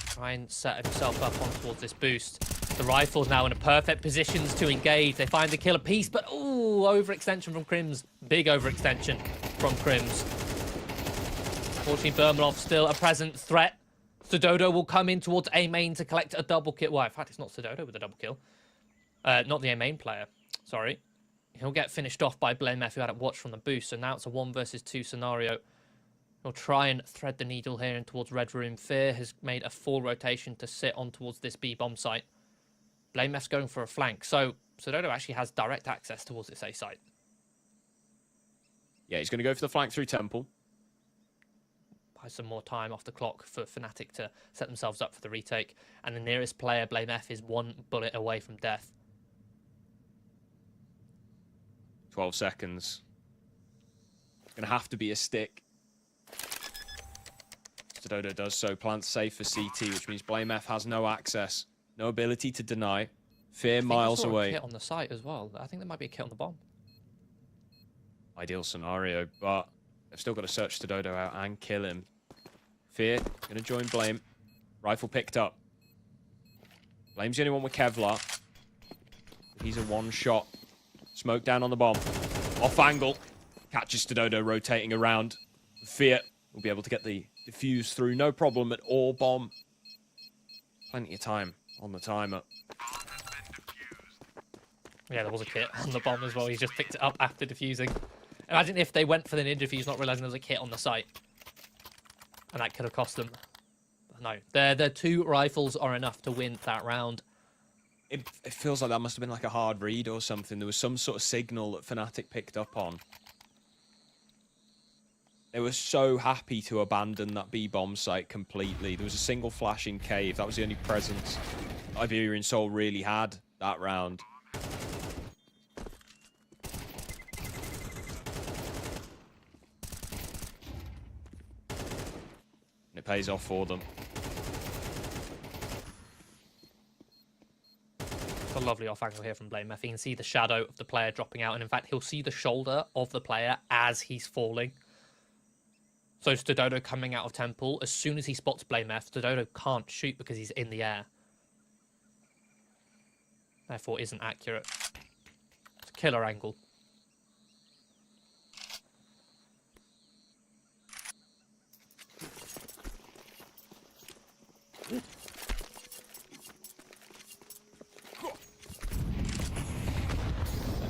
Try and set himself up on towards this boost. The rifle's now in a perfect positions to engage. They find the killer piece, but ooh, overextension from Crims. Big overextension from Crims. Fortunately, Bermalov still a present threat. Sudodo will come in towards A main to collect a double kill. Well, in fact, it's not Sudodo with a double kill. Not the A main player. Sorry. He'll get finished off by Blame F, who had it watched from the boost. So now it's a 1 versus 2 scenario. He'll try and thread the needle here in towards red room. Fear has made a full rotation to sit on towards this B bomb site. Blame F's going for a flank. So Sudodo actually has direct access towards this A site. Yeah, he's going to go for the flank through Temple. Buy some more time off the clock for Fnatic to set themselves up for the retake. And the nearest player, Blame F, is 1 bullet away from death. 12 seconds. It's going to have to be a stick. Dodo does so. Plants safe for CT, which means Blame F has no access, no ability to deny. Fear miles I away. kit on the site as well. I think there might be a kit on the bomb. Ideal scenario, but they've still got to search Dodo out and kill him. Fear going to join Blame. Rifle picked up. Blame's the only one with Kevlar. He's a one-shot. Smoke down on the bomb. Off angle. Catches Dodo rotating around. Fear will be able to get the defuse through. No problem at all. Bomb. Plenty of time on the timer. Yeah, there was a kit on the bomb as well. He's just picked it up after defusing. Imagine if they went for the ninja defuse, not realizing there was a kit on the site. And that could have cost them. No, their 2 rifles are enough to win that round. It feels like that must have been like a hard read or something. There was some sort of signal that Fnatic picked up on. They were so happy to abandon that B-bomb site completely. There was a single flash in cave. That was the only presence Iberian Soul really had that round. And it pays off for them. It's a lovely off angle here from Blame F. You can see the shadow of the player dropping out, and in fact, he'll see the shoulder of the player as he's falling. So Dodo coming out of Temple, as soon as he spots Blame F, Dodo can't shoot because he's in the air. Therefore, isn't accurate. It's a killer angle.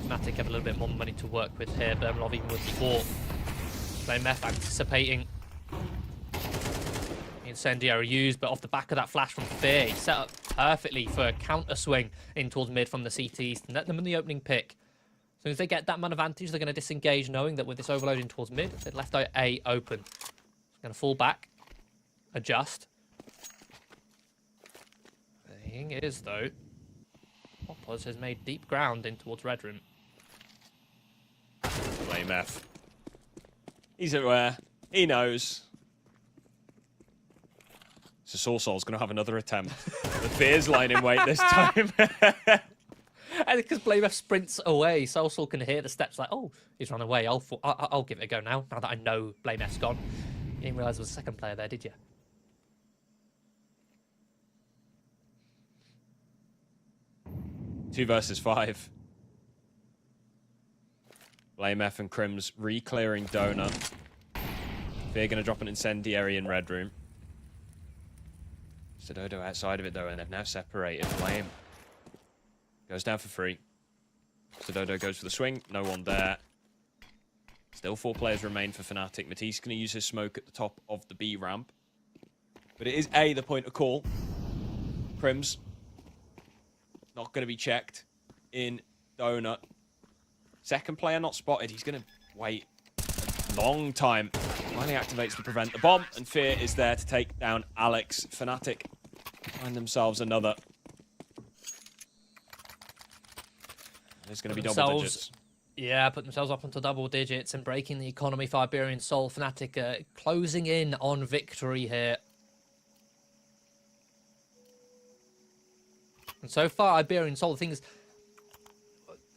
Fnatic have a little bit more money to work with here. Bermalov even with the wall. Blame F anticipating. Incendiary used, but off the back of that flash from Fear, he set up perfectly for a counter swing in towards mid from the CTs and let them in the opening pick. As soon as they get that man advantage, they're going to disengage, knowing that with this overloading towards mid, they've left A open. It's going to fall back, adjust. The thing is, though, Opos has made deep ground in towards Red Room. Blame F. He's aware. He knows. So Soul's going to have another attempt. The Fear's lying in wait this time. And because Blame F sprints away, Soul can hear the steps like, oh, he's run away. I'll give it a go now that I know Blame F's gone. You didn't realise there was a second player there, did you? 2 versus 5. Blame F and Crims re-clearing Donut. Fear going to drop an incendiary in Red Room. Dodo outside of it though, and they've now separated. Blame goes down for free. Dodo goes for the swing. No one there. Still 4 players remain for Fnatic. Matisse going to use his smoke at the top of the B ramp. But it is A, the point of call. Crims not going to be checked in Donut. Second player not spotted. He's going to wait a long time. Finally activates to prevent the bomb, and Fear is there to take down Alex. Fnatic find themselves another. There's going to be double digits. Yeah, put themselves up into double digits and breaking the economy for Iberian Soul. Fnatic closing in on victory here. And so far, Iberian Soul, the thing is,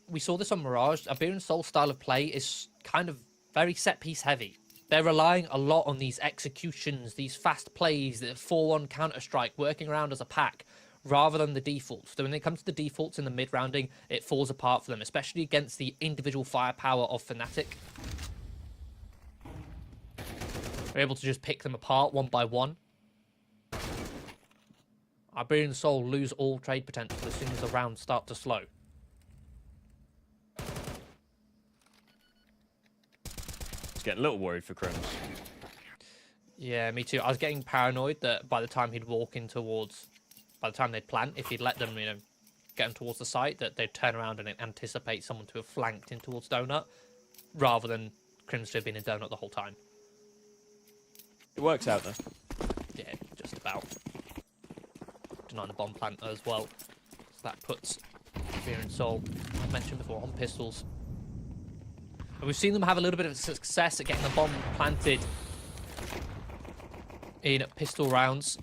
we saw this on Mirage. Iberian Soul's style of play is kind of very set-piece heavy. They're relying a lot on these executions, these fast plays, the 4-1 Counter-Strike, working around as a pack, rather than the defaults. So when it comes to the defaults in the mid-rounding, it falls apart for them, especially against the individual firepower of Fnatic. They're able to just pick them apart one by one. Iberian Soul lose all trade potential as soon as the rounds start to slow. Getting a little worried for Crims. Yeah, me too. I was getting paranoid that by the time he'd walk in towards, by the time they'd plant, if he'd let them, get them towards the site, that they'd turn around and anticipate someone to have flanked in towards Donut, rather than Crims to have been in Donut the whole time. It works out though. Yeah, just about. Denying the bomb plant as well. So that puts Fear and Soul, I mentioned before, on pistols. And we've seen them have a little bit of success at getting the bomb planted in pistol rounds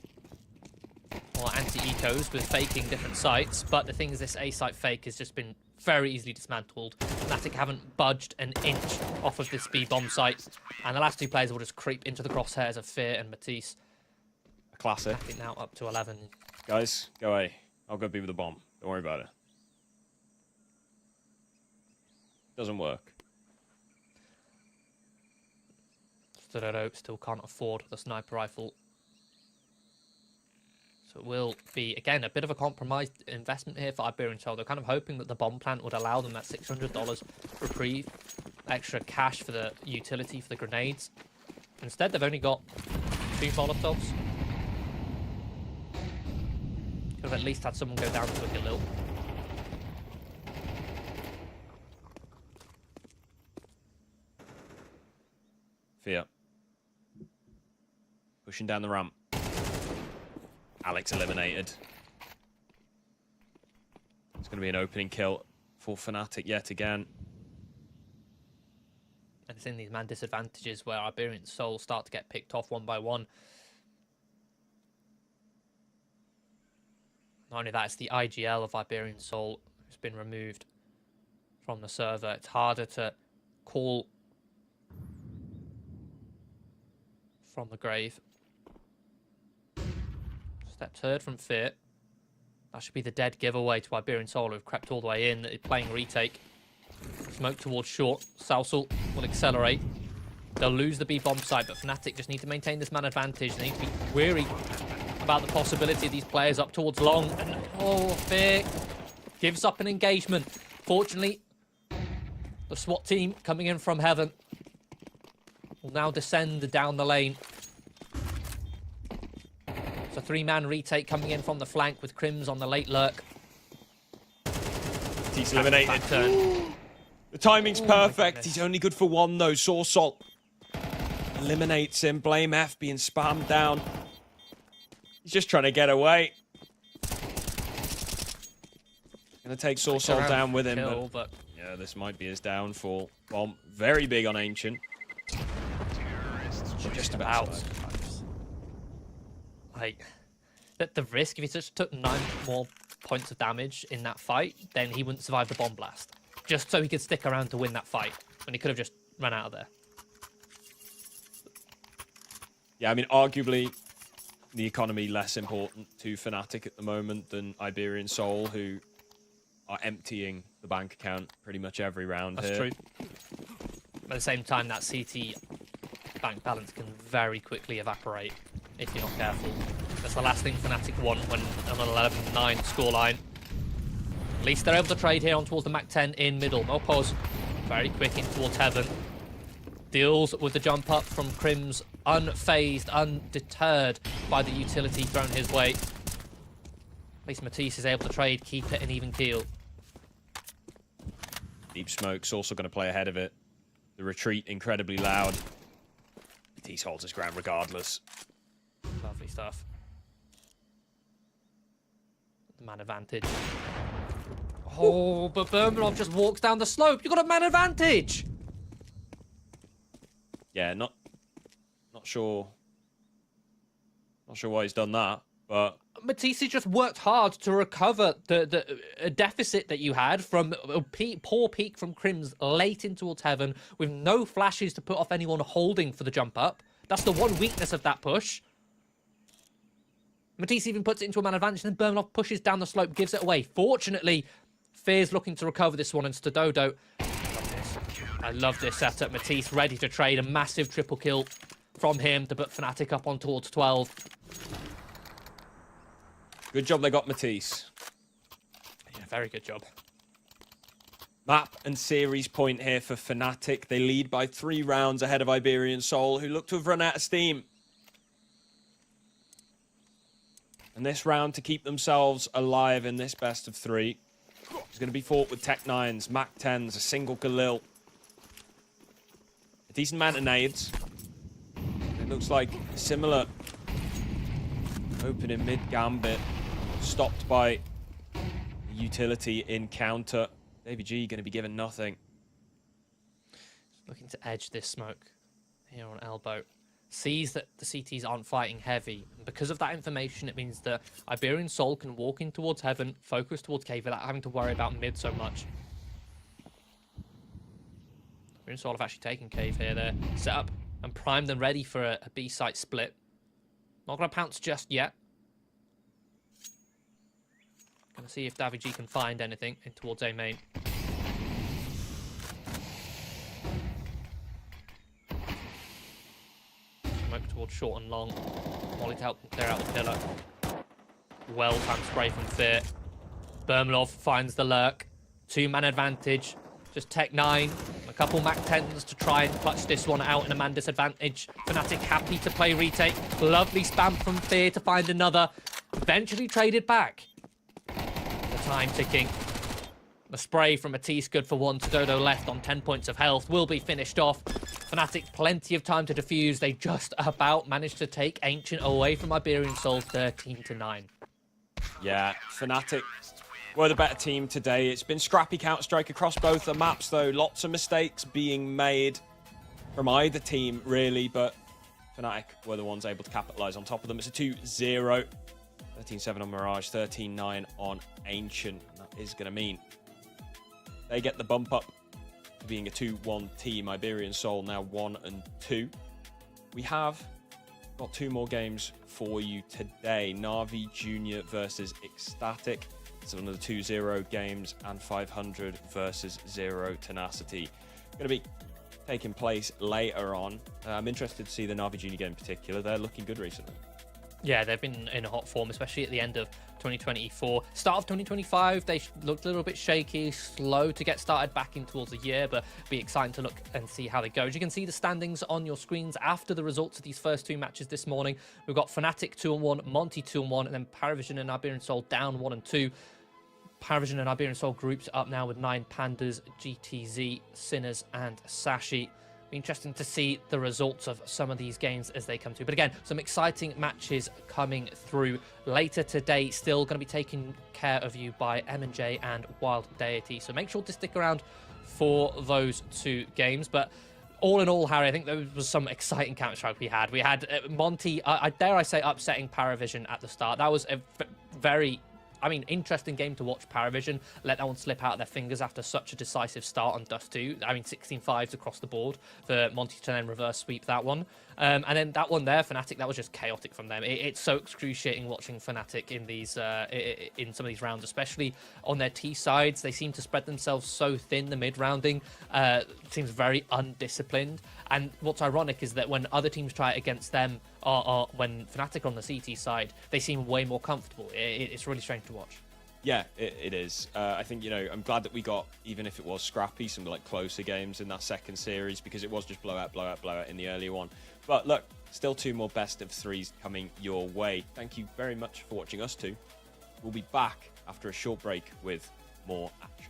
or anti-ecos with faking different sites, but the thing is this A-site fake has just been very easily dismantled. Fnatic haven't budged an inch off of this B bomb site, and the last two players will just creep into the crosshairs of Fear and Matisse. A classic. I think now up to 11. Guys, go away. I'll go be with the bomb. Don't worry about it. Doesn't work. Dodo still can't afford the sniper rifle. So it will be, again, a bit of a compromised investment here for Iberian Soul. They're kind of hoping that the bomb plant would allow them that $600 reprieve, extra cash for the utility for the grenades. Instead, they've only got 2 Molotovs. Could have at least had someone go down to a Galil. Fear. Pushing down the ramp. Alex eliminated. It's going to be an opening kill for Fnatic yet again. And it's in these man disadvantages where Iberian Soul start to get picked off one by one. Not only that, it's the IGL of Iberian Soul who's been removed from the server. It's harder to call from the grave. Steps heard from Fear. That should be the dead giveaway to Iberian Soul, who've crept all the way in, playing retake. Smoke towards short. Salsal will accelerate. They'll lose the B bomb site, but Fnatic just need to maintain this man advantage. They need to be wary about the possibility of these players up towards long. And oh, Fear gives up an engagement. Fortunately, the SWAT team coming in from heaven will now descend down the lane. It's a 3-man retake coming in from the flank with Crims on the late lurk. He's eliminated. The timing's perfect. He's only good for 1 though. Sorsol eliminates him. Blame F being spammed down. He's just trying to get away. Gonna take Sorsol down with him, but yeah, this might be his downfall. Bomb very big on Ancient. Just about. Like, the risk, if he just took 9 more points of damage in that fight, then he wouldn't survive the bomb blast. Just so he could stick around to win that fight. And he could have just run out of there. Yeah, I mean, arguably, the economy less important to Fnatic at the moment than Iberian Soul, who are emptying the bank account pretty much every round That's here. true. But at the same time, that CT bank balance can very quickly evaporate if you're not careful. That's the last thing Fnatic want when on an 11-9 scoreline. At least they're able to trade here on towards the Mac 10 in middle. Mopos very quick in towards heaven. Deals with the jump up from Crims, unfazed, undeterred by the utility thrown his way. At least Matisse is able to trade, keep it an even keel. Deep Smoke's also going to play ahead of it. The retreat incredibly loud. Matisse holds his ground regardless. Lovely stuff. The man advantage. Oh, but Bermanov just walks down the slope. You got a man advantage. Yeah, not sure. Not sure why he's done that, but Matisse just worked hard to recover the deficit that you had from a poor peak from Crims late in towards heaven with no flashes to put off anyone holding for the jump up. That's the one weakness of that push. Matisse even puts it into a man advantage, and then Bermanov pushes down the slope, gives it away. Fortunately, Fear's looking to recover this one, and Stododo. I love this setup. Matisse ready to trade a massive triple kill from him to put Fnatic up on towards 12. good job they got Matisse. Yeah, very good job. Map and series point here for Fnatic. They lead by 3 rounds ahead of Iberian Soul, who look to have run out of steam. And this round to keep themselves alive in this best of 3 is going to be fought with Tech 9s, Mac 10s, a single Galil. A decent amount of nades. It looks like a similar opening mid-gambit stopped by utility in counter. Davy G going to be given nothing. Looking to edge this smoke here on elbow. sees that the CTs aren't fighting heavy. And because of that information, it means that Iberian Soul can walk in towards heaven, focus towards cave without having to worry about mid so much. Iberian Soul have actually taken cave here. They're set up and primed and ready for a B site split. Not going to pounce just yet. Going to see if Davy G can find anything in towards A main. Smoke towards short and long. Molly to help them clear out the pillar. Well-timed spray from Fear. Bermanov finds the lurk. 2-man advantage. Just Tech 9. A couple Mac 10s to try and clutch this one out in a man disadvantage. Fnatic happy to play retake. Lovely spam from Fear to find another. Eventually traded back. The time ticking. The spray from Matisse good for one. Dodo left on 10 points of health. Will be finished off. Fnatic plenty of time to defuse. They just about managed to take Ancient away from Iberian Soul 13-9. Yeah, Fnatic were the better team today. It's been scrappy Counter-Strike across both the maps, though. Lots of mistakes being made from either team, really, but Fnatic were the ones able to capitalize on top of them. It's a 2-0. 13-7 on Mirage, 13-9 on Ancient. And that is going to mean they get the bump up to being a 2-1 team. Iberian Soul now 1-2. We have got 2 more games for you today. Na'Vi Junior versus Ecstatic. It's another 2-0 games, and 500 versus Zero Tenacity. Going to be taking place later on. I'm interested to see the Na'Vi Junior game in particular. They're looking good recently. Yeah, they've been in a hot form, especially at the end of 2024. Start of 2025, they looked a little bit shaky, slow to get started back in towards the year, but be exciting to look and see how they go. As you can see the standings on your screens after the results of these first 2 matches this morning. We've got Fnatic 2-1, Monty 2-1, and then Paravision and Iberian Soul down 1-2. Paravision and Iberian Soul groups up now with 9 Pandas, GTZ, Sinners, and Sashi. Be interesting to see the results of some of these games as they come through. But again, some exciting matches coming through later today. Still going to be taken care of you by M&J and Wild Deity. So make sure to stick around for those 2 games. But all in all, Harry, I think there was some exciting Counter-Strike we had. We had Monty, dare I say, upsetting Paravision at the start. That was a very interesting game to watch. Paravision let that one slip out of their fingers after such a decisive start on Dust 2. 16-5s across the board for Monty to then reverse sweep that one. And then that one there, Fnatic, that was just chaotic from them. It's so excruciating watching Fnatic in these in some of these rounds, especially on their T sides. They seem to spread themselves so thin. The mid-rounding seems very undisciplined. And what's ironic is that when other teams try it against them, when Fnatic are on the CT side, they seem way more comfortable. It's really strange to watch. Yeah, it is. I think, I'm glad that we got, even if it was scrappy, some like closer games in that second series, because it was just blowout in the earlier one. But look, still 2 more best of 3s coming your way. Thank you very much for watching us 2. We'll be back after a short break with more action.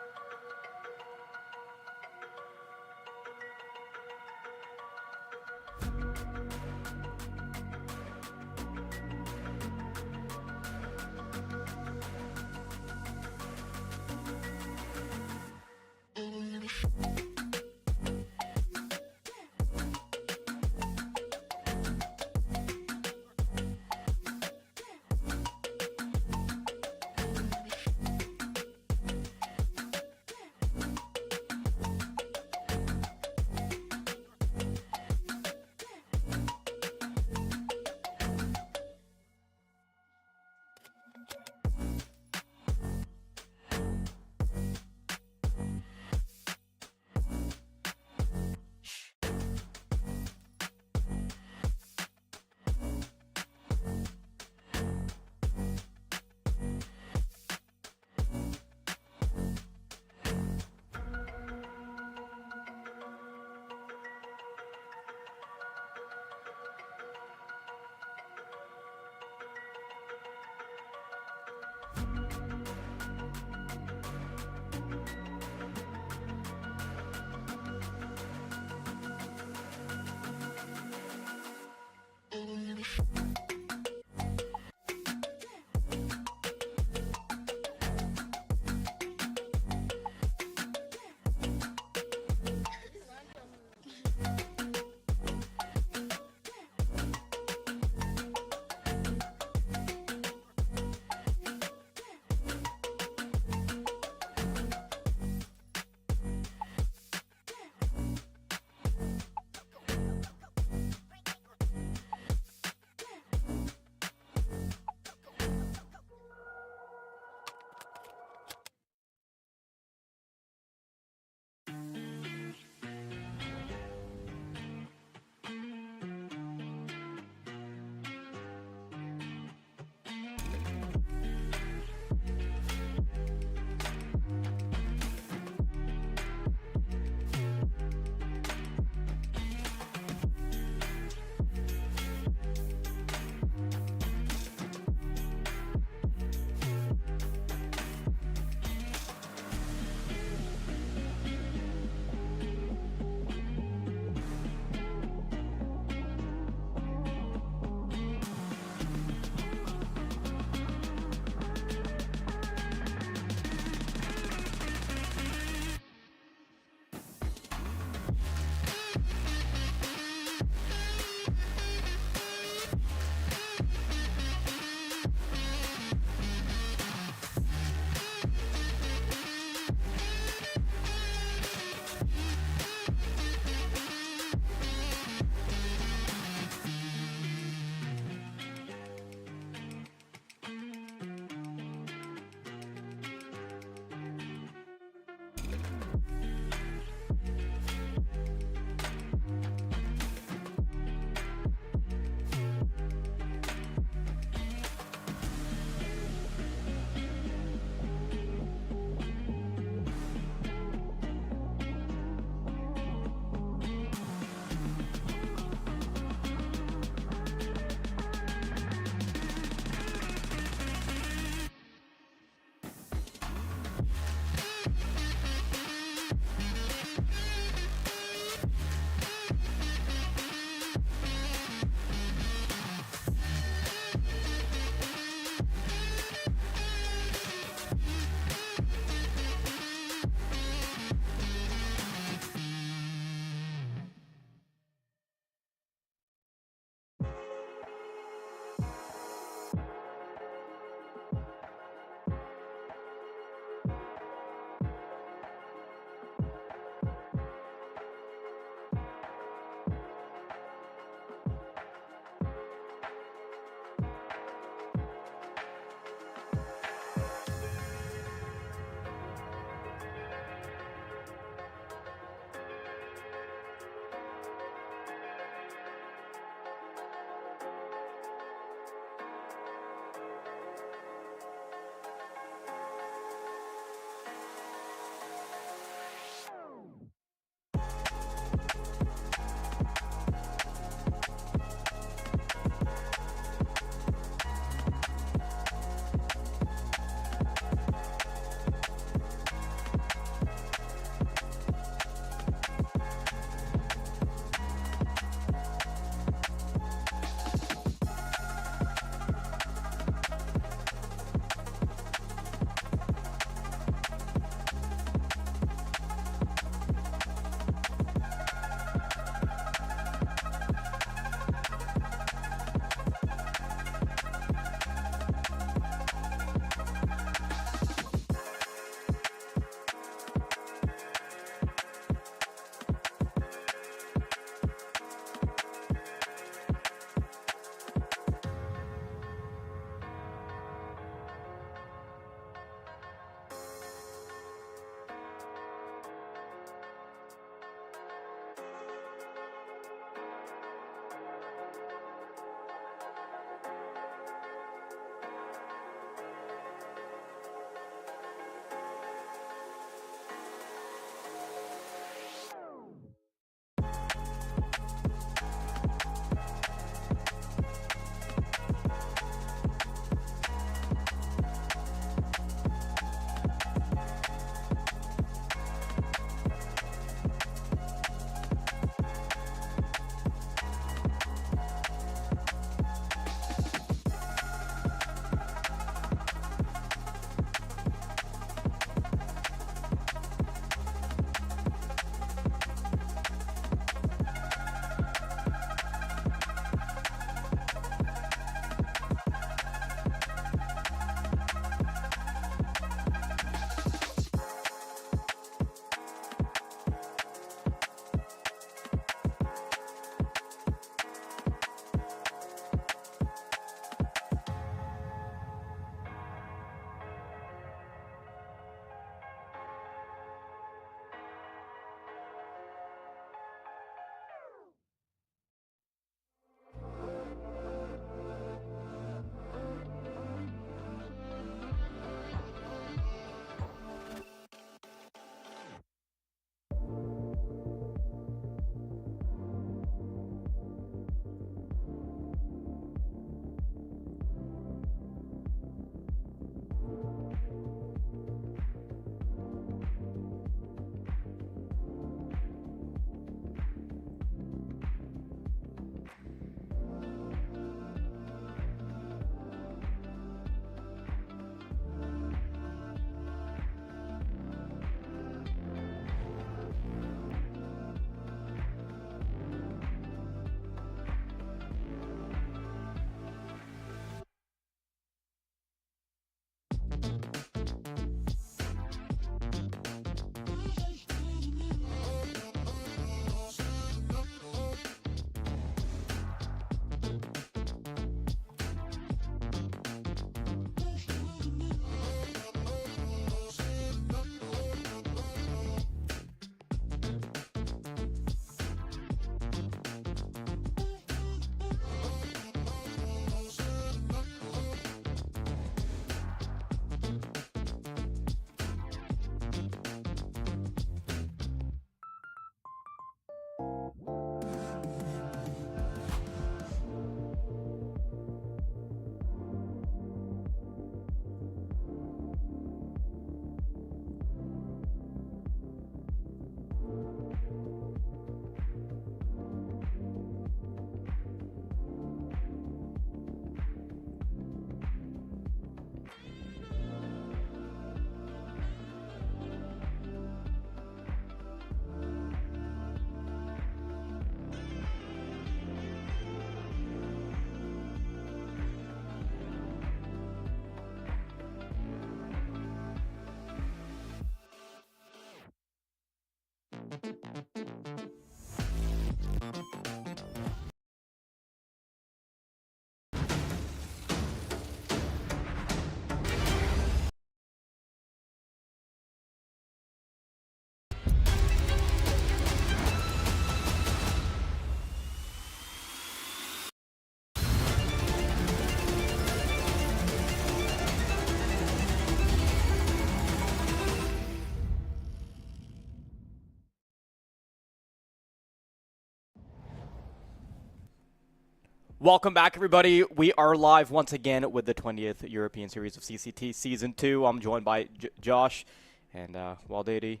Welcome back, everybody. We are live once again with the 20th European Series of CCT Season 2. I'm joined by Josh and Waldady.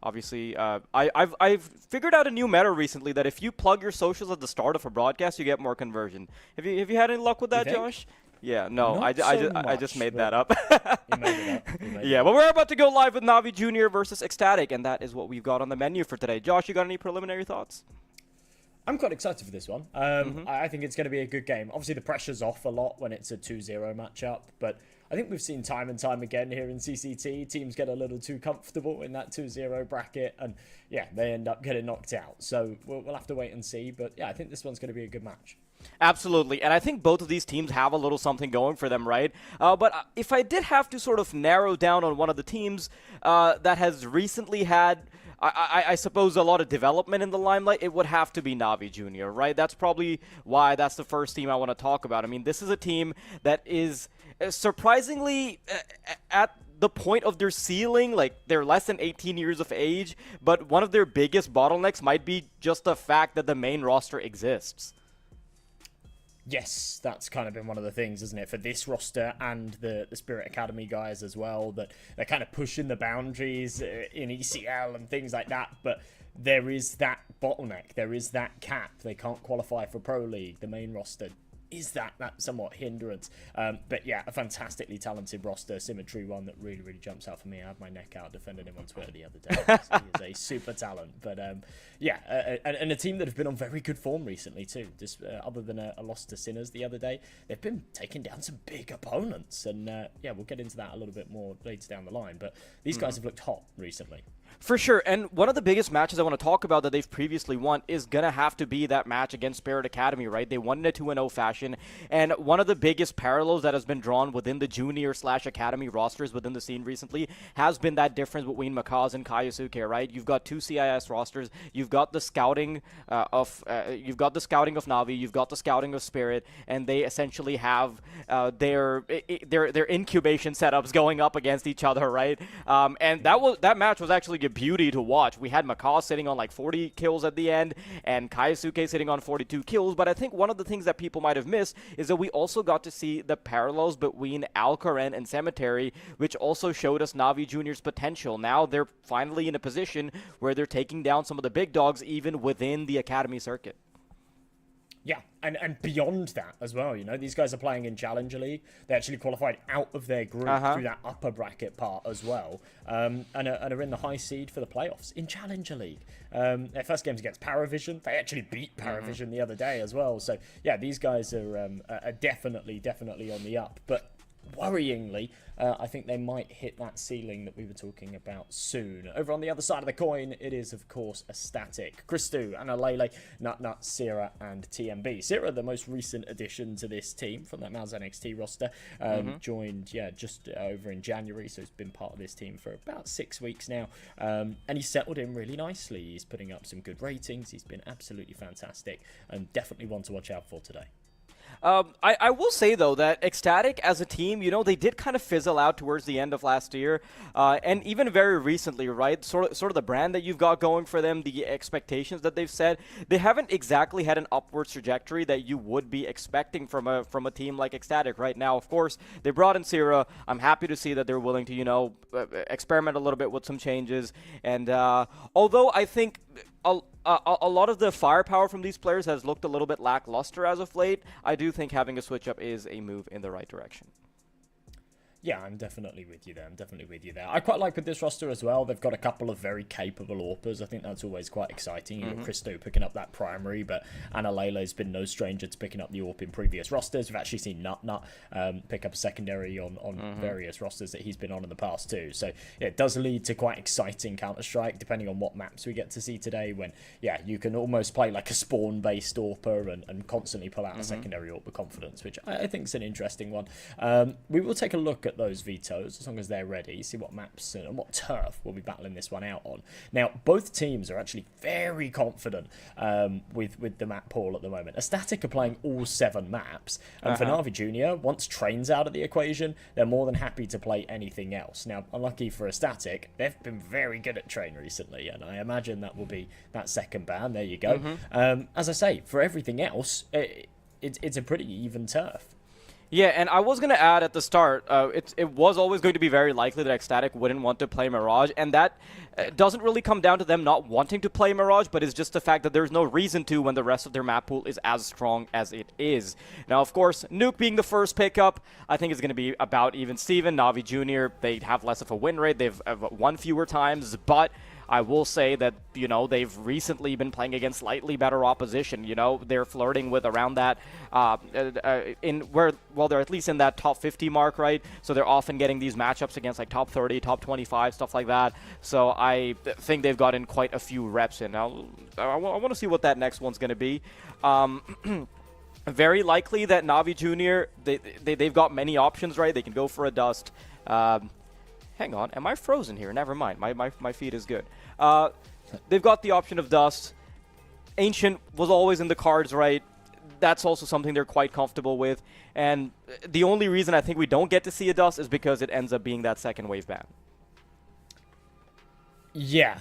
Obviously, I've figured out a new meta recently that if you plug your socials at the start of a broadcast, you get more conversion. Have you had any luck with that, Josh? Yeah, no, I just made that up. You made it up. Yeah, but we're about to go live with Navi Jr. versus Ecstatic, and that is what we've got on the menu for today. Josh, you got any preliminary thoughts? I'm quite excited for this one. I think it's going to be a good game. Obviously, the pressure's off a lot when it's a 2-0 matchup, but I think we've seen time and time again here in CCT, teams get a little too comfortable in that 2-0 bracket, and yeah, they end up getting knocked out. So we'll have to wait and see, but yeah, I think this one's going to be a good match. Absolutely, and I think both of these teams have a little something going for them, right? But if I did have to sort of narrow down on one of the teams that has recently had, I suppose, a lot of development in the limelight, it would have to be Navi Jr., right? That's probably why that's the first team I want to talk about. I mean, this is a team that is surprisingly at the point of their ceiling, like they're less than 18 years of age, but one of their biggest bottlenecks might be just the fact that the main roster exists. Yes, that's kind of been one of the things, isn't it, for this roster and the Spirit Academy guys as well, that they're kind of pushing the boundaries in ECL and things like that, but there is that bottleneck, there is that cap. They can't qualify for Pro League, the main roster. Is that somewhat hindrance? But yeah, a fantastically talented roster, Symmetry one that really, really jumps out for me. I had my neck out defending him on Twitter the other day. He is a super talent. But yeah, and a team that have been on very good form recently too. Just other than a loss to Sinners the other day, they've been taking down some big opponents. And yeah, we'll get into that a little bit more later down the line. But these guys have looked hot recently. For sure, and one of the biggest matches I want to talk about that they've previously won is going to have to be that match against Spirit Academy, right? They won in a 2-0 fashion, and one of the biggest parallels that has been drawn within the junior/academy rosters within the scene recently has been that difference between Makaz and Kaiosuke, right? You've got two CIS rosters, you've got the scouting of Navi, you've got the scouting of Spirit, and they essentially have their incubation setups going up against each other, right? And that match was actually a beauty to watch. We had Macaw sitting on like 40 kills at the end and Kaiosuke sitting on 42 kills, but I think one of the things that people might have missed is that we also got to see the parallels between Alcoren and Cemetery, which also showed us Navi Jr.'s potential. Now they're finally in a position where they're taking down some of the big dogs even within the academy circuit. Yeah, and beyond that as well, you know, these guys are playing in Challenger League. They actually qualified out of their group through that upper bracket part as well, and are in the high seed for the playoffs in Challenger League. Their first game's against Paravision. They actually beat Paravision the other day as well. So yeah, these guys are definitely on the up, but worryingly, I think they might hit that ceiling that we were talking about soon. Over on the other side of the coin, it is, of course, a static. Christou, Analele, Nut, Sierra, and TMB. Sierra, the most recent addition to this team from that Mouse NXT roster, joined, just over in January, so he's been part of this team for about 6 weeks now, and he's settled in really nicely. He's putting up some good ratings. He's been absolutely fantastic, and definitely one to watch out for today. I will say, though, that Ecstatic as a team, you know, they did kind of fizzle out towards the end of last year, and even very recently, right? Sort of the brand that you've got going for them, the expectations that they've set, they haven't exactly had an upwards trajectory that you would be expecting from a team like Ecstatic right now. Of course, they brought in Sierra. I'm happy to see that they're willing to, you know, experiment a little bit with some changes, and although I think a lot of the firepower from these players has looked a little bit lackluster as of late, I do think having a switch up is a move in the right direction. Yeah, I'm definitely with you there. I quite like with this roster as well. They've got a couple of very capable AWPers. I think that's always quite exciting. You know, Christou picking up that primary, but Analele's been no stranger to picking up the AWP in previous rosters. We've actually seen Nut pick up a secondary on various rosters that he's been on in the past too. So yeah, it does lead to quite exciting Counter-Strike, depending on what maps we get to see today, when, yeah, you can almost play like a spawn-based AWPer and constantly pull out a secondary AWP with confidence, which I think is an interesting one. We will take a look at those vetoes as long as they're ready, see what maps and what turf we'll be battling this one out on. Now, both teams are actually very confident with the map pool at the moment. Ecstatic are playing all 7 maps, and for Navi Junior, once Train's out of the equation, they're more than happy to play anything else. Now, unlucky for Ecstatic, they've been very good at Train recently, and I imagine that will be that second ban. There you go. As I say, for everything else, it's a pretty even turf. Yeah, and I was going to add at the start, it was always going to be very likely that Ecstatic wouldn't want to play Mirage, and that doesn't really come down to them not wanting to play Mirage, but it's just the fact that there's no reason to when the rest of their map pool is as strong as it is. Now, of course, Nuke being the first pickup, I think is going to be about even Steven. Navi Jr., they have less of a win rate, they've won fewer times, but I will say that, you know, they've recently been playing against slightly better opposition. You know, they're flirting with around that, they're at least in that top 50 mark, right? So they're often getting these matchups against like top 30, top 25, stuff like that. So I think they've gotten quite a few reps in. Now, I want to see what that next one's going to be. Very likely that Navi Jr., they've got many options, right? They can go for a Dust. Hang on, am I frozen here? Never mind, my feed is good. They've got the option of Dust. Ancient was always in the cards, right? That's also something they're quite comfortable with. And the only reason I think we don't get to see a Dust is because it ends up being that second wave ban. Yeah,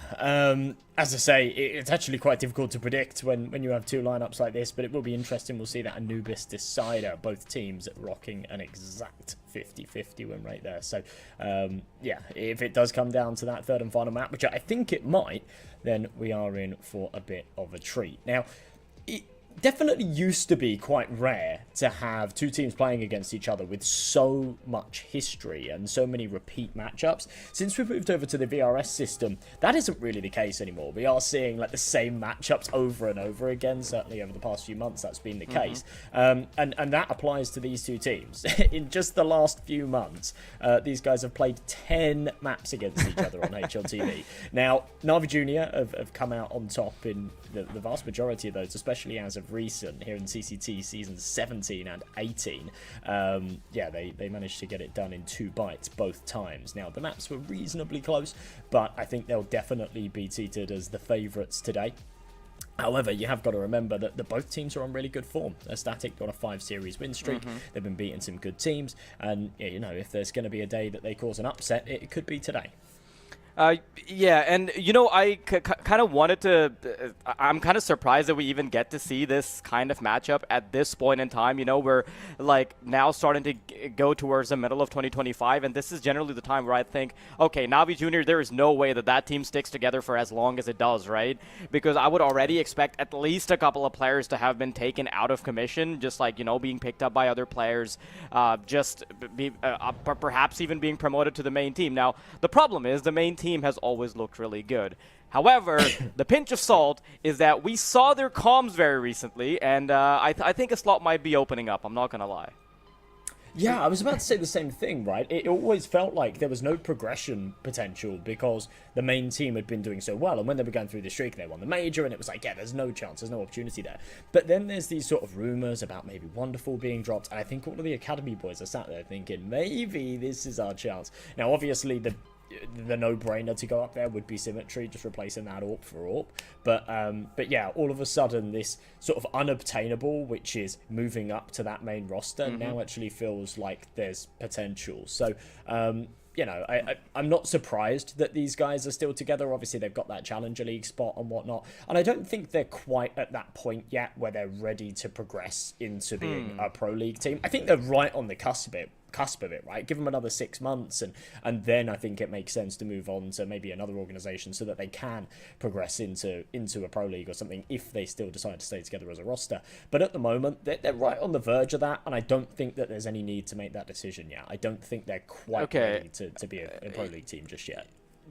as I say, it's actually quite difficult to predict when you have two lineups like this, but it will be interesting. We'll see that Anubis Decider, both teams rocking an exact 50-50 win rate there. So, yeah, if it does come down to that third and final map, which I think it might, then we are in for a bit of a treat. Now, it definitely used to be quite rare to have two teams playing against each other with so much history and so many repeat matchups. Since we've moved over to the VRS system, that isn't really the case anymore. We are seeing like the same matchups over and over again. Certainly over the past few months, that's been the case. And that applies to these two teams. In just the last few months, these guys have played 10 maps against each other on HLTV. Now, Navi Jr. have come out on top in the vast majority of those, especially as of recent here in CCT seasons 17 and 18. Yeah, they managed to get it done in 2 bites both times. Now, the maps were reasonably close, but I think they'll definitely be seated as the favourites today. However, you have got to remember that both teams are on really good form. Static on a 5-series win streak. They've been beating some good teams. And, yeah, you know, if there's going to be a day that they cause an upset, it could be today. Yeah, and you know, I kind of wanted to. I'm kind of surprised that we even get to see this kind of matchup at this point in time. You know, we're like now starting to go towards the middle of 2025, and this is generally the time where I think, okay, Navi Jr., there is no way that team sticks together for as long as it does, right? Because I would already expect at least a couple of players to have been taken out of commission, just like, you know, being picked up by other players, perhaps even being promoted to the main team. Now, the problem is the main team has always looked really good. However, the pinch of salt is that we saw their comms very recently, and I think a slot might be opening up. I'm not going to lie. Yeah, I was about to say the same thing, right? It always felt like there was no progression potential because the main team had been doing so well. And when they were going through the streak, they won the major, and it was like, yeah, there's no chance, there's no opportunity there. But then there's these sort of rumors about maybe Wonderful being dropped. And I think all of the Academy boys are sat there thinking, maybe this is our chance. Now, obviously, the no-brainer to go up there would be Symmetry, just replacing that AWP for AWP. But yeah, all of a sudden this sort of unobtainable, which is moving up to that main roster, now actually feels like there's potential. So you know, I'm not surprised that these guys are still together. Obviously, they've got that Challenger League spot and whatnot. And I don't think they're quite at that point yet where they're ready to progress into being a Pro League team. I think they're right on the cusp of it, right? Give them another 6 months, and then I think it makes sense to move on to maybe another organization so that they can progress into a Pro League or something if they still decide to stay together as a roster. But at the moment, they're right on the verge of that, and I don't think that there's any need to make that decision yet. I don't think they're quite ready to be a Pro League team just yet.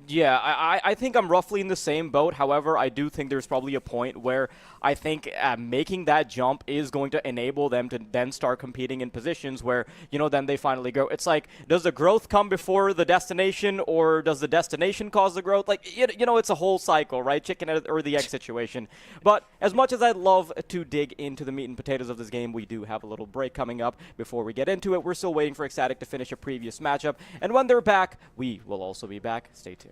Yeah, I think I'm roughly in the same boat. However, I do think there's probably a point where I think making that jump is going to enable them to then start competing in positions where, you know, then they finally grow. It's like, does the growth come before the destination, or does the destination cause the growth? Like, you know, it's a whole cycle, right? Chicken or the egg situation. But as much as I'd love to dig into the meat and potatoes of this game, we do have a little break coming up. Before we get into it, we're still waiting for Ecstatic to finish a previous matchup. And when they're back, we will also be back. Stay tuned.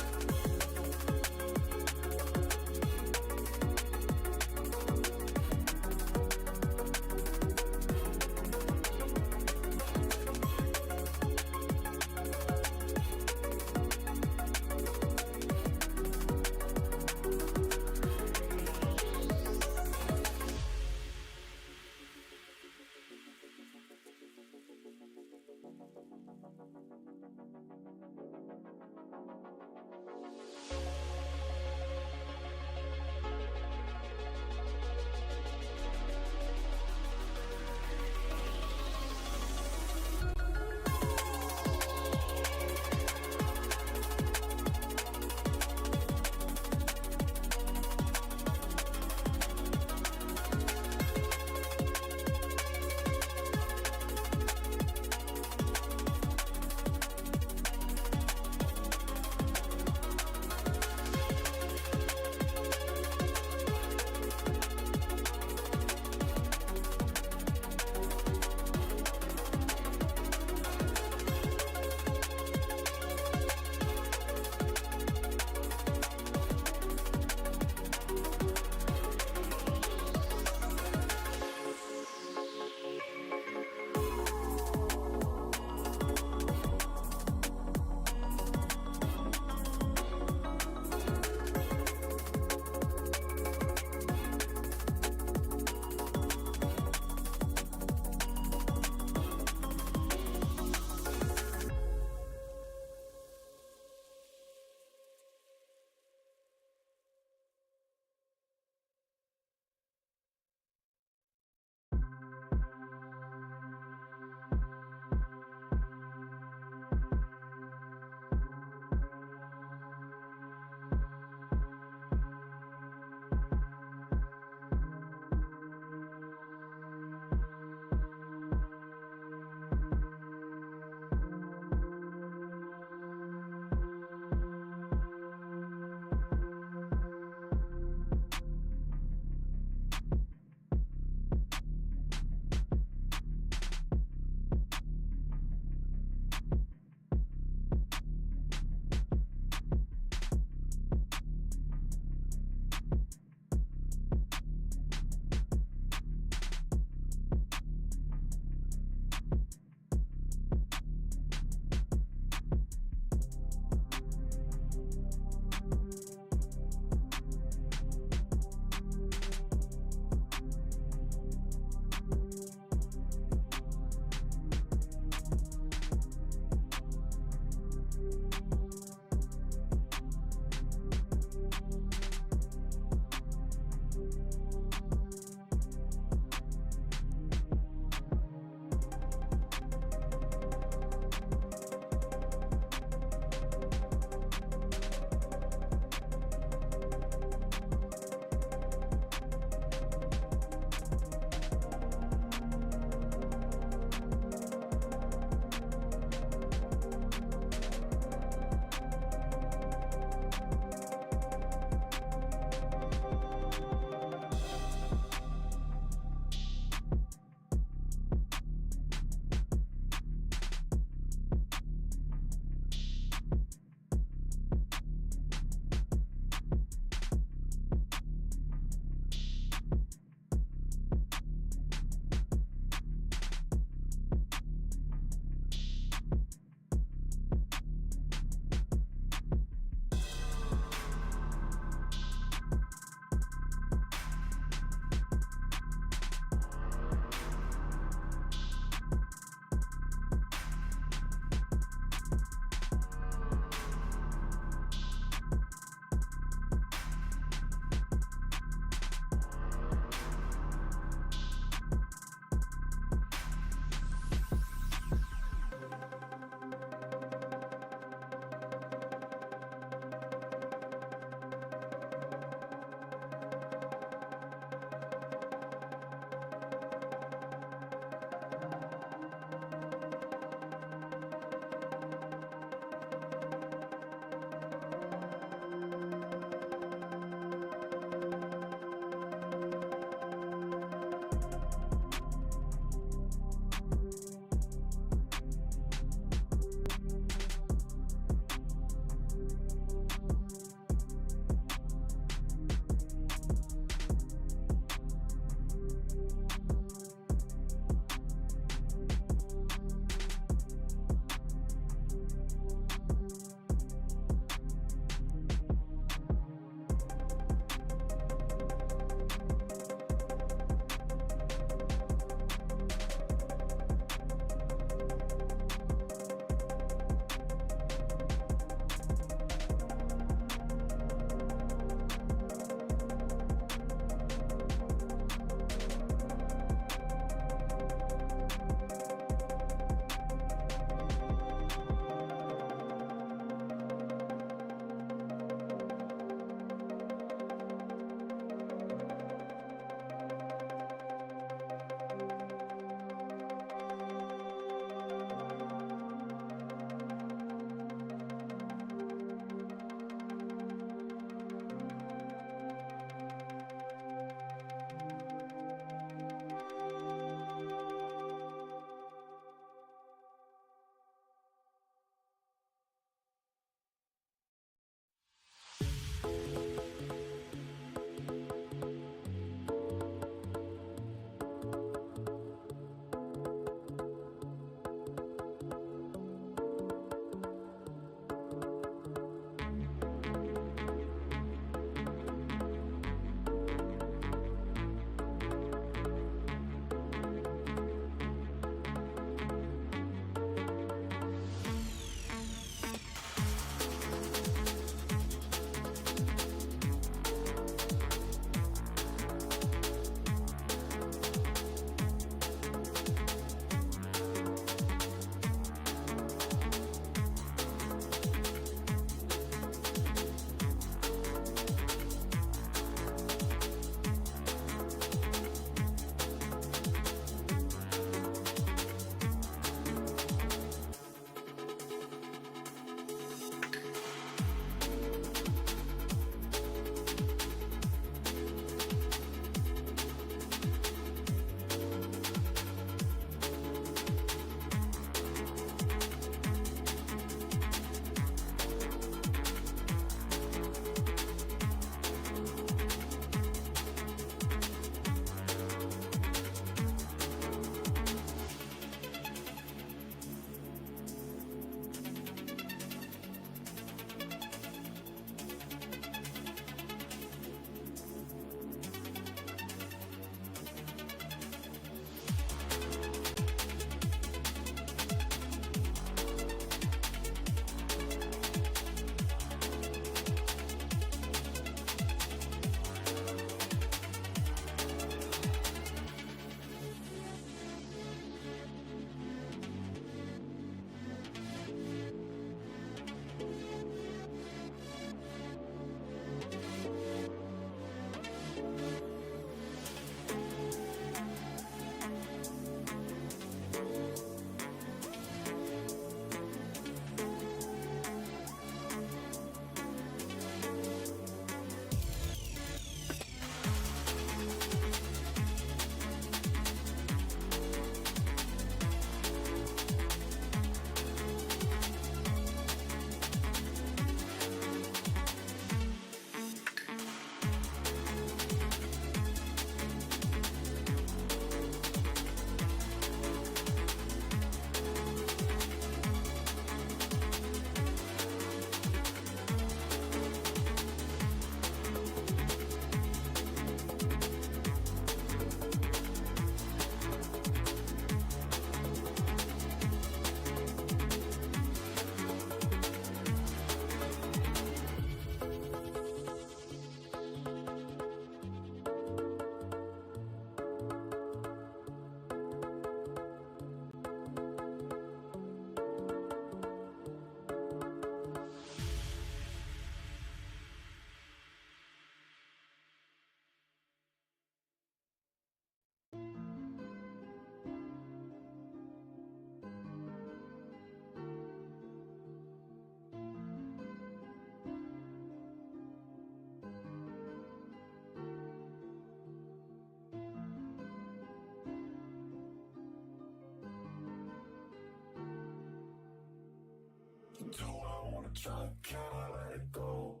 Do I wanna try? Can I let it go?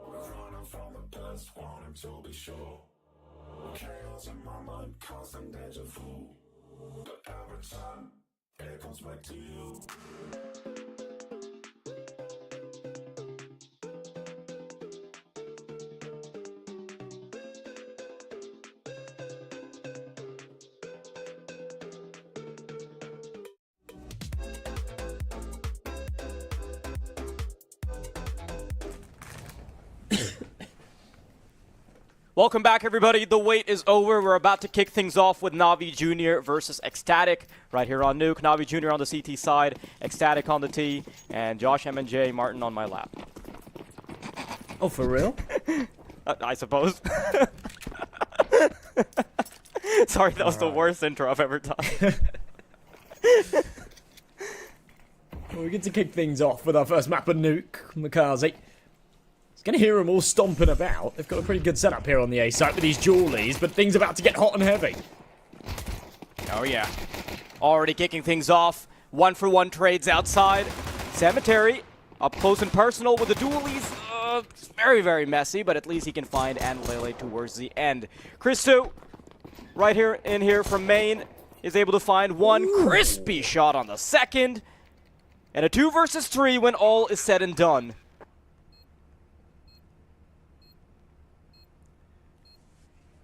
We're running from the past, wanting to be sure. Chaos in my mind, constant deja vu. But every time, it comes back to you. Welcome back, everybody. The wait is over. We're about to kick things off with Navi Jr. versus Ecstatic right here on Nuke. Navi Jr. on the CT side, Ecstatic on the T, and Josh M&J Martin on my lap. Oh, for real? I suppose. Sorry, that was the worst intro I've ever done. Well, we get to kick things off with our first map of Nuke, Makazi. Gonna hear them all stomping about. They've got a pretty good setup here on the A site with these Jawlies, but things about to get hot and heavy. Oh yeah. Already kicking things off. 1-for-1 trades outside. Cemetery up close and personal with the dualies. It's very, very messy, but at least he can find Lele towards the end. Christo, right here in here from main, is able to find one crispy shot on the second. And a 2 versus 3 when all is said and done.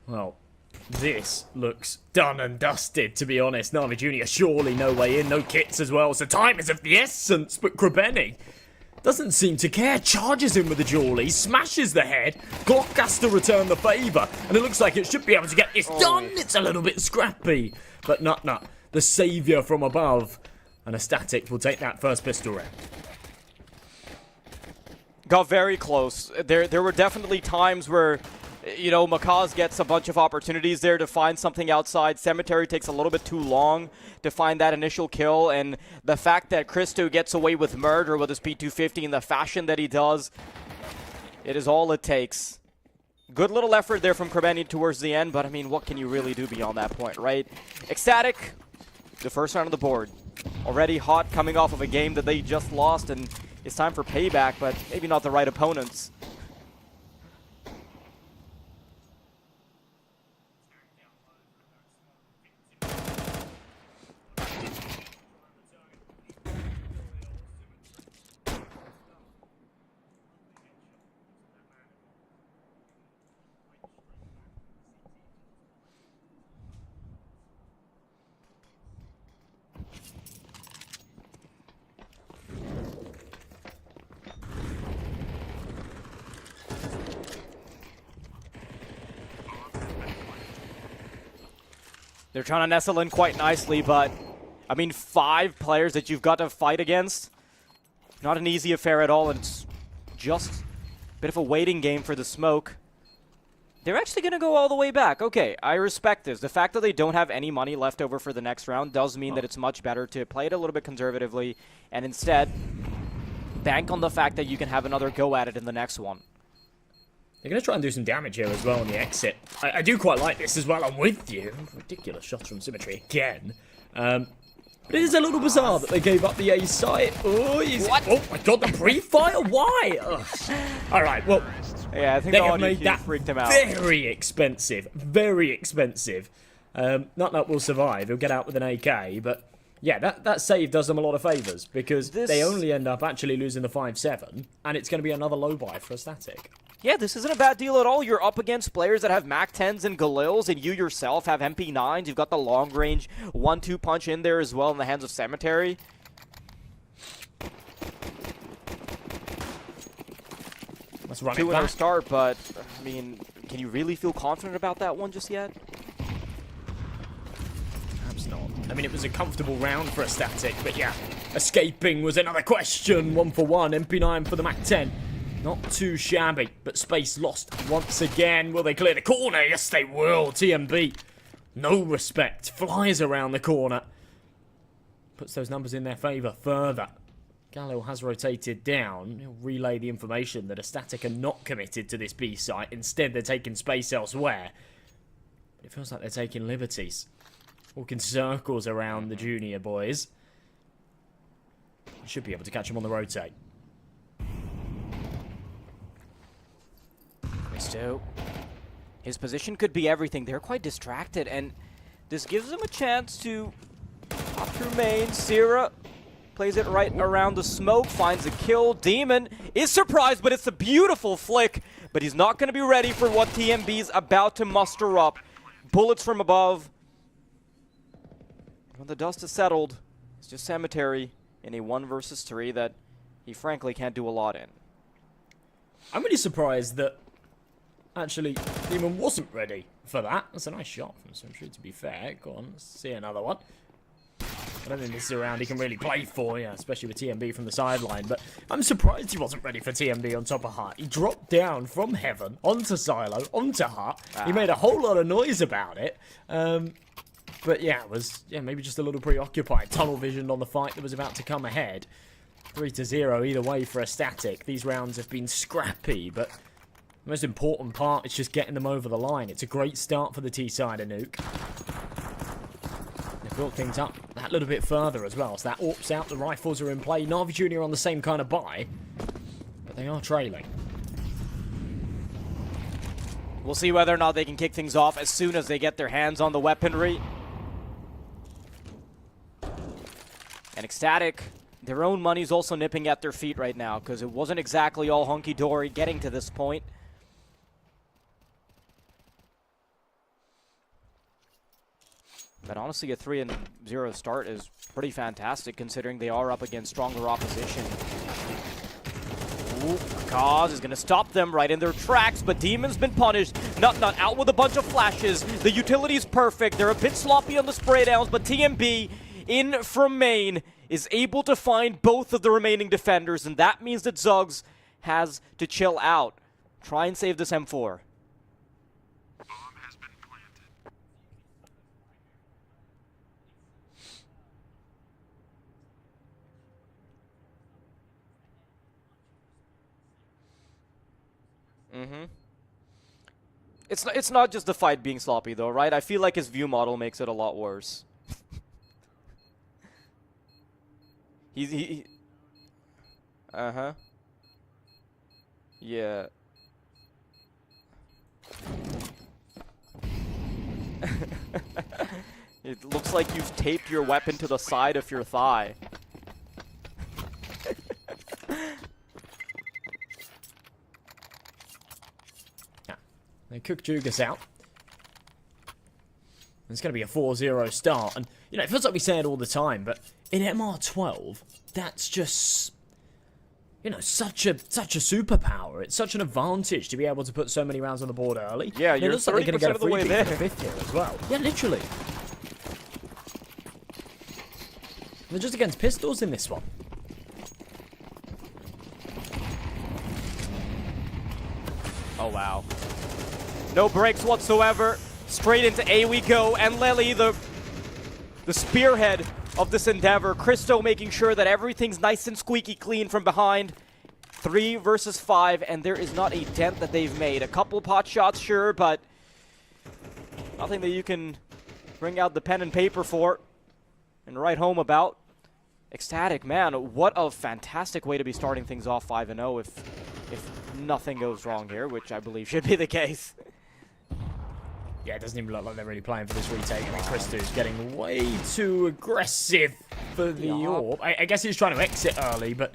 Well, this looks done and dusted, to be honest. Navi Jr. surely no way in, no kits as well, so time is of the essence, but Krebeni doesn't seem to care. Charges in with the Jawley, smashes the head. Glock has to return the favour, and it looks like it should be able to get this done. It's a little bit scrappy, but Nut, the saviour from above, and a Static will take that first pistol round. Got very close. There were definitely times where, you know, Makaz gets a bunch of opportunities there to find something outside. Cemetery takes a little bit too long to find that initial kill, and the fact that Christo gets away with murder with his P250 in the fashion that he does, it is all it takes. Good little effort there from Krebeni towards the end, but I mean, what can you really do beyond that point, right? Ecstatic, the first round on the board. Already hot, coming off of a game that they just lost, and it's time for payback, but maybe not the right opponents. They're trying to nestle in quite nicely, but, I mean, 5 players that you've got to fight against, not an easy affair at all, and it's just a bit of a waiting game for the smoke. They're actually going to go all the way back. Okay, I respect this. The fact that they don't have any money left over for the next round does mean that it's much better to play it a little bit conservatively, and instead, bank on the fact that you can have another go at it in the next one. They're going to try and do some damage here as well on the exit. I do quite like this as well. I'm with you. Ridiculous shots from Symmetry again. But it is a little bizarre that they gave up the A site. Oh, What? Oh my god, the pre-fire? Why? All right, well, Yeah, I think they the have audio made cue that freaked him out. very expensive. Very expensive. Nut will survive. He'll get out with an AK, but yeah, that save does them a lot of favours because they only end up actually losing the 5-7, and it's going to be another low buy for a Static. Yeah, this isn't a bad deal at all. You're up against players that have MAC-10s and Galils, and you yourself have MP9s. You've got the long-range 1-2 punch in there as well in the hands of Cemetery. Let's run 2-0 it back. start, but, I mean, can you really feel confident about that one just yet? Perhaps not. I mean, it was a comfortable round for a Static, but yeah, escaping was another question. 1 for 1, MP9 for the MAC-10. Not too shabby, but space lost once again. Will they clear the corner? Yes, they will. TMB, no respect. Flies around the corner. Puts those numbers in their favour further. Galil has rotated down. He'll relay the information that a Static are not committed to this B site. Instead, they're taking space elsewhere. But it feels like they're taking liberties. Walking circles around the junior boys. Should be able to catch him on the rotate. Christo, his position could be everything. They're quite distracted, and this gives him a chance to pop through main. Sierra plays it right around the smoke, finds a kill. Demon is surprised, but it's a beautiful flick. But he's not going to be ready for what TMB's about to muster up. Bullets from above. When the dust is settled, it's just Cemetery in a 1 versus 3 that he frankly can't do a lot in. I'm really surprised that actually Demon wasn't ready for that. That's a nice shot from Cemetery, to be fair. Go on, let's see another one. I don't think this is a round he can really play for, yeah, especially with TMB from the sideline. But I'm surprised he wasn't ready for TMB on top of Hut. He dropped down from Heaven onto Silo, onto Hut. He made a whole lot of noise about it. But yeah, it was maybe just a little preoccupied. Tunnel visioned on the fight that was about to come ahead. 3-0 either way for a Static. These rounds have been scrappy, but the most important part is just getting them over the line. It's a great start for the T-side of Nuke. They've built things up that little bit further as well. So that AWP's out, the rifles are in play. Na'Vi Jr. on the same kind of buy, but they are trailing. We'll see whether or not they can kick things off as soon as they get their hands on the weaponry. And Ecstatic, their own money's also nipping at their feet right now because it wasn't exactly all hunky-dory getting to this point. But honestly, a 3-0 start is pretty fantastic considering they are up against stronger opposition. Ooh, Cause is going to stop them right in their tracks, but Demon's been punished. Nut out with a bunch of flashes. The utility's perfect. They're a bit sloppy on the spray downs, but TMB in from main is able to find both of the remaining defenders, and that means that Zuggs has to chill out. Try and save this M4. Bomb has been planted. It's not just the fight being sloppy though, right? I feel like his view model makes it a lot worse. he uh-huh. Yeah. It looks like you've taped your weapon to the side of your thigh. They cook Jugas out. It's going to be a 4-0 start. And, you know, it feels like we say it all the time, but in MR12, that's just, you know, such a superpower. It's such an advantage to be able to put so many rounds on the board early. Yeah, and you're 30% of the way there. Fifth here as well. Yeah, literally. They're just against pistols in this one. Oh, wow. No breaks whatsoever. Straight into A we go, and Lely, the spearhead of this endeavor. Christo making sure that everything's nice and squeaky clean from behind. 3 versus 5, and there is not a dent that they've made. A couple pot shots, sure, but nothing that you can bring out the pen and paper for and write home about. Ecstatic, man, what a fantastic way to be starting things off 5-0 if nothing goes wrong here, which I believe should be the case. Yeah, it doesn't even look like they're really playing for this retake. I mean, Christo's getting way too aggressive for the AWP. I guess he's trying to exit early, but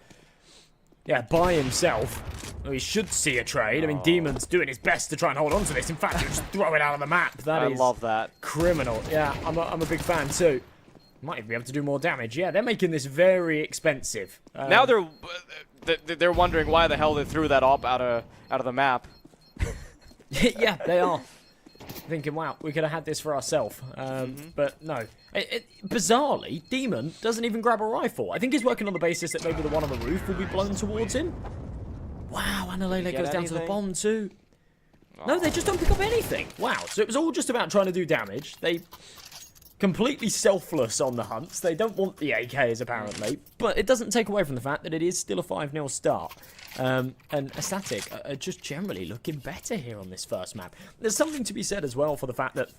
yeah, by himself. Well, he should see a trade. I mean, Demon's doing his best to try and hold on to this. In fact, just throw it out on the map. That is love that. Criminal. Yeah, I'm a big fan too. Might even be able to do more damage. Yeah, they're making this very expensive. Now they're wondering why the hell they threw that AWP out of the map. Yeah, they are. Thinking, wow, we could have had this for ourselves. But no. Bizarrely, Demon doesn't even grab a rifle. I think he's working on the basis that maybe the one on the roof will be blown towards him. Wow, and Lele goes down to the bomb too. No, they just don't pick up anything. Wow, so it was all just about trying to do damage. They completely selfless on the hunts. They don't want the AKs, apparently. But it doesn't take away from the fact that it is still a 5-0 start. And Ecstatic are just generally looking better here on this first map. There's something to be said as well for the fact that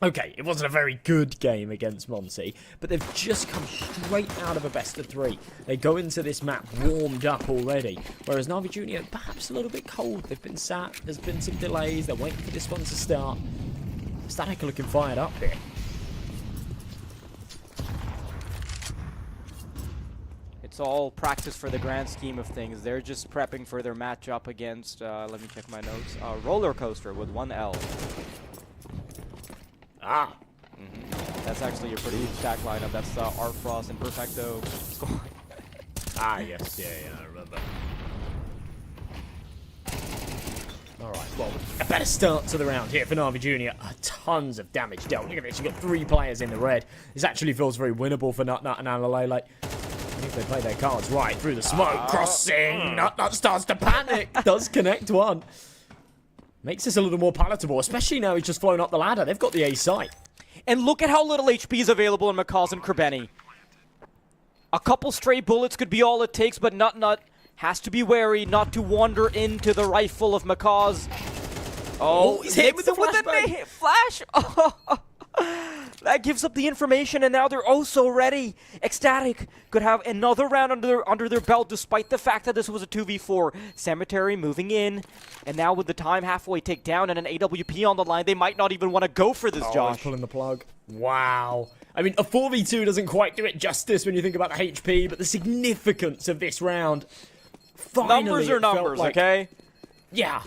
Okay, it wasn't a very good game against Monty, but they've just come straight out of a best of 3. They go into this map warmed up already, whereas Na'Vi Junior perhaps a little bit cold. They've been sat, there's been some delays, they're waiting for this one to start. Static are looking fired up here. It's all practice for the grand scheme of things. They're just prepping for their matchup against, let me check my notes, Roller Coaster with 1 L. Ah. That's actually a pretty stacked lineup. That's Artfrost and Perfecto. Ah, yes. Yeah, I remember. Alright, well, a better start to the round here for Na'Vi Junior. Tons of damage dealt. Look at this, you've got 3 players in the red. This actually feels very winnable for Nut and Alalele. If they play their cards right through the smoke, crossing, Nut starts to panic, does connect one. Makes this a little more palatable, especially now he's just flown up the ladder. They've got the A site. And look at how little HP is available in Macaw's and Kerbeni. A couple stray bullets could be all it takes, but Nut has to be wary not to wander into the rifle of Macaw's. Oh, he's hit with the flashbang. Flash! That gives up the information, and now they're oh so ready. Ecstatic could have another round under their belt, despite the fact that this was a 2v4. Cemetery moving in, and now with the time halfway tick down and an AWP on the line, they might not even want to go for this, Josh. He's pulling the plug. Wow. I mean, a 4v2 doesn't quite do it justice when you think about the HP, but the significance of this round. Finally, numbers are numbers, like, okay? Yeah.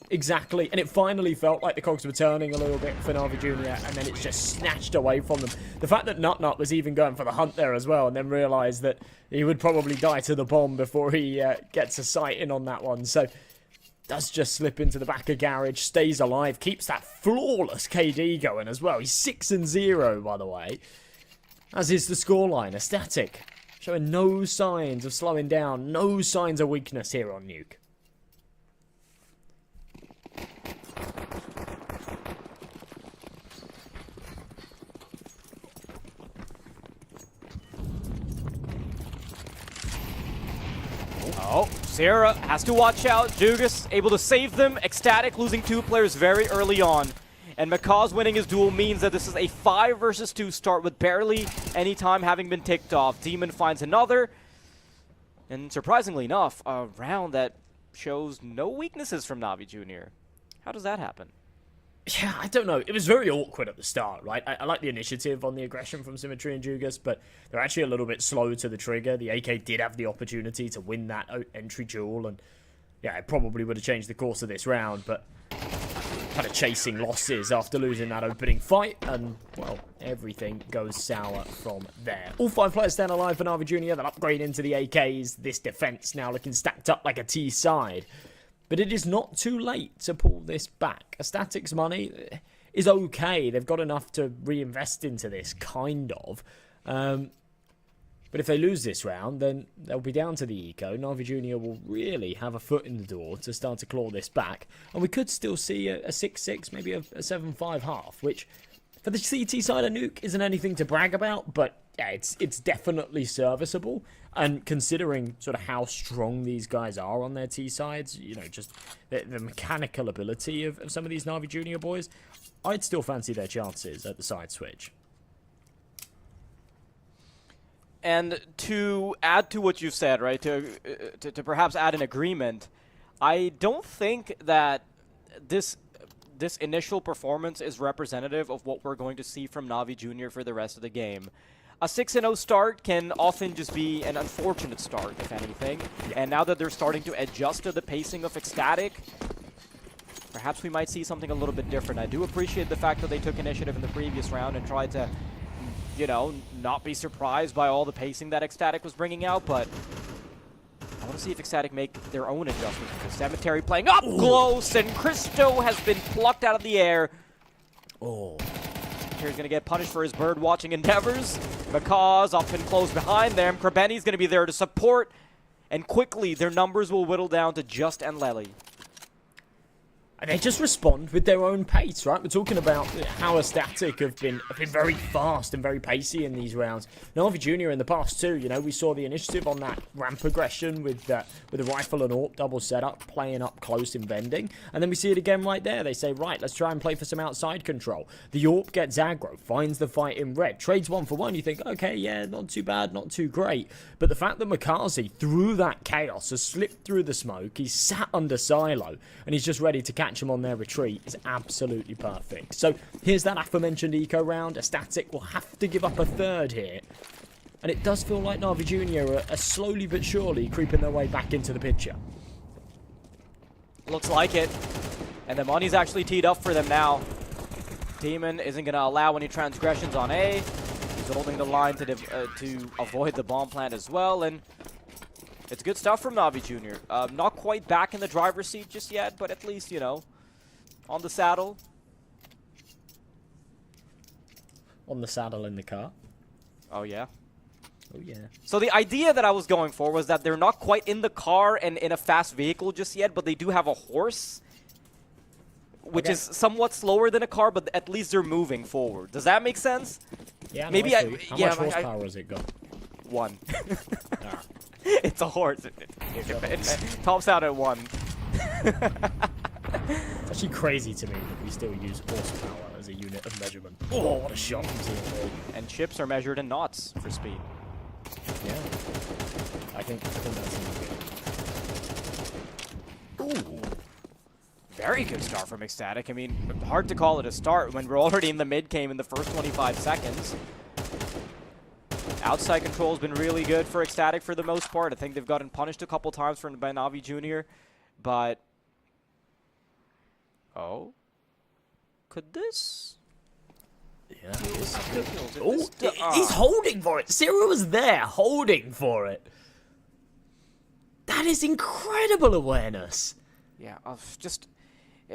Exactly, and it finally felt like the cogs were turning a little bit for Na'Vi Junior, and then it's just snatched away from them. The fact that Nut was even going for the hunt there as well, and then realised that he would probably die to the bomb before he gets a sight in on that one. So, does just slip into the back of Garage, stays alive, keeps that flawless KD going as well. He's 6-0, by the way. As is the scoreline, a static, showing no signs of slowing down, no signs of weakness here on Nuke. Oh, Sarah has to watch out. Jugas able to save them. Ecstatic losing 2 players very early on. And Macaw's winning his duel means that this is a 5 versus 2 start with barely any time having been ticked off. Demon finds another. And surprisingly enough, a round that shows no weaknesses from Na'Vi Junior. How does that happen? Yeah, I don't know. It was very awkward at the start, right? I like the initiative on the aggression from Symmetry and Jugas, but they're actually a little bit slow to the trigger. The AK did have the opportunity to win that entry duel, and yeah, it probably would have changed the course of this round, but kind of chasing losses after losing that opening fight, and, well, everything goes sour from there. All 5 players stand alive for Na'Vi Junior. They'll upgrade into the AKs. This defense now looking stacked up like a T side. But it is not too late to pull this back. A Static's money is okay. They've got enough to reinvest into this, kind of. But if they lose this round, then they'll be down to the eco. Na'Vi Junior will really have a foot in the door to start to claw this back. And we could still see a 6-6, maybe a 7-5 half, which for the CT side of Nuke isn't anything to brag about, but yeah, it's definitely serviceable. And considering sort of how strong these guys are on their T sides, you know, just the mechanical ability of some of these Na'Vi Junior boys, I'd still fancy their chances at the side switch. And to add to what you've said, right, to perhaps add an agreement, I don't think that this initial performance is representative of what we're going to see from Na'Vi Junior for the rest of the game. A 6-0 start can often just be an unfortunate start, if anything. And now that they're starting to adjust to the pacing of Ecstatic, perhaps we might see something a little bit different. I do appreciate the fact that they took initiative in the previous round and tried to, you know, not be surprised by all the pacing that Ecstatic was bringing out, but I want to see if Ecstatic make their own adjustments. The Cemetery playing up close, and Christo has been plucked out of the air. Oh. He's going to get punished for his bird-watching endeavors. Macaw's up and close behind them. Kerbeni's going to be there to support. And quickly, their numbers will whittle down to just Enleli. And they just respond with their own pace, right? We're talking about how Static have been very fast and very pacey in these rounds. Na'Vi Jr. in the past too, you know, we saw the initiative on that ramp aggression with the rifle and AWP double setup, playing up close and bending. And then we see it again right there. They say, right, let's try and play for some outside control. The AWP gets aggro, finds the fight in red, trades 1-for-1. You think, okay, yeah, not too bad, not too great. But the fact that Makazi, through that chaos, has slipped through the smoke, he's sat under silo, and he's just ready to catch him on their retreat is absolutely perfect. So here's that aforementioned eco round. A Static will have to give up a third here. And it does feel like Na'Vi Jr. are slowly but surely creeping their way back into the picture. Looks like it. And the money's actually teed up for them now. Demon isn't going to allow any transgressions on A. He's holding the line to avoid the bomb plant as well. And it's good stuff from Na'Vi Jr. Not quite back in the driver's seat just yet, but at least, you know, on the saddle. On the saddle in the car. Oh, yeah. Oh, yeah. So the idea that I was going for was that they're not quite in the car and in a fast vehicle just yet, but they do have a horse, which is somewhat slower than a car, but at least they're moving forward. Does that make sense? Yeah, Maybe How yeah, much horsepower has it got? 1. Ah. It's a horse. It tops out at 1. It's actually crazy to me that we still use horsepower as a unit of measurement. Oh, what a shot from TNT. And chips are measured in knots for speed. Yeah. I think that's Ooh. Very good start from Ecstatic. I mean, hard to call it a start when we're already in the mid game in the first 25 seconds. Outside control has been really good for Ecstatic for the most part. I think they've gotten punished a couple times from Na'Vi Jr., but... Oh? Could this... Yeah. Oh, He's holding for it. Cyril was there holding for it. That is incredible awareness. Yeah, just...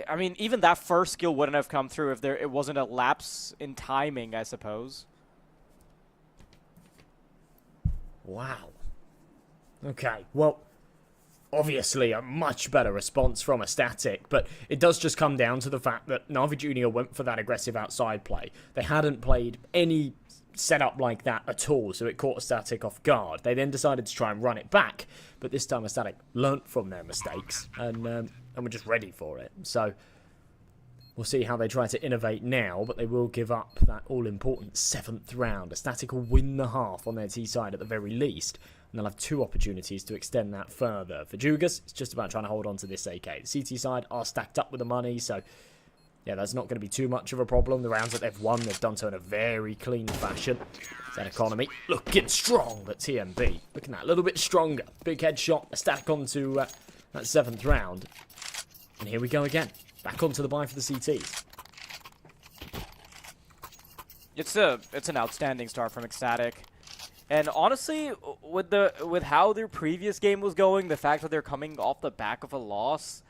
I mean, even that first skill wouldn't have come through if it wasn't a lapse in timing, I suppose. Wow. Okay, well, obviously a much better response from a Static, but it does just come down to the fact that Na'Vi Jr. went for that aggressive outside play. They hadn't played any setup like that at all, so it caught a Static off guard. They then decided to try and run it back, but this time a Static learnt from their mistakes and were just ready for it. So we'll see how they try to innovate now, but they will give up that all-important 7th round. A Static will win the half on their T side at the very least, and they'll have 2 opportunities to extend that further. For Jugas, it's just about trying to hold on to this AK. The CT side are stacked up with the money, so yeah, that's not going to be too much of a problem. The rounds that they've won, they've done so in a very clean fashion. That economy looking strong, but TMB looking that a little bit stronger. Big headshot, a Static onto that 7th round. And here we go again. Back onto the buy for the CTs. It's an outstanding start from Ecstatic. And honestly, with how their previous game was going, the fact that they're coming off the back of a loss,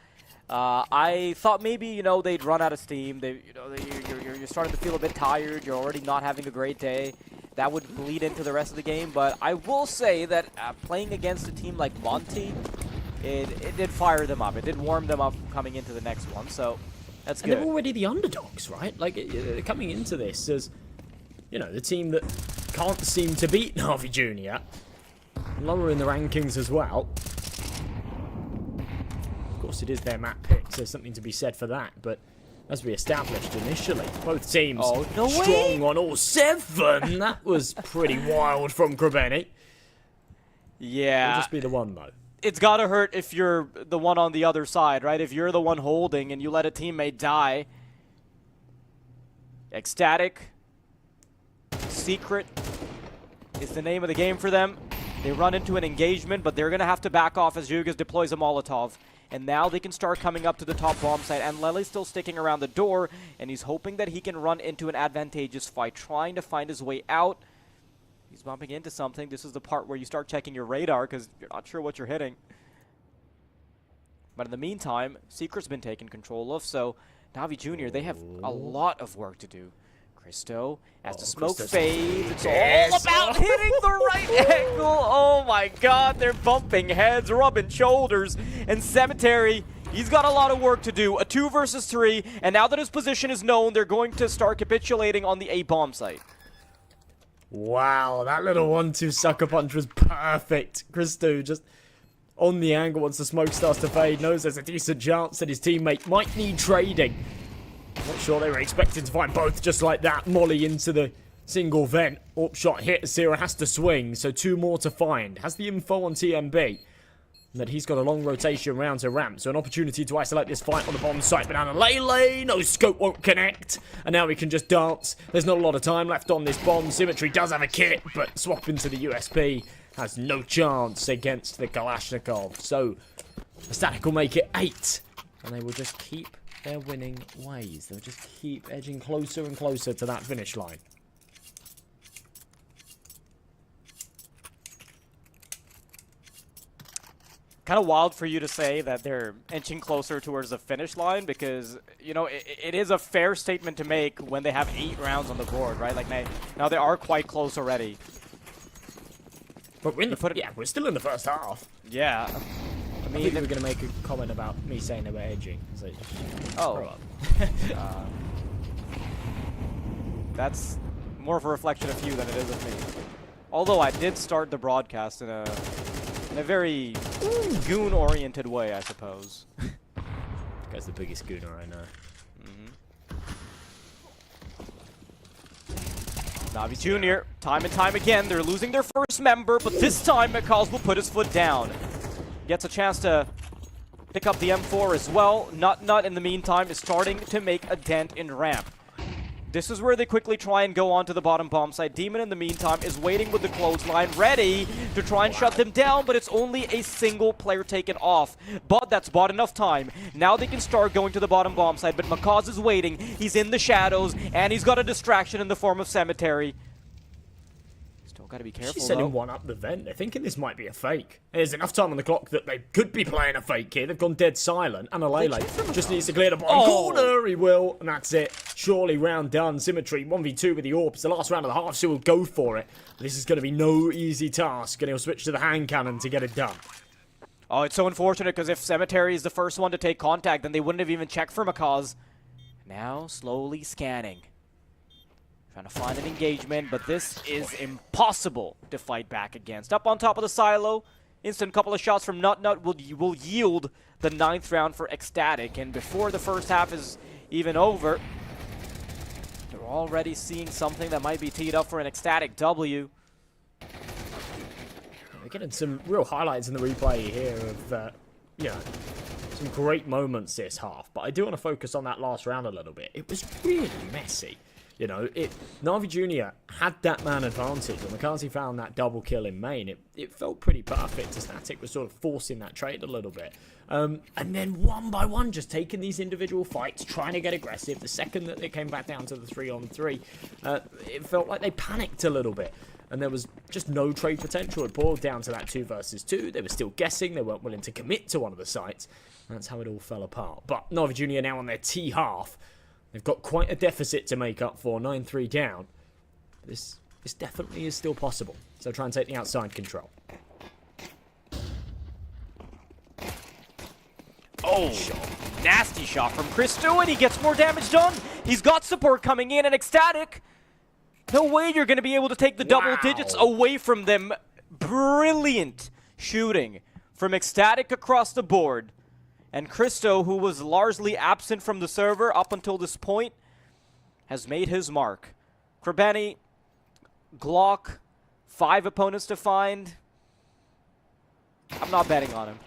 I thought maybe, you know, they'd run out of steam. You're starting to feel a bit tired. You're already not having a great day. That would bleed into the rest of the game. But I will say that playing against a team like Monty, it did fire them up. It did warm them up coming into the next one. So that's good. And they're already the underdogs, right? Like, they're coming into this as, you know, the team that can't seem to beat Na'Vi Jr. Lower in the rankings as well. Of course, it is their map picks. There's something to be said for that. But as we established initially, both teams strong on all 7. That was pretty wild from Krabeni. Yeah. It'll just be the one, though. It's gotta hurt if you're the one on the other side, right? If you're the one holding and you let a teammate die. Ecstatic. Secret is the name of the game for them. They run into an engagement, but they're gonna have to back off as Jugas deploys a Molotov. And now they can start coming up to the top bomb site, and Lely's still sticking around the door, and he's hoping that he can run into an advantageous fight, trying to find his way out. He's bumping into something. This is the part where you start checking your radar because you're not sure what you're hitting. But in the meantime, Secret's been taken control of, so Na'Vi Jr., they have a lot of work to do. Christo, as the smoke fades, it's all about hitting the right angle. Oh my god, they're bumping heads, rubbing shoulders, and Cemetery, He's got a lot of work to do. A 2 versus 3, and now that his position is known, they're going to start capitulating on the A bomb site. Wow, that little 1-2 sucker punch was perfect. Christo just on the angle once the smoke starts to fade, knows there's a decent chance that his teammate might need trading. Not sure they were expecting to find both just like that. Molly into the single vent. Up shot hit. Zero has to swing, so 2 more to find. Has the info on TMB that he's got a long rotation round to ramp, so an opportunity to isolate this fight on the bomb site. But down Lele, no scope won't connect, and now we can just dance. There's not a lot of time left on this bomb. Symmetry does have a kit, but swapping to the USP has no chance against the Kalashnikov. So the Static will make it 8, and they will just keep their winning ways. They'll just keep edging closer and closer to that finish line. Kind of wild for you to say that they're inching closer towards the finish line because, you know, it is a fair statement to make when they have 8 rounds on the board, right? Like, now they are quite close already. But we're in the yeah, we're still in the first half. Yeah. I mean, you were going to make a comment about me saying they were edging. So oh. That's more of a reflection of you than it is of me. Although I did start the broadcast in a very goon-oriented way, I suppose. This guy's the biggest gooner I know. Navi Jr., time and time again, they're losing their first member, but this time McCalls will put his foot down. Gets a chance to pick up the M4 as well. Nut in the meantime is starting to make a dent in ramp. This is where they quickly try and go onto the bottom bomb site. Demon in the meantime is waiting with the clothesline, ready to try and shut them down, but it's only a single player taken off. But that's bought enough time. Now they can start going to the bottom bomb site, but Makaz is waiting. He's in the shadows, and he's got a distraction in the form of Cemetery. Still gotta be careful, She's setting one up the vent. They're thinking this might be a fake. There's enough time on the clock that they could be playing a fake here. They've gone dead silent. And Alele just needs to clear the bottom corner. He will, and that's it. Surely round done. Symmetry 1v2 with the AWP. It's the last round of the half, so he'll go for it. This is going to be no easy task, and he'll switch to the hand cannon to get it done. Oh, it's so unfortunate because if Cemetery is the first one to take contact, then they wouldn't have even checked for Makaz. Now slowly scanning. Trying to find an engagement, but this is impossible to fight back against. Up on top of the silo, instant couple of shots from Nut will yield the 9th round for Ecstatic. And before the first half is even over, they're already seeing something that might be teed up for an Ecstatic W. We're getting some real highlights in the replay here of, you know, some great moments this half. But I do want to focus on that last round a little bit. It was really messy. You know, Navi Jr. had that man advantage. When McCarthy found that double kill in main, it felt pretty perfect. Static was sort of forcing that trade a little bit. And then one by one, just taking these individual fights, trying to get aggressive. The second that they came back down to the 3-on-3, it felt like they panicked a little bit. And there was just no trade potential. It boiled down to that 2 versus 2. They were still guessing. They weren't willing to commit to one of the sites. That's how it all fell apart. But Navi Jr. now on their T half. They've got quite a deficit to make up for, 9-3 down. This definitely is still possible. So try and take the outside control. Oh, nasty shot from Christo, and he gets more damage done. He's got support coming in, and Ecstatic. No way you're going to be able to take the double digits away from them. Brilliant shooting from Ecstatic across the board. And Christo, who was largely absent from the server up until this point, has made his mark. Krabeni, Glock, 5 opponents to find. I'm not betting on him.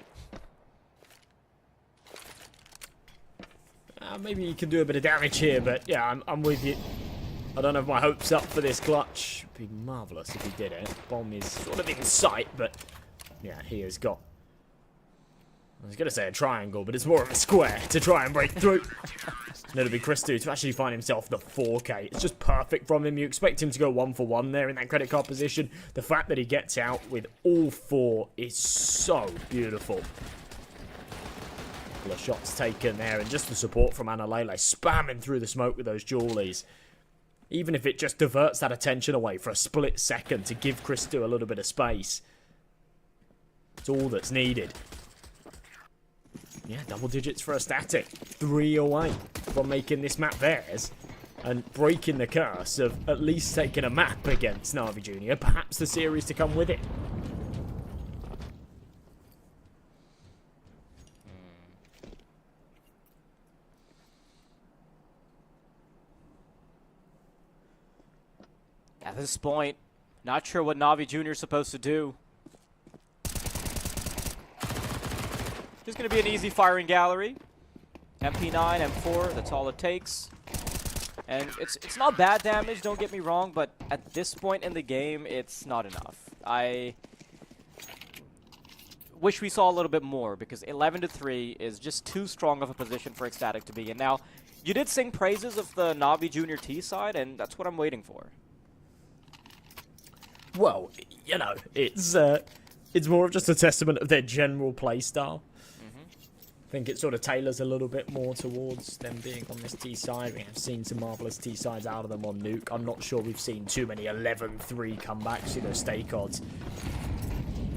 Maybe he can do a bit of damage here, but yeah, I'm with you. I don't have my hopes up for this clutch. It'd be marvellous if he did it. Bomb is sort of in sight, but yeah, he has got... I was going to say a triangle, but it's more of a square to try and break through. And it'll be Christo to actually find himself the 4K. It's just perfect from him. You expect him to go 1-for-1 there in that credit card position. The fact that he gets out with all 4 is so beautiful. Couple of shots taken there, and just the support from Analele spamming through the smoke with those jewelies. Even if it just diverts that attention away for a split second to give Christo a little bit of space. It's all that's needed. yeah, double digits for a static. 3 away from making this map theirs and breaking the curse of at least taking a map against Na'Vi Jr., perhaps the series to come with it. At this point, not sure what Na'Vi Jr. is supposed to do. Just going to be an easy firing gallery. MP9, M4, that's all it takes. And it's not bad damage, don't get me wrong, but at this point in the game, it's not enough. I wish we saw a little bit more, because 11-3 is just too strong of a position for Ecstatic to be in. Now, you did sing praises of the Na'Vi Jr. T side, and that's what I'm waiting for. Well, you know, it's more of just a testament of their general play style. I think it sort of tailors a little bit more towards them being on this T side. We have seen some marvelous T sides out of them on Nuke. I'm not sure we've seen too many 11-3 comebacks. You know, stake odds.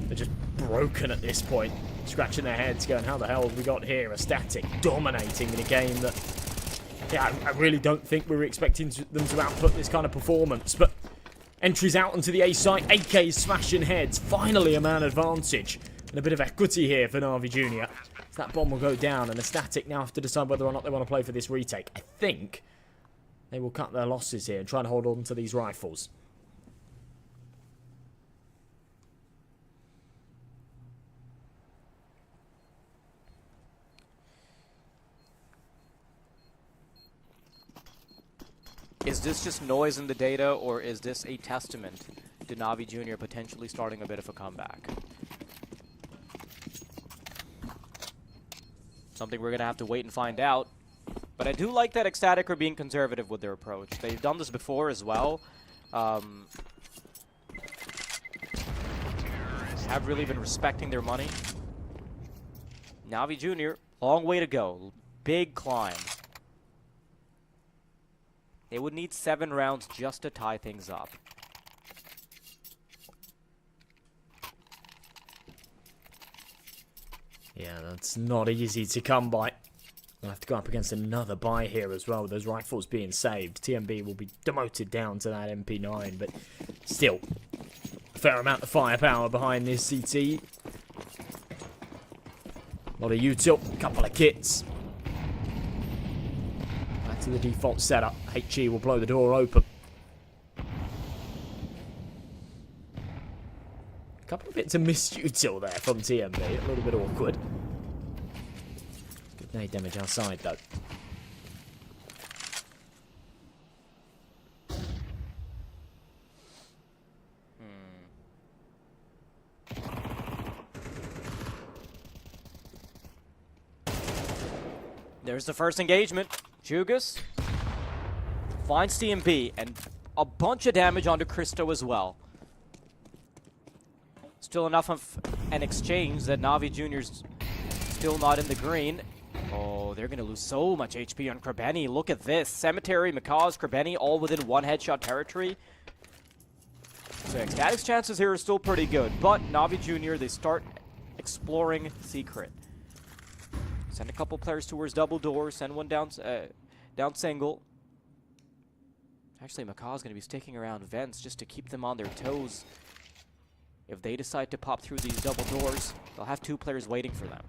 They're just broken at this point, scratching their heads, going, "How the hell have we got here?" A Static dominating in a game that, yeah, I really don't think we were expecting them to output this kind of performance. But entries out onto the A site, AKs smashing heads. Finally, a man advantage. And a bit of equity here for Na'Vi Jr. So that bomb will go down, and a Static now have to decide whether or not they want to play for this retake. I think they will cut their losses here and try and hold on to these rifles. Is this just noise in the data, or is this a testament to Na'Vi Jr. potentially starting a bit of a comeback? Something we're going to have to wait and find out. But I do like that Ecstatic are being conservative with their approach. They've done this before as well. Have really been respecting their money. Na'Vi Jr., long way to go. Big climb. They would need 7 rounds just to tie things up. Yeah, that's not easy to come by. We'll have to go up against another buy here as well, with those rifles being saved. TMB will be demoted down to that MP9, but still, a fair amount of firepower behind this CT. A lot of util, a couple of kits. Back to the default setup. HE will blow the door open. A couple of bits of missed util there from TMB, a little bit awkward. Good nade damage outside though. There's the first engagement. Jugas finds TMB and a bunch of damage onto Christo as well. Still enough of an exchange that Na'Vi Jr.'s still not in the green. Oh, they're going to lose so much HP on Krebeni. Look at this. Cemetery, Makaz, Krebeni, all within 1 headshot territory. So Ecstatic's chances here are still pretty good. But Na'Vi Jr., they start exploring Secret. Send a couple players towards double door. Send one down single. Actually, Makaz going to be sticking around vents just to keep them on their toes. If they decide to pop through these double doors, they'll have 2 players waiting for them.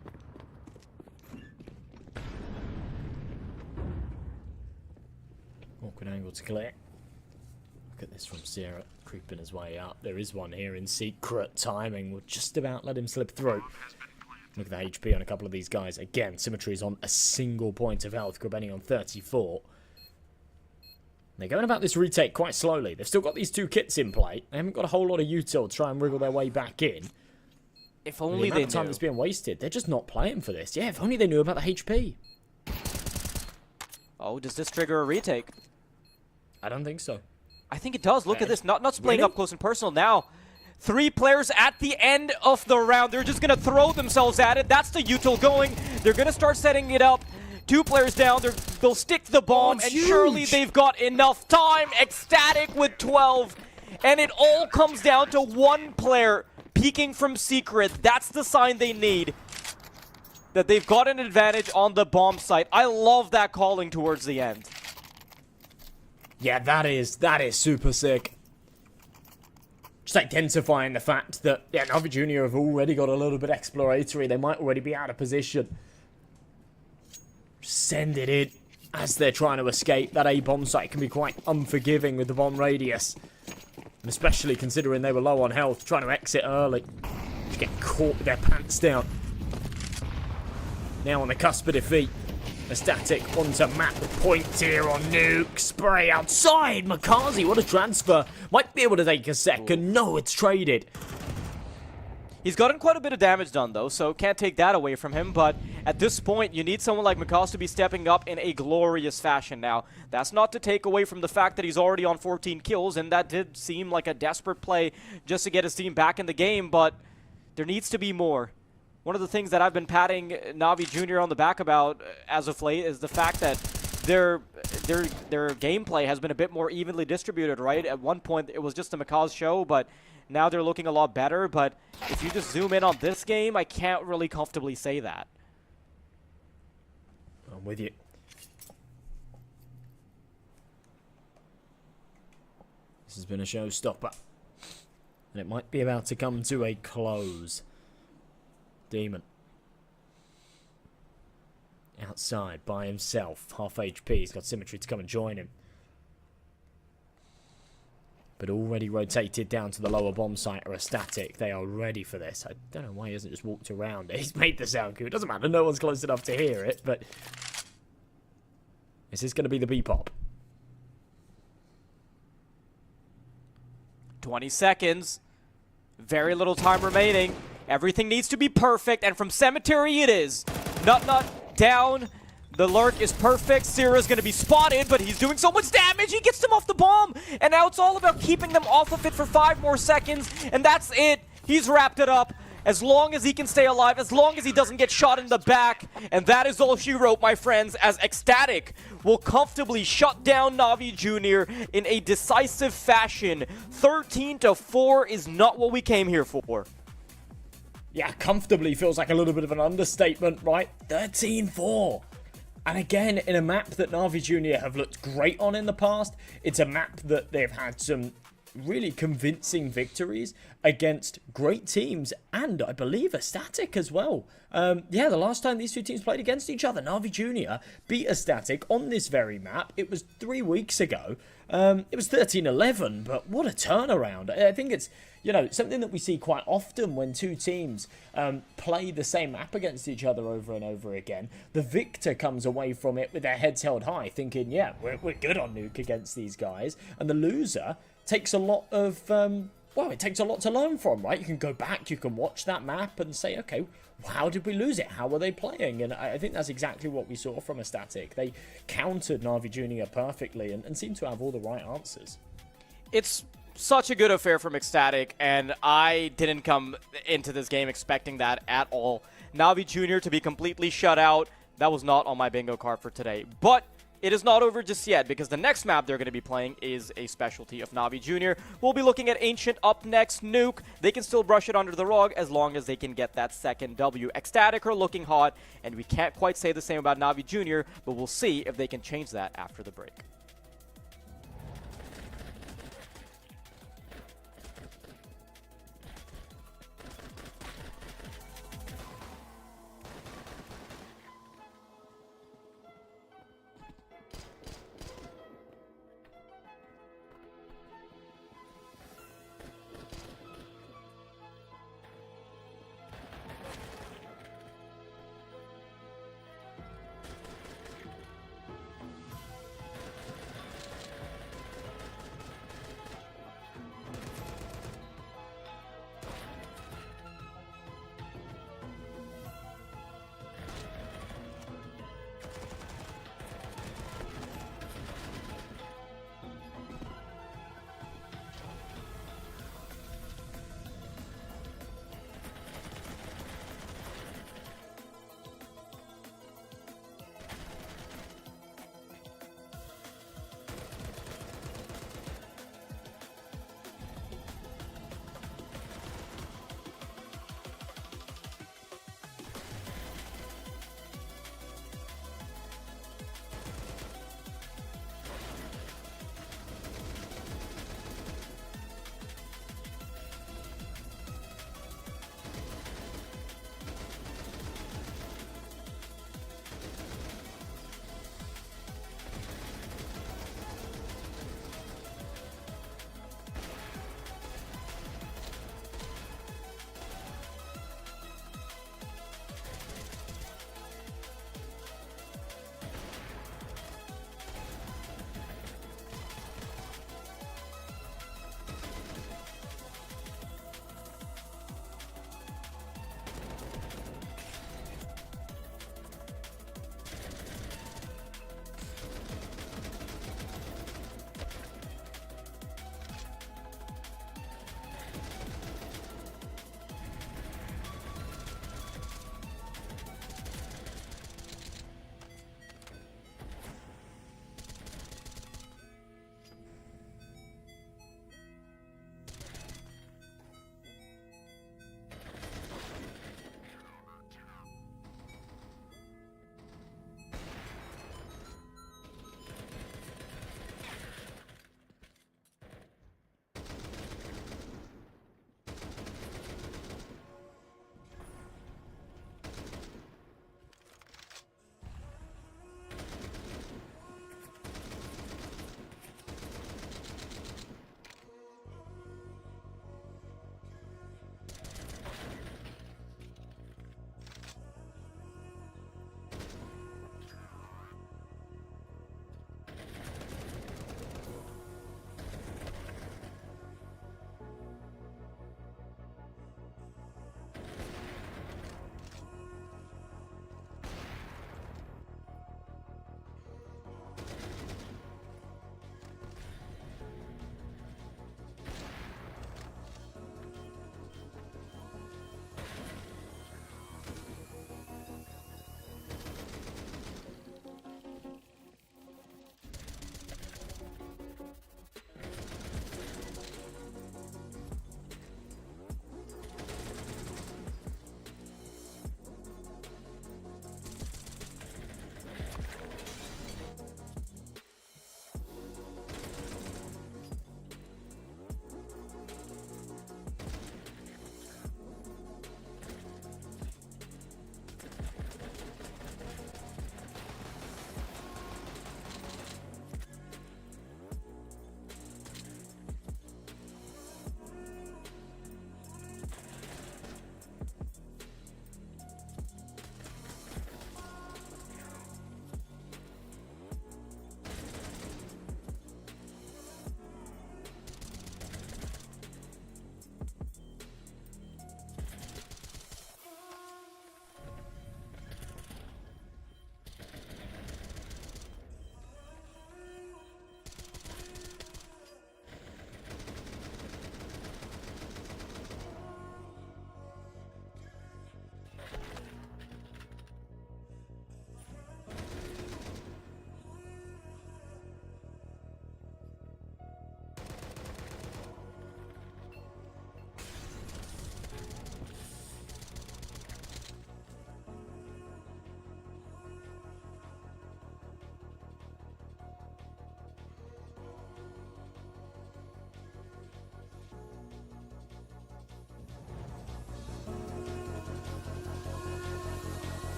Awkward angle to clear. Look at this from Sierra, creeping his way up. There is one here in secret. Timing will just about let him slip through. Look at the HP on a couple of these guys. Again, Symmetry's on a single point of health. Krebeni on 34. They're going about this retake quite slowly. They've still got these 2 kits in play. They haven't got a whole lot of util to try and wriggle their way back in. If only they knew. The time that's being wasted. They're just not playing for this. Yeah, if only they knew about the HP. Oh, does this trigger a retake? I don't think so. I think it does. Look at this. Not splitting Really? up close and personal now. 3 players at the end of the round. They're just going to throw themselves at it. That's the util going. They're going to start setting it up. 2 players down. They'll stick the bomb, and huge. surely they've got enough time. Ecstatic with 12. And it all comes down to 1 player peeking from Secret. That's the sign they need. that they've got an advantage on the bomb site. I love that calling towards the end. Yeah, that is super sick. Just identifying the fact that, yeah, Navi Junior have already got a little bit exploratory. They might already be out of position. Send it in as they're trying to escape. That A bomb site can be quite unforgiving with the bomb radius. And especially considering they were low on health, trying to exit early. Just get caught with their pants down. Now on the cusp of defeat. A static onto map with points here on Nuke. Spray outside. Makazi, what a transfer. Might be able to take a second. No, it's traded. He's gotten quite a bit of damage done, though, so can't take that away from him. But at this point, you need someone like Makazi to be stepping up in a glorious fashion now. That's not to take away from the fact that he's already on 14 kills, and that did seem like a desperate play just to get his team back in the game, but there needs to be more. One of the things that I've been patting Navi Jr. on the back about as of late is the fact that their gameplay has been a bit more evenly distributed, right? At one point, it was just a Makazi show, but now they're looking a lot better. But if you just zoom in on this game, I can't really comfortably say that. I'm with you. This has been a showstopper. And it might be about to come to a close. Demon. Outside by himself. Half HP. He's got Symmetry to come and join him. But already rotated down to the lower bomb site or a static. They are ready for this. I don't know why he hasn't just walked around it. He's made the sound cue. It doesn't matter. No one's close enough to hear it. But is this going to be the B-pop? 20 seconds. Very little time remaining. Everything needs to be perfect, and from Cemetery it is. Nut down. The lurk is perfect. Sira's going to be spotted, but he's doing so much damage. He gets them off the bomb, and now it's all about keeping them off of it for 5 more seconds, and that's it. He's wrapped it up. As long as he can stay alive, as long as he doesn't get shot in the back, and that is all she wrote, my friends, as Ecstatic will comfortably shut down Navi Jr. in a decisive fashion. 13-4 is not what we came here for. Yeah, comfortably feels like a little bit of an understatement, right? 13-4. And again, in a map that Navi Jr. have looked great on in the past, it's a map that they've had some really convincing victories against great teams, and I believe a Static as well. Yeah, the last time these two teams played against each other, Navi Jr. beat a Static on this very map. It was 3 weeks ago. It was 13-11, but what a turnaround. I think it's, you know, something that we see quite often when two teams play the same map against each other over and over again. The victor comes away from it with their heads held high, thinking, yeah, we're good on Nuke against these guys. And the loser takes a lot of, well, it takes a lot to learn from, right? You can go back, you can watch that map and say, okay, how did we lose it? How were they playing? And I think that's exactly what we saw from a Static. They countered Navi Jr. perfectly and seemed to have all the right answers. It's such a good affair from Ecstatic, and I didn't come into this game expecting that at all. Navi Jr. to be completely shut out, that was not on my bingo card for today. But it is not over just yet, because the next map they're going to be playing is a specialty of Navi Jr. We'll be looking at Ancient up next. Nuke, they can still brush it under the rug as long as they can get that second W. Ecstatic are looking hot, and we can't quite say the same about Navi Jr., but we'll see if they can change that after the break.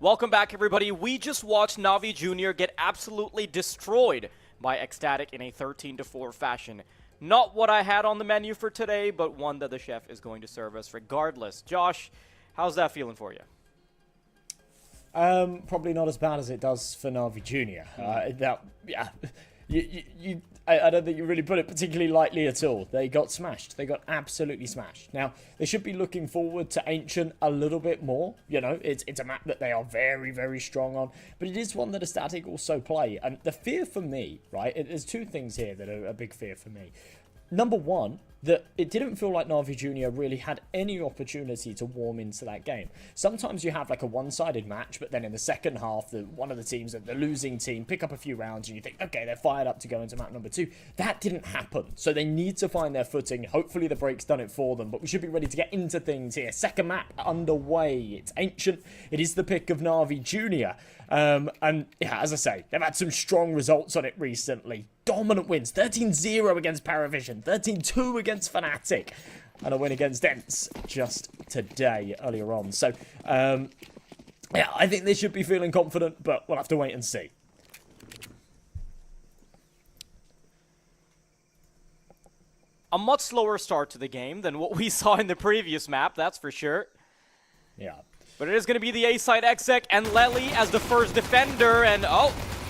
Welcome back, everybody. We just watched Navi Jr. get absolutely destroyed by Ecstatic in a 13-4 fashion. Not what I had on the menu for today, but one that the chef is going to serve us regardless. Josh, how's that feeling for you? Probably not as bad as it does for Navi Jr. I don't think you really put it particularly lightly at all. They got smashed. They got absolutely smashed. Now, they should be looking forward to Ancient a little bit more. You know, it's a map that they are very, very strong on, but it is one that Ecstatic also play. And the fear for me, right, there's two things here that are a big fear for me. Number one, that it didn't feel like Navi Jr. really had any opportunity to warm into that game. Sometimes you have like a one-sided match, but then in the second half, one of the teams, the losing team, pick up a few rounds and you think, okay, they're fired up to go into map number 2. That didn't happen. So they need to find their footing. Hopefully the break's done it for them, but we should be ready to get into things here. Second map underway. It's Ancient. It is the pick of Navi Jr. And yeah, as I say, they've had some strong results on it recently. Dominant wins. 13-0 against Paravision. 13-2 against Fnatic. And a win against Ents just today, earlier on. So, yeah, I think they should be feeling confident, but we'll have to wait and see. A much slower start to the game than what we saw in the previous map, that's for sure. Yeah. But it is going to be the A-side exec and Lely as the first defender, and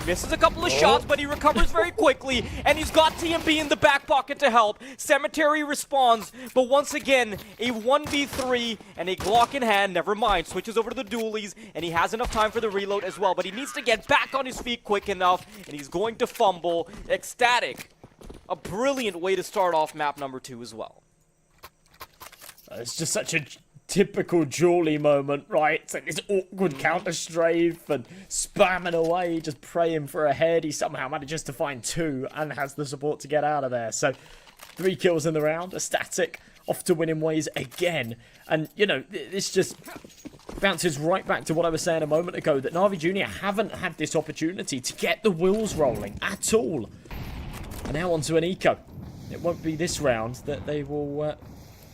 misses a couple of shots, but he recovers very quickly, and he's got TMB in the back pocket to help. Cemetery responds, but once again, a 1v3 and a Glock in hand, never mind, switches over to the dualies, and he has enough time for the reload as well, but he needs to get back on his feet quick enough, and he's going to fumble. Ecstatic, a brilliant way to start off map number 2 as well. It's just such a typical Julie moment, right? It's like this awkward counter strafe and spamming away, just praying for a head. He somehow manages to find 2 and has the support to get out of there. So 3 kills in the round. Ecstatic off to winning ways again. And, you know, this just bounces right back to what I was saying a moment ago, that Navi Jr. haven't had this opportunity to get the wheels rolling at all. And now onto an eco. It won't be this round that they will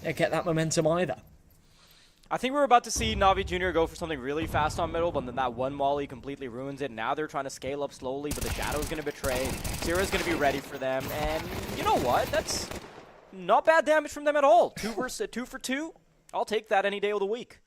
get that momentum either. I think we're about to see Navi Jr. go for something really fast on middle, but then that one molly completely ruins it. Now they're trying to scale up slowly, but the Shadow's going to betray. Zera's going to be ready for them, and you know what? That's not bad damage from them at all. 2 for 2. I'll take that any day of the week.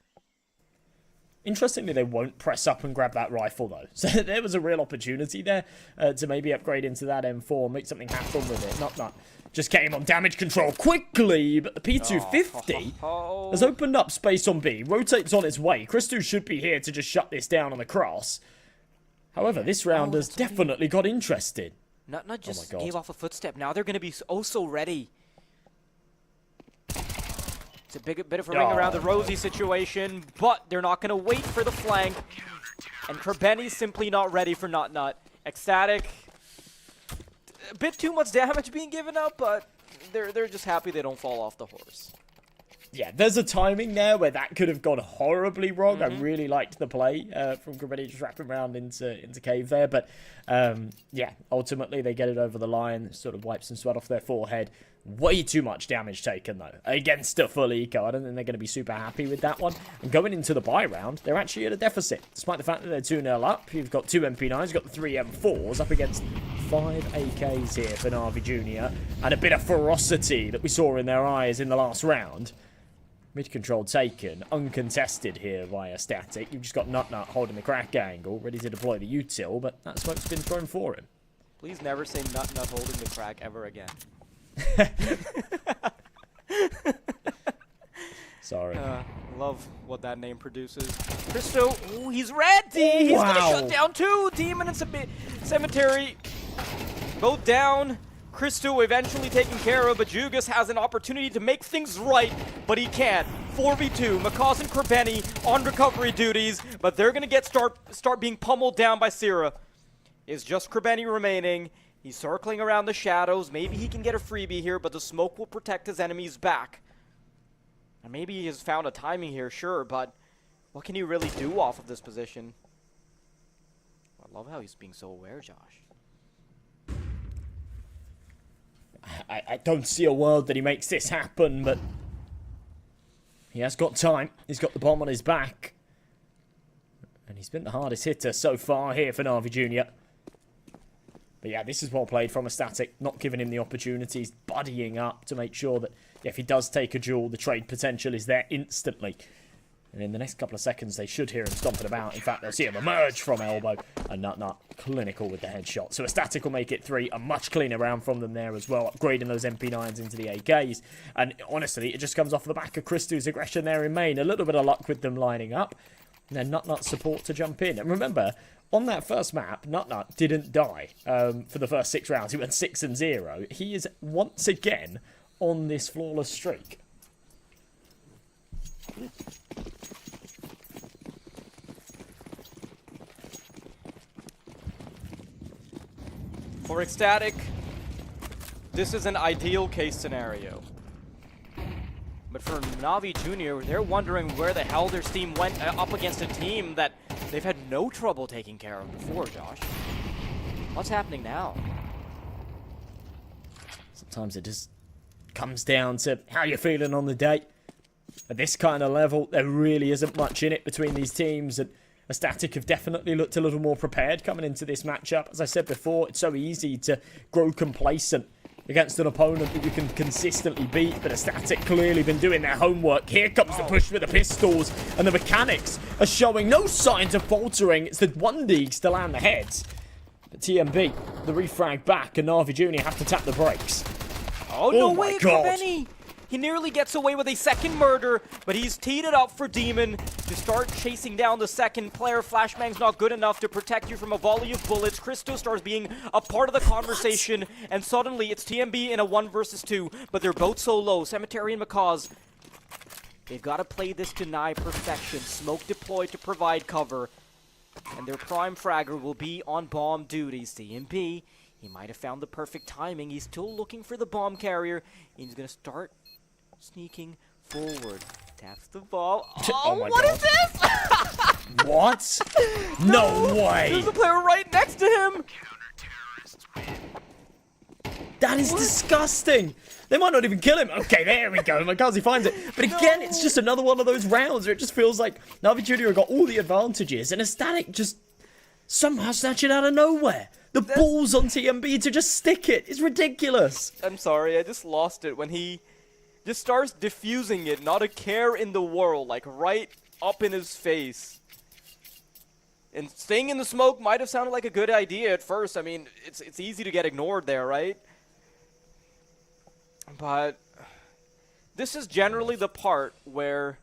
Interestingly, they won't press up and grab that rifle, though. So there was a real opportunity there to maybe upgrade into that M4, make something happen with it. Not. Just get him on damage control quickly, but the P250 has opened up space on B. Rotate's on its way. Christu should be here to just shut this down on the cross. However, this round has definitely got interested. Not just gave off a footstep. Now they're going to be so ready. It's a bit of a ring around the rosy situation, but they're not going to wait for the flank. And Kerbeni's simply not ready for Nut. Ecstatic. A bit too much damage being given up, but they're just happy they don't fall off the horse. Yeah, there's a timing there where that could have gone horribly wrong. I really liked the play from Kerbeni just wrapping around into cave there. But, yeah, ultimately they get it over the line. Sort of wipes some sweat off their forehead. Way too much damage taken, though, against a full eco. I don't think they're going to be super happy with that one. And going into the buy round, they're actually at a deficit. Despite the fact that they're 2-0 up, you've got 2 MP9s, you've got the 3 M4s up against 5 AKs here for Navi Jr. And a bit of ferocity that we saw in their eyes in the last round. Mid-control taken, uncontested here via Static. You've just got Nut holding the crack angle, ready to deploy the util, but that smoke's been thrown for him. Please never say Nut holding the crack ever again. Sorry. Love what that name produces. Christo, ooh, he's ready! He's gonna shut down 2! Demon and Cemetery both down. Christo eventually taken care of, but Jugas has an opportunity to make things right, but he can't. 4v2, Macaws and Kerbeni on recovery duties, but they're gonna start being pummeled down by Sierra. It's just Kerbeni remaining. He's circling around the shadows. Maybe he can get a freebie here, but the smoke will protect his enemies back. And maybe he has found a timing here, sure, but what can he really do off of this position? I love how he's being so aware, Josh. I don't see a world that he makes this happen, but he has got time. He's got the bomb on his back. And he's been the hardest hitter so far here for Na'Vi Jr. But yeah, this is well played from a Static, not giving him the opportunities, buddying up to make sure that if he does take a duel, the trade potential is there instantly. And in the next couple of seconds, they should hear him stomping about. In fact, they'll see him emerge from elbow. And Nut clinical with the headshot. So a Static will make it 3. A much cleaner round from them there as well, upgrading those MP9s into the AKs. And honestly, it just comes off the back of Christo's aggression there in main. A little bit of luck with them lining up. And then Nut support to jump in. And remember, on that first map, Nut didn't die for the first 6 rounds. He went 6-0. He is once again on this flawless streak. For Ecstatic, this is an ideal case scenario. But for Na'Vi Jr., they're wondering where the hell their team went up against a team that they've had no trouble taking care of before, Josh. What's happening now? Sometimes it just comes down to how you're feeling on the day. At this kind of level, there really isn't much in it between these teams, and Static have definitely looked a little more prepared coming into this matchup. As I said before, it's so easy to grow complacent against an opponent that you can consistently beat, but Static clearly been doing their homework. Here comes the push with the pistols, and the mechanics are showing no signs of faltering. It's the 1Ds to land the heads. But TMB, the refrag back, and Na'Vi Jr. have to tap the brakes. Oh, no my way, God. Benny! He nearly gets away with a second murder, but he's teed it up for Demon to start chasing down the second player. Flashbang's not good enough to protect you from a volley of bullets. Christo starts being a part of the conversation, and suddenly it's TMB in a 1 versus 2, but they're both so low. Cemetery and Macaws, they've got to play this deny perfection. Smoke deployed to provide cover, and their prime fragger will be on bomb duty. CMB, he might have found the perfect timing. He's still looking for the bomb carrier. He's going to start sneaking forward. Taps the ball. Oh, my what God. is this? What? No way! There's a player right next to him. Counter-terrorists win. That is disgusting. They might not even kill him. Okay, there we go. Makazi finds it. But again, it's just another one of those rounds where it just feels like Na'Vi Jr. got all the advantages and Static just somehow snatch it out of nowhere. The balls on TMB to just stick it. It's ridiculous. I'm sorry, I just lost it when he just starts diffusing it, not a care in the world, like right up in his face. And staying in the smoke might have sounded like a good idea at first. I mean, it's easy to get ignored there, right? But this is generally the part where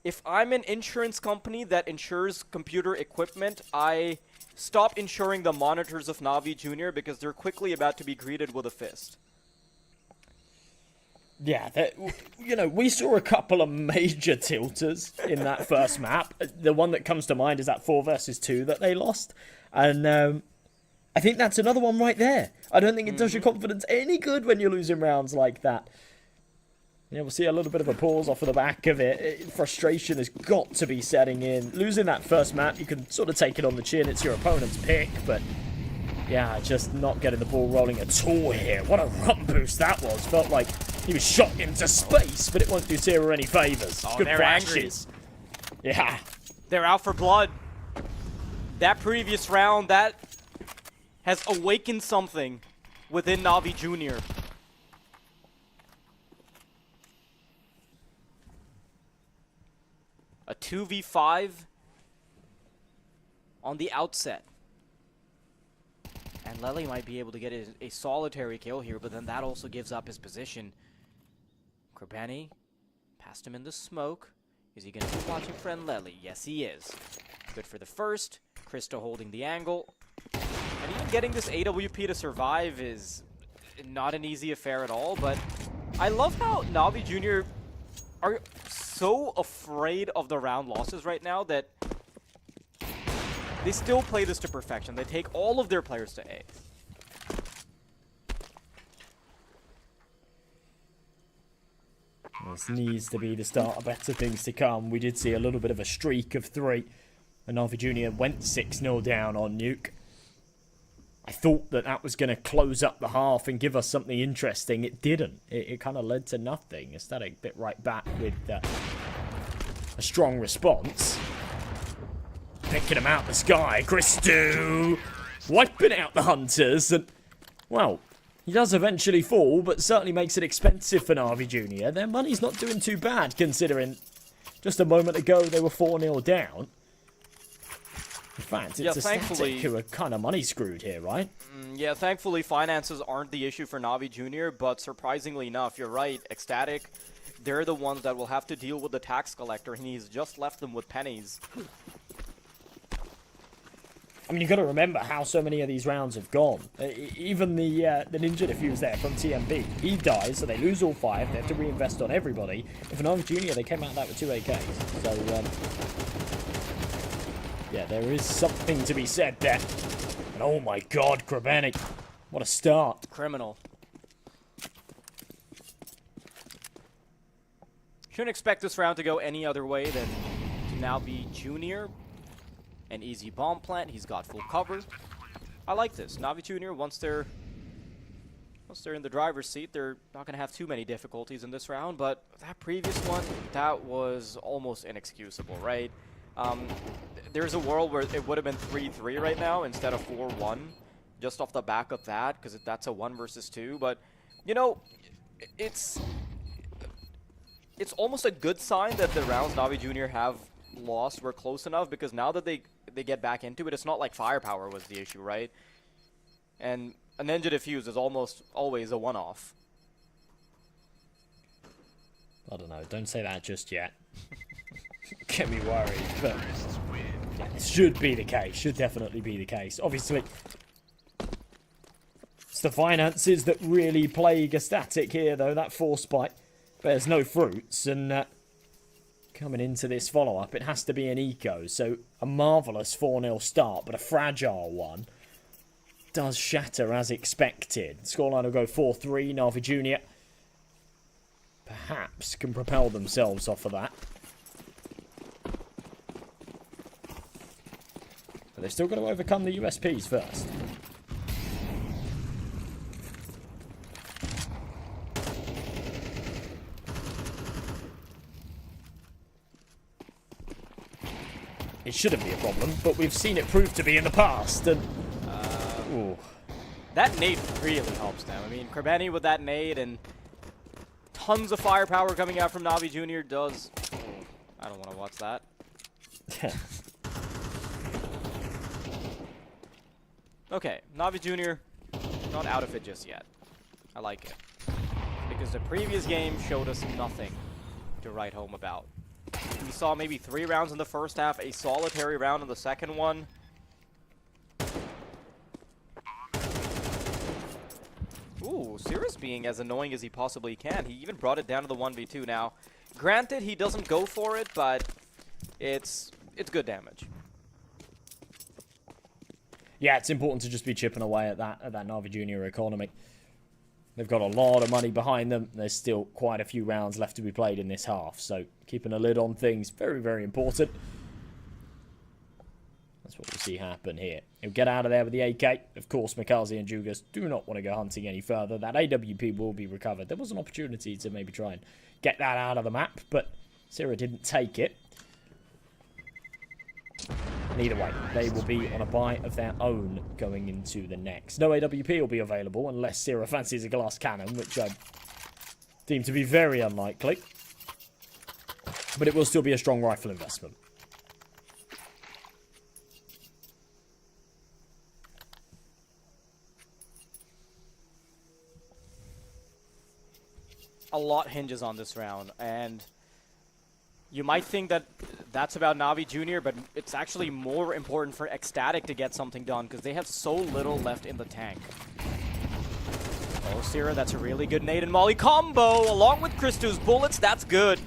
if I'm an insurance company that insures computer equipment, I stop insuring the monitors of Na'Vi Jr. because they're quickly about to be greeted with a fist. Yeah, we saw a couple of major tilters in that first map. The one that comes to mind is that 4 versus 2 that they lost. And I think that's another one right there. I don't think it does your confidence any good when you're losing rounds like that. Yeah, we'll see a little bit of a pause off of the back of it. Frustration has got to be setting in. Losing that first map, you can sort of take it on the chin. It's your opponent's pick, but yeah, just not getting the ball rolling at all here. What a run boost that was. Felt like he was shot into space, but it won't do Tira any favors. Oh, Good they're flashes. Yeah. They're out for blood. That previous round, that has awakened something within Na'Vi Jr. A 2v5 on the outset. And Lele might be able to get a solitary kill here, but then that also gives up his position. Krabani passed him in the smoke. Is he going to be watching friend Lele? Yes, he is. Good for the first. Krista holding the angle. And even getting this AWP to survive is not an easy affair at all, but I love how Na'Vi Jr. are so afraid of the round losses right now that they still play this to perfection. They take all of their players to A. This needs to be the start of better things to come. We did see a little bit of a streak of 3. And Na'Vi Jr. went 6-0 down on Nuke. I thought that was going to close up the half and give us something interesting. It didn't. It kind of led to nothing. Aesthetic bit right back with a strong response. picking him out the sky. Christo wiping out the hunters. And, well, he does eventually fall, but certainly makes it expensive for Na'Vi Jr. Their money's not doing too bad, considering just a moment ago they were 4-0 down. In fact, it's a Static who are kind of money screwed here, right? Yeah, thankfully finances aren't the issue for Na'Vi Jr., but surprisingly enough, you're right, Ecstatic, they're the ones that will have to deal with the tax collector, and he's just left them with pennies. I mean, you've got to remember how so many of these rounds have gone. Even the ninja defuse there from TMB, he dies, so they lose all 5. They have to reinvest on everybody. If an Na'Vi Jr., they came out of that with 2 AKs. So, yeah, there is something to be said there. And oh my god, Krebeni. What a start. Criminal. Shouldn't expect this round to go any other way than to now be Junior. An easy bomb plant. He's got full cover. I like this. Na'Vi Junior, once they're in the driver's seat, they're not going to have too many difficulties in this round. But that previous one, that was almost inexcusable, right? There's a world where it would have been 3-3 right now instead of 4-1, just off the back of that, because that's a 1 versus 2. But, you know, it's almost a good sign that the rounds Na'Vi Jr. have lost were close enough, because now that they get back into it, it's not like firepower was the issue, right? And a ninja defuse is almost always a one-off. I don't know, don't say that just yet. Get me worried, but yeah, it should be the case, should definitely be the case. Obviously, it's the finances that really plague a Static here, though. That force bite bears no fruits, and coming into this follow-up, it has to be an eco. So a marvellous 4-0 start, but a fragile one. Does shatter as expected. Scoreline will go 4-3. Na'Vi Jr. perhaps can propel themselves off of that. But they've still got to overcome the USPs first. It shouldn't be a problem, but we've seen it prove to be in the past, and ooh. That nade really helps them. I mean, Krebeni with that nade and tons of firepower coming out from Na'Vi Jr. does... Oh, I don't want to watch that. Okay, Na'Vi Jr. not out of it just yet. I like it. Because the previous game showed us nothing to write home about. We saw maybe 3 rounds in the first half, a solitary round in the second one. Ooh, Cirrus being as annoying as he possibly can. He even brought it down to the 1v2 now. Granted, he doesn't go for it, but it's good damage. Yeah, it's important to just be chipping away at that Na'Vi Junior economy. They've got a lot of money behind them. There's still quite a few rounds left to be played in this half, so keeping a lid on things, very, very important. That's what we'll see happen here. He'll get out of there with the AK. Of course, Mikaze and Jugas do not want to go hunting any further. That AWP will be recovered. There was an opportunity to maybe try and get that out of the map, but Sierra didn't take it. And either way, they will be on a buy of their own going into the next. No AWP will be available unless Sierra fancies a glass cannon, which I deem to be very unlikely. But it will still be a strong rifle investment. A lot hinges on this round, and you might think that that's about Na'Vi Jr., but it's actually more important for Ecstatic to get something done because they have so little left in the tank. Oh, Sierra, that's a really good nade and molly combo along with Christo's bullets. That's good.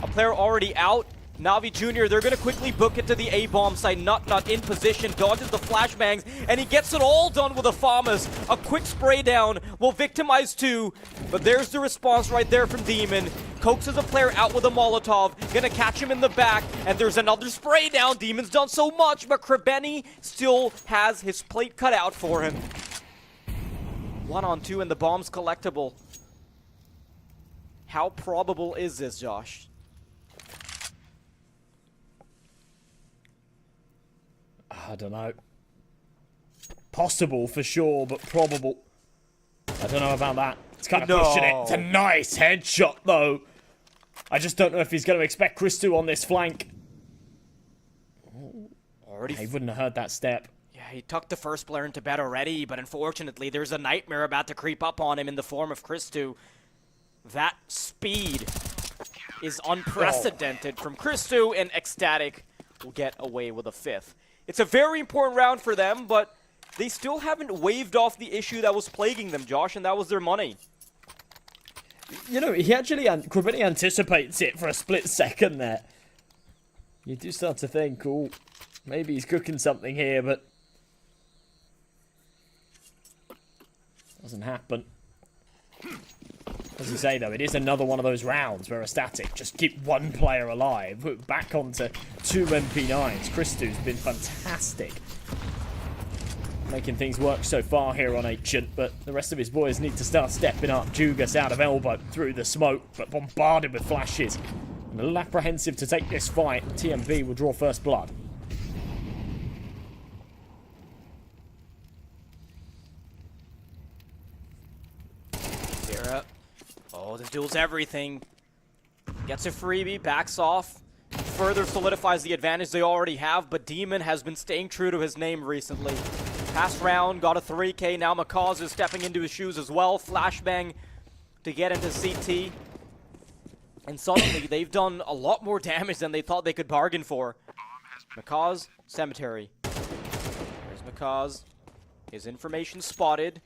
A player already out. Na'Vi Jr., they're going to quickly book it to the A-bomb site. Not in position, dodges the flashbangs, and he gets it all done with a FAMAS. A quick spray down will victimize 2, but there's the response right there from Demon. Coaxes a player out with a Molotov, gonna catch him in the back, and there's another spray down. Demon's done so much, but Krebeni still has his plate cut out for him. 1-on-2 and the bomb's collectible. How probable is this, Josh? I don't know. Possible for sure, but probable. I don't know about that. It's kind of pushing it. It's a nice headshot, though. I just don't know if he's going to expect Christo on this flank. He wouldn't have heard that step. Yeah, he tucked the first player into bed already, but unfortunately, there's a nightmare about to creep up on him in the form of Christo. That speed is unprecedented from Christo, and Ecstatic will get away with a 5th. It's a very important round for them, but they still haven't waved off the issue that was plaguing them, Josh, and that was their money. You know, he actually, Krabini anticipates it for a split second there. You do start to think, oh, maybe he's cooking something here, but doesn't happen. As you say, though, it is another one of those rounds where Ecstatic just keep one player alive. We're back onto 2 MP9s. Christo's been fantastic, making things work so far here on Ancient, but the rest of his boys need to start stepping up. Jugas out of elbow through the smoke, but bombarded with flashes. And a little apprehensive to take this fight. TMB will draw first blood. Zera. Oh, this duel's everything. Gets a freebie, backs off. Further solidifies the advantage they already have, but Demon has been staying true to his name recently. Past round, got a 3K, now Makaz is stepping into his shoes as well. Flashbang to get into CT. And suddenly, they've done a lot more damage than they thought they could bargain for. Makaz, Cemetery. There's Makaz. His information spotted.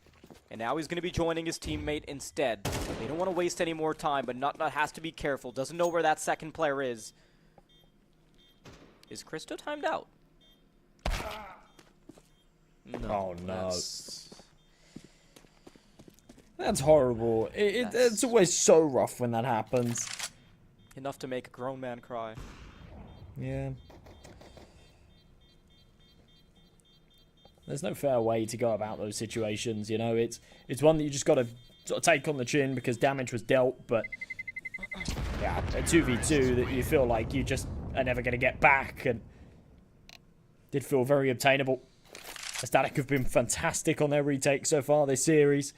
And now he's going to be joining his teammate instead. They don't want to waste any more time, but Nutnut has to be careful. Doesn't know where that second player is. Is Christo timed out? No, oh, no. That's horrible. It's always so rough when that happens. Enough to make a grown man cry. Yeah. There's no fair way to go about those situations, you know. It's one that you just got to sort of take on the chin because damage was dealt, but yeah, a 2v2 that you feel like you just are never going to get back, and did feel very obtainable. Ecstatic have been fantastic on their retake so far this series.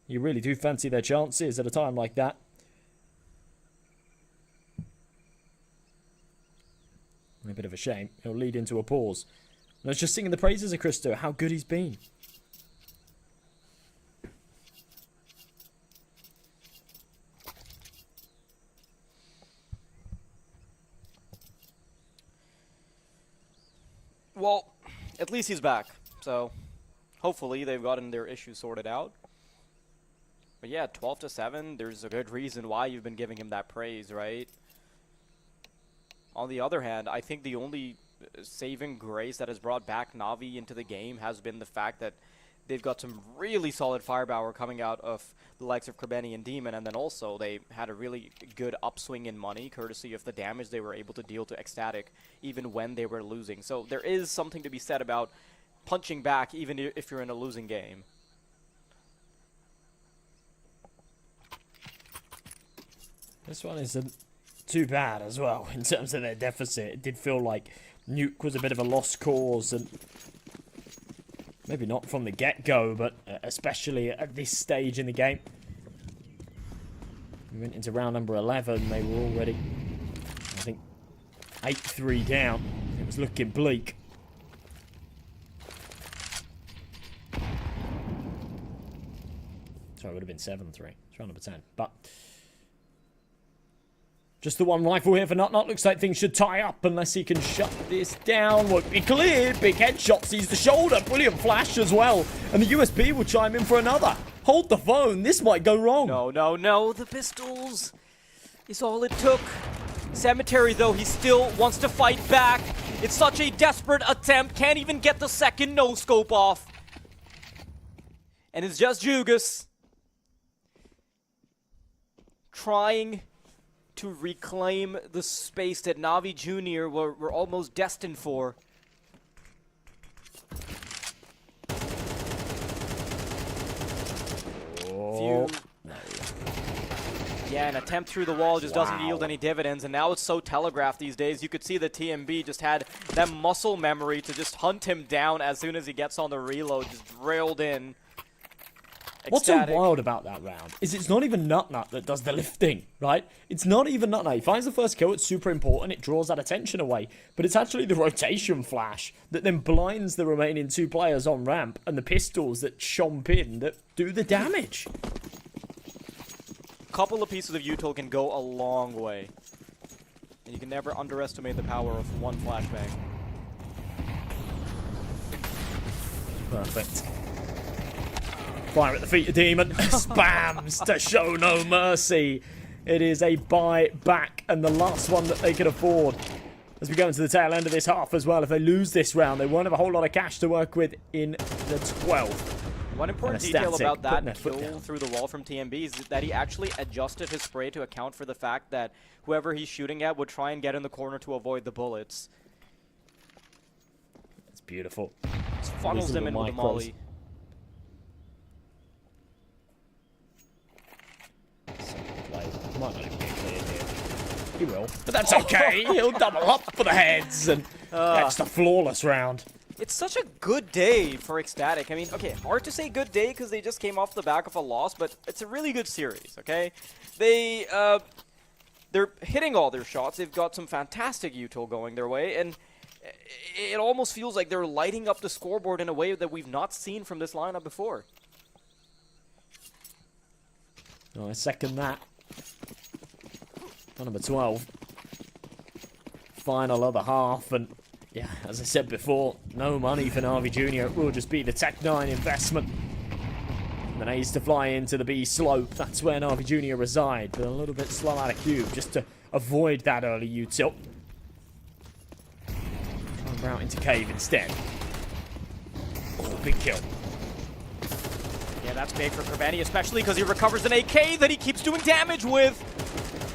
You really do fancy their chances at a time like that. A bit of a shame. It'll lead into a pause. And I was just singing the praises of Christo, how good he's been. Well, at least he's back. So, hopefully they've gotten their issues sorted out. But yeah, 12-7, there's a good reason why you've been giving him that praise, right? On the other hand, I think the only saving grace that has brought back Na'Vi into the game has been the fact that they've got some really solid firepower coming out of the likes of Krabeni and Demon, and then also they had a really good upswing in money courtesy of the damage they were able to deal to Ecstatic even when they were losing. So there is something to be said about punching back even if you're in a losing game. This one isn't too bad as well in terms of their deficit. It did feel like Nuke was a bit of a lost cause, and maybe not from the get-go, but especially at this stage in the game. We went into round number 11, they were already, I think, 8-3 down. It was looking bleak. Sorry, it would have been 7-3. It's round number 10, but just the one rifle here for Nutnut. Looks like things should tie up unless he can shut this down. Won't be cleared. Big headshot sees the shoulder. Brilliant flash as well. And the USB will chime in for another. Hold the phone. This might go wrong. No, no, no. The pistols is all it took. Cemetery, though, he still wants to fight back. It's such a desperate attempt. Can't even get the second no-scope off. And it's just Jugas trying to reclaim the space that Na'Vi Jr. were almost destined for. Oh. Yeah, an attempt through the wall just doesn't yield any dividends, and now it's so telegraphed these days. You could see that TMB just had that muscle memory to just hunt him down as soon as he gets on the reload, just drilled in. What's so Ecstatic. wild about that round is it's not even Nut that does the lifting, right? It's not even Nut. He finds the first kill, it's super important, it draws that attention away, but it's actually the rotation flash that then blinds the remaining 2 players on ramp and the pistols that chomp in that do the damage. Couple of pieces of util can go a long way. And you can never underestimate the power of one flashbang. Perfect. Fire at the feet of Demon. Spams to show no mercy. It is a buy back and the last one that they could afford. As we go into the tail end of this half as well, if they lose this round, they won't have a whole lot of cash to work with in the 12th. One important And detail Static about putting that their foot kill down. through the wall from TMB is that he actually adjusted his spray to account for the fact that whoever he's shooting at would try and get in the corner to avoid the bullets. It's beautiful. Just funnels These them in little with the micros. molly. He might not even get cleared here. He will. But that's okay. He'll double up for the heads. And that's a flawless round. It's such a good day for Ecstatic. I mean, okay, hard to say good day because they just came off the back of a loss, but it's a really good series, okay? They're hitting all their shots. They've got some fantastic util going their way, and it almost feels like they're lighting up the scoreboard in a way that we've not seen from this lineup before. Oh, I second that. Number 12. Final other half, and yeah, as I said before, no money for Na'Vi Jr. It will just be the Tech-9 investment. And then A's to fly into the B slope. That's where Na'Vi Jr. reside, but a little bit slow out of cube just to avoid that early util. Try route into cave instead. Oh, big kill. Yeah, that's big for Krabeni, especially because he recovers an AK that he keeps doing damage with.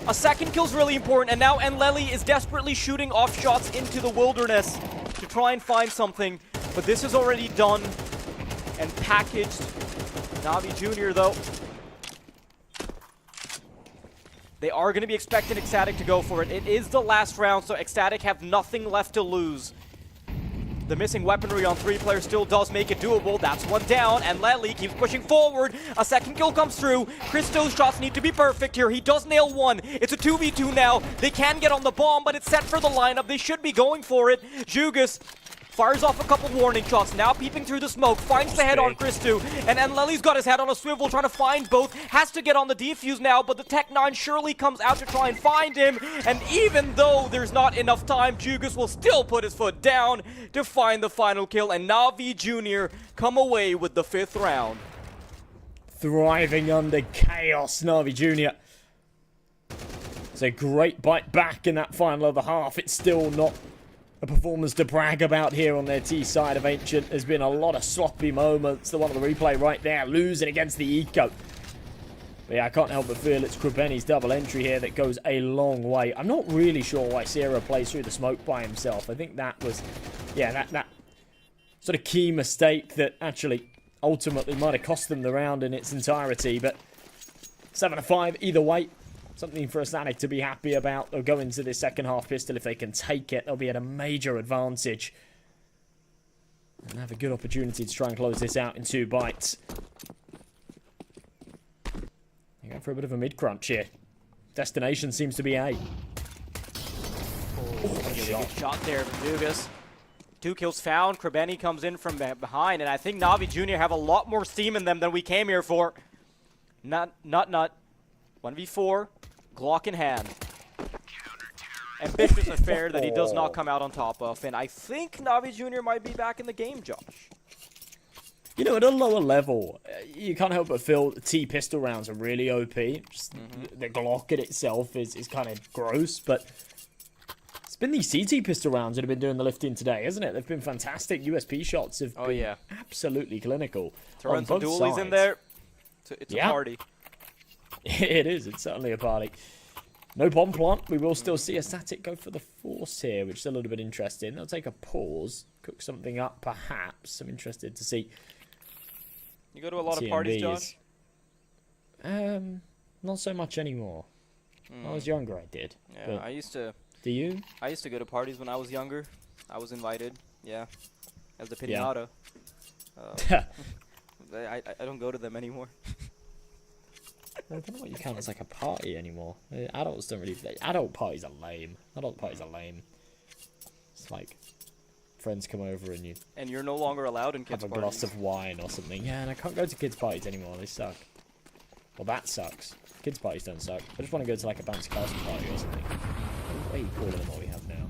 A second kill's really important, and now Enleli is desperately shooting off shots into the wilderness to try and find something. But this is already done and packaged. Na'Vi Jr., though. They are going to be expecting Ecstatic to go for it. It is the last round, so Ecstatic have nothing left to lose. The missing weaponry on 3 players still does make it doable. That's one down, and Lely keeps pushing forward. A second kill comes through. Christo's shots need to be perfect here. He does nail one. It's a 2v2 now. They can get on the bomb, but it's set for the lineup. They should be going for it. Jugas fires off a couple warning shots, now peeping through the smoke, finds the head on Christo, and Lely's got his head on a swivel trying to find both, has to get on the defuse now, but the Tech-9 surely comes out to try and find him, and even though there's not enough time, Jugas will still put his foot down to find the final kill, and Na'Vi Jr. come away with the 5th round. Thriving under chaos, Na'Vi Jr. It's a great bite back in that final of the half. It's still not a performance to brag about here on their T side of Ancient. There's been a lot of sloppy moments. The one on the replay right there, losing against the Eco. But yeah, I can't help but feel it's Krabeni's double entry here that goes a long way. I'm not really sure why Sierra plays through the smoke by himself. I think that was, yeah, that sort of key mistake that actually ultimately might have cost them the round in its entirety. But 7-5 either way. Something for Ecstatic to be happy about. They'll go into this second half pistol. If they can take it, they'll be at a major advantage. And have a good opportunity to try and close this out in 2 bites. They're going for a bit of a mid-crunch here. Destination seems to be A. Good shot there from Jugas. 2 kills found. Krabeni comes in from behind, and I think Na'Vi Jr. have a lot more steam in them than we came here for. Nut. 1v4, Glock in hand. Ambitious affair that he does not come out on top of, and I think Na'Vi Jr. might be back in the game, Josh. You know, at a lower level, you can't help but feel the T pistol rounds are really OP. Just the Glock in itself is kind of gross, but it's been these CT pistol rounds that have been doing the lifting today, isn't it? They've been fantastic. USP shots have been absolutely clinical. Throwing some dualies in there. It's a party. It is. It's certainly a party. No bomb plant. We will still see Ecstatic go for the force here, which is a little bit interesting. They'll take a pause, cook something up, perhaps. I'm interested to see. You go to a lot of parties, Josh? Not not so much anymore. When I was younger, I did. Yeah, But I used to do you? go to parties when I was younger. I was invited. Yeah, as the Yeah. pinata. I don't go to them anymore. I don't know what you count as like a party anymore. Adults don't really. Adult parties are lame. Adult parties are lame. It's like friends come over and you And you're no longer allowed in kids' have a parties. glass of wine or something. Yeah, and I can't go to kids' parties anymore. They suck. Well, that sucks. Kids' parties don't suck. I just want to go to like a bouncy castle party or something. Way cooler than what we have now.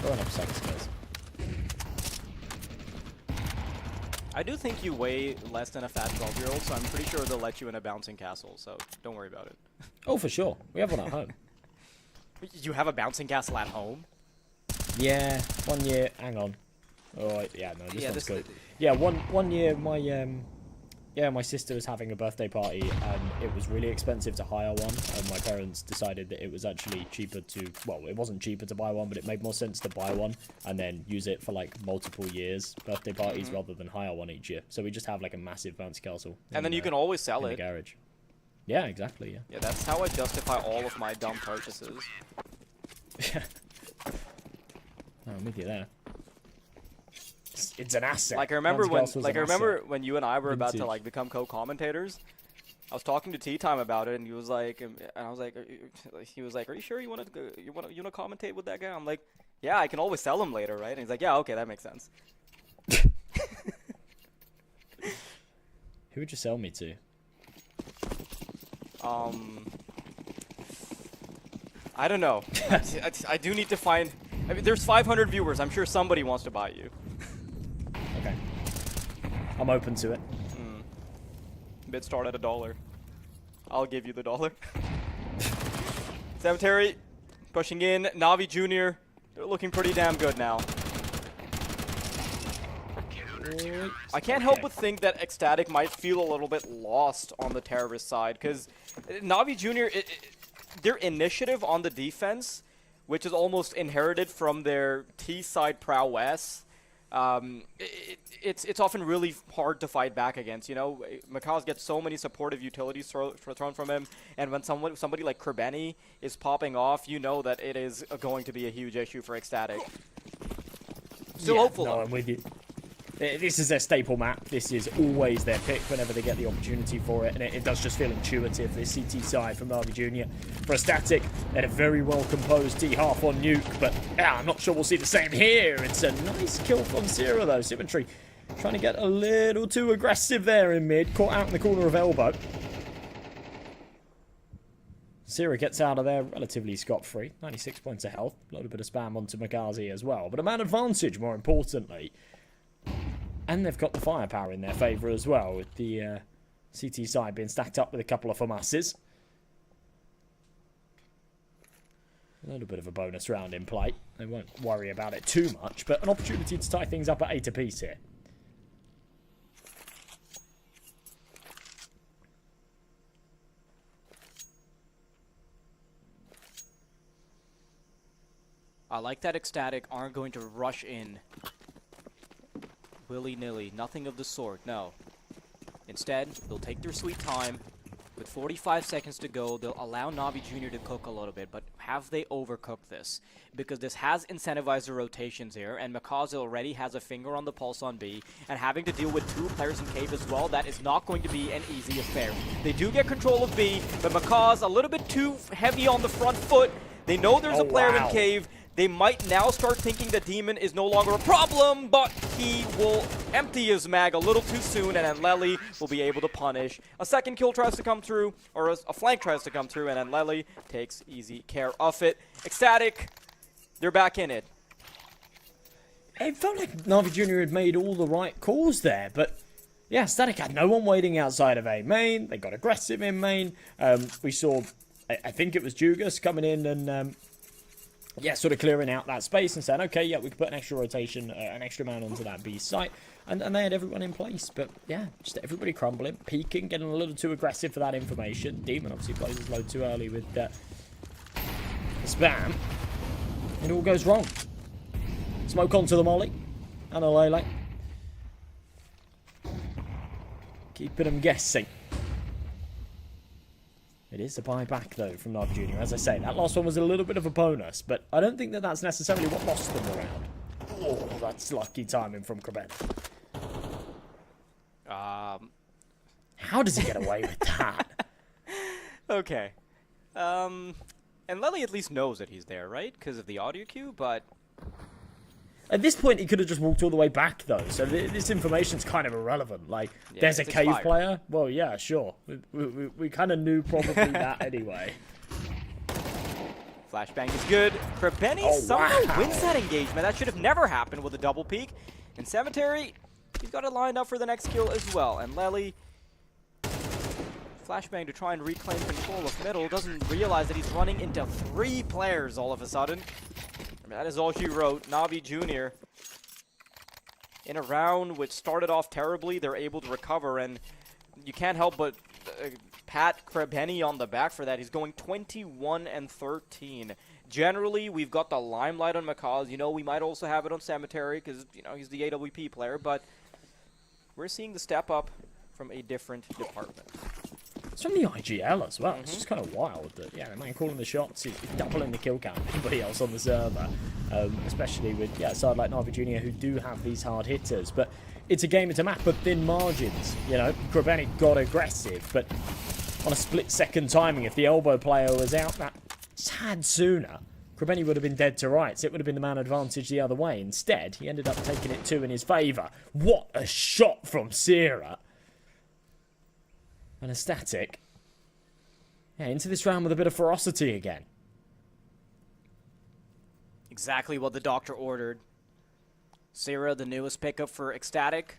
Growing up sucks, guys. I do think you weigh less than a fat 12-year-old, so I'm pretty sure they'll let you in a bouncing castle, so don't worry about it. Oh, for sure. We have one at home. You have a bouncing castle at home? Yeah, 1 year. Hang on. Oh, yeah, no, this Yeah, one's this- good. Yeah, one year, my sister was having a birthday party, and it was really expensive to hire one. And my parents decided that it was actually cheaper to. Well, it wasn't cheaper to buy one, but it made more sense to buy one and then use it for like multiple years birthday parties rather than hire one each year. So we just have like a massive bouncy castle. And then you can always sell in the it. garage. Yeah, exactly. Yeah. Yeah, that's how I justify all of my dumb purchases. Oh, I'm with you there. It's an asset. Like I remember Bouncy when, Castle's like I an remember asset. when you and I were about to Vintage. like become co-commentators. I was talking to Tea Time about it, and he was like, and I was like, he was like, "Are you sure you want to commentate with that guy?" I'm like, "Yeah, I can always sell him later, right?" And he's like, "Yeah, okay, that makes sense." Who would you sell me to? I don't know. I do need to find. I mean, there's 500 viewers. I'm sure somebody wants to buy you. Okay. I'm open to it. Bid start at $1. I'll give you the $1. Cemetery pushing in. Navi Jr. They're looking pretty damn good now. I can't help but think that Ecstatic might feel a little bit lost on the terrorist side, because Navi Jr., their initiative on the defense, which is almost inherited from their T-side prowess, it's often really hard to fight back against. You know, Makaz gets so many supportive utilities thrown from him, and when somebody like Kerbeni is popping off, you know that it is going to be a huge issue for Ecstatic. Still hopeful, No, though. I'm with you. This is their staple map. This is always their pick whenever they get the opportunity for it, and it does just feel intuitive. This CT side from Navi Jr. For a static, they had a very well composed T-half on Nuke, but I'm not sure we'll see the same here. It's a nice kill from Zero, though. Symmetry trying to get a little too aggressive there in mid, caught out in the corner of Elbow. Zero gets out of there relatively scot-free. 96 points of health. A little bit of spam onto Magazi as well, but a man advantage, more importantly. And they've got the firepower in their favour as well, with the CT side being stacked up with a couple of FAMASs. A little bit of a bonus round in play. They won't worry about it too much, but an opportunity to tie things up at 8 apiece here. I like that Ecstatic aren't going to rush in willy-nilly. Nothing of the sort, no. Instead, they'll take their sweet time. With 45 seconds to go, they'll allow Navi Jr. to cook a little bit, but have they overcooked this? Because this has incentivized the rotations here, and Makaza already has a finger on the pulse on B, and having to deal with 2 players in Cave as well, that is not going to be an easy affair. They do get control of B, but Makaza a little bit too heavy on the front foot. They know there's a player in Cave. They might now start thinking that Demon is no longer a problem, but he will empty his mag a little too soon, and then Lely will be able to punish. A second kill tries to come through, or a flank tries to come through, and then Lely takes easy care of it. Ecstatic, they're back in it. It felt like Navi Jr. had made all the right calls there, but yeah, Static had no one waiting outside of A main. They got aggressive in main. We saw, I think it was Jugas coming in and yeah, sort of clearing out that space and saying, okay, yeah, we can put an extra rotation, an extra man onto that B site. And they had everyone in place. But yeah, just everybody crumbling, peeking, getting a little too aggressive for that information. Demon obviously plays his load too early with the spam. It all goes wrong. Smoke onto the molly. And a Lele. Keeping them guessing. It is a buyback, though, from Navi Jr. As I say, that last one was a little bit of a bonus, but I don't think that that's necessarily what lost them the round. Oh, that's lucky timing from Kreben. How does he get away with that? Okay. And Lely at least knows that he's there, right? Because of the audio cue, but... At this point, he could have just walked all the way back, though, so this information's kind of irrelevant. Like, Yeah, there's a it's cave expired. player? Well, yeah, sure. We kind of knew probably that anyway. Flashbang is good. Krebeni Oh, somehow wow. wins that engagement. That should have never happened with a double peek. And Cemetery, he's got it lined up for the next kill as well. And Lely, Flashbang to try and reclaim control of middle, doesn't realize that he's running into 3 players all of a sudden. That is all she wrote. Navi Jr. in a round which started off terribly, they're able to recover, and you can't help but pat Krebeni on the back for that. He's going 21-13. Generally, we've got the limelight on Makaz. You know, we might also have it on Cemetery because, you know, he's the AWP player, but we're seeing the step up from a different department. It's from the IGL as well. It's just kind of wild that, yeah, the man calling the shots is doubling the kill count of anybody else on the server. Especially with, a side like Navi Jr. who do have these hard hitters. But it's a game, it's a map of thin margins. You know, Krebeni got aggressive, but on a split-second timing, if the elbow player was out that tad sooner, Krebeni would have been dead to rights. It would have been the man advantage the other way. Instead, he ended up taking it 2 in his favour. What a shot from Sierra. And a static. Yeah, into this round with a bit of ferocity again. Exactly what the doctor ordered. Sarah, the newest pickup for Ecstatic.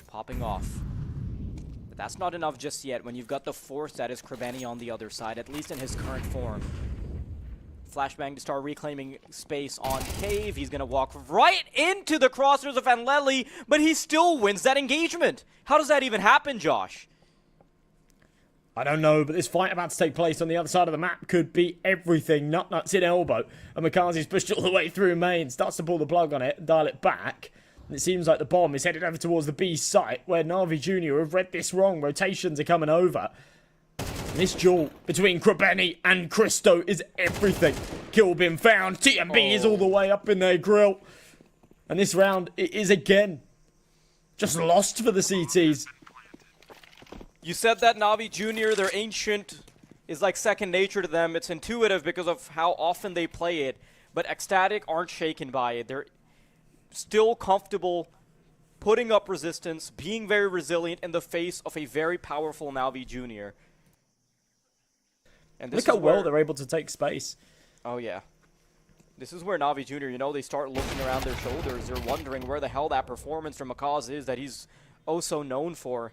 Popping off. But that's not enough just yet when you've got the force that is Krebeni on the other side, at least in his current form. Flashbang to start reclaiming space on Cave. He's going to walk right into the crosshairs of Anleli, but he still wins that engagement. How does that even happen, Josh? I don't know, but this fight about to take place on the other side of the map could be everything. Nuts in elbow. And Makazi's pushed all the way through main. Starts to pull the plug on it and dial it back. And it seems like the bomb is headed over towards the B site, where Navi Jr. have read this wrong. Rotations are coming over. And this duel between Krebeni and Christo is everything. Kill been found. TMB is all the way up in their grill. And this round, it is again just lost for the CTs. You said that Navi Jr., their ancient, is like second nature to them. It's intuitive because of how often they play it. But Ecstatic aren't shaken by it. They're still comfortable putting up resistance, being very resilient in the face of a very powerful Navi Jr. And this Look how is where, well they're able to take space. Oh, yeah. This is where Navi Jr., you know, they start looking around their shoulders. They're wondering where the hell that performance from Makaz is that he's oh so known for.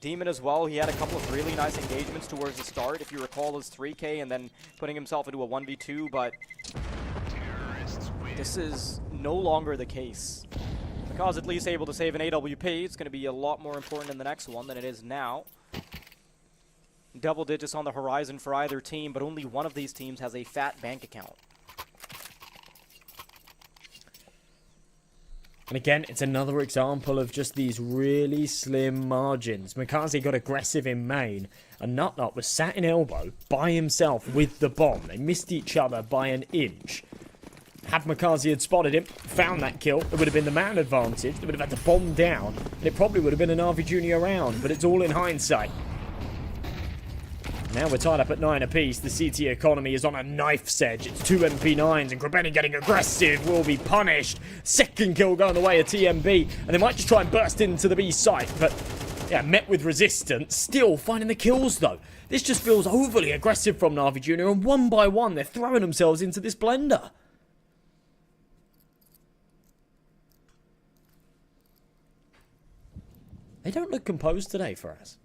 Demon as well, he had a couple of really nice engagements towards the start, if you recall his 3K, and then putting himself into a 1v2, but this is no longer the case. Makaz at least able to save an AWP. It's going to be a lot more important in the next one than it is now. Double digits on the horizon for either team, but only one of these teams has a fat bank account. And again, it's another example of just these really slim margins. Makazi got aggressive in main, and Nut was sat in elbow by himself with the bomb. They missed each other by an inch. Had Makazi had spotted him, found that kill, it would have been the man advantage. They would have had the bomb down, and it probably would have been an Navi Jr. round, but it's all in hindsight. Now we're tied up at 9 apiece. The CT economy is on a knife's edge. It's 2 MP9s, and Krebeni getting aggressive will be punished. Second kill going the way of TMB, and they might just try and burst into the B site, but yeah, met with resistance. Still finding the kills, though. This just feels overly aggressive from Navi Jr., and one by one, they're throwing themselves into this blender. They don't look composed today for us.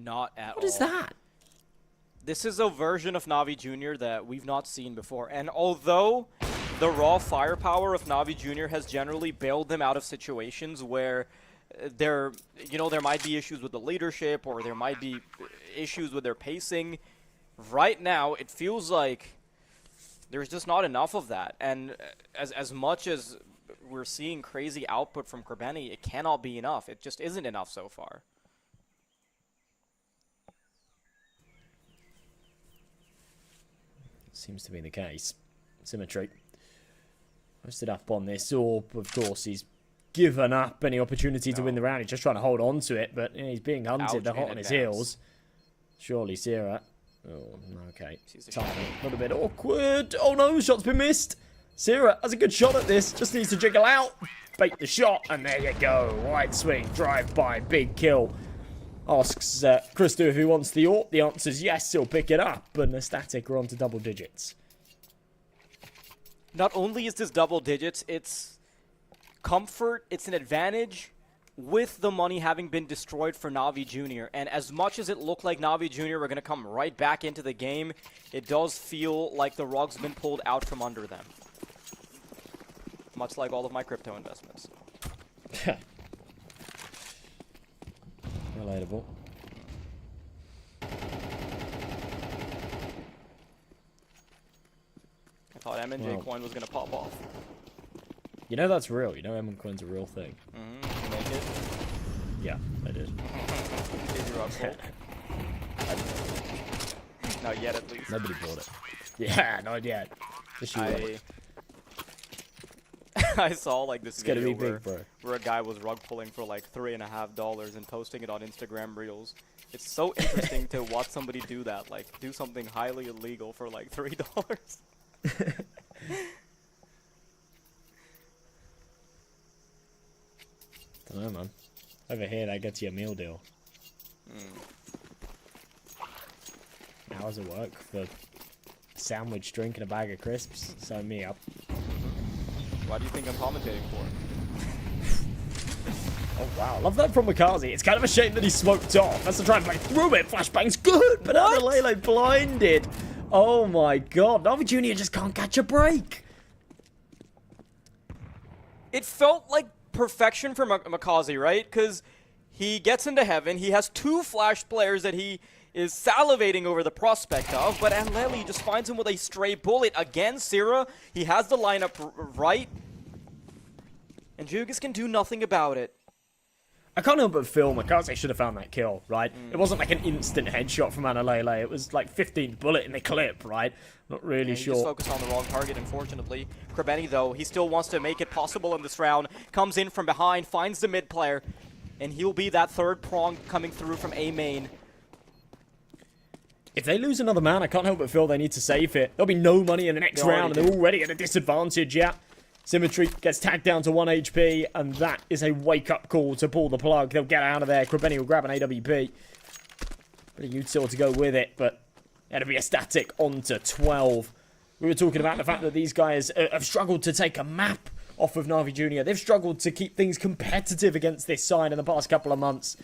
Not at all. What is that? This is a version of Navi Jr. that we've not seen before. And although the raw firepower of Navi Jr. has generally bailed them out of situations where there might be issues with the leadership or there might be issues with their pacing, right now it feels like there's just not enough of that. And as much as we're seeing crazy output from Krebeni, it cannot be enough. It just isn't enough so far. Seems to be the case. Symmetry. Posted up on this orb. Of course, he's given up any opportunity to win the round. He's just trying to hold on to it, but he's being hunted. Ouch, They're hot in on his advance. heels. Surely, Sierra. Oh, okay. Sees the Tiny, shot. a little bit awkward. Oh no, shot's been missed. Sierra has a good shot at this. Just needs to jiggle out. Bait the shot, and there you go. Wide swing, drive by, big kill. Asks Christo if he wants the AWP. The answer's yes, he'll pick it up. And the static are on to double digits. Not only is this double digits, it's comfort, it's an advantage with the money having been destroyed for Na'Vi Jr. And as much as it looked like Na'Vi Jr. were going to come right back into the game, it does feel like the rug's been pulled out from under them. Much like all of my crypto investments. Relatable. I thought M&J coin was going to pop off. You know that's real. You know M coin's a real thing. Mm-hmm. Make it. Yeah, I did. Easy rug pull. Not yet, at least. Nobody bought it. Yeah, not yet. Just you wait. I saw like this It's gonna video be big, bro. where a guy was rug pulling for like $3.50 and posting it on Instagram Reels. It's so interesting to watch somebody do that, like do something highly illegal for like $3. Don't know, man. Over here, that gets you a meal deal. How does it work for a sandwich, drink, and a bag of crisps? Sign me up. Why do you think I'm commentating for? Oh, wow. Love that from Makazi. It's kind of a shame that he smoked off. That's to try and play through it. Flashbang's good, but Lele blinded. Oh, my God. Na'Vi Jr. just can't catch a break. It felt like perfection for Makazi, right? Because he gets into heaven. He has two flash players that he is salivating over the prospect of, but Anleli just finds him with a stray bullet. Again, Sierra, he has the lineup right, and Jugas can do nothing about it. I can't help but feel Makazi should have found that kill, right? It wasn't like an instant headshot from Analele. It was like 15th bullet in the clip, right? Not really He sure. just focused on the wrong target, unfortunately. Krebeni, though, he still wants to make it possible in this round. Comes in from behind, finds the mid player, and he'll be that third prong coming through from A main. If they lose another man, I can't help but feel they need to save it. There'll be no money in the next They already round, and they're already at a disadvantage, yeah. Symmetry gets tagged down to 1 HP, and that is a wake-up call to pull the plug. They'll get out of there. Krebeni will grab an AWP. Bit of util to go with it, but it'll be a static onto 12. We were talking about the fact that these guys have struggled to take a map off of Na'Vi Jr. They've struggled to keep things competitive against this side in the past couple of months.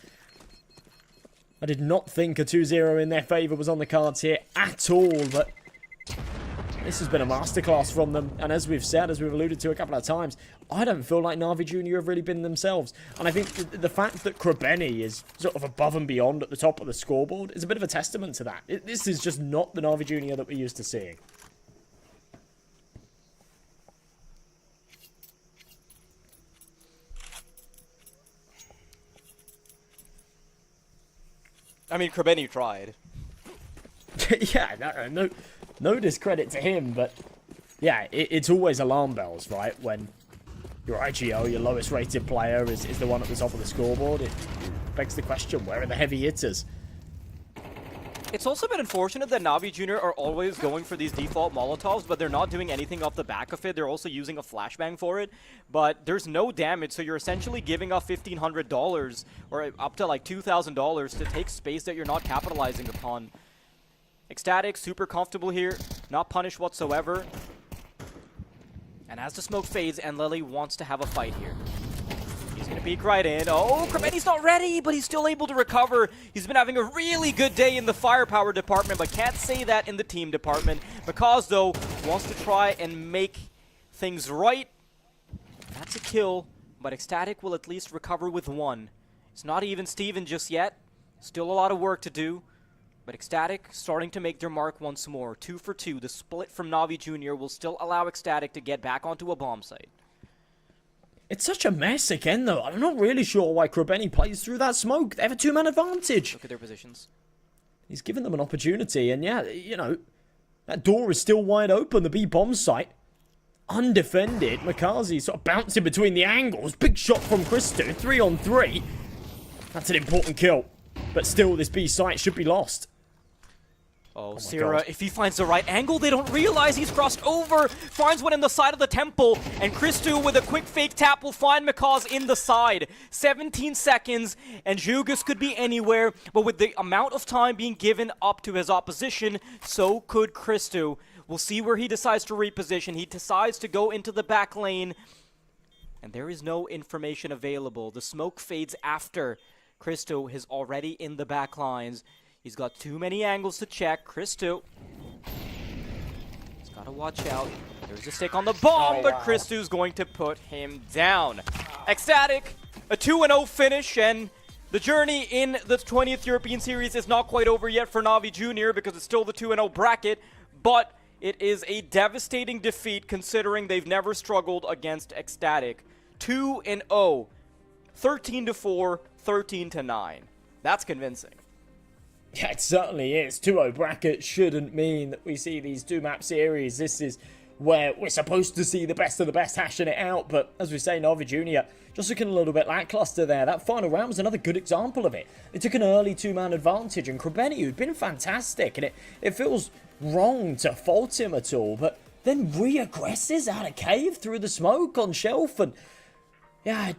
I did not think a 2-0 in their favour was on the cards here at all, but this has been a masterclass from them. And as we've said, as we've alluded to a couple of times, I don't feel like Na'Vi Jr. have really been themselves. And I think the fact that Krebeni is sort of above and beyond at the top of the scoreboard is a bit of a testament to that. This is just not the Na'Vi Jr. that we're used to seeing. I mean, Krebeni tried. Yeah, no discredit to him, but yeah, it's always alarm bells, right? When your IGO, your lowest rated player, is the one at the top of the scoreboard. It begs the question, where are the heavy hitters? It's also been unfortunate that Na'Vi Jr. are always going for these default Molotovs, but they're not doing anything off the back of it. They're also using a flashbang for it, but there's no damage, so you're essentially giving up $1,500 or up to like $2,000 to take space that you're not capitalizing upon. Ecstatic, super comfortable here, not punished whatsoever. And as the smoke fades, Anleli wants to have a fight here. He's going to peek right in. Oh, Krebeni's not ready, but he's still able to recover. He's been having a really good day in the firepower department, but can't say that in the team department. Because, though, wants to try and make things right. That's a kill, but Ecstatic will at least recover with one. It's not even Steven just yet. Still a lot of work to do. But Ecstatic starting to make their mark once more. 2 for 2. The split from Na'Vi Jr. will still allow Ecstatic to get back onto a bomb site. It's such a mess again, though. I'm not really sure why Krabeni plays through that smoke. They have a two-man advantage. Look at their positions. He's given them an opportunity, and yeah, you know, that door is still wide open. The B-bomb site, undefended. Makazi sort of bouncing between the angles. Big shot from Christo, 3-on-3. That's an important kill. But still, this B site should be lost. Oh, my Sierra, God. if he finds the right angle, they don't realize he's crossed over. Finds one in the side of the temple, and Christu with a quick fake tap will find Mikaz in the side. 17 seconds, and Jugas could be anywhere, but with the amount of time being given up to his opposition, so could Christu. We'll see where he decides to reposition. He decides to go into the back lane, and there is no information available. The smoke fades after Christu is already in the back lines. He's got too many angles to check. Christu. He's got to watch out. There's a stick on the bomb, but Christu's going to put him down. Ecstatic, a 2-0 finish, and the journey in the 20th European Series is not quite over yet for Na'Vi Jr. because it's still the 2-0 bracket, but it is a devastating defeat considering they've never struggled against Ecstatic. 2-0, 13-4, 13-9. That's convincing. Yeah, it certainly is. 2-0 bracket shouldn't mean that we see these two-map series. This is where we're supposed to see the best of the best hashing it out. But as we say, Na'Vi Jr. just looking a little bit lackluster there. That final round was another good example of it. They took an early two-man advantage, and Krabeni, who'd been fantastic, and it feels wrong to fault him at all, but then re-aggresses out of cave through the smoke on shelf, and yeah,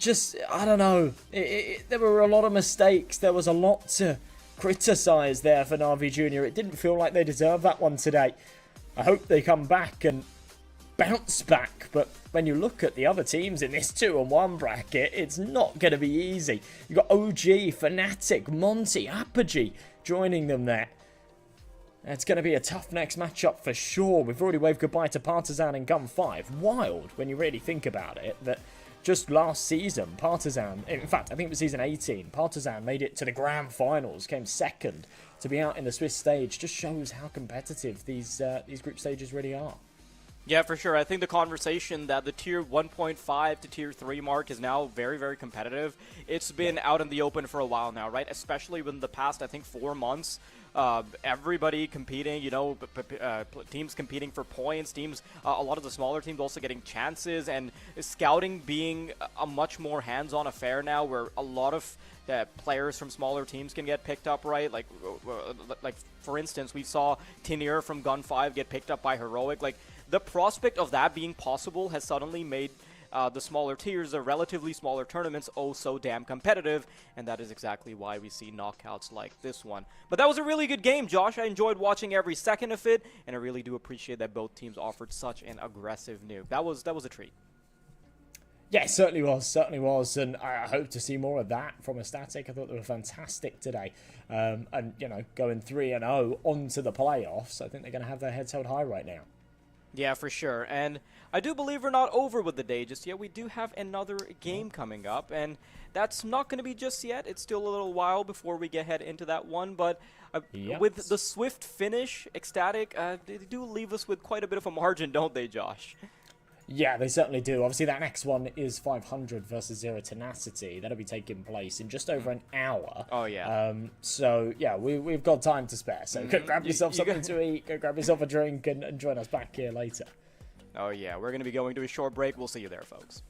I don't know. There were a lot of mistakes. There was a lot to criticise there for Na'Vi Jr. It didn't feel like they deserved that one today. I hope they come back and bounce back, but when you look at the other teams in this 2-on-1 bracket, it's not going to be easy. You've got OG, Fnatic, Monty, Apogee joining them there. It's going to be a tough next matchup for sure. We've already waved goodbye to Partizan in Gun 5. Wild when you really think about it, that just last season, Partizan, in fact, I think it was season 18, Partizan made it to the grand finals, came second. To be out in the Swiss stage just shows how competitive these group stages really are. Yeah, for sure. I think the conversation that the tier 1.5 to tier 3 mark is now very, very competitive. It's been out in the open for a while now, right? Especially within the past, I think, 4 months. Everybody competing, you know, teams competing for points, teams, a lot of the smaller teams also getting chances, and scouting being a much more hands-on affair now, where a lot of players from smaller teams can get picked up, right? Like for instance, we saw Tinir from Gun 5 get picked up by Heroic. Like, the prospect of that being possible has suddenly made the smaller tiers, the relatively smaller tournaments, oh so damn competitive, and that is exactly why we see knockouts like this one. But that was a really good game, Josh. I enjoyed watching every second of it, and I really do appreciate that both teams offered such an aggressive nuke. That was a treat. Yeah, it certainly was, and I hope to see more of that from Ecstatic. I thought they were fantastic today, and you know, going 3-0 onto the playoffs, I think they're going to have their heads held high right now. Yeah, for sure. And I do believe we're not over with the day just yet. We do have another game coming up, and that's not going to be just yet. It's still a little while before we head into that one, but with the swift finish, Ecstatic, they do leave us with quite a bit of a margin, don't they, Josh? Yeah, they certainly do. Obviously, that next one is 500 versus Zero Tenacity. That'll be taking place in just over an hour. Oh, yeah. So, yeah, we've got time to spare. So go grab yourself something to eat, go grab yourself a drink, and join us back here later. Oh, yeah. We're going to be going to a short break. We'll see you there, folks.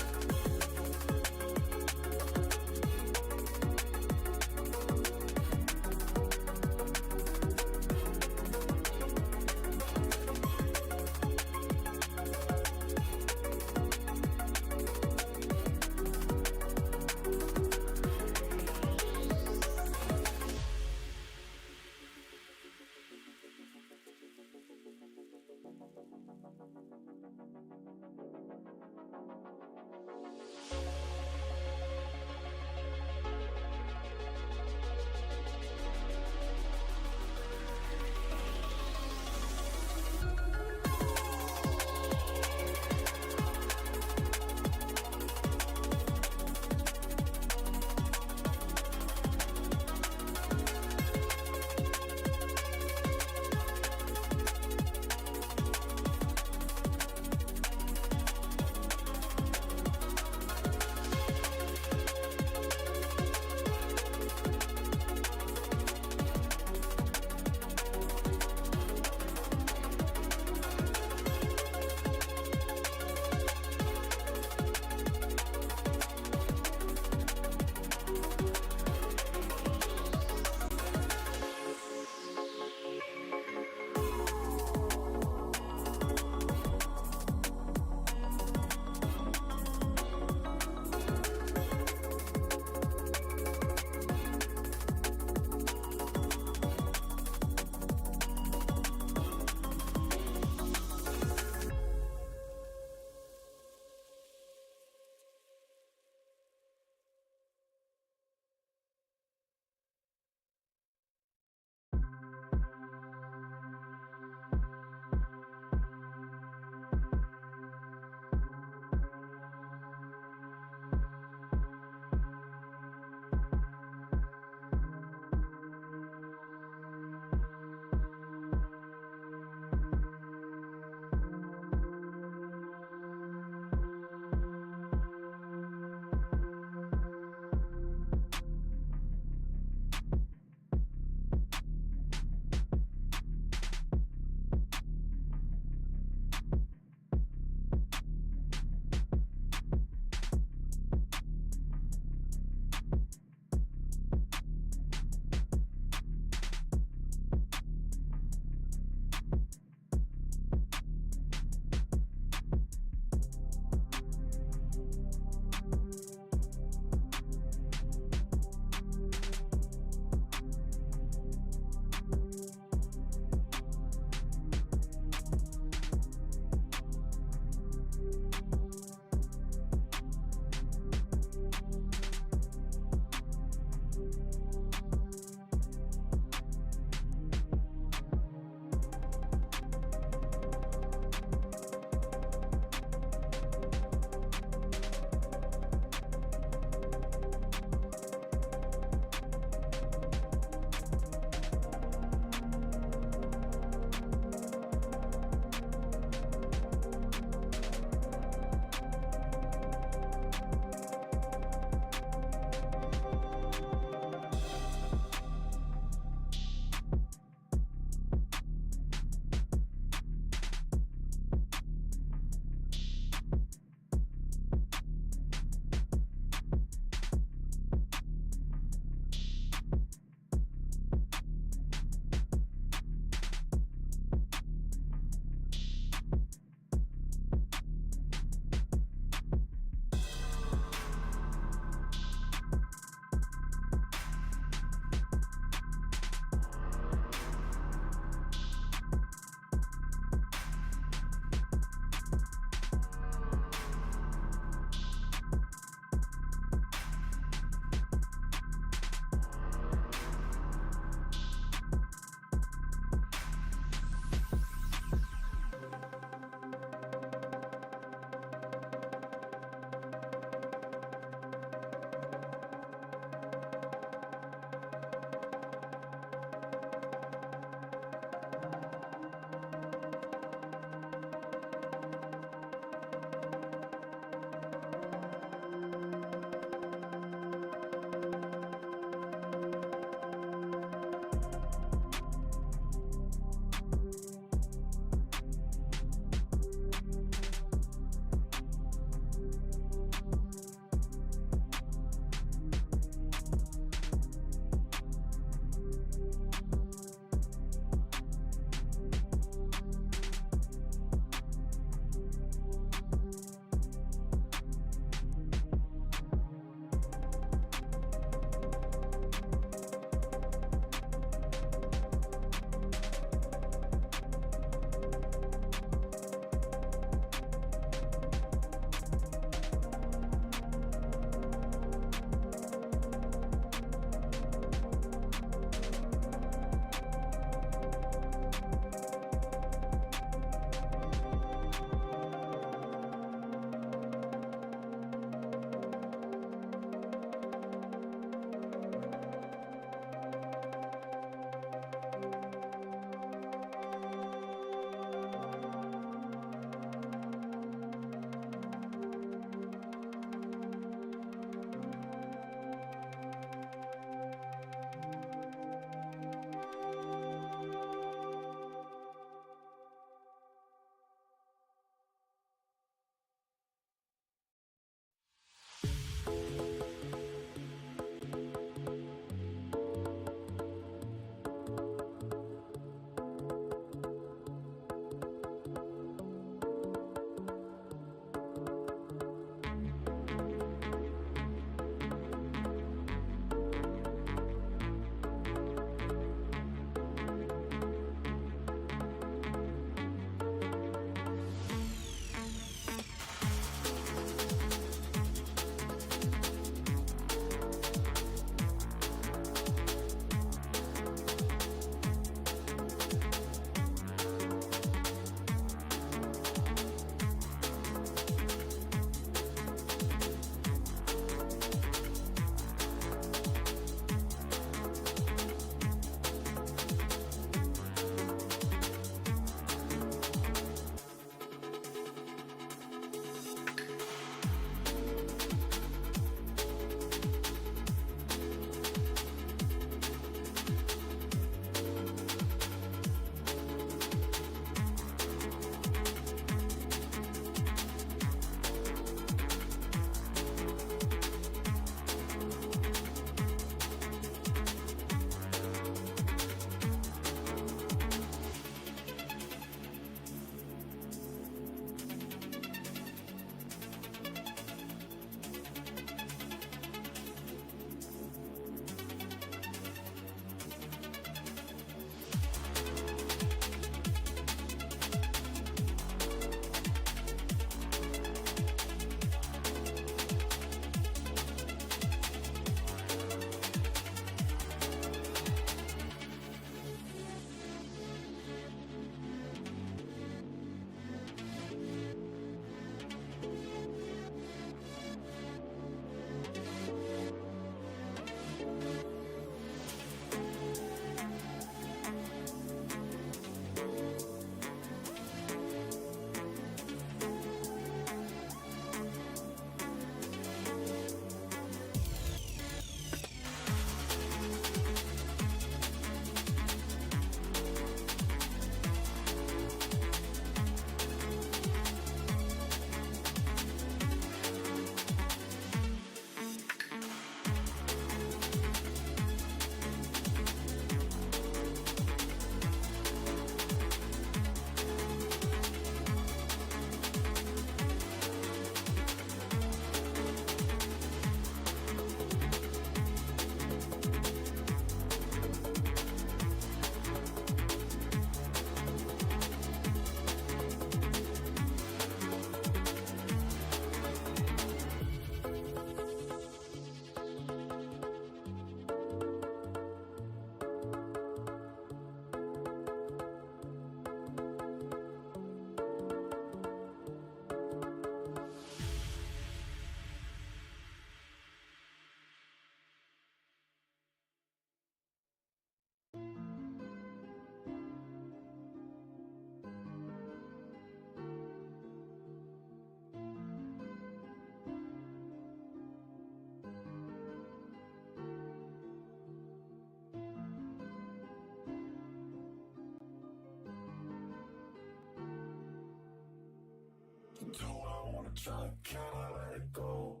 Do I wanna try? Can I let it go?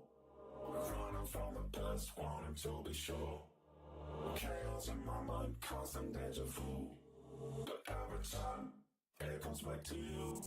We're running from the past, wanting to be sure. Chaos in my mind, constant deja vu. But every time, it comes back to you.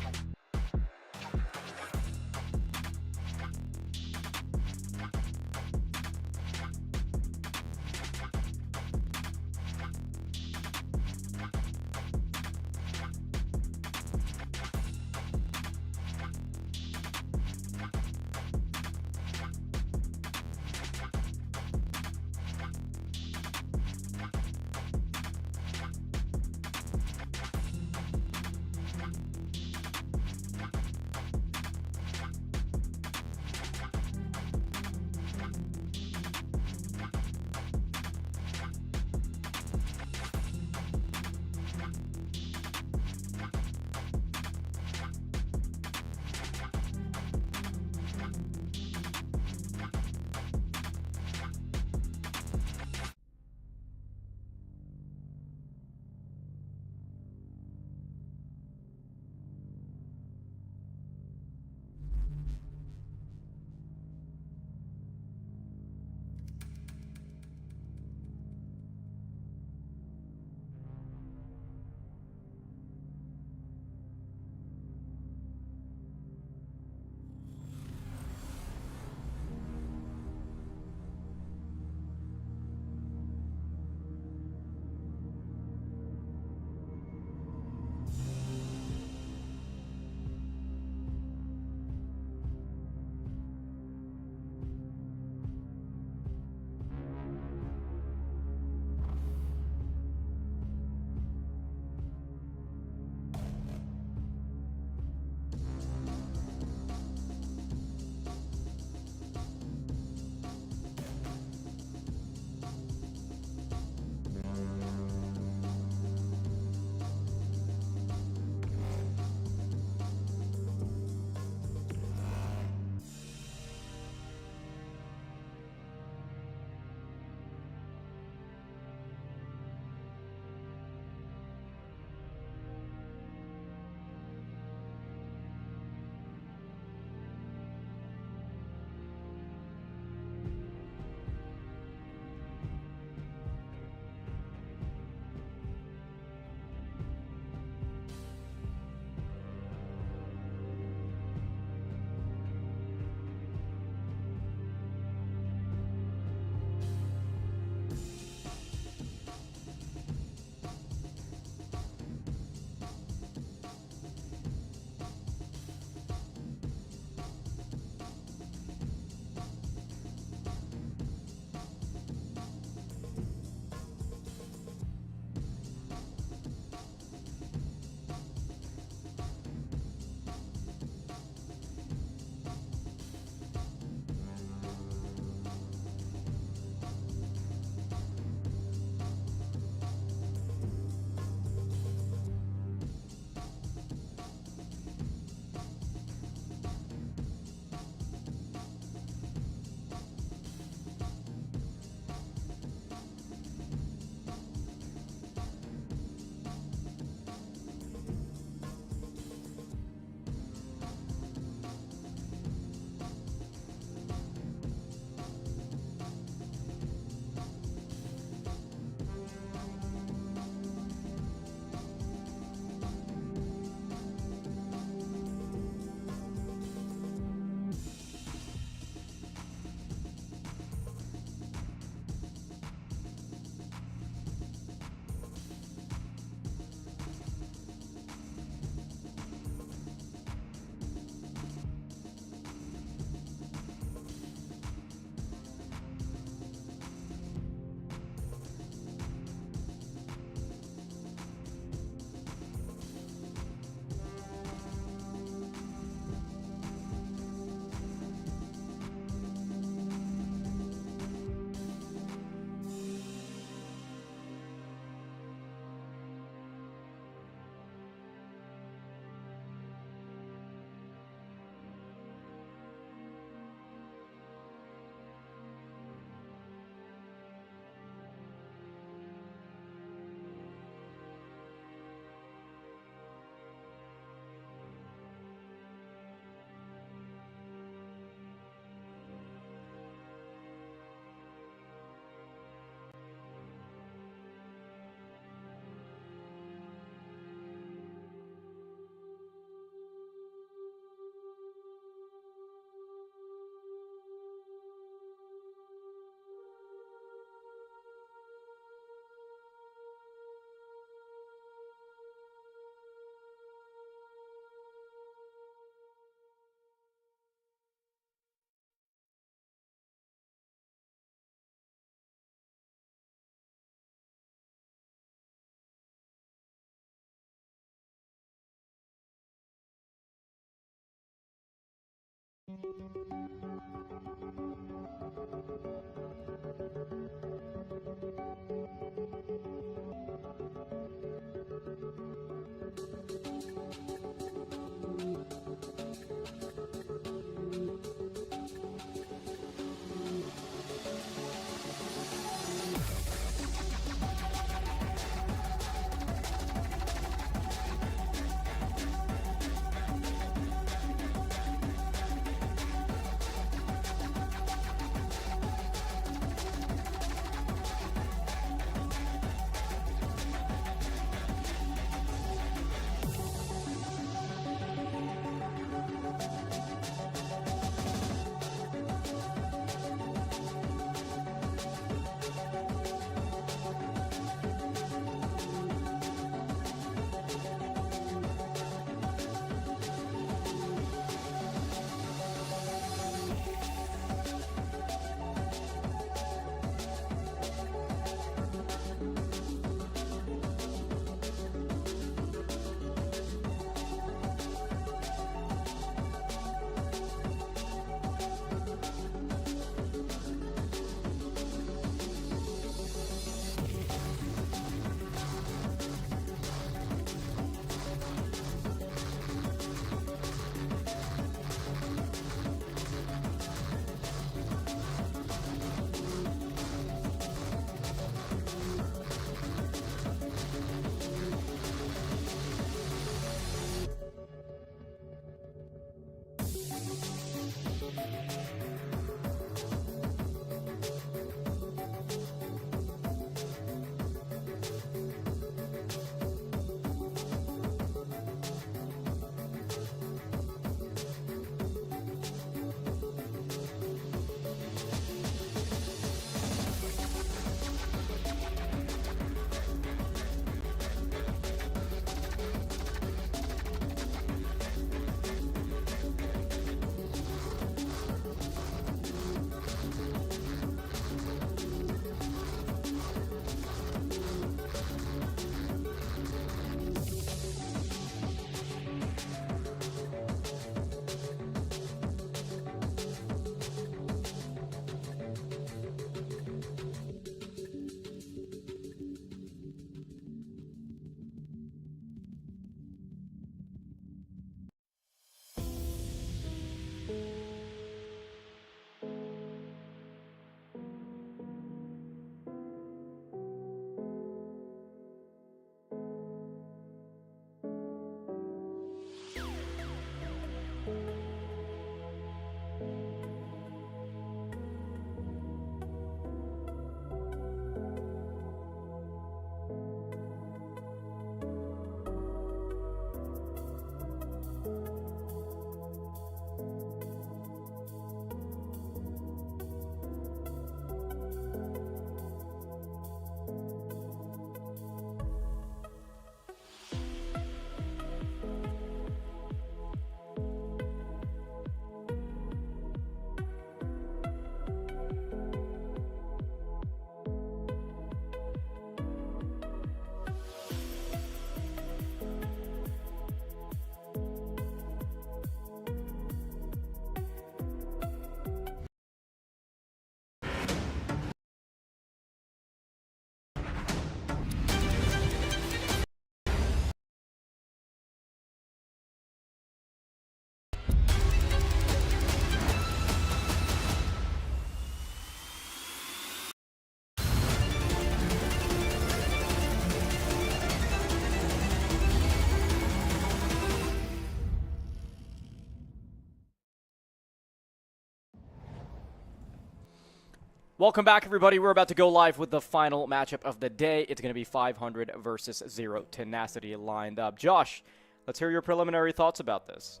Welcome back, everybody. We're about to go live with the final matchup of the day. It's going to be 500 versus 0 Tenacity lined up. Josh, let's hear your preliminary thoughts about this.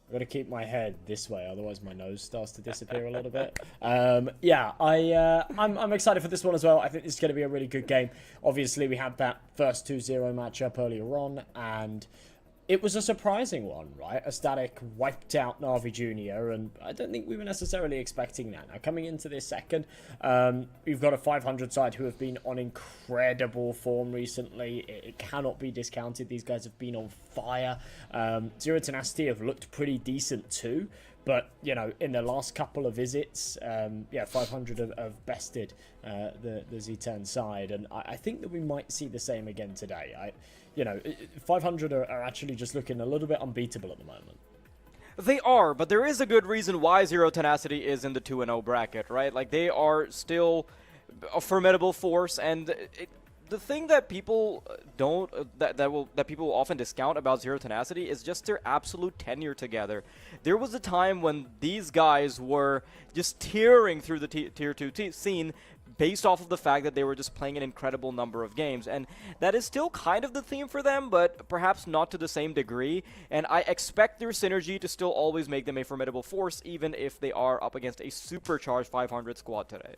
I've got to keep my head this way, otherwise my nose starts to disappear a little bit. Yeah, I'm excited for this one as well. I think this is going to be a really good game. Obviously, we had that first 2-0 matchup earlier on, and it was a surprising one, right? A Static wiped out Na'Vi Jr., and I don't think we were necessarily expecting that. Now, coming into this second, we've got a 500 side who have been on incredible form recently. It cannot be discounted. These guys have been on fire. Zero Tenacity have looked pretty decent too, But, you know, in the last couple of visits, 500 have bested the Z10 side. And I think that we might see the same again today. 500 are actually just looking a little bit unbeatable at the moment. They are, but there is a good reason why Zero Tenacity is in the 2-0 bracket, right? Like, they are still a formidable force, and the thing that people that people often discount about Zero Tenacity is just their absolute tenure together. There was a time when these guys were just tearing through the tier 2 scene based off of the fact that they were just playing an incredible number of games, and that is still kind of the theme for them, but perhaps not to the same degree, and I expect their synergy to still always make them a formidable force, even if they are up against a supercharged 500 squad today.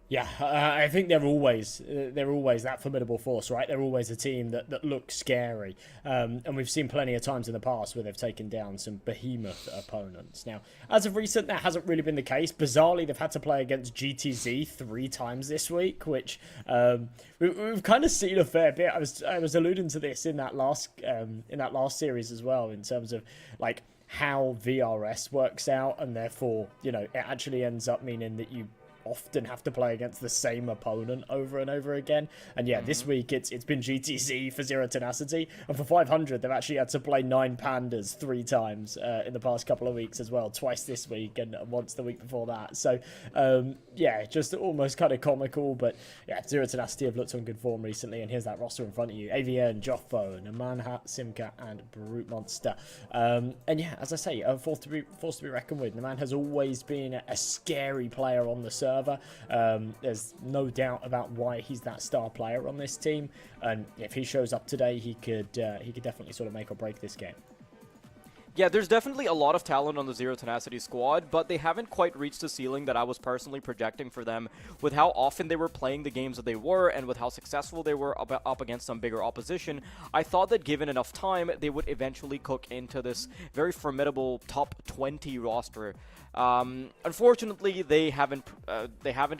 Yeah, I think they're always that formidable force, right? They're always a team that looks scary. And we've seen plenty of times in the past where they've taken down some behemoth opponents. Now, as of recent, that hasn't really been the case. Bizarrely, they've had to play against GTZ 3 times this week, which we've kind of seen a fair bit. I was alluding to this in that last series as well, in terms of like how VRS works out, and therefore, you know, it actually ends up meaning that you often have to play against the same opponent over and over again. And yeah, this week it's been GTZ for Zero Tenacity, and for 500 they've actually had to play 9 Pandas 3 times in the past couple of weeks as well, twice this week and once the week before that. So yeah, just almost kind of comical, but yeah, Zero Tenacity have looked on good form recently, and here's that roster in front of you: AVN, Joffo, Namanhat, Simka, and Brute Monster. And yeah, as I say, force to be reckoned with. Naman has always been a scary player on the server. There's no doubt about why he's that star player on this team, and if he shows up today, he could definitely sort of make or break this game. Yeah, there's definitely a lot of talent on the Zero Tenacity squad, but they haven't quite reached the ceiling that I was personally projecting for them with how often they were playing the games that they were and with how successful they were up against some bigger opposition. I thought that given enough time, they would eventually cook into this very formidable top 20 roster. Unfortunately, they haven't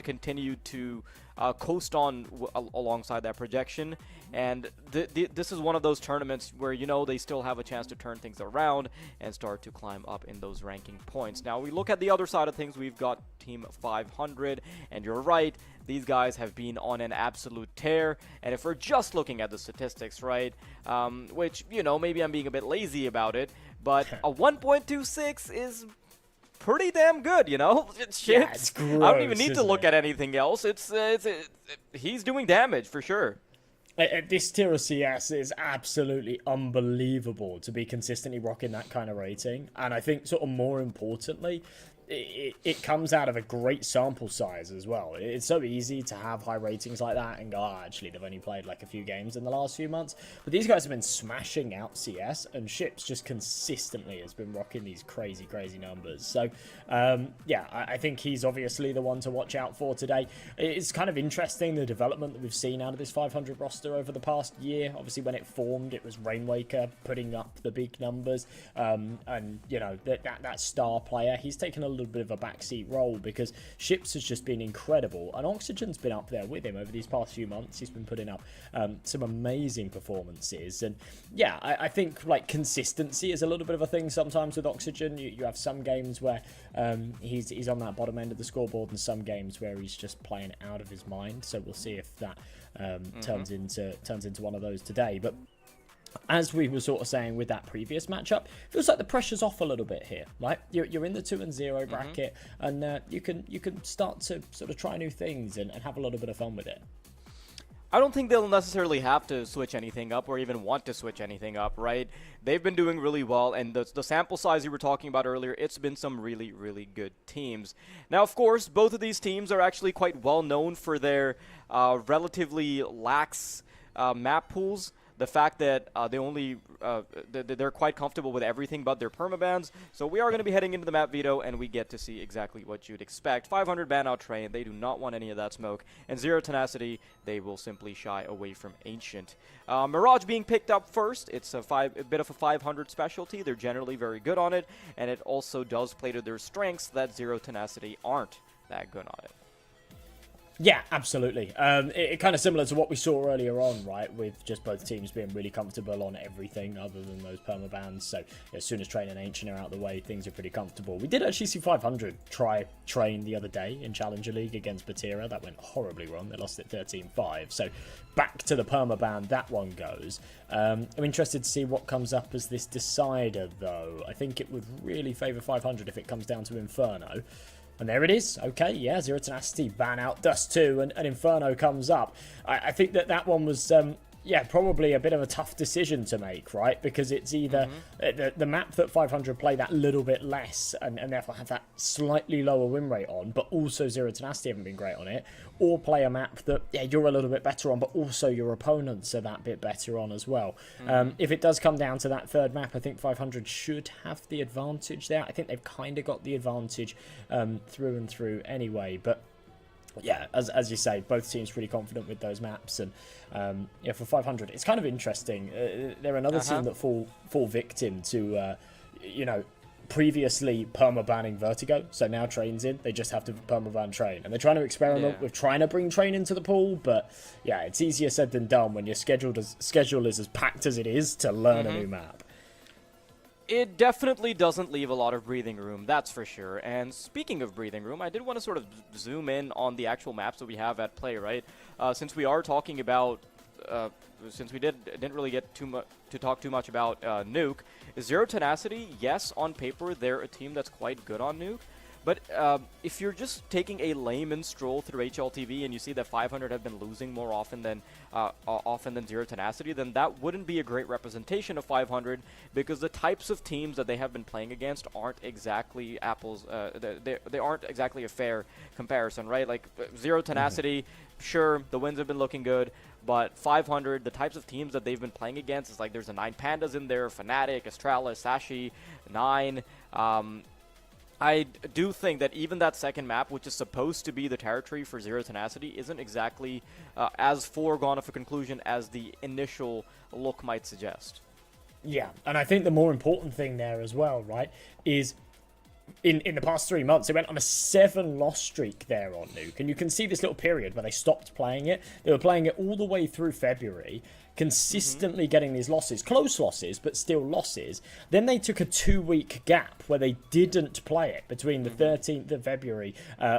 continued to coast on alongside that projection, and this is one of those tournaments where, you know, they still have a chance to turn things around and start to climb up in those ranking points. Now, we look at the other side of things. We've got Team 500, and you're right, these guys have been on an absolute tear, and if we're just looking at the statistics, right, which, you know, maybe I'm being a bit lazy about it, but a 1.26 is pretty damn good, you know? Yeah, it's gross, I don't even need to look at anything else. He's doing damage for sure. This tier of CS is absolutely unbelievable to be consistently rocking that kind of rating, and I think sort of more importantly, it comes out of a great sample size as well. It's so easy to have high ratings like that and go, oh, actually, they've only played like a few games in the last few months. But these guys have been smashing out CS, and Ships just consistently has been rocking these crazy, crazy numbers. So, yeah, I think he's obviously the one to watch out for today. It's kind of interesting, the development that we've seen out of this 500 roster over the past year. Obviously, when it formed, it was Rainwaker putting up the big numbers. And, you know, that star player, he's taken a little bit of a backseat role because Ships has just been incredible, and Oxygen's been up there with him over these past few months. He's been putting up some amazing performances, and yeah, I think like consistency is a little bit of a thing sometimes with Oxygen. You have some games where he's on that bottom end of the scoreboard, and some games where he's just playing out of his mind. So we'll see if that turns into one of those today. But as we were sort of saying with that previous matchup, feels like the pressure's off a little bit here, right? You're in the 2-0 bracket, and you can start to sort of try new things and have a little bit of fun with it. I don't think they'll necessarily have to switch anything up or even want to switch anything up, right? They've been doing really well, and the sample size you were talking about earlier, it's been some really, really good teams. Now, of course, both of these teams are actually quite well known for their relatively lax map pools. The fact that they're quite comfortable with everything but their permabans. So we are going to be heading into the map veto, and we get to see exactly what you'd expect. 500 ban out train, they do not want any of that smoke. And Zero Tenacity, they will simply shy away from Ancient. Mirage being picked up first. It's a bit of a 500 specialty. They're generally very good on it, and it also does play to their strengths that Zero Tenacity aren't that good on it. Yeah, absolutely. It kind of similar to what we saw earlier on, right? With just both teams being really comfortable on everything other than those permabans. So as soon as Train and Ancient are out of the way, things are pretty comfortable. We did actually see 500 try Train the other day in Challenger League against Batira. That went horribly wrong. They lost it 13-5. So back to the permaban, that one goes. I'm interested to see what comes up as this decider, though. I think it would really favour 500 if it comes down to Inferno. And there it is. Okay, yeah, Zero Tenacity ban out Dust 2 and Inferno comes up. I think that one was, probably a bit of a tough decision to make, right? Because it's either the map that 500 play that little bit less and therefore have that slightly lower win rate on, but also Zero Tenacity haven't been great on it, or play a map that, you're a little bit better on, but also your opponents are that bit better on as well. If it does come down to that third map, I think 500 should have the advantage there. I think they've kind of got the advantage through and through anyway, but yeah, as you say, both teams pretty confident with those maps, and for 500, it's kind of interesting. They're another team that fall victim to, previously perma-banning Vertigo, so now Train's in, they just have to perma-ban Train. And they're trying to experiment with trying to bring Train into the pool, but yeah, it's easier said than done when your schedule is as packed as it is to learn a new map. It definitely doesn't leave a lot of breathing room, that's for sure. And speaking of breathing room, I did want to sort of zoom in on the actual maps that we have at play, right? Since we are talking about, since we didn't really get to talk too much about Nuke, Zero Tenacity, yes, on paper, they're a team that's quite good on Nuke. But if you're just taking a layman stroll through HLTV and you see that 500 have been losing more often than Zero Tenacity, then that wouldn't be a great representation of 500, because the types of teams that they have been playing against aren't exactly apples. They aren't exactly a fair comparison, right? Like Zero Tenacity, sure, the wins have been looking good, but 500, the types of teams that they've been playing against, is like there's the 9 Pandas in there, Fnatic, Astralis, Sashi, 9. I do think that even that second map, which is supposed to be the territory for Zero Tenacity, isn't exactly as foregone of a conclusion as the initial look might suggest. Yeah, and I think the more important thing there as well, right, is in the past 3 months, they went on a 7-loss streak there on Nuke, and you can see this little period where they stopped playing it. They were playing it all the way through February, consistently getting these losses, close losses, but still losses. Then they took a 2-week gap where they didn't play it between the 13th of February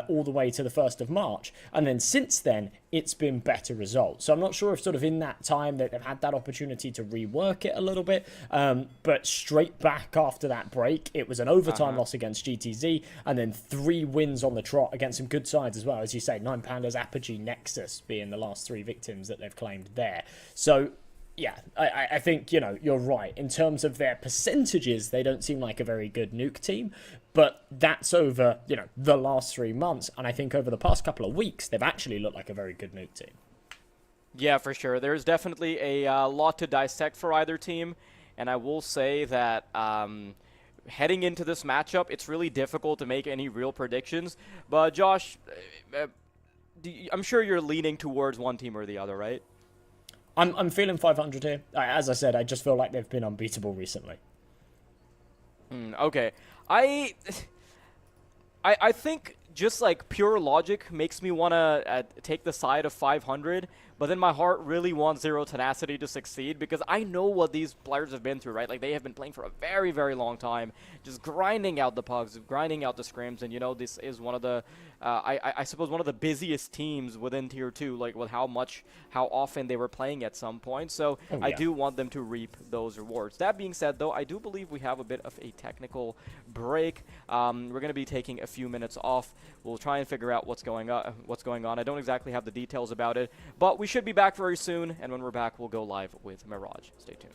all the way to the 1st of March. And then since then, it's been better results. So I'm not sure if sort of in that time that they've had that opportunity to rework it a little bit. But straight back after that break, it was an overtime loss against GTZ, and then 3 wins on the trot against some good sides as well. As you say, 9 Pandas, Apogee, Nexus being the last 3 victims that they've claimed there. So yeah, I think, you're right. In terms of their percentages, they don't seem like a very good Nuke team. But that's over, the last 3 months. And I think over the past couple of weeks, they've actually looked like a very good Nuke team. Yeah, for sure. There's definitely a lot to dissect for either team. And I will say that heading into this matchup, it's really difficult to make any real predictions. But Josh, I'm sure you're leaning towards one team or the other, right? I'm feeling 500 here. As I said, I just feel like they've been unbeatable recently. Okay. I think just like pure logic makes me want to take the side of 500, but then my heart really wants Zero Tenacity to succeed, because I know what these players have been through, right? Like, they have been playing for a very, very long time, just grinding out the pugs, grinding out the scrims, and, this is one of the, I suppose, one of the busiest teams within Tier 2, like, with how often they were playing at some point, so I do want them to reap those rewards. That being said, though, I do believe we have a bit of a technical break. We're going to be taking a few minutes off. We'll try and figure out what's going on. I don't exactly have the details about it, but we should be back very soon, and when we're back, we'll go live with Mirage. Stay tuned.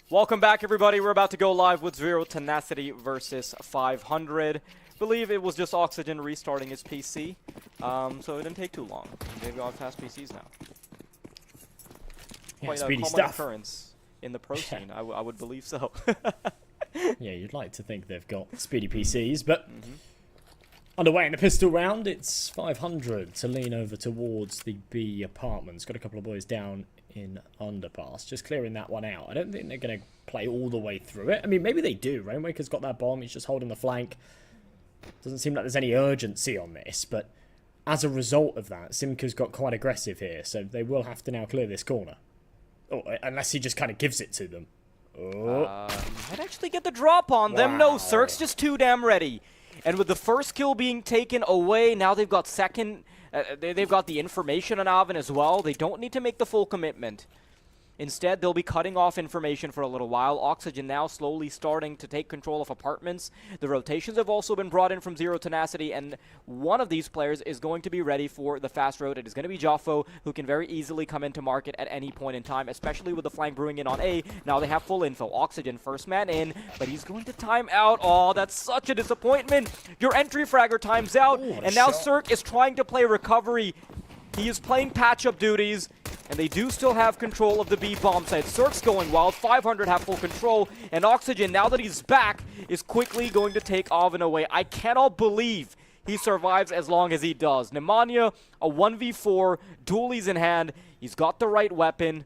Welcome back, everybody. We're about to go live with Zero Tenacity versus 500. Believe it was just Oxygen restarting his PC, so it didn't take too long. They've got fast PCs now. Yeah, Quite a speedy common stuff. occurrence in the pro scene. I would believe so. Yeah, you'd like to think they've got speedy PCs, but underway in the pistol round, it's 500 to lean over towards the B apartments. Got a couple of boys down in underpass, just clearing that one out. I don't think they're going to play all the way through it. I mean, maybe they do. Rainwaker's got that bomb. He's just holding the flank. Doesn't seem like there's any urgency on this, but as a result of that, Simka's got quite aggressive here, so they will have to now clear this corner. Oh, unless he just kind of gives it to them. Oh. Might actually get the drop on them. No, Cirque's just too damn ready. And with the first kill being taken away, now they've got second. They've got the information on Alvin as well. They don't need to make the full commitment. Instead, they'll be cutting off information for a little while. Oxygen now slowly starting to take control of apartments. The rotations have also been brought in from Zero Tenacity, and one of these players is going to be ready for the fast road. It is going to be Joffo, who can very easily come into market at any point in time, especially with the flank brewing in on A. Now they have full info. Oxygen, first man in, but he's going to time out. Oh, that's such a disappointment. Your entry fragger times out, and now Cirque is trying to play recovery. He is playing patch-up duties, and they do still have control of the B bomb site. Cirque's going wild, 500 have full control, and Oxygen, now that he's back, is quickly going to take Oven away. I cannot believe he survives as long as he does. Pneumonia, a 1v4, dualies in hand. He's got the right weapon,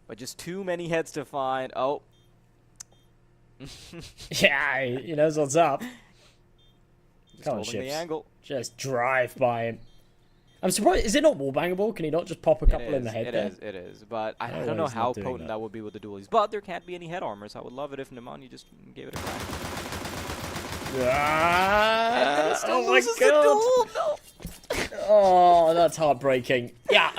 but just too many heads to find. Oh. Yeah, he knows what's up. Just holding the angle. Just drive by him. I'm surprised. Is it not wallbangable? Can he not just pop a couple in the head there? It is. But I No don't know way he's how not doing potent that would be with the dualies. But there can't be any head armors. I would love it if Pneumonia just gave it a crack. Ah, Still oh my loses the god! duel. No. Oh, that's heartbreaking. Yeah,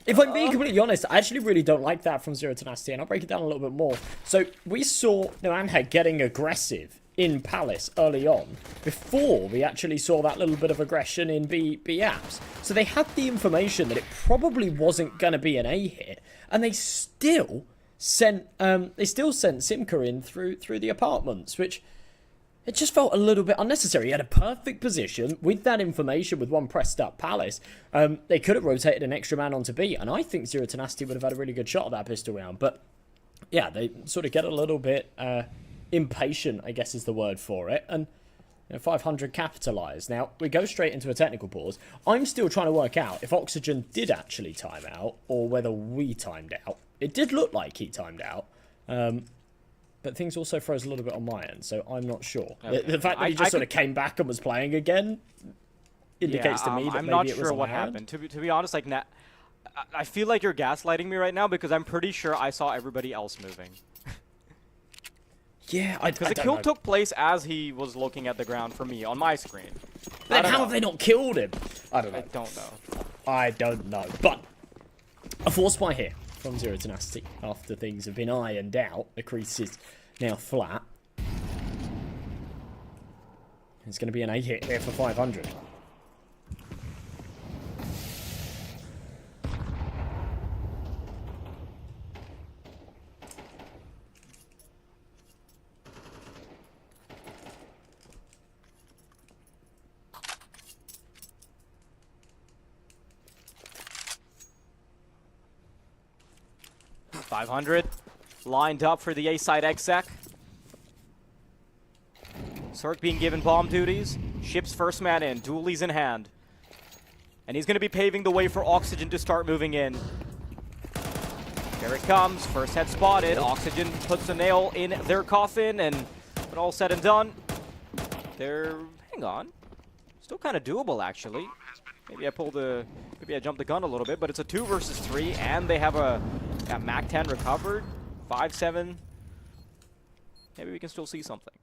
if I'm being completely honest, I actually really don't like that from Zero Tenacity, and I'll break it down a little bit more. So we saw Noanhe getting aggressive in Palace early on, before we actually saw that little bit of aggression in B apps. So they had the information that it probably wasn't going to be an A hit, and they still sent Simka in through the apartments, which it just felt a little bit unnecessary. He had a perfect position with that information, with one pressed up Palace. They could have rotated an extra man onto B, and I think Zero Tenacity would have had a really good shot at that pistol round. But yeah, they sort of get a little bit impatient, I guess is the word for it, and 500 capitalised. Now, we go straight into a technical pause. I'm still trying to work out if Oxygen did actually time out, or whether we timed out. It did look like he timed out, but things also froze a little bit on my end, so I'm not sure. Okay. The fact that he just sort of came back and was playing again indicates to me that I'm maybe not it was sure on what my end. happened. To be honest, like, I feel like you're gaslighting me right now, because I'm pretty sure I saw everybody else moving. Yeah, because the kill took place as he was looking at the ground for me on my screen. Then how have they not killed him? I don't know. I don't know. But a force buy here from Zero Tenacity after things have been ironed out. The crease is now flat. It's going to be an A hit here for 500. .500 lined up for the A side exec. Cirque being given bomb duties. Ship's first man in. Dualies in hand. And he's going to be paving the way for Oxygen to start moving in. Here it comes. First head spotted. Oxygen puts a nail in their coffin. And when all said and done, they're... Hang on. Still kind of doable, actually. Maybe I jumped the gun a little bit, but it's a 2 versus 3, and they have a Mac 10 recovered. 5-7. Maybe we can still see something.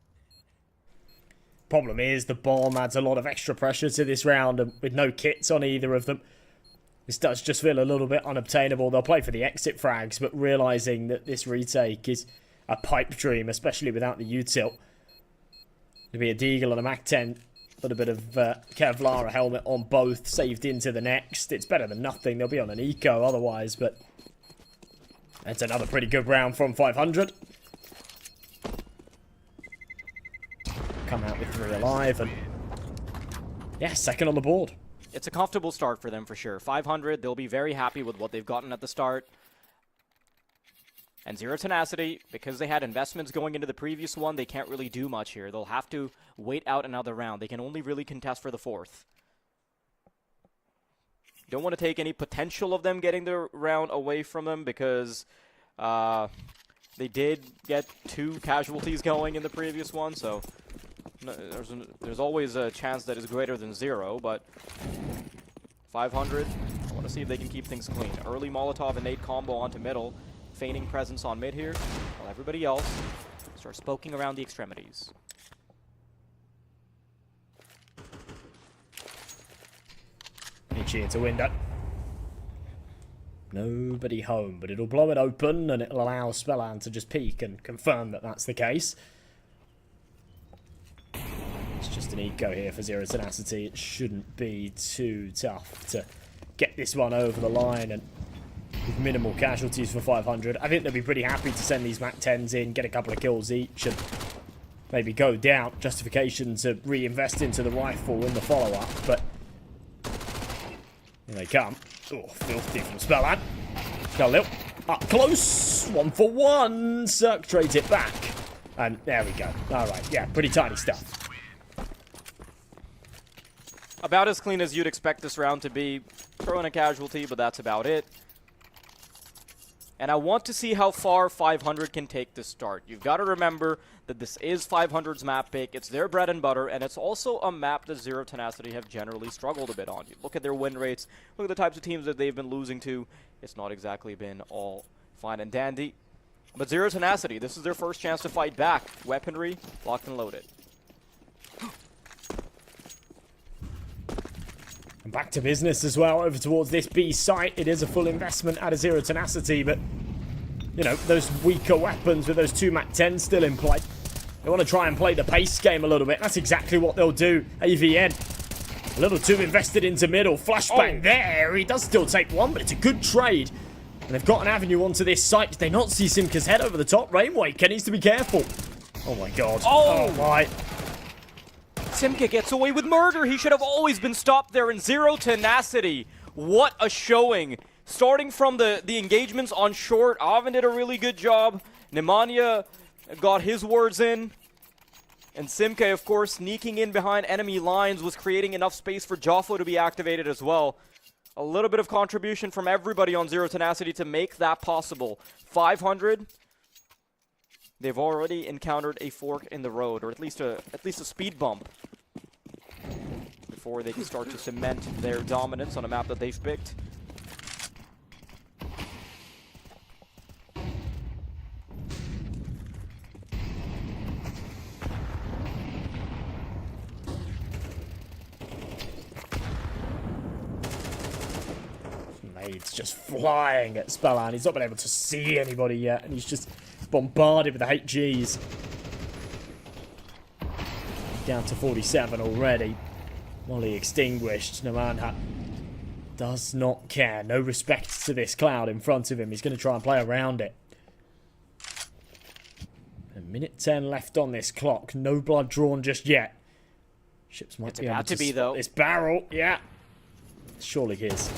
Problem is, the bomb adds a lot of extra pressure to this round, and with no kits on either of them, this does just feel a little bit unobtainable. They'll play for the exit frags, but realising that this retake is a pipe dream, especially without the U-tilt. It'll be a Deagle and a Mac 10. A little bit of Kevlar, a helmet on both, saved into the next. It's better than nothing. They'll be on an eco otherwise, but That's another pretty good round from 500. Come out with 3 alive, and yeah, second on the board. It's a comfortable start for them for sure. 500, they'll be very happy with what they've gotten at the start. And Zero Tenacity, because they had investments going into the previous one, they can't really do much here. They'll have to wait out another round. They can only really contest for the 4th. Don't want to take any potential of them getting the round away from them because they did get 2 casualties going in the previous one, so there's always a chance that is greater than 0, but 500, I want to see if they can keep things clean. Early Molotov and nade combo onto middle, feigning presence on mid here, while everybody else starts poking around the extremities. Ichi into window. Nobody home, but it'll blow it open and it'll allow Spellan to just peek and confirm that that's the case. It's just an eco here for Zero Tenacity. It shouldn't be too tough to get this one over the line, and with minimal casualties for 500. I think they'll be pretty happy to send these MAC-10s in, get a couple of kills each, and maybe go down. Justification to reinvest into the rifle in the follow-up, but here they come. Oh, filthy from Spellan. Khalil up close. 1 for 1. Cirque trades it back. And there we go. Alright, yeah, pretty tiny stuff. About as clean as you'd expect this round to be. Throw in a casualty, but that's about it. And I want to see how far 500 can take this start. You've got to remember that this is 500's map pick. It's their bread and butter, and it's also a map that Zero Tenacity have generally struggled a bit on. You look at their win rates, look at the types of teams that they've been losing to. It's not exactly been all fine and dandy. But Zero Tenacity, this is their first chance to fight back. Weaponry, locked and loaded. And back to business as well, over towards this B site. It is a full investment out of Zero Tenacity, but, you know, those weaker weapons with those 2 MAC-10s still in play. They want to try and play the pace game a little bit. That's exactly what they'll do. AVN, a little too invested into middle. Flashbang there. He does still take 1, but it's a good trade. And they've got an avenue onto this site. Did they not see Simka's head over the top? Rainwaker needs to be careful. Oh my god. Oh my. Simka gets away with murder. He should have always been stopped there in Zero Tenacity. What a showing. Starting from the engagements on short, Avin did a really good job. Nemanja got his words in. And Simka, of course, sneaking in behind enemy lines, was creating enough space for Joffo to be activated as well. A little bit of contribution from everybody on Zero Tenacity to make that possible. 500. They've already encountered a fork in the road, or at least a speed bump, before they can start to cement their dominance on a map that they've picked. Nades just flying at Spellan. He's not been able to see anybody yet, and he's just bombarded with the HGs. Down to 47 already. Molly extinguished. Nemanja does not care. No respect to this cloud in front of him. He's going to try and play around it. A minute 10 left on this clock. No blood drawn just yet. Ships might be able to be though. This barrel. Yeah. Surely his.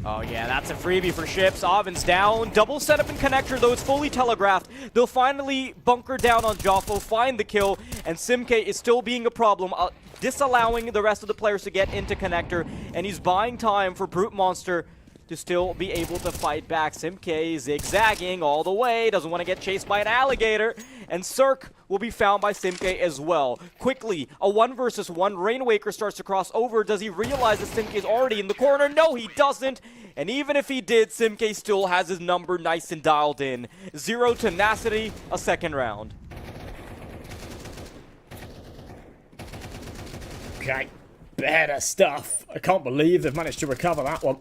Oh yeah, that's a freebie for Ships. Avin's down. Double setup and connector, though it's fully telegraphed. They'll finally bunker down on Joffo, find the kill, and Simke is still being a problem, disallowing the rest of the players to get into connector, and he's buying time for Brute Monster to still be able to fight back. Simke zigzagging all the way, doesn't want to get chased by an alligator, and Cirque will be found by Simke as well. Quickly, a 1 versus 1. Rainwaker starts to cross over. Does he realize that Simke is already in the corner? No, he doesn't. And even if he did, Simke still has his number nice and dialed in. Zero Tenacity, a second round. Okay, better stuff. I can't believe they've managed to recover that one.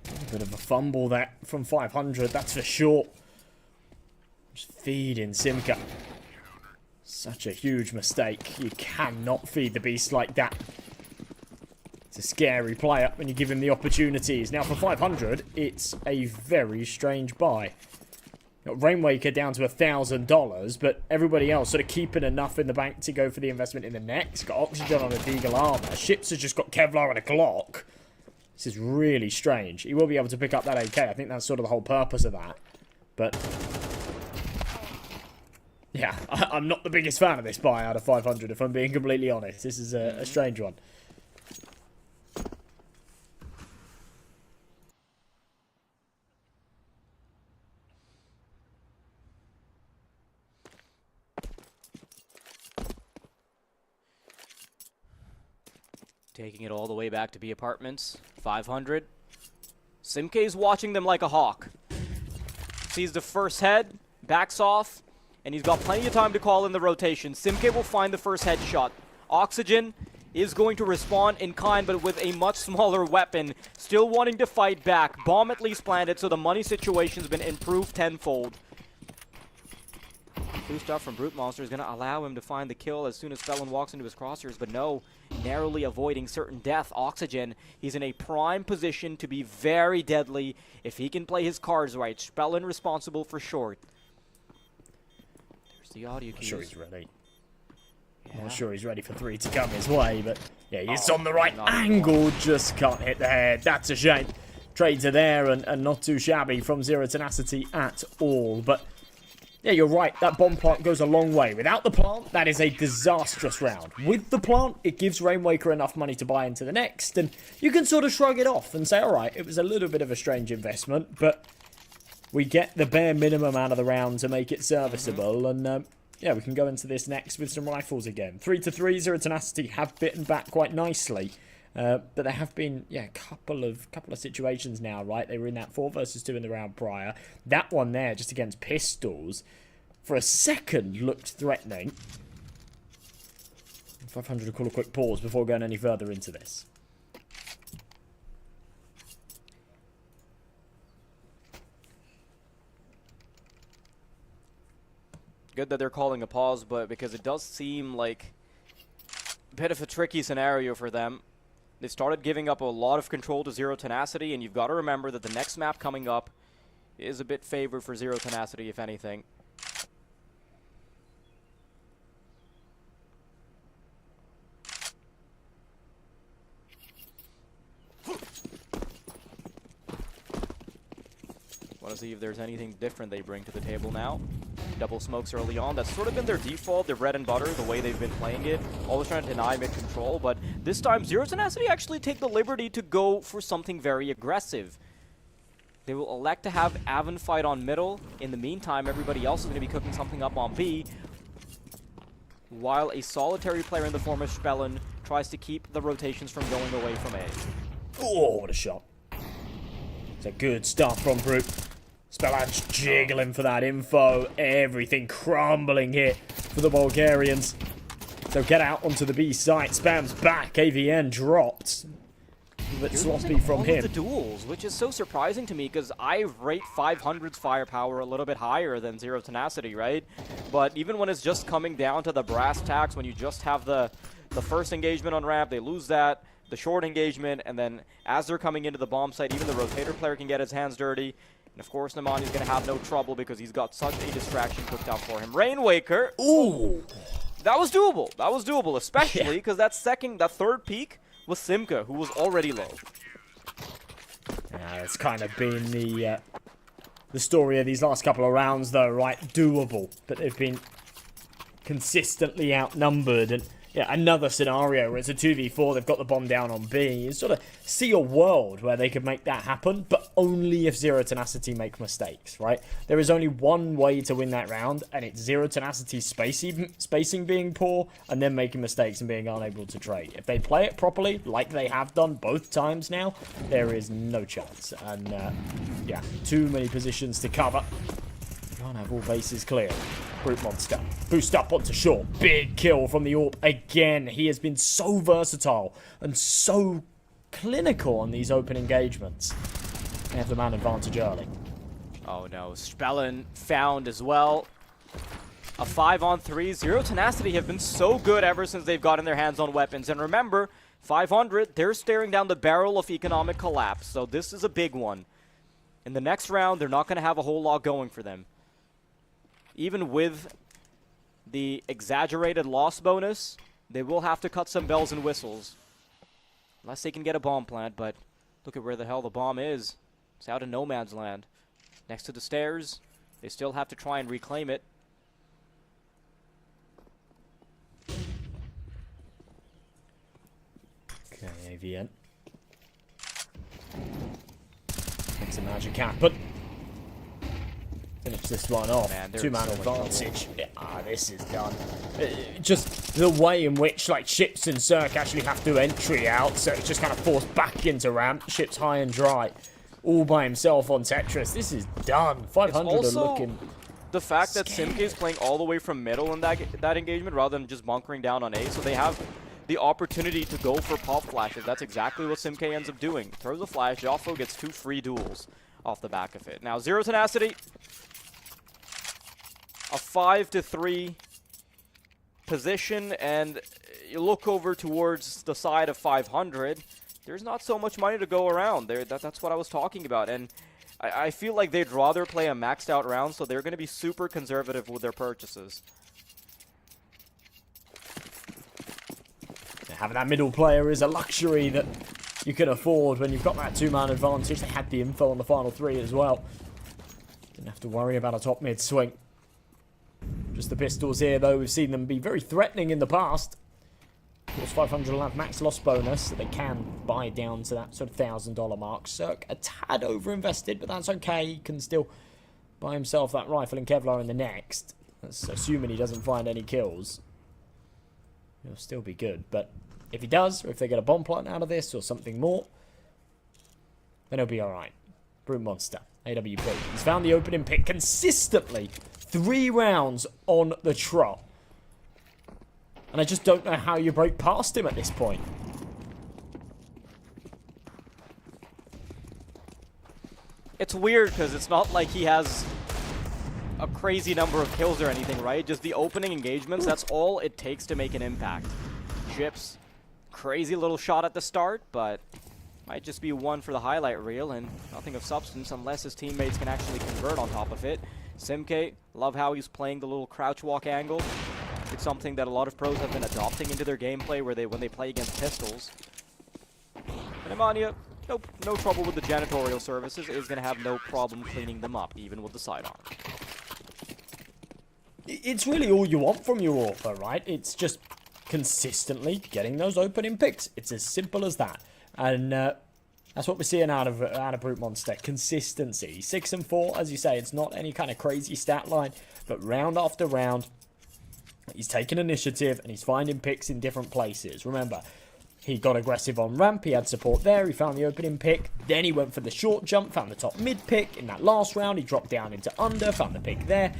A bit of a fumble there from 500, that's for sure. Just feeding Simka. Such a huge mistake. You cannot feed the beast like that. It's a scary player when you give him the opportunities. Now for 500, it's a very strange buy. Got Rainwaker down to $1,000, but everybody else sort of keeping enough in the bank to go for the investment in the next. Got Oxygen on a Deagle armor. Ships has just got Kevlar and a Glock. This is really strange. He will be able to pick up that AK. I think that's sort of the whole purpose of that. But yeah, I'm not the biggest fan of this buy out of 500, if I'm being completely honest. This is a strange one. Taking it all the way back to B Apartments. 500. Simke's watching them like a hawk. Sees the first head, backs off, and he's got plenty of time to call in the rotation. Simke will find the first headshot. Oxygen is going to respond in kind, but with a much smaller weapon. Still wanting to fight back. Bomb at least planted, so the money situation's been improved tenfold. Blue stuff from Brute Monster is going to allow him to find the kill as soon as Felon walks into his crosshairs, but no, narrowly avoiding certain death. Oxygen, he's in a prime position to be very deadly if he can play his cards right. Spellin responsible for short. There's the audio cues. I'm sure he's ready. I'm not sure he's ready for 3 to come his way, but yeah, he's on the right angle, just can't hit the head. That's a shame. Trades are there and not too shabby from Zero Tenacity at all, but yeah, you're right. That bomb plant goes a long way. Without the plant, that is a disastrous round. With the plant, it gives Rainwaker enough money to buy into the next, and you can sort of shrug it off and say, all right, it was a little bit of a strange investment, but we get the bare minimum out of the round to make it serviceable, and yeah, we can go into this next with some rifles again. 3 to 3, Zero Tenacity have bitten back quite nicely. But there have been, yeah, a couple of situations now, right? They were in that 4 versus 2 in the round prior. That one there, just against pistols, for a second looked threatening. 500 will call a quick pause before going any further into this. Good that they're calling a pause, but because it does seem like a bit of a tricky scenario for them. They started giving up a lot of control to Zero Tenacity, and you've got to remember that the next map coming up is a bit favored for Zero Tenacity, if anything. Want to see if there's anything different they bring to the table now. Double smokes early on. That's sort of been their default, their bread and butter, the way they've been playing it. Always trying to deny mid-control, but this time Zero Tenacity actually take the liberty to go for something very aggressive. They will elect to have Avon fight on middle. In the meantime, everybody else is going to be cooking something up on B, while a solitary player in the form of Spellin tries to keep the rotations from going away from A. Oh, what a shot. It's a good start from Brute. Spellan's jiggling for that info. Everything crumbling here for the Bulgarians. So get out onto the B site. Spam's back. AVN dropped. But sloppy from him. The duels, which is so surprising to me because I rate 500's firepower a little bit higher than Zero Tenacity, right? But even when it's just coming down to the brass tacks, when you just have the first engagement on ramp, they lose that. The short engagement, and then as they're coming into the bomb site, even the rotator player can get his hands dirty. And of course, Nemani's going to have no trouble because he's got such a distraction cooked up for him. Rainwaker, ooh, that was doable. That was doable, especially because that third peak was Simka, who was already low. Yeah, it's kind of been the story of these last couple of rounds, though, right? Doable, but they've been consistently outnumbered, and yeah, another scenario where it's a 2v4, they've got the bomb down on B. You sort of see a world where they could make that happen, but only if Zero Tenacity make mistakes, right? There is only one way to win that round, and it's Zero Tenacity's spacing being poor, and then making mistakes and being unable to trade. If they play it properly, like they have done both times now, there is no chance. And yeah, too many positions to cover. Can't have all bases clear. Brute Monster. Boost up onto short. Big kill from the AWP again. He has been so versatile and so clinical on these open engagements. They have the man advantage early. Oh no, Spellin found as well. A 5-on-3. Zero Tenacity have been so good ever since they've gotten their hands on weapons. And remember, 500, they're staring down the barrel of economic collapse, so this is a big one. In the next round, they're not going to have a whole lot going for them. Even with the exaggerated loss bonus, they will have to cut some bells and whistles. Unless they can get a bomb plant, but look at where the hell the bomb is. It's out in no man's land. Next to the stairs. They still have to try and reclaim it. Okay, AVN. Makes a magic happen. Finish this one off. Man, they're Two-man in so much advantage. This is done. Just the way in which like Ships and Cirque actually have to entry out, so it's just kind of forced back into ramp. Ships high and dry, all by himself on Tetris. This is done. 500 It's also are looking. the fact that scared. Simke is playing all the way from middle in that engagement rather than just bunkering down on A, so they have the opportunity to go for pop flashes. That's exactly what Simke ends up doing. Throws a flash, Joffo gets 2 free duels off the back of it. Now, Zero Tenacity, a 5-3 position, and you look over towards the side of 500, there's not so much money to go around. That's what I was talking about, and I feel like they'd rather play a maxed out round, so they're going to be super conservative with their purchases. Having that middle player is a luxury that you can afford when you've got that two-man advantage. They had the info on the final 3 as well. Didn't have to worry about a top mid swing. Just the pistols here, though. We've seen them be very threatening in the past. Of course, 500 will have max loss bonus, so they can buy down to that sort of $1,000 mark. Cirque a tad over-invested, but that's okay. He can still buy himself that rifle and Kevlar in the next. That's assuming he doesn't find any kills. He'll still be good, but if he does, or if they get a bomb plant out of this or something more, then he'll be alright. Brute Monster, AWP. He's found the opening pick consistently. 3 rounds on the trot. And I just don't know how you break past him at this point. It's weird because it's not like he has a crazy number of kills or anything, right? Just the opening engagements, that's all it takes to make an impact. Ships, crazy little shot at the start, but might just be one for the highlight reel and nothing of substance unless his teammates can actually convert on top of it. Simke, love how he's playing the little crouch walk angle. It's something that a lot of pros have been adopting into their gameplay when they play against pistols. And Imania, no trouble with the janitorial services, is going to have no problem cleaning them up, even with the sidearm. It's really all you want from your author, right? It's just consistently getting those opening picks. It's as simple as that. And that's what we're seeing out of Brute Monster. Consistency. 6 and 4, as you say, it's not any kind of crazy stat line, but round after round, he's taking initiative and he's finding picks in different places. Remember, he got aggressive on ramp, he had support there, he found the opening pick, then he went for the short jump, found the top mid pick. In that last round, he dropped down into under, found the pick there.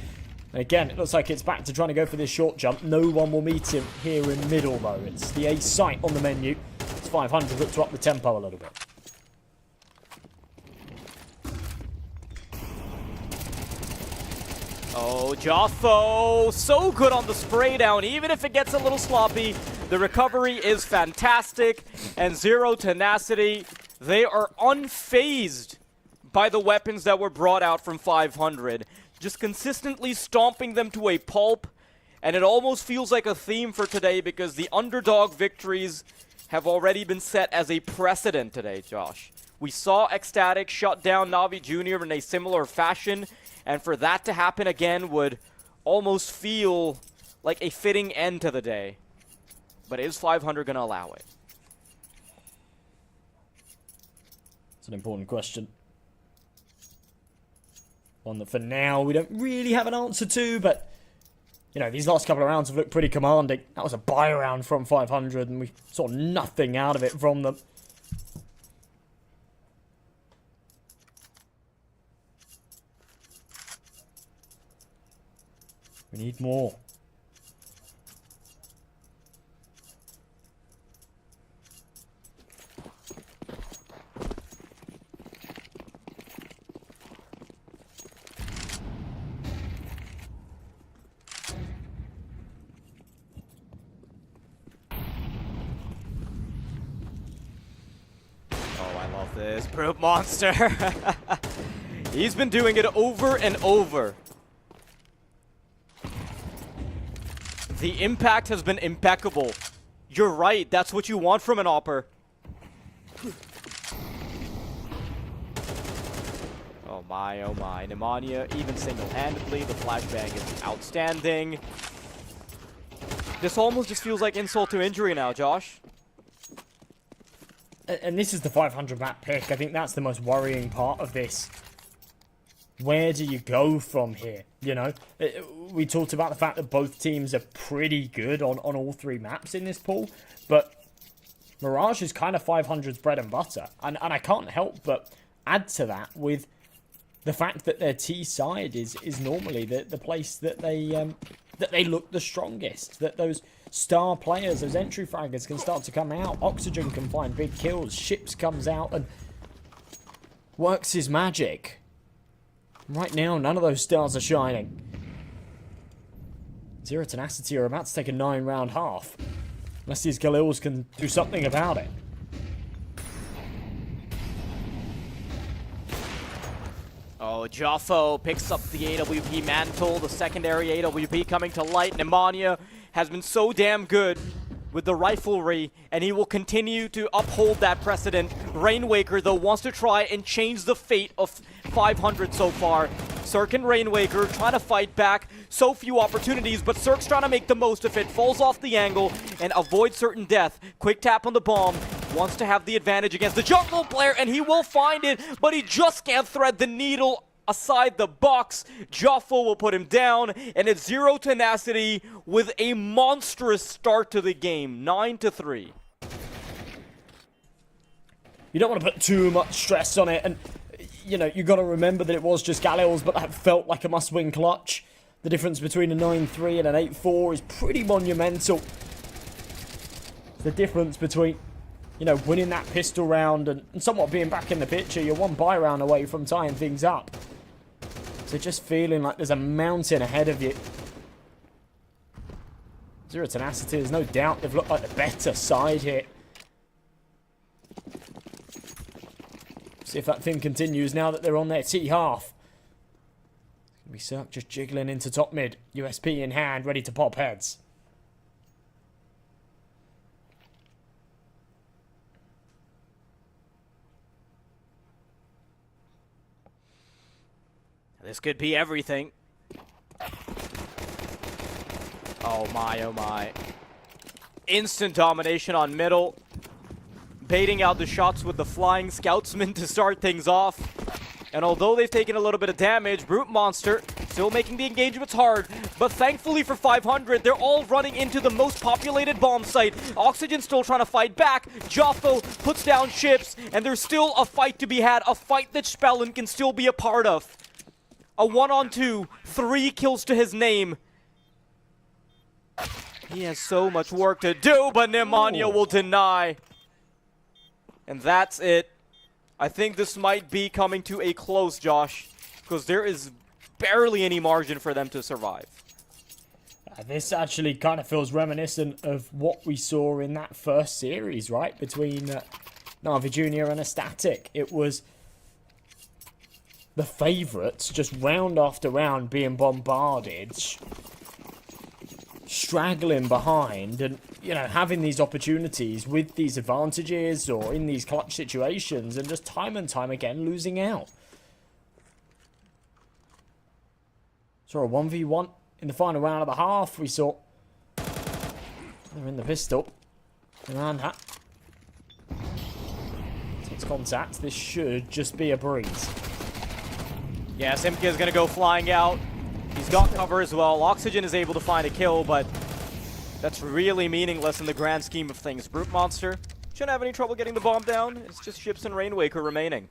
And again, it looks like it's back to trying to go for this short jump. No one will meet him here in middle, though. It's the ace site on the menu. It's 500, look to up the tempo a little bit. Oh, Joffo, so good on the spray down. Even if it gets a little sloppy, the recovery is fantastic. And Zero Tenacity, they are unfazed by the weapons that were brought out from 500. Just consistently stomping them to a pulp. And it almost feels like a theme for today because the underdog victories have already been set as a precedent today, Josh. We saw Ecstatic shut down Navi Jr. in a similar fashion. And for that to happen again would almost feel like a fitting end to the day. But is 500 going to allow it? It's an important question. One that for now we don't really have an answer to, but you know, these last couple of rounds have looked pretty commanding. That was a buy round from 500 and we saw nothing out of it from them. We need more. This brute monster. He's been doing it over and over. The impact has been impeccable. You're right, that's what you want from an Opper. Oh my. Nemanja, even single-handedly, the flashbang is outstanding. This almost just feels like insult to injury now, Josh. And this is the 500 map pick. I think that's the most worrying part of this. Where do you go from here? You know, we talked about the fact that both teams are pretty good on all three maps in this pool, but Mirage is kind of 500's bread and butter. And I can't help but add to that with the fact that their T side is normally the place that they look the strongest, that those star players, those entry fraggers can start to come out, Oxygen can find big kills, Ships comes out and works his magic. Right now, none of those stars are shining. Zero Tenacity are about to take a 9-round half. Unless these Galils can do something about it. Oh, Joffo picks up the AWP mantle, the secondary AWP coming to light. Nemanja has been so damn good with the riflery, and he will continue to uphold that precedent. Rainwaker, though, wants to try and change the fate of 500 so far. Cirque and Rainwaker trying to fight back. So few opportunities, but Cirque's trying to make the most of it. Falls off the angle and avoids certain death. Quick tap on the bomb. Wants to have the advantage against the jungle player, and he will find it, but he just can't thread the needle aside the box. Joffo will put him down, and it's Zero Tenacity with a monstrous start to the game, 9-3. You don't want to put too much stress on it, and you know, you got to remember that it was just Galils, but that felt like a must-win clutch. The difference between a 9-3 and an 8-4 is pretty monumental. The difference between, you know, winning that pistol round and somewhat being back in the picture, you're one buy round away from tying things up. So just feeling like there's a mountain ahead of you. Zero Tenacity, there's no doubt they've looked like the better side here. See if that thing continues now that they're on their T half. It's gonna be Cirque just jiggling into top mid. USP in hand, ready to pop heads. This could be everything. Oh my. Instant domination on middle. Baiting out the shots with the flying scoutsman to start things off. And although they've taken a little bit of damage, Brute Monster still making the engagements hard. But thankfully for 500, they're all running into the most populated bomb site. Oxygen still trying to fight back. Joffo puts down Ships, and there's still a fight to be had. A fight that Spellin can still be a part of. A 1-on-2, 3 kills to his name. He has so much work to do, but Nemanja will deny. And that's it. I think this might be coming to a close, Josh, because there is barely any margin for them to survive. This actually kind of feels reminiscent of what we saw in that first series, right? Between Na'Vi Jr. and Ecstatic. It was the favourites just round after round being bombarded, straggling behind, and you know, having these opportunities with these advantages or in these clutch situations, and just time and time again losing out. Saw a 1v1 in the final round of the half. We saw they're in the pistol. And that takes contact. This should just be a breeze. Yeah, Simka is going to go flying out. He's got cover as well. Oxygen is able to find a kill, but that's really meaningless in the grand scheme of things. Brute Monster shouldn't have any trouble getting the bomb down. It's just Ships and Rainwaker remaining,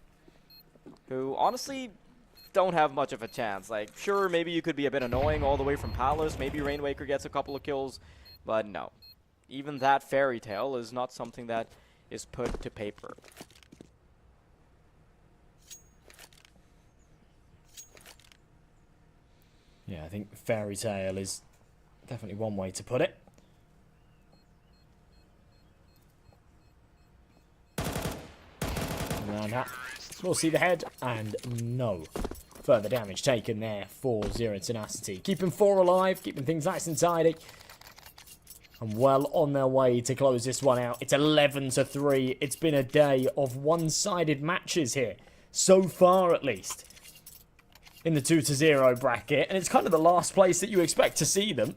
who honestly don't have much of a chance. Like, sure, maybe you could be a bit annoying all the way from Palace. Maybe Rainwaker gets a couple of kills, but no. Even that fairy tale is not something that is put to paper. Yeah, I think fairy tale is definitely one way to put it. Around that. We'll see the head, and no further damage taken there for Zero Tenacity. Keeping 4 alive, keeping things nice and tidy. And well on their way to close this one out. It's 11-3. It's been a day of one-sided matches here. So far, at least. In the 2-0 bracket. And it's kind of the last place that you expect to see them.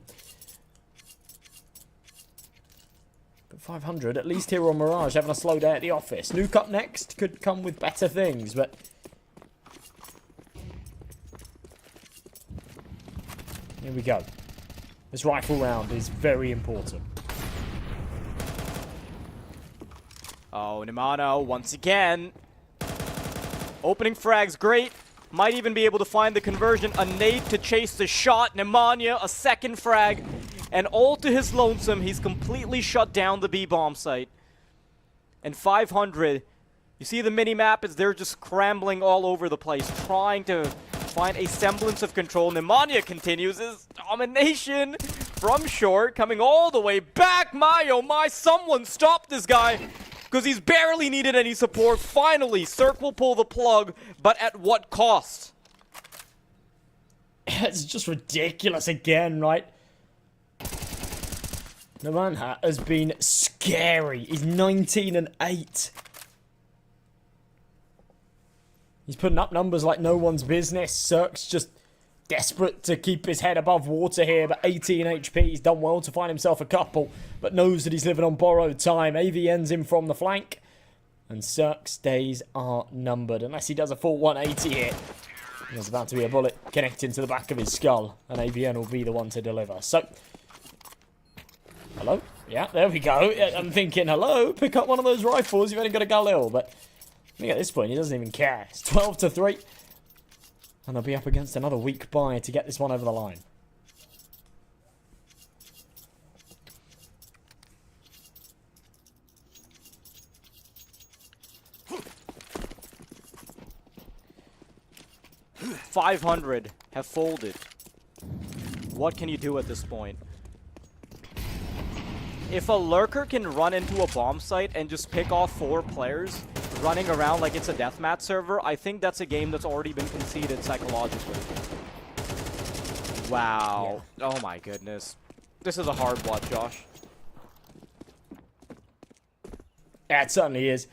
But 500, at least here on Mirage, having a slow day at the office. Nuke up next could come with better things, but... Here we go. This rifle round is very important. Oh, Nimano, once again. Opening frag's great. Might even be able to find the conversion. A nade to chase the shot. Nemanja, a second frag. And all to his lonesome, he's completely shut down the B-bomb site. And 500, you see the mini-map as they're just scrambling all over the place, trying to find a semblance of control. Nemanja continues his domination from short, coming all the way back. My, oh my, someone stop this guy, because he's barely needed any support. Finally, Cirque will pull the plug, but at what cost? It's just ridiculous again, right? Nemanja has been scary. He's 19-8. He's putting up numbers like no one's business. Cirque's just desperate to keep his head above water here, but 18 HP. He's done well to find himself a couple, but knows that he's living on borrowed time. AVN's in from the flank, and Cirque's days are numbered, unless he does a full 180 here. There's about to be a bullet connecting to the back of his skull, and AVN will be the one to deliver. So, hello? Yeah, there we go. I'm thinking, hello, pick up one of those rifles. You've only got a Galil, but I think at this point he doesn't even care. It's 12-3. And they'll be up against another weak buy to get this one over the line. $500 have folded. What can you do at this point? If a lurker can run into a bomb site and just pick off 4 players running around like it's a deathmatch server, I think that's a game that's already been conceded psychologically. Wow. Yeah. Oh my goodness. This is a hard one, Josh. Yeah, it certainly is.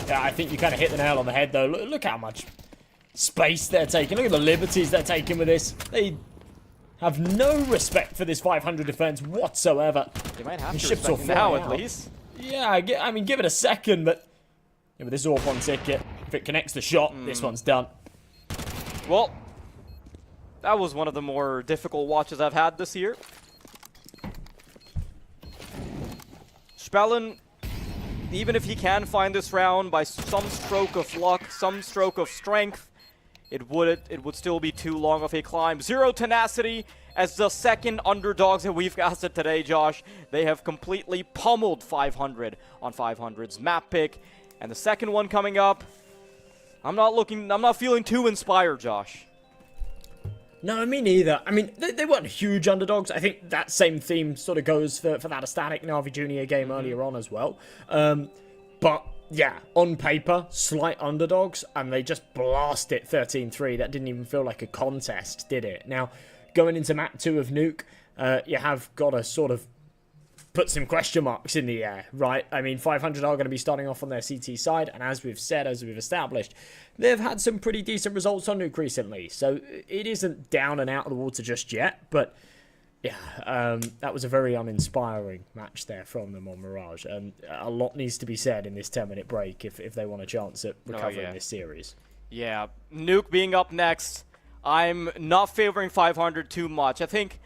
Yeah, I think you kind of hit the nail on the head, though. Look how much space they're taking. Look at the liberties they're taking with this. They have no respect for this 500 defense whatsoever. They might have to ships respect now, at least. Yeah, I mean, give it a second, but... Yeah, but this is all one ticket. If it connects the shot, this one's done. Well, that was one of the more difficult watches I've had this year. Spellen, even if he can find this round by some stroke of luck, some stroke of strength, it would still be too long of a climb. Zero Tenacity as the second underdogs that we've casted today, Josh. They have completely pummeled 500 on 500's map pick. And the second one coming up, I'm not feeling too inspired, Josh. No, me neither. I mean, they weren't huge underdogs. I think that same theme sort of goes for that Static Na'Vi Junior game earlier on as well. But, yeah, on paper, slight underdogs, and they just blast it 13-3. That didn't even feel like a contest, did it? Now, going into map 2 of Nuke, you have got to sort of put some question marks in the air, right? I mean, 500 are going to be starting off on their CT side, and as we've said, as we've established, they've had some pretty decent results on Nuke recently, so it isn't down and out of the water just yet, but yeah, that was a very uninspiring match there from them on Mirage, and a lot needs to be said in this 10-minute break if they want a chance at recovering this series. Yeah, Nuke being up next, I'm not favoring 500 too much. I think,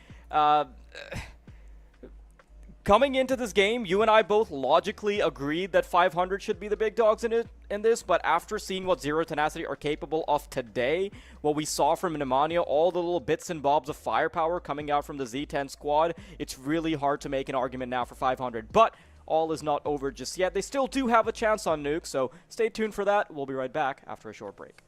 coming into this game, you and I both logically agreed that 500 should be the big dogs in this, but after seeing what Zero Tenacity are capable of today, what we saw from Nemanja, all the little bits and bobs of firepower coming out from the Z10 squad, it's really hard to make an argument now for 500. But all is not over just yet. They still do have a chance on Nuke, so stay tuned for that. We'll be right back after a short break.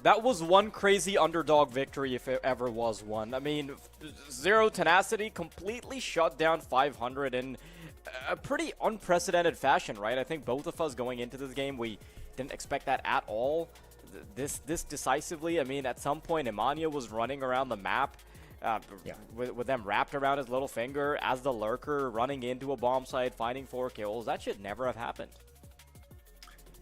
That was one crazy underdog victory if it ever was one. I mean, Zero Tenacity completely shut down 500 in a pretty unprecedented fashion, right? I think both of us going into this game, we didn't expect that at all. This decisively, I mean, at some point, Imania was running around the map with them wrapped around his little finger as the lurker, running into a bomb site, finding 4 kills. That should never have happened.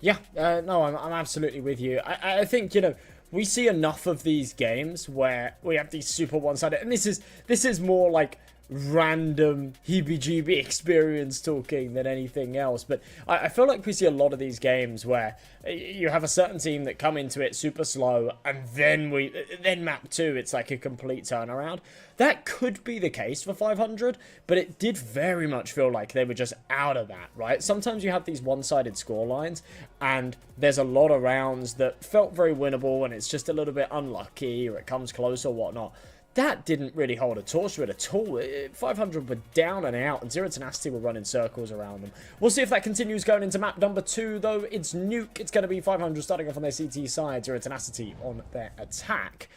Yeah, no, I'm absolutely with you. I think, you know, we see enough of these games where we have these super one-sided, and this is more like random heebie-jeebie experience talking than anything else. But I feel like we see a lot of these games where you have a certain team that come into it super slow, and then map 2, it's like a complete turnaround. That could be the case for 500, but it did very much feel like they were just out of that, right? Sometimes you have these one-sided score lines, and there's a lot of rounds that felt very winnable, and it's just a little bit unlucky, or it comes close or whatnot. That didn't really hold a torch to it at all. 500 were down and out, and Zero Tenacity were running circles around them. We'll see if that continues going into map number 2, though. It's Nuke. It's going to be 500 starting off on their CT side, Zero Tenacity on their attack.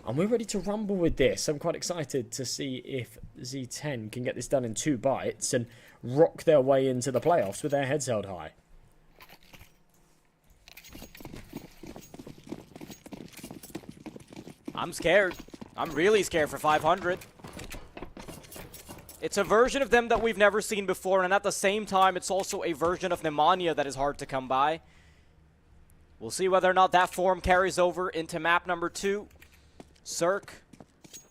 And we're ready to rumble with this. I'm quite excited to see if Z10 can get this done in 2 bites and rock their way into the playoffs with their heads held high. I'm scared. I'm really scared for 500. It's a version of them that we've never seen before, and at the same time, it's also a version of Nemanja that is hard to come by. We'll see whether or not that form carries over into map number 2. Cirque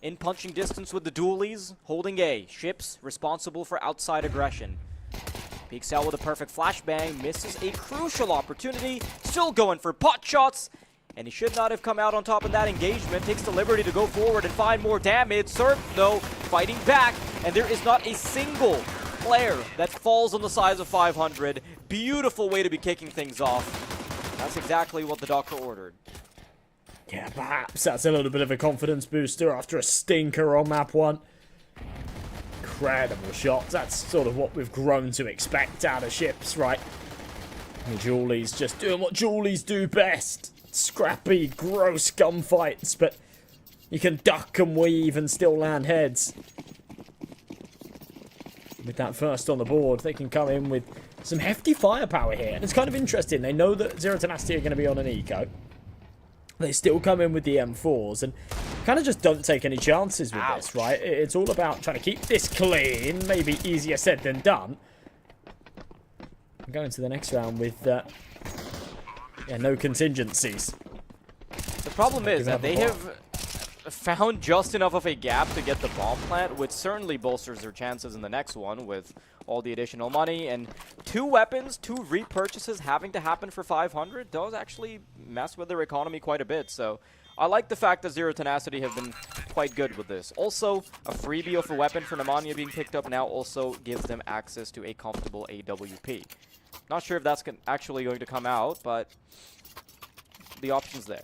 in punching distance with the dualies, holding A. Ships responsible for outside aggression. Peeks out with a perfect flashbang, misses a crucial opportunity, still going for pot shots. And he should not have come out on top of that engagement. Takes the liberty to go forward and find more damage. Cirque, though, fighting back. And there is not a single player that falls on the size of 500. Beautiful way to be kicking things off. That's exactly what the doctor ordered. Yeah, perhaps that's a little bit of a confidence booster after a stinker on map 1. Incredible shots. That's sort of what we've grown to expect out of ships, right? And Julie's just doing what Julie's do best. Scrappy, gross gunfights, but you can duck and weave and still land heads. With that first on the board, they can come in with some hefty firepower here. And it's kind of interesting. They know that Zero Tenacity are going to be on an eco. They still come in with the M4s and kind of just don't take any chances with this, right? It's all about trying to keep this clean. Maybe easier said than done. I'm going to the next round with no contingencies. The problem is that they have found just enough of a gap to get the bomb plant, which certainly bolsters their chances in the next one with all the additional money. And 2 weapons, 2 repurchases having to happen for 500 does actually mess with their economy quite a bit. So I like the fact that Zero Tenacity have been quite good with this. Also, a freebie of a weapon for Nemanja being picked up now also gives them access to a comfortable AWP. Not sure if that's actually going to come out, but the option's there.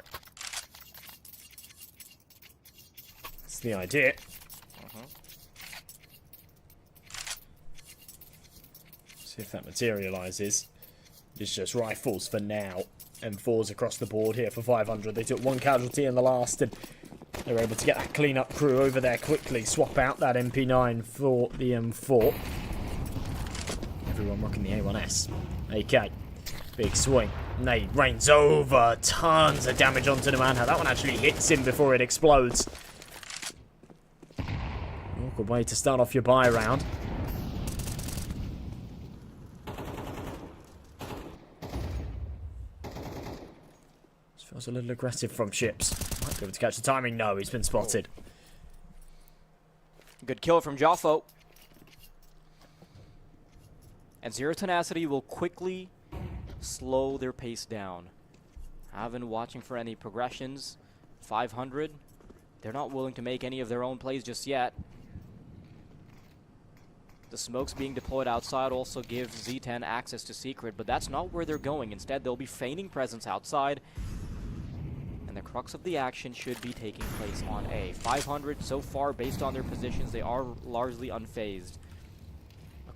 That's the idea. See if that materializes. It's just rifles for now. M4s across the board here for 500. They took 1 casualty in the last, and they were able to get that clean-up crew over there quickly. Swap out that MP9 for the M4. Everyone rocking the A1S. AK. Big swing. Nade rains over. Tons of damage onto the Nemanja. That one actually hits him before it explodes. Awkward way to start off your buy round. This feels a little aggressive from ships. Might be able to catch the timing. No, he's been spotted. Good kill from Joffo. And Zero Tenacity will quickly slow their pace down. I've been watching for any progressions. 500. They're not willing to make any of their own plays just yet. The smokes being deployed outside also gives Z10 access to Secret, but that's not where they're going. Instead, they'll be feigning presence outside. And the crux of the action should be taking place on A. 500 so far, based on their positions, they are largely unfazed.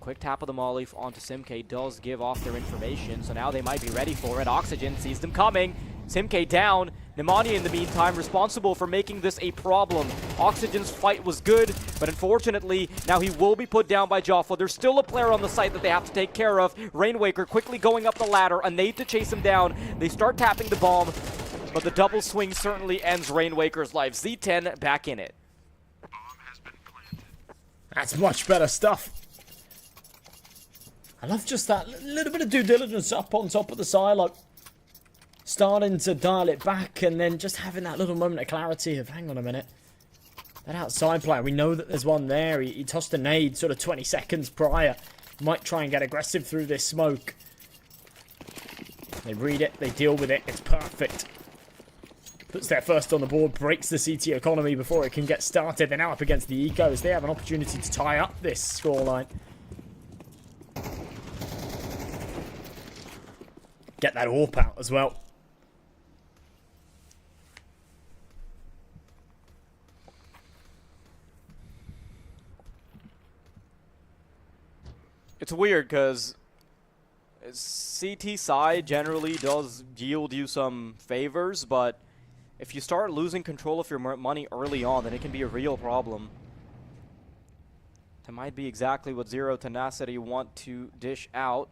Quick tap of the molly onto Simk does give off their information, so now they might be ready for it. Oxygen sees them coming. Simk down. Nemanja, in the meantime, responsible for making this a problem. Oxygen's fight was good, but unfortunately, now he will be put down by Joffa. There's still a player on the site that they have to take care of. Rainwaker quickly going up the ladder, a nade to chase him down. They start tapping the bomb, but the double swing certainly ends Rainwaker's life. Z10 back in it. That's much better stuff. I love just that little bit of due diligence up on top of the silo. Starting to dial it back and then just having that little moment of clarity of, hang on a minute. That outside player, we know that there's one there. He tossed a nade sort of 20 seconds prior. Might try and get aggressive through this smoke. They read it, they deal with it, it's perfect. Puts their first on the board, breaks the CT economy before it can get started. They're now up against the Ecos. They have an opportunity to tie up this scoreline. Get that AWP out as well. It's weird because CT side generally does yield you some favors, but if you start losing control of your money early on, then it can be a real problem. That might be exactly what Zero Tenacity want to dish out.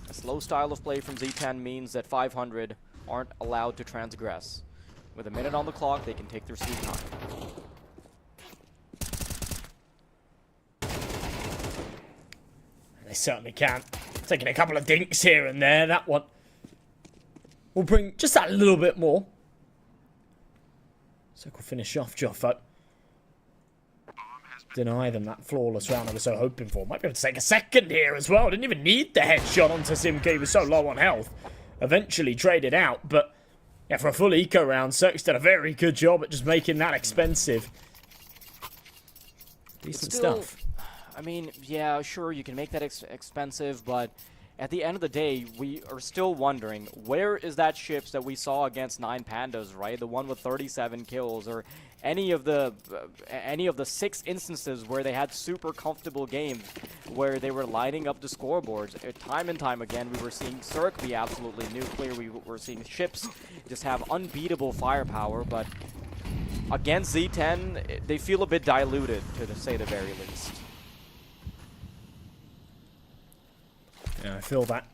A slow style of play from Z10 means that 500 aren't allowed to transgress. With a minute on the clock, they can take their sweet time. They certainly can. Taking a couple of dinks here and there. That one will bring just that little bit more. So we'll finish off Joffa. Deny them that flawless round I was so hoping for. Might be able to take a second here as well. Didn't even need the headshot onto Simke. He was so low on health. Eventually traded out, but yeah, for a full eco round, Cirque's done a very good job at just making that expensive. Decent stuff. I mean, yeah, sure, you can make that expensive, but at the end of the day, we are still wondering, where is that ships that we saw against 9 Pandas, right? The one with 37 kills, or any of the 6 instances where they had super comfortable games, where they were lining up the scoreboards. Time and time again, we were seeing Cirque be absolutely nuclear. We were seeing ships just have unbeatable firepower, but against Z10, they feel a bit diluted, to say the very least. Yeah, I feel that.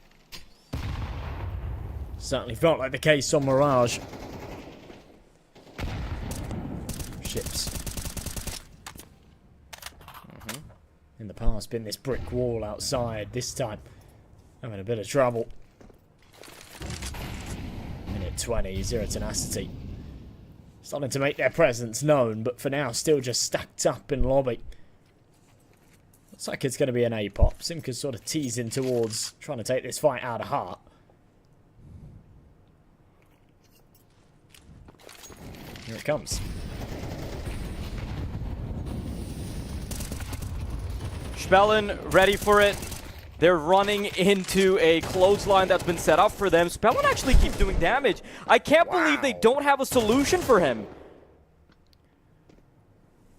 Certainly felt like the case on Mirage. Ships. In the past, been this brick wall outside. This time, having a bit of trouble. Minute 20, Zero Tenacity. Starting to make their presence known, but for now, still just stacked up in lobby. Looks like it's going to be an A-pop. Simka's sort of teasing towards trying to take this fight out of heart. Here it comes. Spellen ready for it. They're running into a clothesline that's been set up for them. Spellen actually keeps doing damage. I can't believe they don't have a solution for him.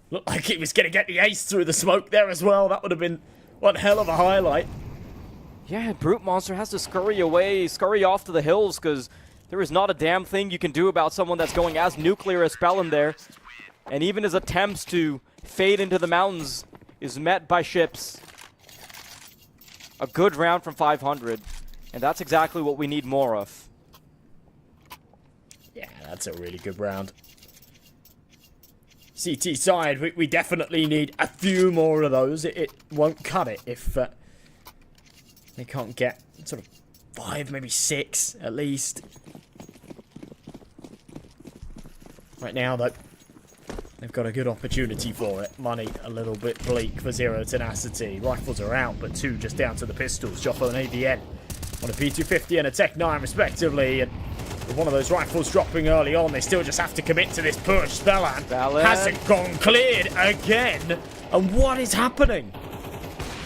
Looked like he was going to get the ace through the smoke there as well. That would have been one hell of a highlight. Yeah, Brute Monster has to scurry away, scurry off to the hills, because there is not a damn thing you can do about someone that's going as nuclear as Spellen there. And even his attempts to fade into the mountains is met by ships. A good round from 500, and that's exactly what we need more of. Yeah, that's a really good round. CT side, we definitely need a few more of those. It won't cut it if they can't get sort of 5, maybe 6 at least. Right now, though, they've got a good opportunity for it. Money a little bit bleak for Zero Tenacity. Rifles are out, but 2 just down to the pistols. Joffa and ABN on a P250 and a Tech 9 respectively. And with one of those rifles dropping early on, they still just have to commit to this push. Spellen hasn't gone cleared again. And what is happening?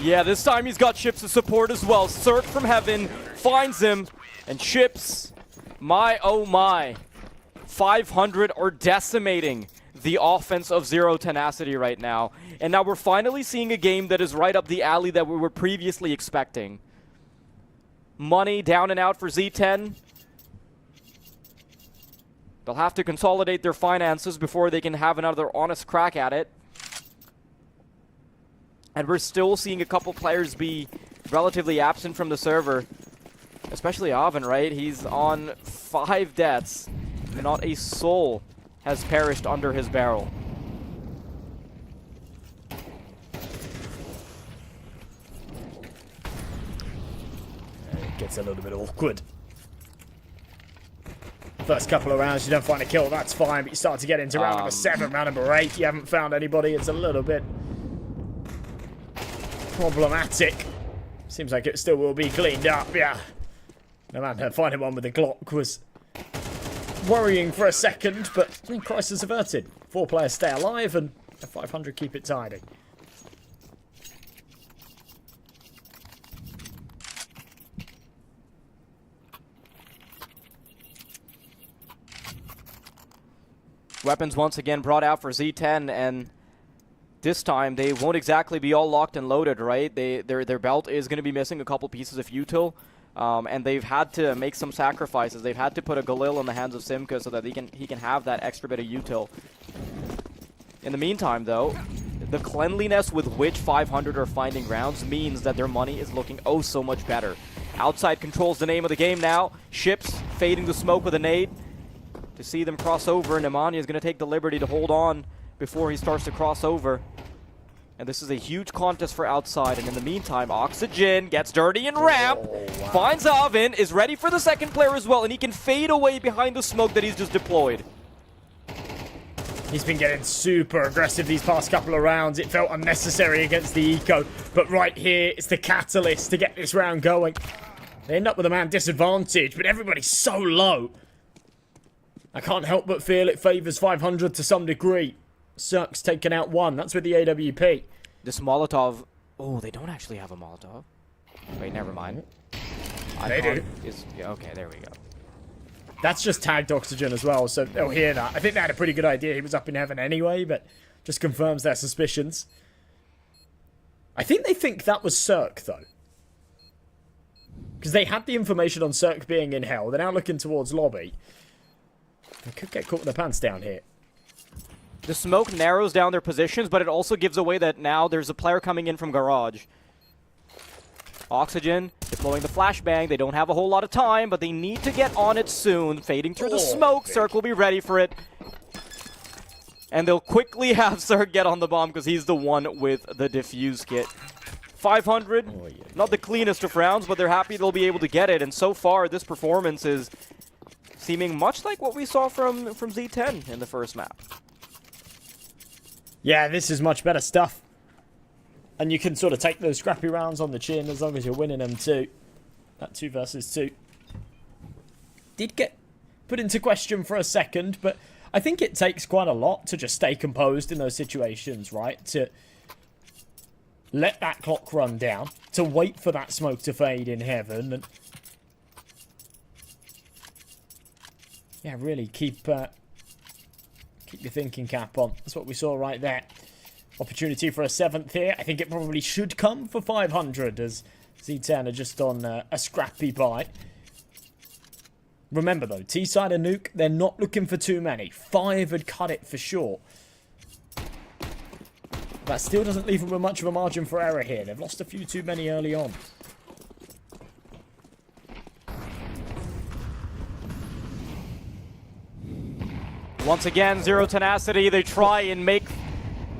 Yeah, this time he's got Ships to support as well. Cirque from heaven finds him. And Ships, my oh my, 500 are decimating the offense of Zero Tenacity right now. And now we're finally seeing a game that is right up the alley that we were previously expecting. Money down and out for Z10. They'll have to consolidate their finances before they can have another honest crack at it. And we're still seeing a couple players be relatively absent from the server. Especially Avin, right? He's on 5 deaths. And not a soul has perished under his barrel. It gets a little bit awkward. First couple of rounds, you don't find a kill, that's fine, but you start to get into round number 7, round number 8, you haven't found anybody, it's a little bit problematic. Seems like it still will be cleaned up, yeah. No man, finding one with a Glock was worrying for a second, but I think crisis averted. 4 players stay alive, and the 500 keep it tidy. Weapons once again brought out for Z10, and this time they won't exactly be all locked and loaded, right? Their belt is going to be missing a couple pieces of util, and they've had to make some sacrifices. They've had to put a Galil in the hands of Simka so that he can have that extra bit of util. In the meantime, though, the cleanliness with which 500 are finding rounds means that their money is looking oh so much better. Outside controls the name of the game now. Ships fading the smoke with a nade. To see them cross over, Nemanja is going to take the liberty to hold on before he starts to cross over. And this is a huge contest for outside. And in the meantime, Oxygen gets dirty and ramp. Wow. Finds Avin, is ready for the second player as well. And he can fade away behind the smoke that he's just deployed. He's been getting super aggressive these past couple of rounds. It felt unnecessary against the Eco. But right here, it's the catalyst to get this round going. They end up with a man disadvantage, but everybody's so low. I can't help but feel it favours 500 to some degree. Cirque's taken out 1. That's with the AWP. This Molotov... Oh, they don't actually have a Molotov. Wait, never mind. They do. Yeah, okay, there we go. That's just tagged Oxygen as well, so they'll hear that. I think they had a pretty good idea. He was up in heaven anyway, but just confirms their suspicions. I think they think that was Cirque, though. Because they had the information on Cirque being in hell. They're now looking towards lobby. They could get caught with their pants down here. The smoke narrows down their positions, but it also gives away that now there's a player coming in from garage. Oxygen deploying the flashbang. They don't have a whole lot of time, but they need to get on it soon. Fading through the smoke. Cirque will be ready for it. And they'll quickly have Cirque get on the bomb because he's the one with the defuse kit. 500, not the cleanest of rounds, but they're happy they'll be able to get it. And so far, this performance is seeming much like what we saw from Z10 in the first map. Yeah, this is much better stuff. And you can sort of take those scrappy rounds on the chin as long as you're winning them too. That 2 versus 2 did get put into question for a second, but I think it takes quite a lot to just stay composed in those situations, right? To let that clock run down, to wait for that smoke to fade in heaven, and yeah, really keep your thinking cap on. That's what we saw right there. Opportunity for a 7th here. I think it probably should come for 500 as Z10 are just on a scrappy buy. Remember though, T-side and Nuke, they're not looking for too many. 5 had cut it for sure. That still doesn't leave them with much of a margin for error here. They've lost a few too many early on. Once again, Zero Tenacity, they try and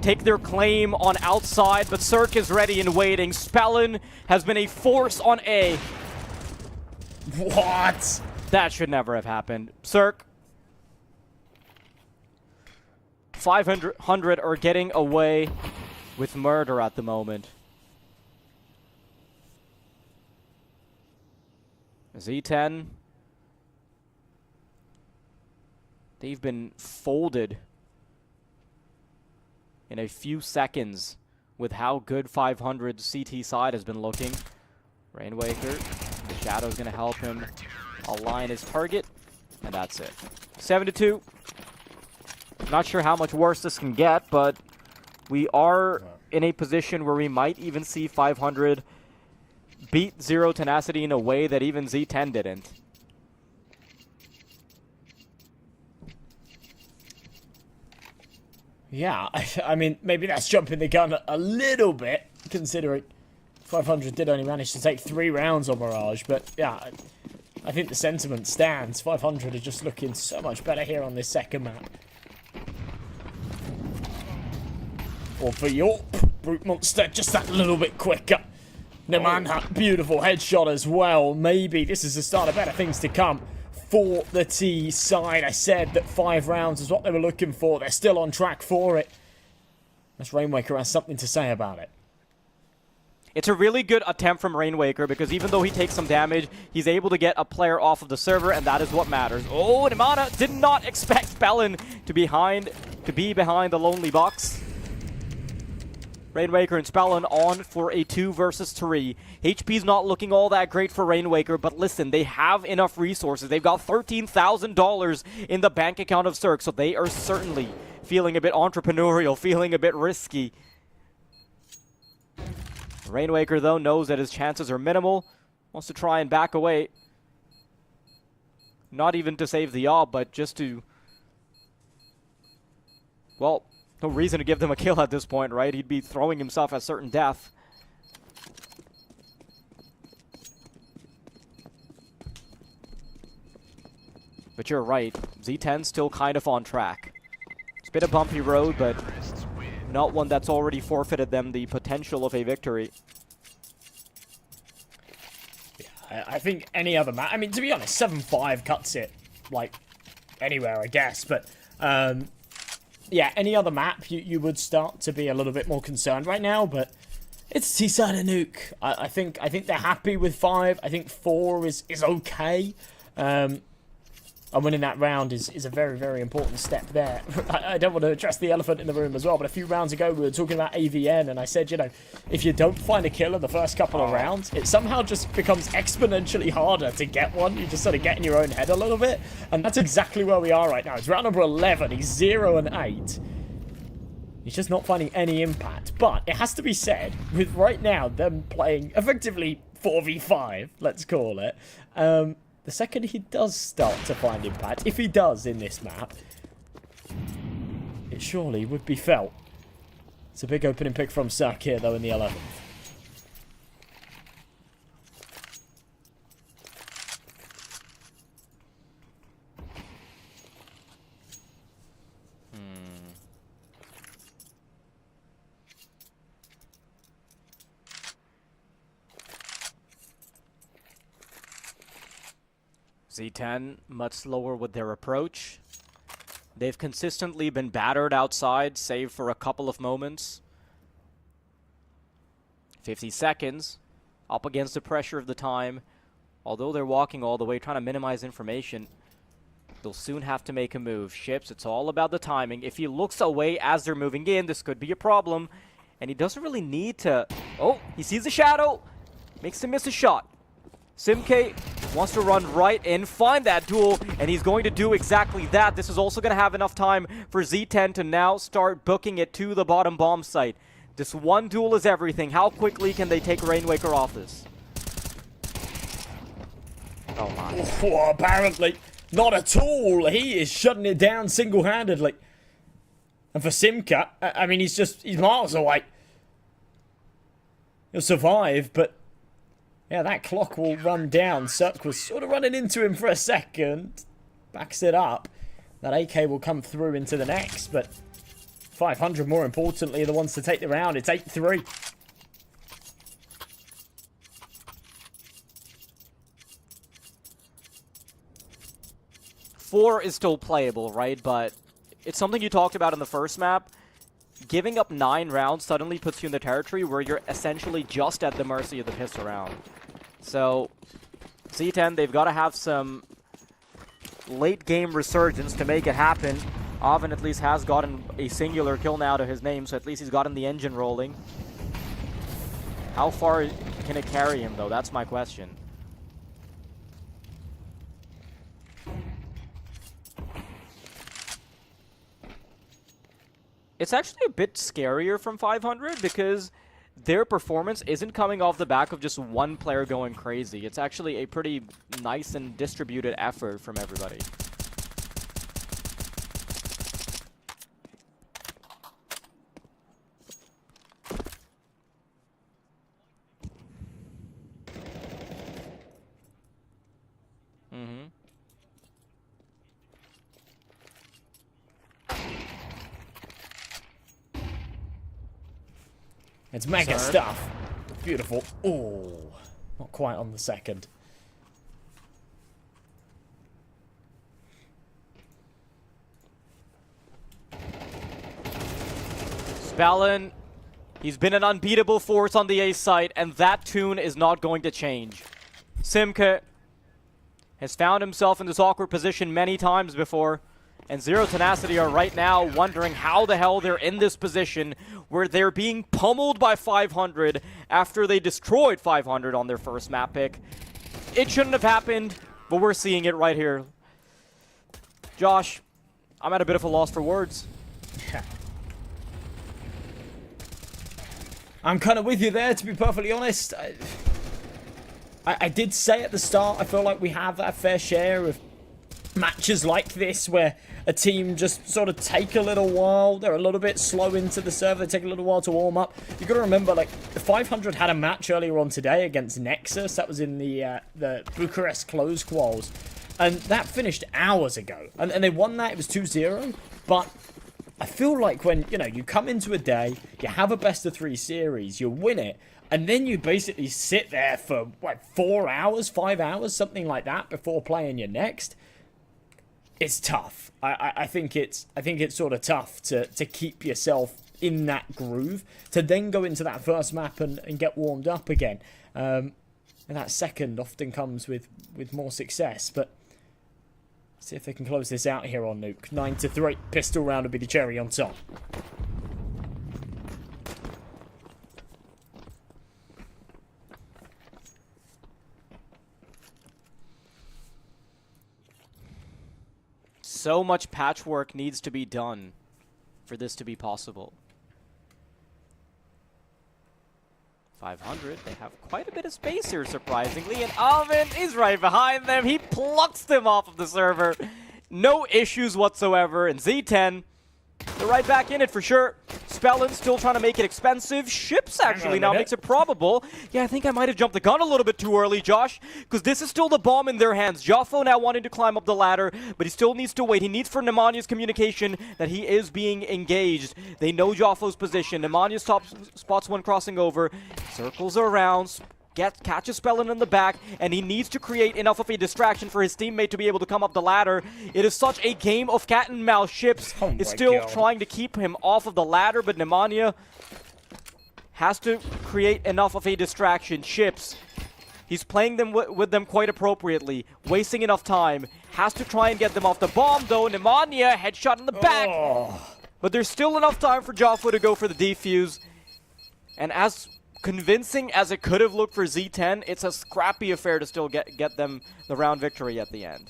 take their claim on outside, but Cirque is ready and waiting. Spellin has been a force on A. What? That should never have happened. Cirque. 500 are getting away with murder at the moment. Z10. They've been folded in a few seconds with how good 500 CT side has been looking. Rainwaker, the Shadow's going to help him align his target, and that's it. 7-2. Not sure how much worse this can get, but we are in a position where we might even see 500 beat Zero Tenacity in a way that even Z10 didn't. Yeah, I mean, maybe that's jumping the gun a little bit, considering 500 did only manage to take 3 rounds on Mirage, but yeah, I think the sentiment stands. 500 are just looking so much better here on this second map. Or for your Brute Monster, just that little bit quicker. Nemanhat, beautiful headshot as well. Maybe this is the start of better things to come for the T side. I said that 5 rounds is what they were looking for. They're still on track for it. As Rainwaker has something to say about it. It's a really good attempt from Rainwaker because even though he takes some damage, he's able to get a player off of the server, and that is what matters. Oh, Nemana did not expect Bellin to be behind the lonely box. Rainwaker and Spellin on for a 2 versus 3. HP's not looking all that great for Rainwaker, but listen, they have enough resources. They've got $13,000 in the bank account of Cirque, so they are certainly feeling a bit entrepreneurial, feeling a bit risky. Rainwaker, though, knows that his chances are minimal. Wants to try and back away. Not even to save the op, but just to... Well, no reason to give them a kill at this point, right? He'd be throwing himself at certain death. But you're right. Z10's still kind of on track. It's been a bumpy road, but not one that's already forfeited them the potential of a victory. Yeah, I think any other match... I mean, to be honest, 7-5 cuts it, like, anywhere, I guess. But, yeah, any other map, you would start to be a little bit more concerned right now, but it's T-side of Nuke. I think they're happy with 5. I think 4 is okay. And winning that round is a very, very important step there. I don't want to address the elephant in the room as well, but a few rounds ago we were talking about AVN, and I said, you know, if you don't find a kill in the first couple of rounds, it somehow just becomes exponentially harder to get one. You just sort of get in your own head a little bit, and that's exactly where we are right now. It's round number 11. He's 0 and 8. He's just not finding any impact. But it has to be said, with right now them playing effectively 4v5, let's call it, the second he does start to find impact, if he does in this map, it surely would be felt. It's a big opening pick from Sak here, though, in the 11th. Z10 much slower with their approach. They've consistently been battered outside, save for a couple of moments. 50 seconds, up against the pressure of the time. Although they're walking all the way, trying to minimize information, they'll soon have to make a move. Ships, it's all about the timing. If he looks away as they're moving in, this could be a problem. And he doesn't really need to... Oh, he sees the shadow. Makes him miss a shot. Simke wants to run right in, find that duel, and he's going to do exactly that. This is also going to have enough time for Z10 to now start booking it to the bottom bomb site. This one duel is everything. How quickly can they take Rainwaker off this? Oh my. Oh, apparently not at all. He is shutting it down single-handedly. And for Simka, I mean, he's miles away. He'll survive, but yeah, that clock will run down. Cirque was sort of running into him for a second. Backs it up. That AK will come through into the next, but 500, more importantly, are the ones to take the round. It's 8-3. Four is still playable, right? But it's something you talked about in the first map. Giving up 9 rounds suddenly puts you in the territory where you're essentially just at the mercy of the pistol round. So, Z10, they've got to have some late-game resurgence to make it happen. Oven at least has gotten a singular kill now to his name, so at least he's gotten the engine rolling. How far can it carry him, though? That's my question. It's actually a bit scarier from 500 because their performance isn't coming off the back of just one player going crazy. It's actually a pretty nice and distributed effort from everybody. It's mega Serve. stuff. Beautiful. Oh, not quite on the second. Spallon, he's been an unbeatable force on the A site, and that tune is not going to change. Simka has found himself in this awkward position many times before, and Zero Tenacity are right now wondering how the hell they're in this position where they're being pummeled by 500 after they destroyed 500 on their first map pick. It shouldn't have happened, but we're seeing it right here. Josh, I'm at a bit of a loss for words. I'm kind of with you there, to be perfectly honest. I did say at the start, I feel like we have a fair share of matches like this where a team just sort of take a little while. They're a little bit slow into the server. They take a little while to warm up. You got to remember, like, 500 had a match earlier on today against Nexus. That was in the Bucharest close quals. And that finished hours ago. And they won that. It was 2-0. But I feel like when, you know, you come into a day, you have a best of 3 series, you win it, and then you basically sit there for, what, 4 hours, 5 hours, something like that, before playing your next. It's tough. I think it's sort of tough to keep yourself in that groove, to then go into that first map and get warmed up again. And that second often comes with more success, but see if they can close this out here on Nuke. 9-3. Pistol round will be the cherry on top. So much patchwork needs to be done for this to be possible. 500, they have quite a bit of space here, surprisingly, and Alvin is right behind them. He plucks them off of the server. No issues whatsoever, and Z10, they're right back in it for sure. Spellin still trying to make it expensive. Ships actually now makes it probable. Yeah, I think I might have jumped the gun a little bit too early, Josh, because this is still the bomb in their hands. Joffo now wanting to climb up the ladder, but he still needs to wait. He needs for Nemania's communication that he is being engaged. They know Joffo's position. Nemanja spots one crossing over, circles around, catches Spellin in the back, and he needs to create enough of a distraction for his teammate to be able to come up the ladder. It is such a game of cat and mouse. Ships is still trying to keep him off of the ladder, but Nemanja has to create enough of a distraction. Ships, he's playing them with them quite appropriately, wasting enough time. Has to try and get them off the bomb, though. Nemanja, headshot in the back. But there's still enough time for Joffo to go for the defuse. And as convincing as it could have looked for Z10, it's a scrappy affair to still get them the round victory at the end.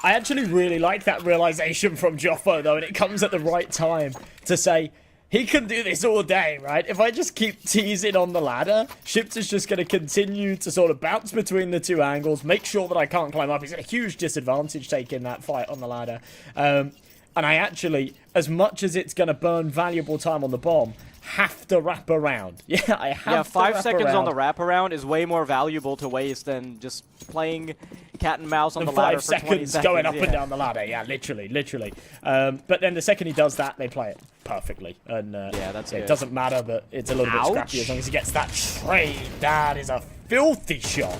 I actually really like that realization from Joffo, though, and it comes at the right time to say, he can do this all day, right? If I just keep teasing on the ladder, Ships is just going to continue to sort of bounce between the two angles, make sure that I can't climb up. He's at a huge disadvantage taking that fight on the ladder. And I actually, as much as it's going to burn valuable time on the bomb, have to wrap around. Yeah, I have to 5 wrap seconds around. on the wraparound is way more valuable to waste than just playing cat and mouse on the ladder 5 for 20 seconds. going up and down the ladder. Yeah, literally. But then the second he does that, they play it perfectly. And yeah, that's it good. doesn't matter that it's a little bit scrappy as long as he gets that trade. That is a filthy shot.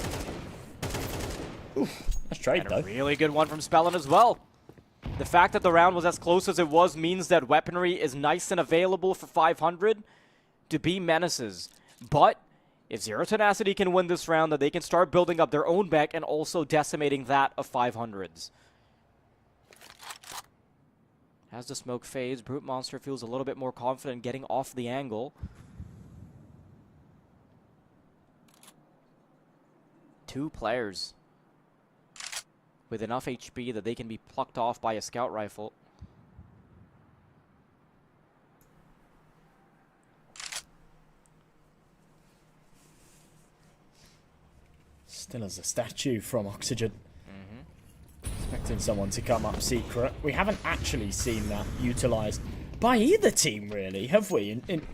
Oof, that's trade, And though. a really good one from Spellin as well. The fact that the round was as close as it was means that weaponry is nice and available for 500 to be menaces. But if Zero Tenacity can win this round, that they can start building up their own back and also decimating that of 500's. As the smoke fades, Brute Monster feels a little bit more confident getting off the angle. Two players with enough HP that they can be plucked off by a scout rifle. Still as a statue from Oxygen. Expecting someone to come up secret. We haven't actually seen that utilised by either team, really, have we? In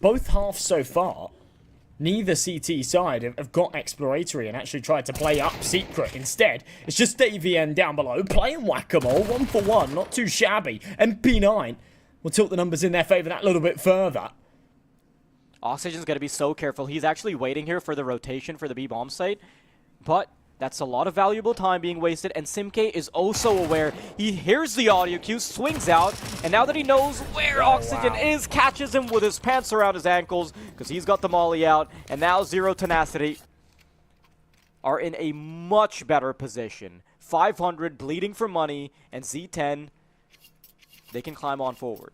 both halves so far, neither CT side have got exploratory and actually tried to play up secret. Instead, it's just AVN down below, playing whack-a-mole, 1-for-1, not too shabby. MP9 will tilt the numbers in their favour that little bit further. Oxygen's going to be so careful. He's actually waiting here for the rotation for the B bomb site, but that's a lot of valuable time being wasted, and Simke is also aware. He hears the audio cue, swings out, and now that he knows where Oxygen is, catches him with his pants around his ankles, because he's got the molly out, and now Zero Tenacity are in a much better position. 500, bleeding for money, and Z10, they can climb on forward.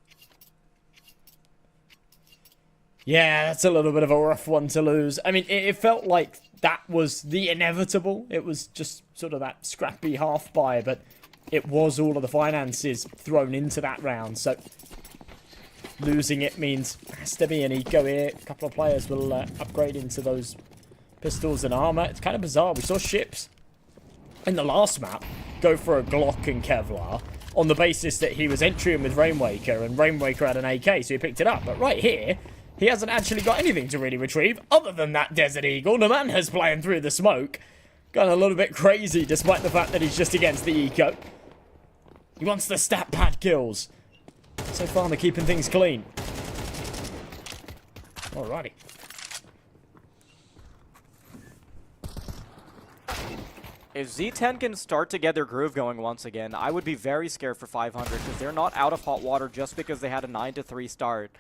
Yeah, that's a little bit of a rough one to lose. I mean, it felt like that was the inevitable. It was just sort of that scrappy half buy, but it was all of the finances thrown into that round. So losing it means has to be an eco here. A couple of players will upgrade into those pistols and armor. It's kind of bizarre. We saw Ships in the last map go for a Glock and Kevlar on the basis that he was entering with Rainwaker, and Rainwaker had an AK, so he picked it up. But right here, he hasn't actually got anything to really retrieve other than that Desert Eagle. Naman has playing through the smoke. Gone a little bit crazy despite the fact that he's just against the eco. He wants the stat pad kills. So far they're keeping things clean. Alrighty. If Z10 can start to get their groove going once again, I would be very scared for 500 because they're not out of hot water just because they had a 9-3 start.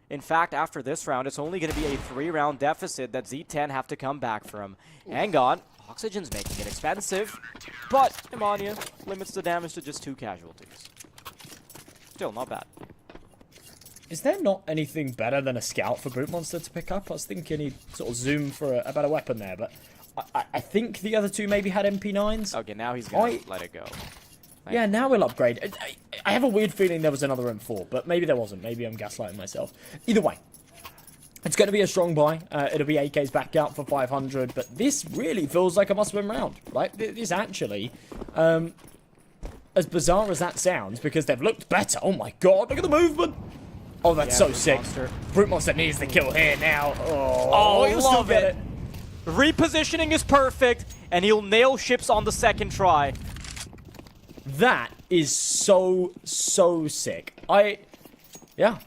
In fact, after this round, it's only going to be a 3-round deficit that Z10 have to come back from. Hang on. Oxygen's making it expensive, but Nemanja limits the damage to just 2 casualties. Still, not bad. Is there not anything better than a scout for Brute Monster to pick up? I was thinking he'd sort of zoom for a better weapon there, but I think the other two maybe had MP9s. Okay, now he's going to let it go. Yeah, now we'll upgrade. I have a weird feeling there was another M4, but maybe there wasn't. Maybe I'm gaslighting myself. Either way, it's going to be a strong buy. It'll be AK's back out for 500, but this really feels like a must-win round. Like, this actually, as bizarre as that sounds, because they've looked better. Oh my god, look at the movement! Oh, that's so sick. Brute Monster needs the kill here now. Oh, he'll still get it. Repositioning is perfect, and he'll nail Ships on the second try. That is so sick. Yeah,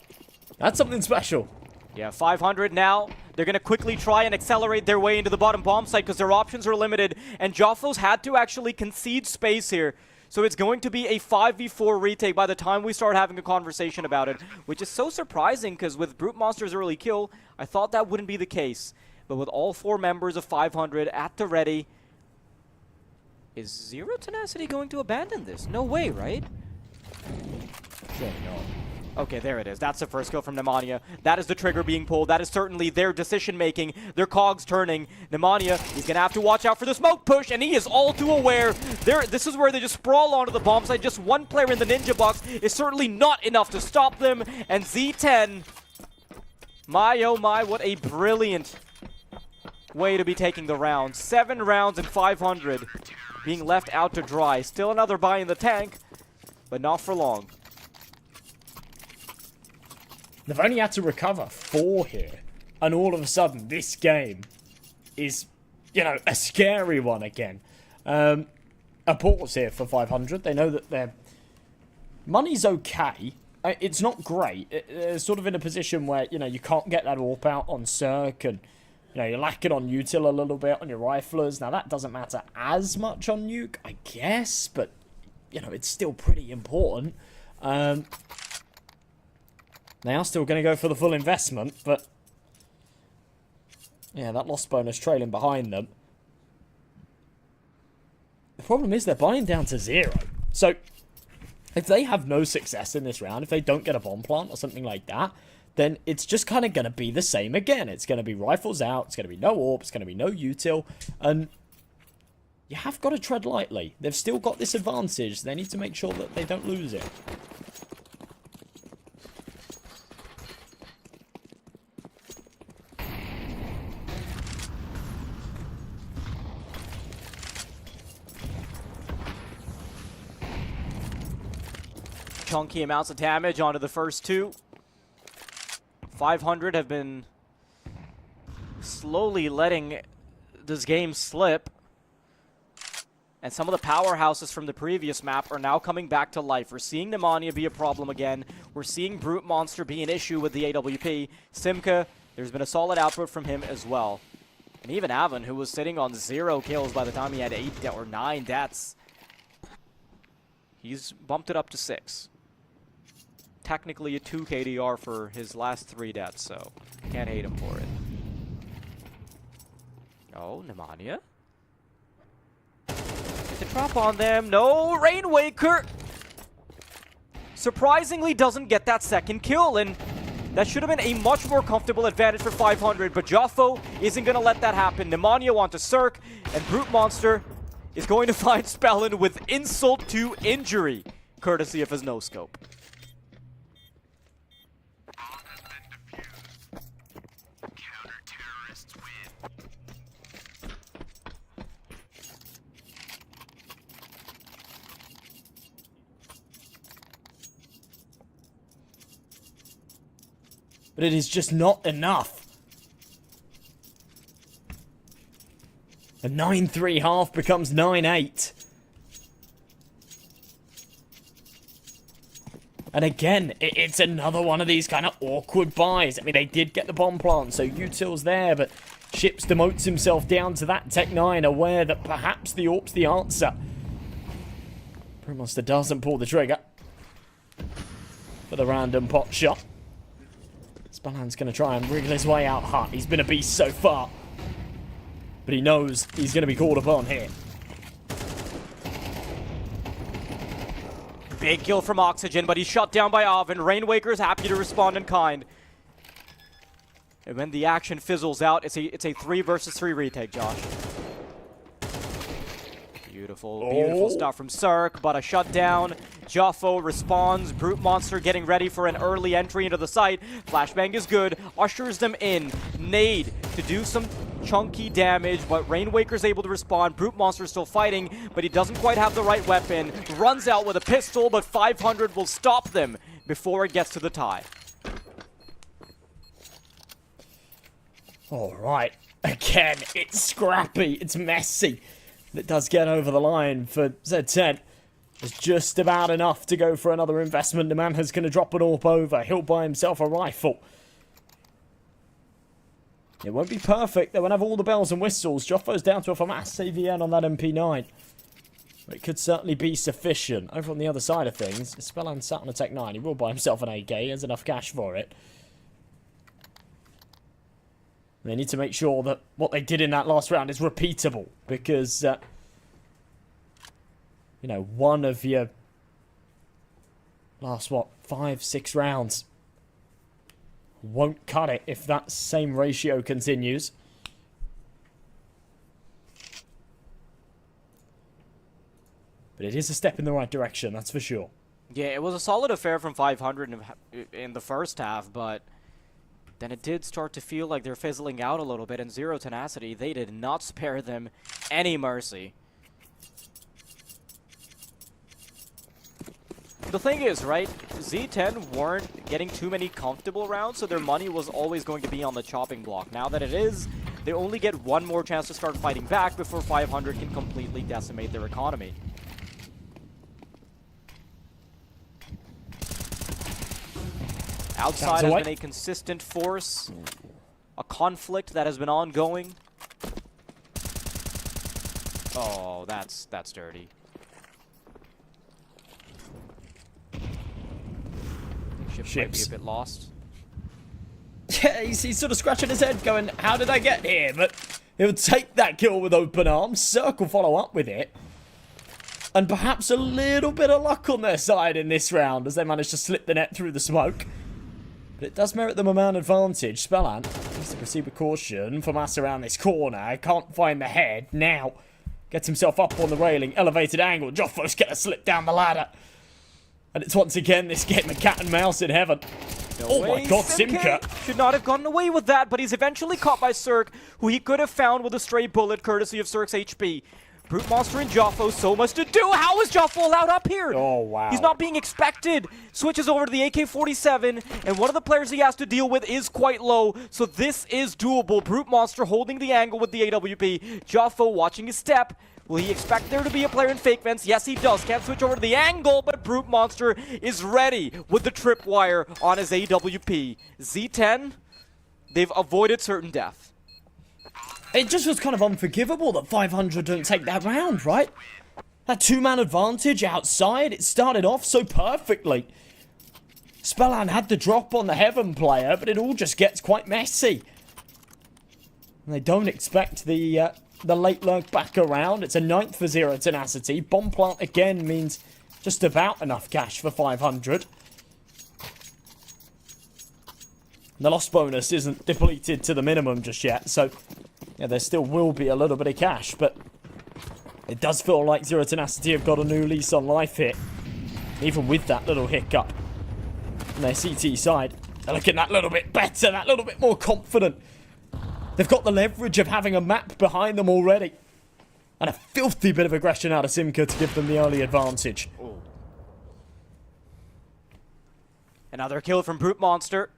that's something special. Yeah, 500 now. They're going to quickly try and accelerate their way into the bottom bomb site because their options are limited, and Joffos had to actually concede space here. So it's going to be a 5v4 retake by the time we start having a conversation about it, which is so surprising because with Brute Monster's early kill, I thought that wouldn't be the case. But with all 4 members of 500 at the ready, is Zero Tenacity going to abandon this? No way, right? Surely not. Okay, there it is. That's the first kill from Nemanja. That is the trigger being pulled. That is certainly their decision-making, their cogs turning. Nemanja, he's going to have to watch out for the smoke push, and he is all too aware. This is where they just sprawl onto the bomb site. Just one player in the ninja box is certainly not enough to stop them. And Z10, my oh my, what a brilliant way to be taking the round. 7 rounds and 500 being left out to dry. Still another buy in the tank, but not for long. They've only had to recover 4 here, and all of a sudden this game is, you know, a scary one again. A pause here for 500. They know that their money's okay. It's not great. It's sort of in a position where, you know, you can't get that AWP out on Cirque, and you know, you're lacking on util a little bit on your riflers. Now that doesn't matter as much on nuke, I guess, but you know, it's still pretty important. They are still going to go for the full investment, but yeah, that loss bonus trailing behind them. The problem is they're buying down to 0. So if they have no success in this round, if they don't get a bomb plant or something like that, then it's just kind of going to be the same again. It's going to be rifles out, it's going to be no AWP, it's going to be no util, and you have got to tread lightly. They've still got this advantage. They need to make sure that they don't lose it. chunky amounts of damage onto the first two. 500 have been slowly letting this game slip. And some of the powerhouses from the previous map are now coming back to life. We're seeing Pneumonia be a problem again. We're seeing Brute Monster be an issue with the AWP. Simka, there's been a solid output from him as well. And even Avon, who was sitting on 0 kills by the time he had 8 or 9 deaths, he's bumped it up to 6. Technically a 2 KDR for his last 3 deaths, so can't hate him for it. Oh, Pneumonia. Get the drop on them. No, Rainwaker surprisingly doesn't get that second kill, and that should have been a much more comfortable advantage for 500, but Joffo isn't going to let that happen. Pneumonia onto Cirque, and Brute Monster is going to find Spellin with insult to injury, courtesy of his no-scope. Counter-terrorists win. But it is just not enough. A 9-3 half becomes 9-8. And again, it's another one of these kind of awkward buys. I mean, they did get the bomb plant, so Util's there, but Ships demotes himself down to that Tech 9, aware that perhaps the AWP's the answer. Brewmonster doesn't pull the trigger for the random pot shot. Spallan's going to try and wriggle his way out hot. He's been a beast so far, but he knows he's going to be called upon here. Big kill from Oxygen, but he's shut down by Oven. Rainwaker's happy to respond in kind. And when the action fizzles out, it's a 3 versus 3 retake, Josh. Beautiful, beautiful stuff from Cirque, but a shutdown. Joffo responds. Brute Monster getting ready for an early entry into the site. Flashbang is good. Ushers them in. Nade to do some chunky damage, but Rainwaker's able to respond. Brute Monster's still fighting, but he doesn't quite have the right weapon. Runs out with a pistol, but 500 will stop them before it gets to the tie. All right. Again, it's scrappy. It's messy. It does get over the line for Z10. It's just about enough to go for another investment. The man is going to drop an AWP over. He'll buy himself a rifle. It won't be perfect. They won't have all the bells and whistles. Joffo's down to a FAMAS AVN on that MP9. But it could certainly be sufficient. Over on the other side of things, Spellan sat on a Tech 9. He will buy himself an AK. He has enough cash for it. They need to make sure that what they did in that last round is repeatable, because, you know, one of your last, 5, 6 rounds won't cut it if that same ratio continues. But it is a step in the right direction, that's for sure. Yeah, it was a solid affair from 500 in the first half, but then it did start to feel like they're fizzling out a little bit, and Zero Tenacity, they did not spare them any mercy. The thing is, right, Z10 weren't getting too many comfortable rounds, so their money was always going to be on the chopping block. Now that it is, they only get one more chance to start fighting back before 500 can completely decimate their economy. Outside has been a consistent force, a conflict that has been ongoing. Oh, that's dirty. Ships might be a bit lost. Yeah, he's sort of scratching his head going, how did I get here? But he'll take that kill with open arms. Circle follow up with it. And perhaps a little bit of luck on their side in this round as they manage to slip the net through the smoke. But it does merit them a man advantage. Spellan needs to proceed with caution. FAMAS around this corner. Can't find the head. Now gets himself up on the railing. Elevated angle. Joffo's going to slip down the ladder. And it's once again this game of cat and mouse in heaven. Oh my god, Simka should not have gotten away with that, but he's eventually caught by Cirque, who he could have found with a stray bullet courtesy of Cirque's HP. Brute Monster and Joffo, so much to do. How is Joffo allowed up here? Oh, wow. He's not being expected. Switches over to the AK-47, and one of the players he has to deal with is quite low, so this is doable. Brute Monster holding the angle with the AWP. Joffo watching his step. Will he expect there to be a player in fake vents? Yes, he does. Can't switch over to the angle, but Brute Monster is ready with the tripwire on his AWP. Z10, they've avoided certain death. It just was kind of unforgivable that 500 don't take that round, right? That two-man advantage outside, it started off so perfectly. Spellan had the drop on the Heaven player, but it all just gets quite messy. And they don't expect the late lurk back around. It's a 9th for Zero Tenacity. Bomb plant again means just about enough cash for 500. The loss bonus isn't depleted to the minimum just yet, so yeah, there still will be a little bit of cash, but it does feel like Zero Tenacity have got a new lease on life here. Even with that little hiccup on their CT side, they're looking that little bit better, that little bit more confident. They've got the leverage of having a map behind them already. And a filthy bit of aggression out of Simka to give them the early advantage. Ooh. Another kill from Brute Monster.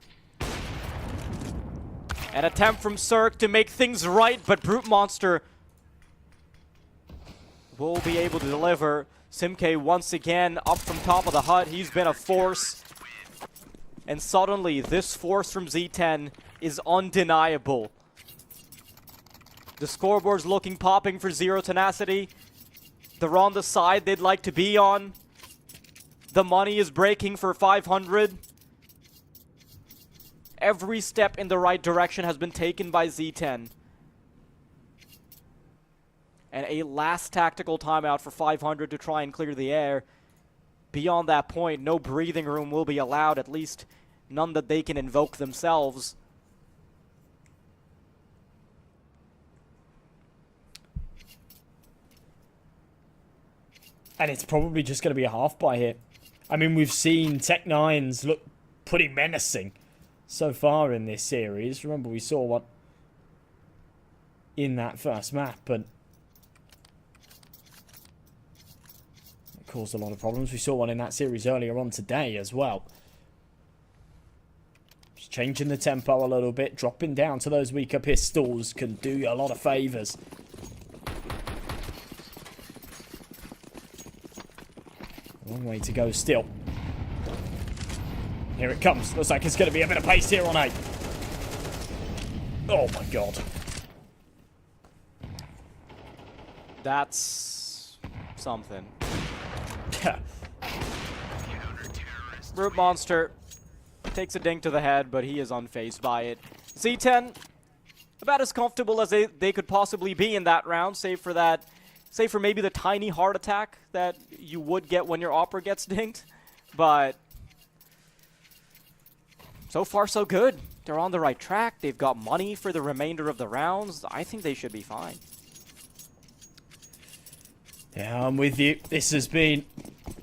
An attempt from Cirque to make things right, but Brute Monster will be able to deliver. Simke once again up from top of the hut. He's been a force. And suddenly, this force from Z10 is undeniable. The scoreboard's looking popping for Zero Tenacity. They're on the side they'd like to be on. The money is breaking for 500. Every step in the right direction has been taken by Z10. And a last tactical timeout for 500 to try and clear the air. Beyond that point, no breathing room will be allowed, at least none that they can invoke themselves. And it's probably just going to be a half buy here. I mean, we've seen Tech9s look pretty menacing so far in this series. Remember, we saw one in that first map, and it caused a lot of problems. We saw one in that series earlier on today as well. Just changing the tempo a little bit, dropping down to those weaker pistols can do you a lot of favours. Long way to go still. Here it comes. Looks like it's going to be a bit of pace here on A. Oh my god. That's something. Brute Monster takes a ding to the head, but he is unfazed by it. Z10, about as comfortable as they could possibly be in that round, save for maybe the tiny heart attack that you would get when your Opera gets dinged. But so far, so good. They're on the right track. They've got money for the remainder of the rounds. I think they should be fine. Yeah, I'm with you. This has been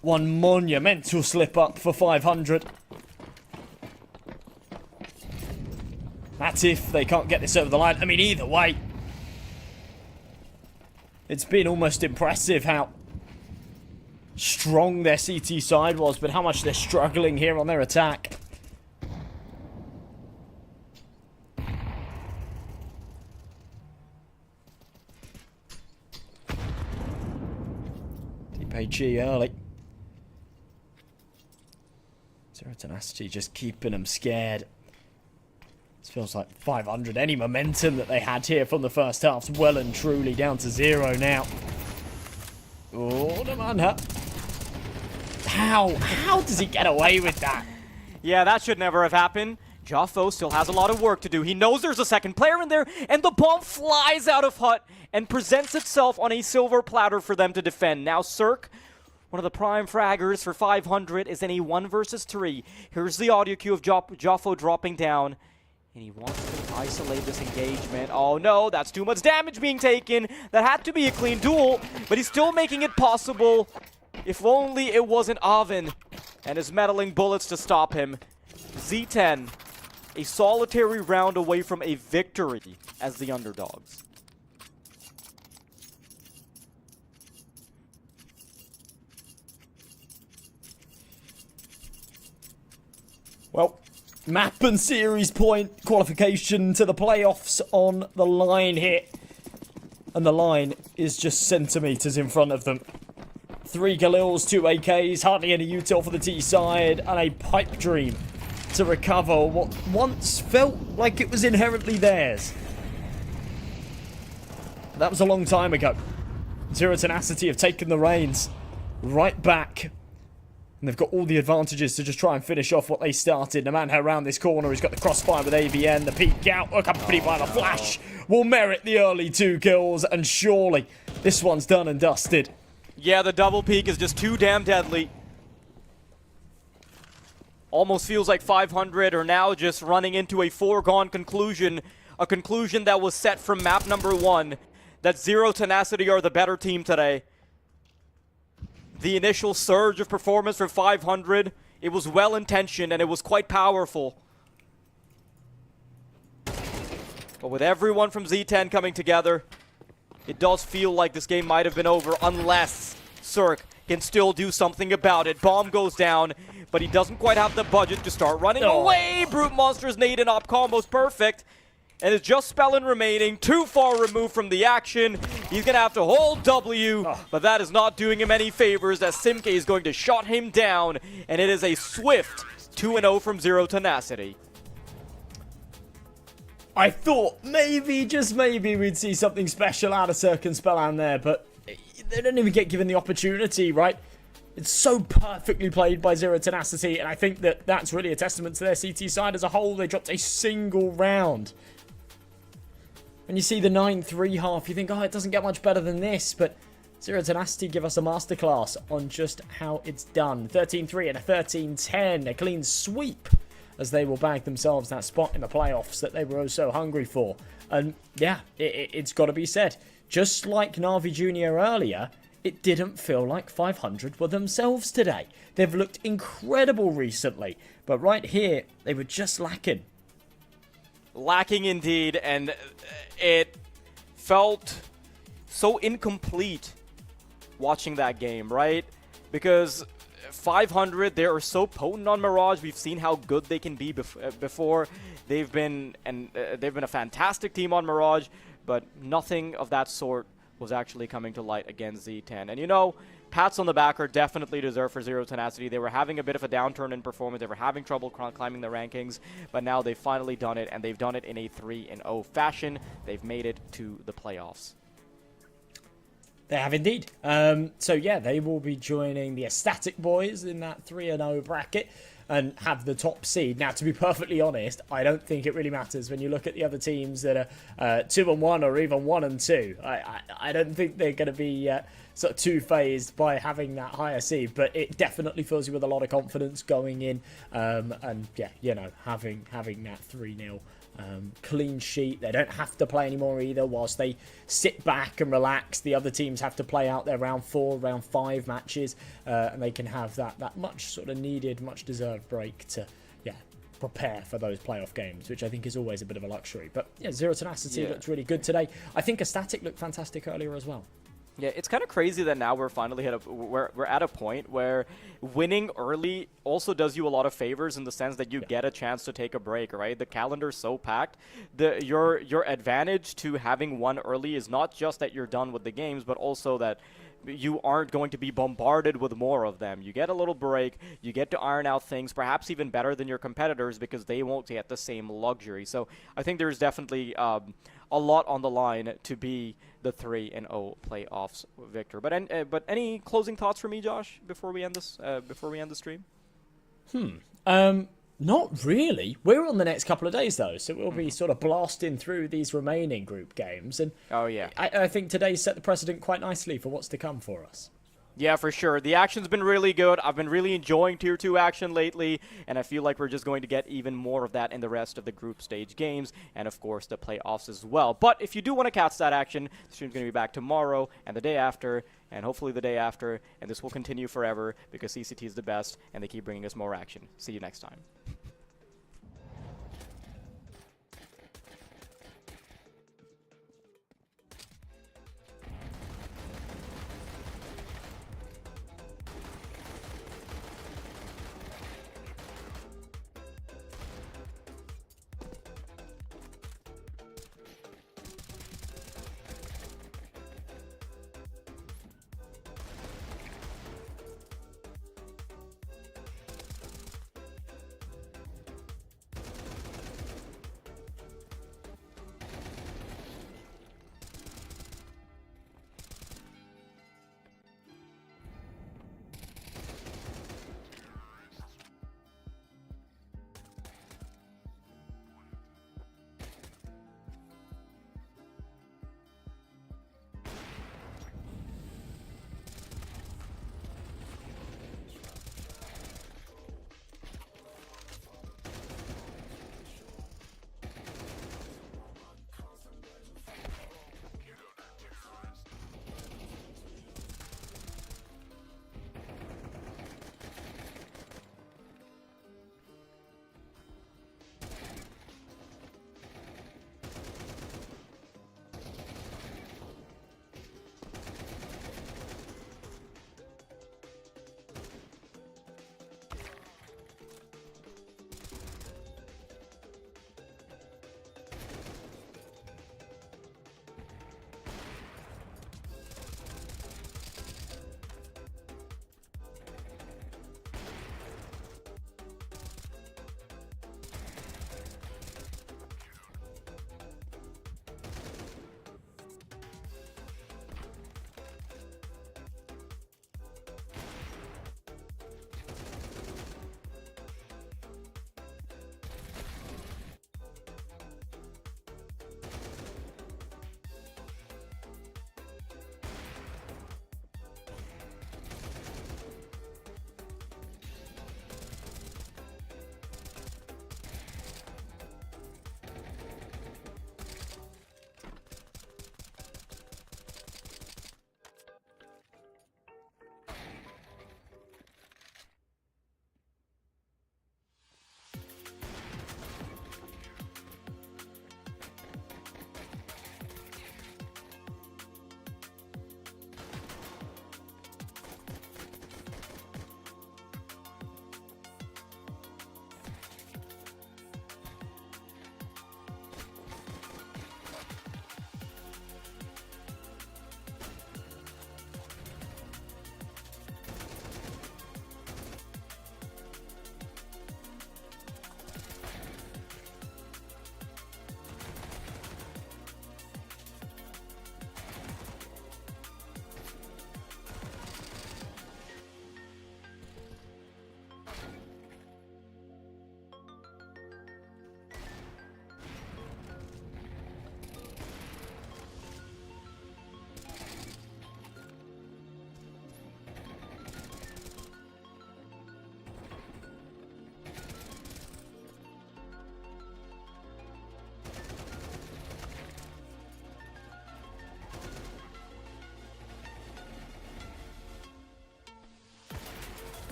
one monumental slip-up for 500. That's if they can't get this over the line. I mean, either way, it's been almost impressive how strong their CT side was, but how much they're struggling here on their attack. DPG early. Zero Tenacity just keeping them scared. This feels like 500. Any momentum that they had here from the first half's well and truly down to zero now. Oh, the man. How does he get away with that? Yeah, that should never have happened. Joffo still has a lot of work to do. He knows there's a second player in there, and the bomb flies out of hut and presents itself on a silver platter for them to defend. Now Cirque, one of the prime fraggers for 500, is in a 1 versus 3. Here's the audio cue of Joffo dropping down. And he wants to isolate this engagement. Oh no, that's too much damage being taken. That had to be a clean duel, but he's still making it possible. If only it wasn't Oven and his meddling bullets to stop him. Z10, a solitary round away from a victory as the underdogs. Well, map and series point qualification to the playoffs on the line here. And the line is just centimetres in front of them. 3 Galils, 2 AKs, hardly any util for the T side, and a pipe dream to recover what once felt like it was inherently theirs. That was a long time ago. Zero Tenacity have taken the reins right back. And they've got all the advantages to just try and finish off what they started. Namanha around this corner. He's got the crossfire with AVN. The peek out, accompanied by the flash, will merit the early 2 kills. And surely, this one's done and dusted. Yeah, the double peek is just too damn deadly. Almost feels like 500 are now just running into a foregone conclusion. A conclusion that was set from map number 1. That Zero Tenacity are the better team today. The initial surge of performance for 500, it was well-intentioned and it was quite powerful. But with everyone from Z10 coming together, it does feel like this game might have been over unless Cirque can still do something about it. Bomb goes down, but he doesn't quite have the budget to start running away. Brute Monster's nade and op combo's perfect. And it's just Spellin remaining, too far removed from the action. He's going to have to hold W, but that is not doing him any favors as Simke is going to shut him down. And it is a swift 2-0 from Zero Tenacity. I thought maybe, just maybe, we'd see something special out of Cirque and Spellan there, but they don't even get given the opportunity, right? It's so perfectly played by Zero Tenacity, and I think that that's really a testament to their CT side as a whole. They dropped a single round. When you see the 9-3 half, you think, oh, it doesn't get much better than this, but Zero Tenacity give us a masterclass on just how it's done. 13-3 and a 13-10, a clean sweep, as they will bag themselves that spot in the playoffs that they were oh so hungry for. And yeah, it's got to be said, just like Na'Vi Jr. earlier, it didn't feel like 500 were themselves today. They've looked incredible recently, but right here, they were just lacking. Lacking indeed, and it felt so incomplete watching that game, right? Because 500, they are so potent on Mirage. We've seen how good they can be before. They've been a fantastic team on Mirage, but nothing of that sort was actually coming to light against Z10. And you know, pats on the back are definitely deserved for Zero Tenacity. They were having a bit of a downturn in performance. They were having trouble climbing the rankings, but now they've finally done it, and they've done it in a 3-0 fashion. They've made it to the playoffs. They have indeed. So yeah, they will be joining the Ecstatic Boys in that 3-0 bracket and have the top seed. Now, to be perfectly honest, I don't think it really matters when you look at the other teams that are 2-1 or even 1-2. I don't think they're going to be sort of too phased by having that higher seed, but it definitely fills you with a lot of confidence going in. And yeah, you know, having that 3-0 clean sheet. They don't have to play anymore either whilst they sit back and relax. The other teams have to play out their round 4, round 5 matches, and they can have that much sort of needed, much deserved break to prepare for those playoff games, which I think is always a bit of a luxury. But yeah, Zero Tenacity looked really good today. I think Ecstatic looked fantastic earlier as well. Yeah, it's kind of crazy that now we're finally we're at a point where winning early also does you a lot of favors in the sense that you get a chance to take a break, right? The calendar's so packed. Your advantage to having won early is not just that you're done with the games, but also that you aren't going to be bombarded with more of them. You get a little break, you get to iron out things, perhaps even better than your competitors because they won't get the same luxury. So I think there's definitely a lot on the line to be the 3-0 playoffs victor. But any closing thoughts from me, Josh, before we end this the stream? Not really. We're on the next couple of days, though, so we'll be sort of blasting through these remaining group games. And oh, yeah. I think today set the precedent quite nicely for what's to come for us. Yeah, for sure. The action's been really good. I've been really enjoying Tier 2 action lately, and I feel like we're just going to get even more of that in the rest of the group stage games, and of course the playoffs as well. But if you do want to catch that action, the stream's going to be back tomorrow and the day after, and hopefully the day after, and this will continue forever because CCT is the best, and they keep bringing us more action. See you next time.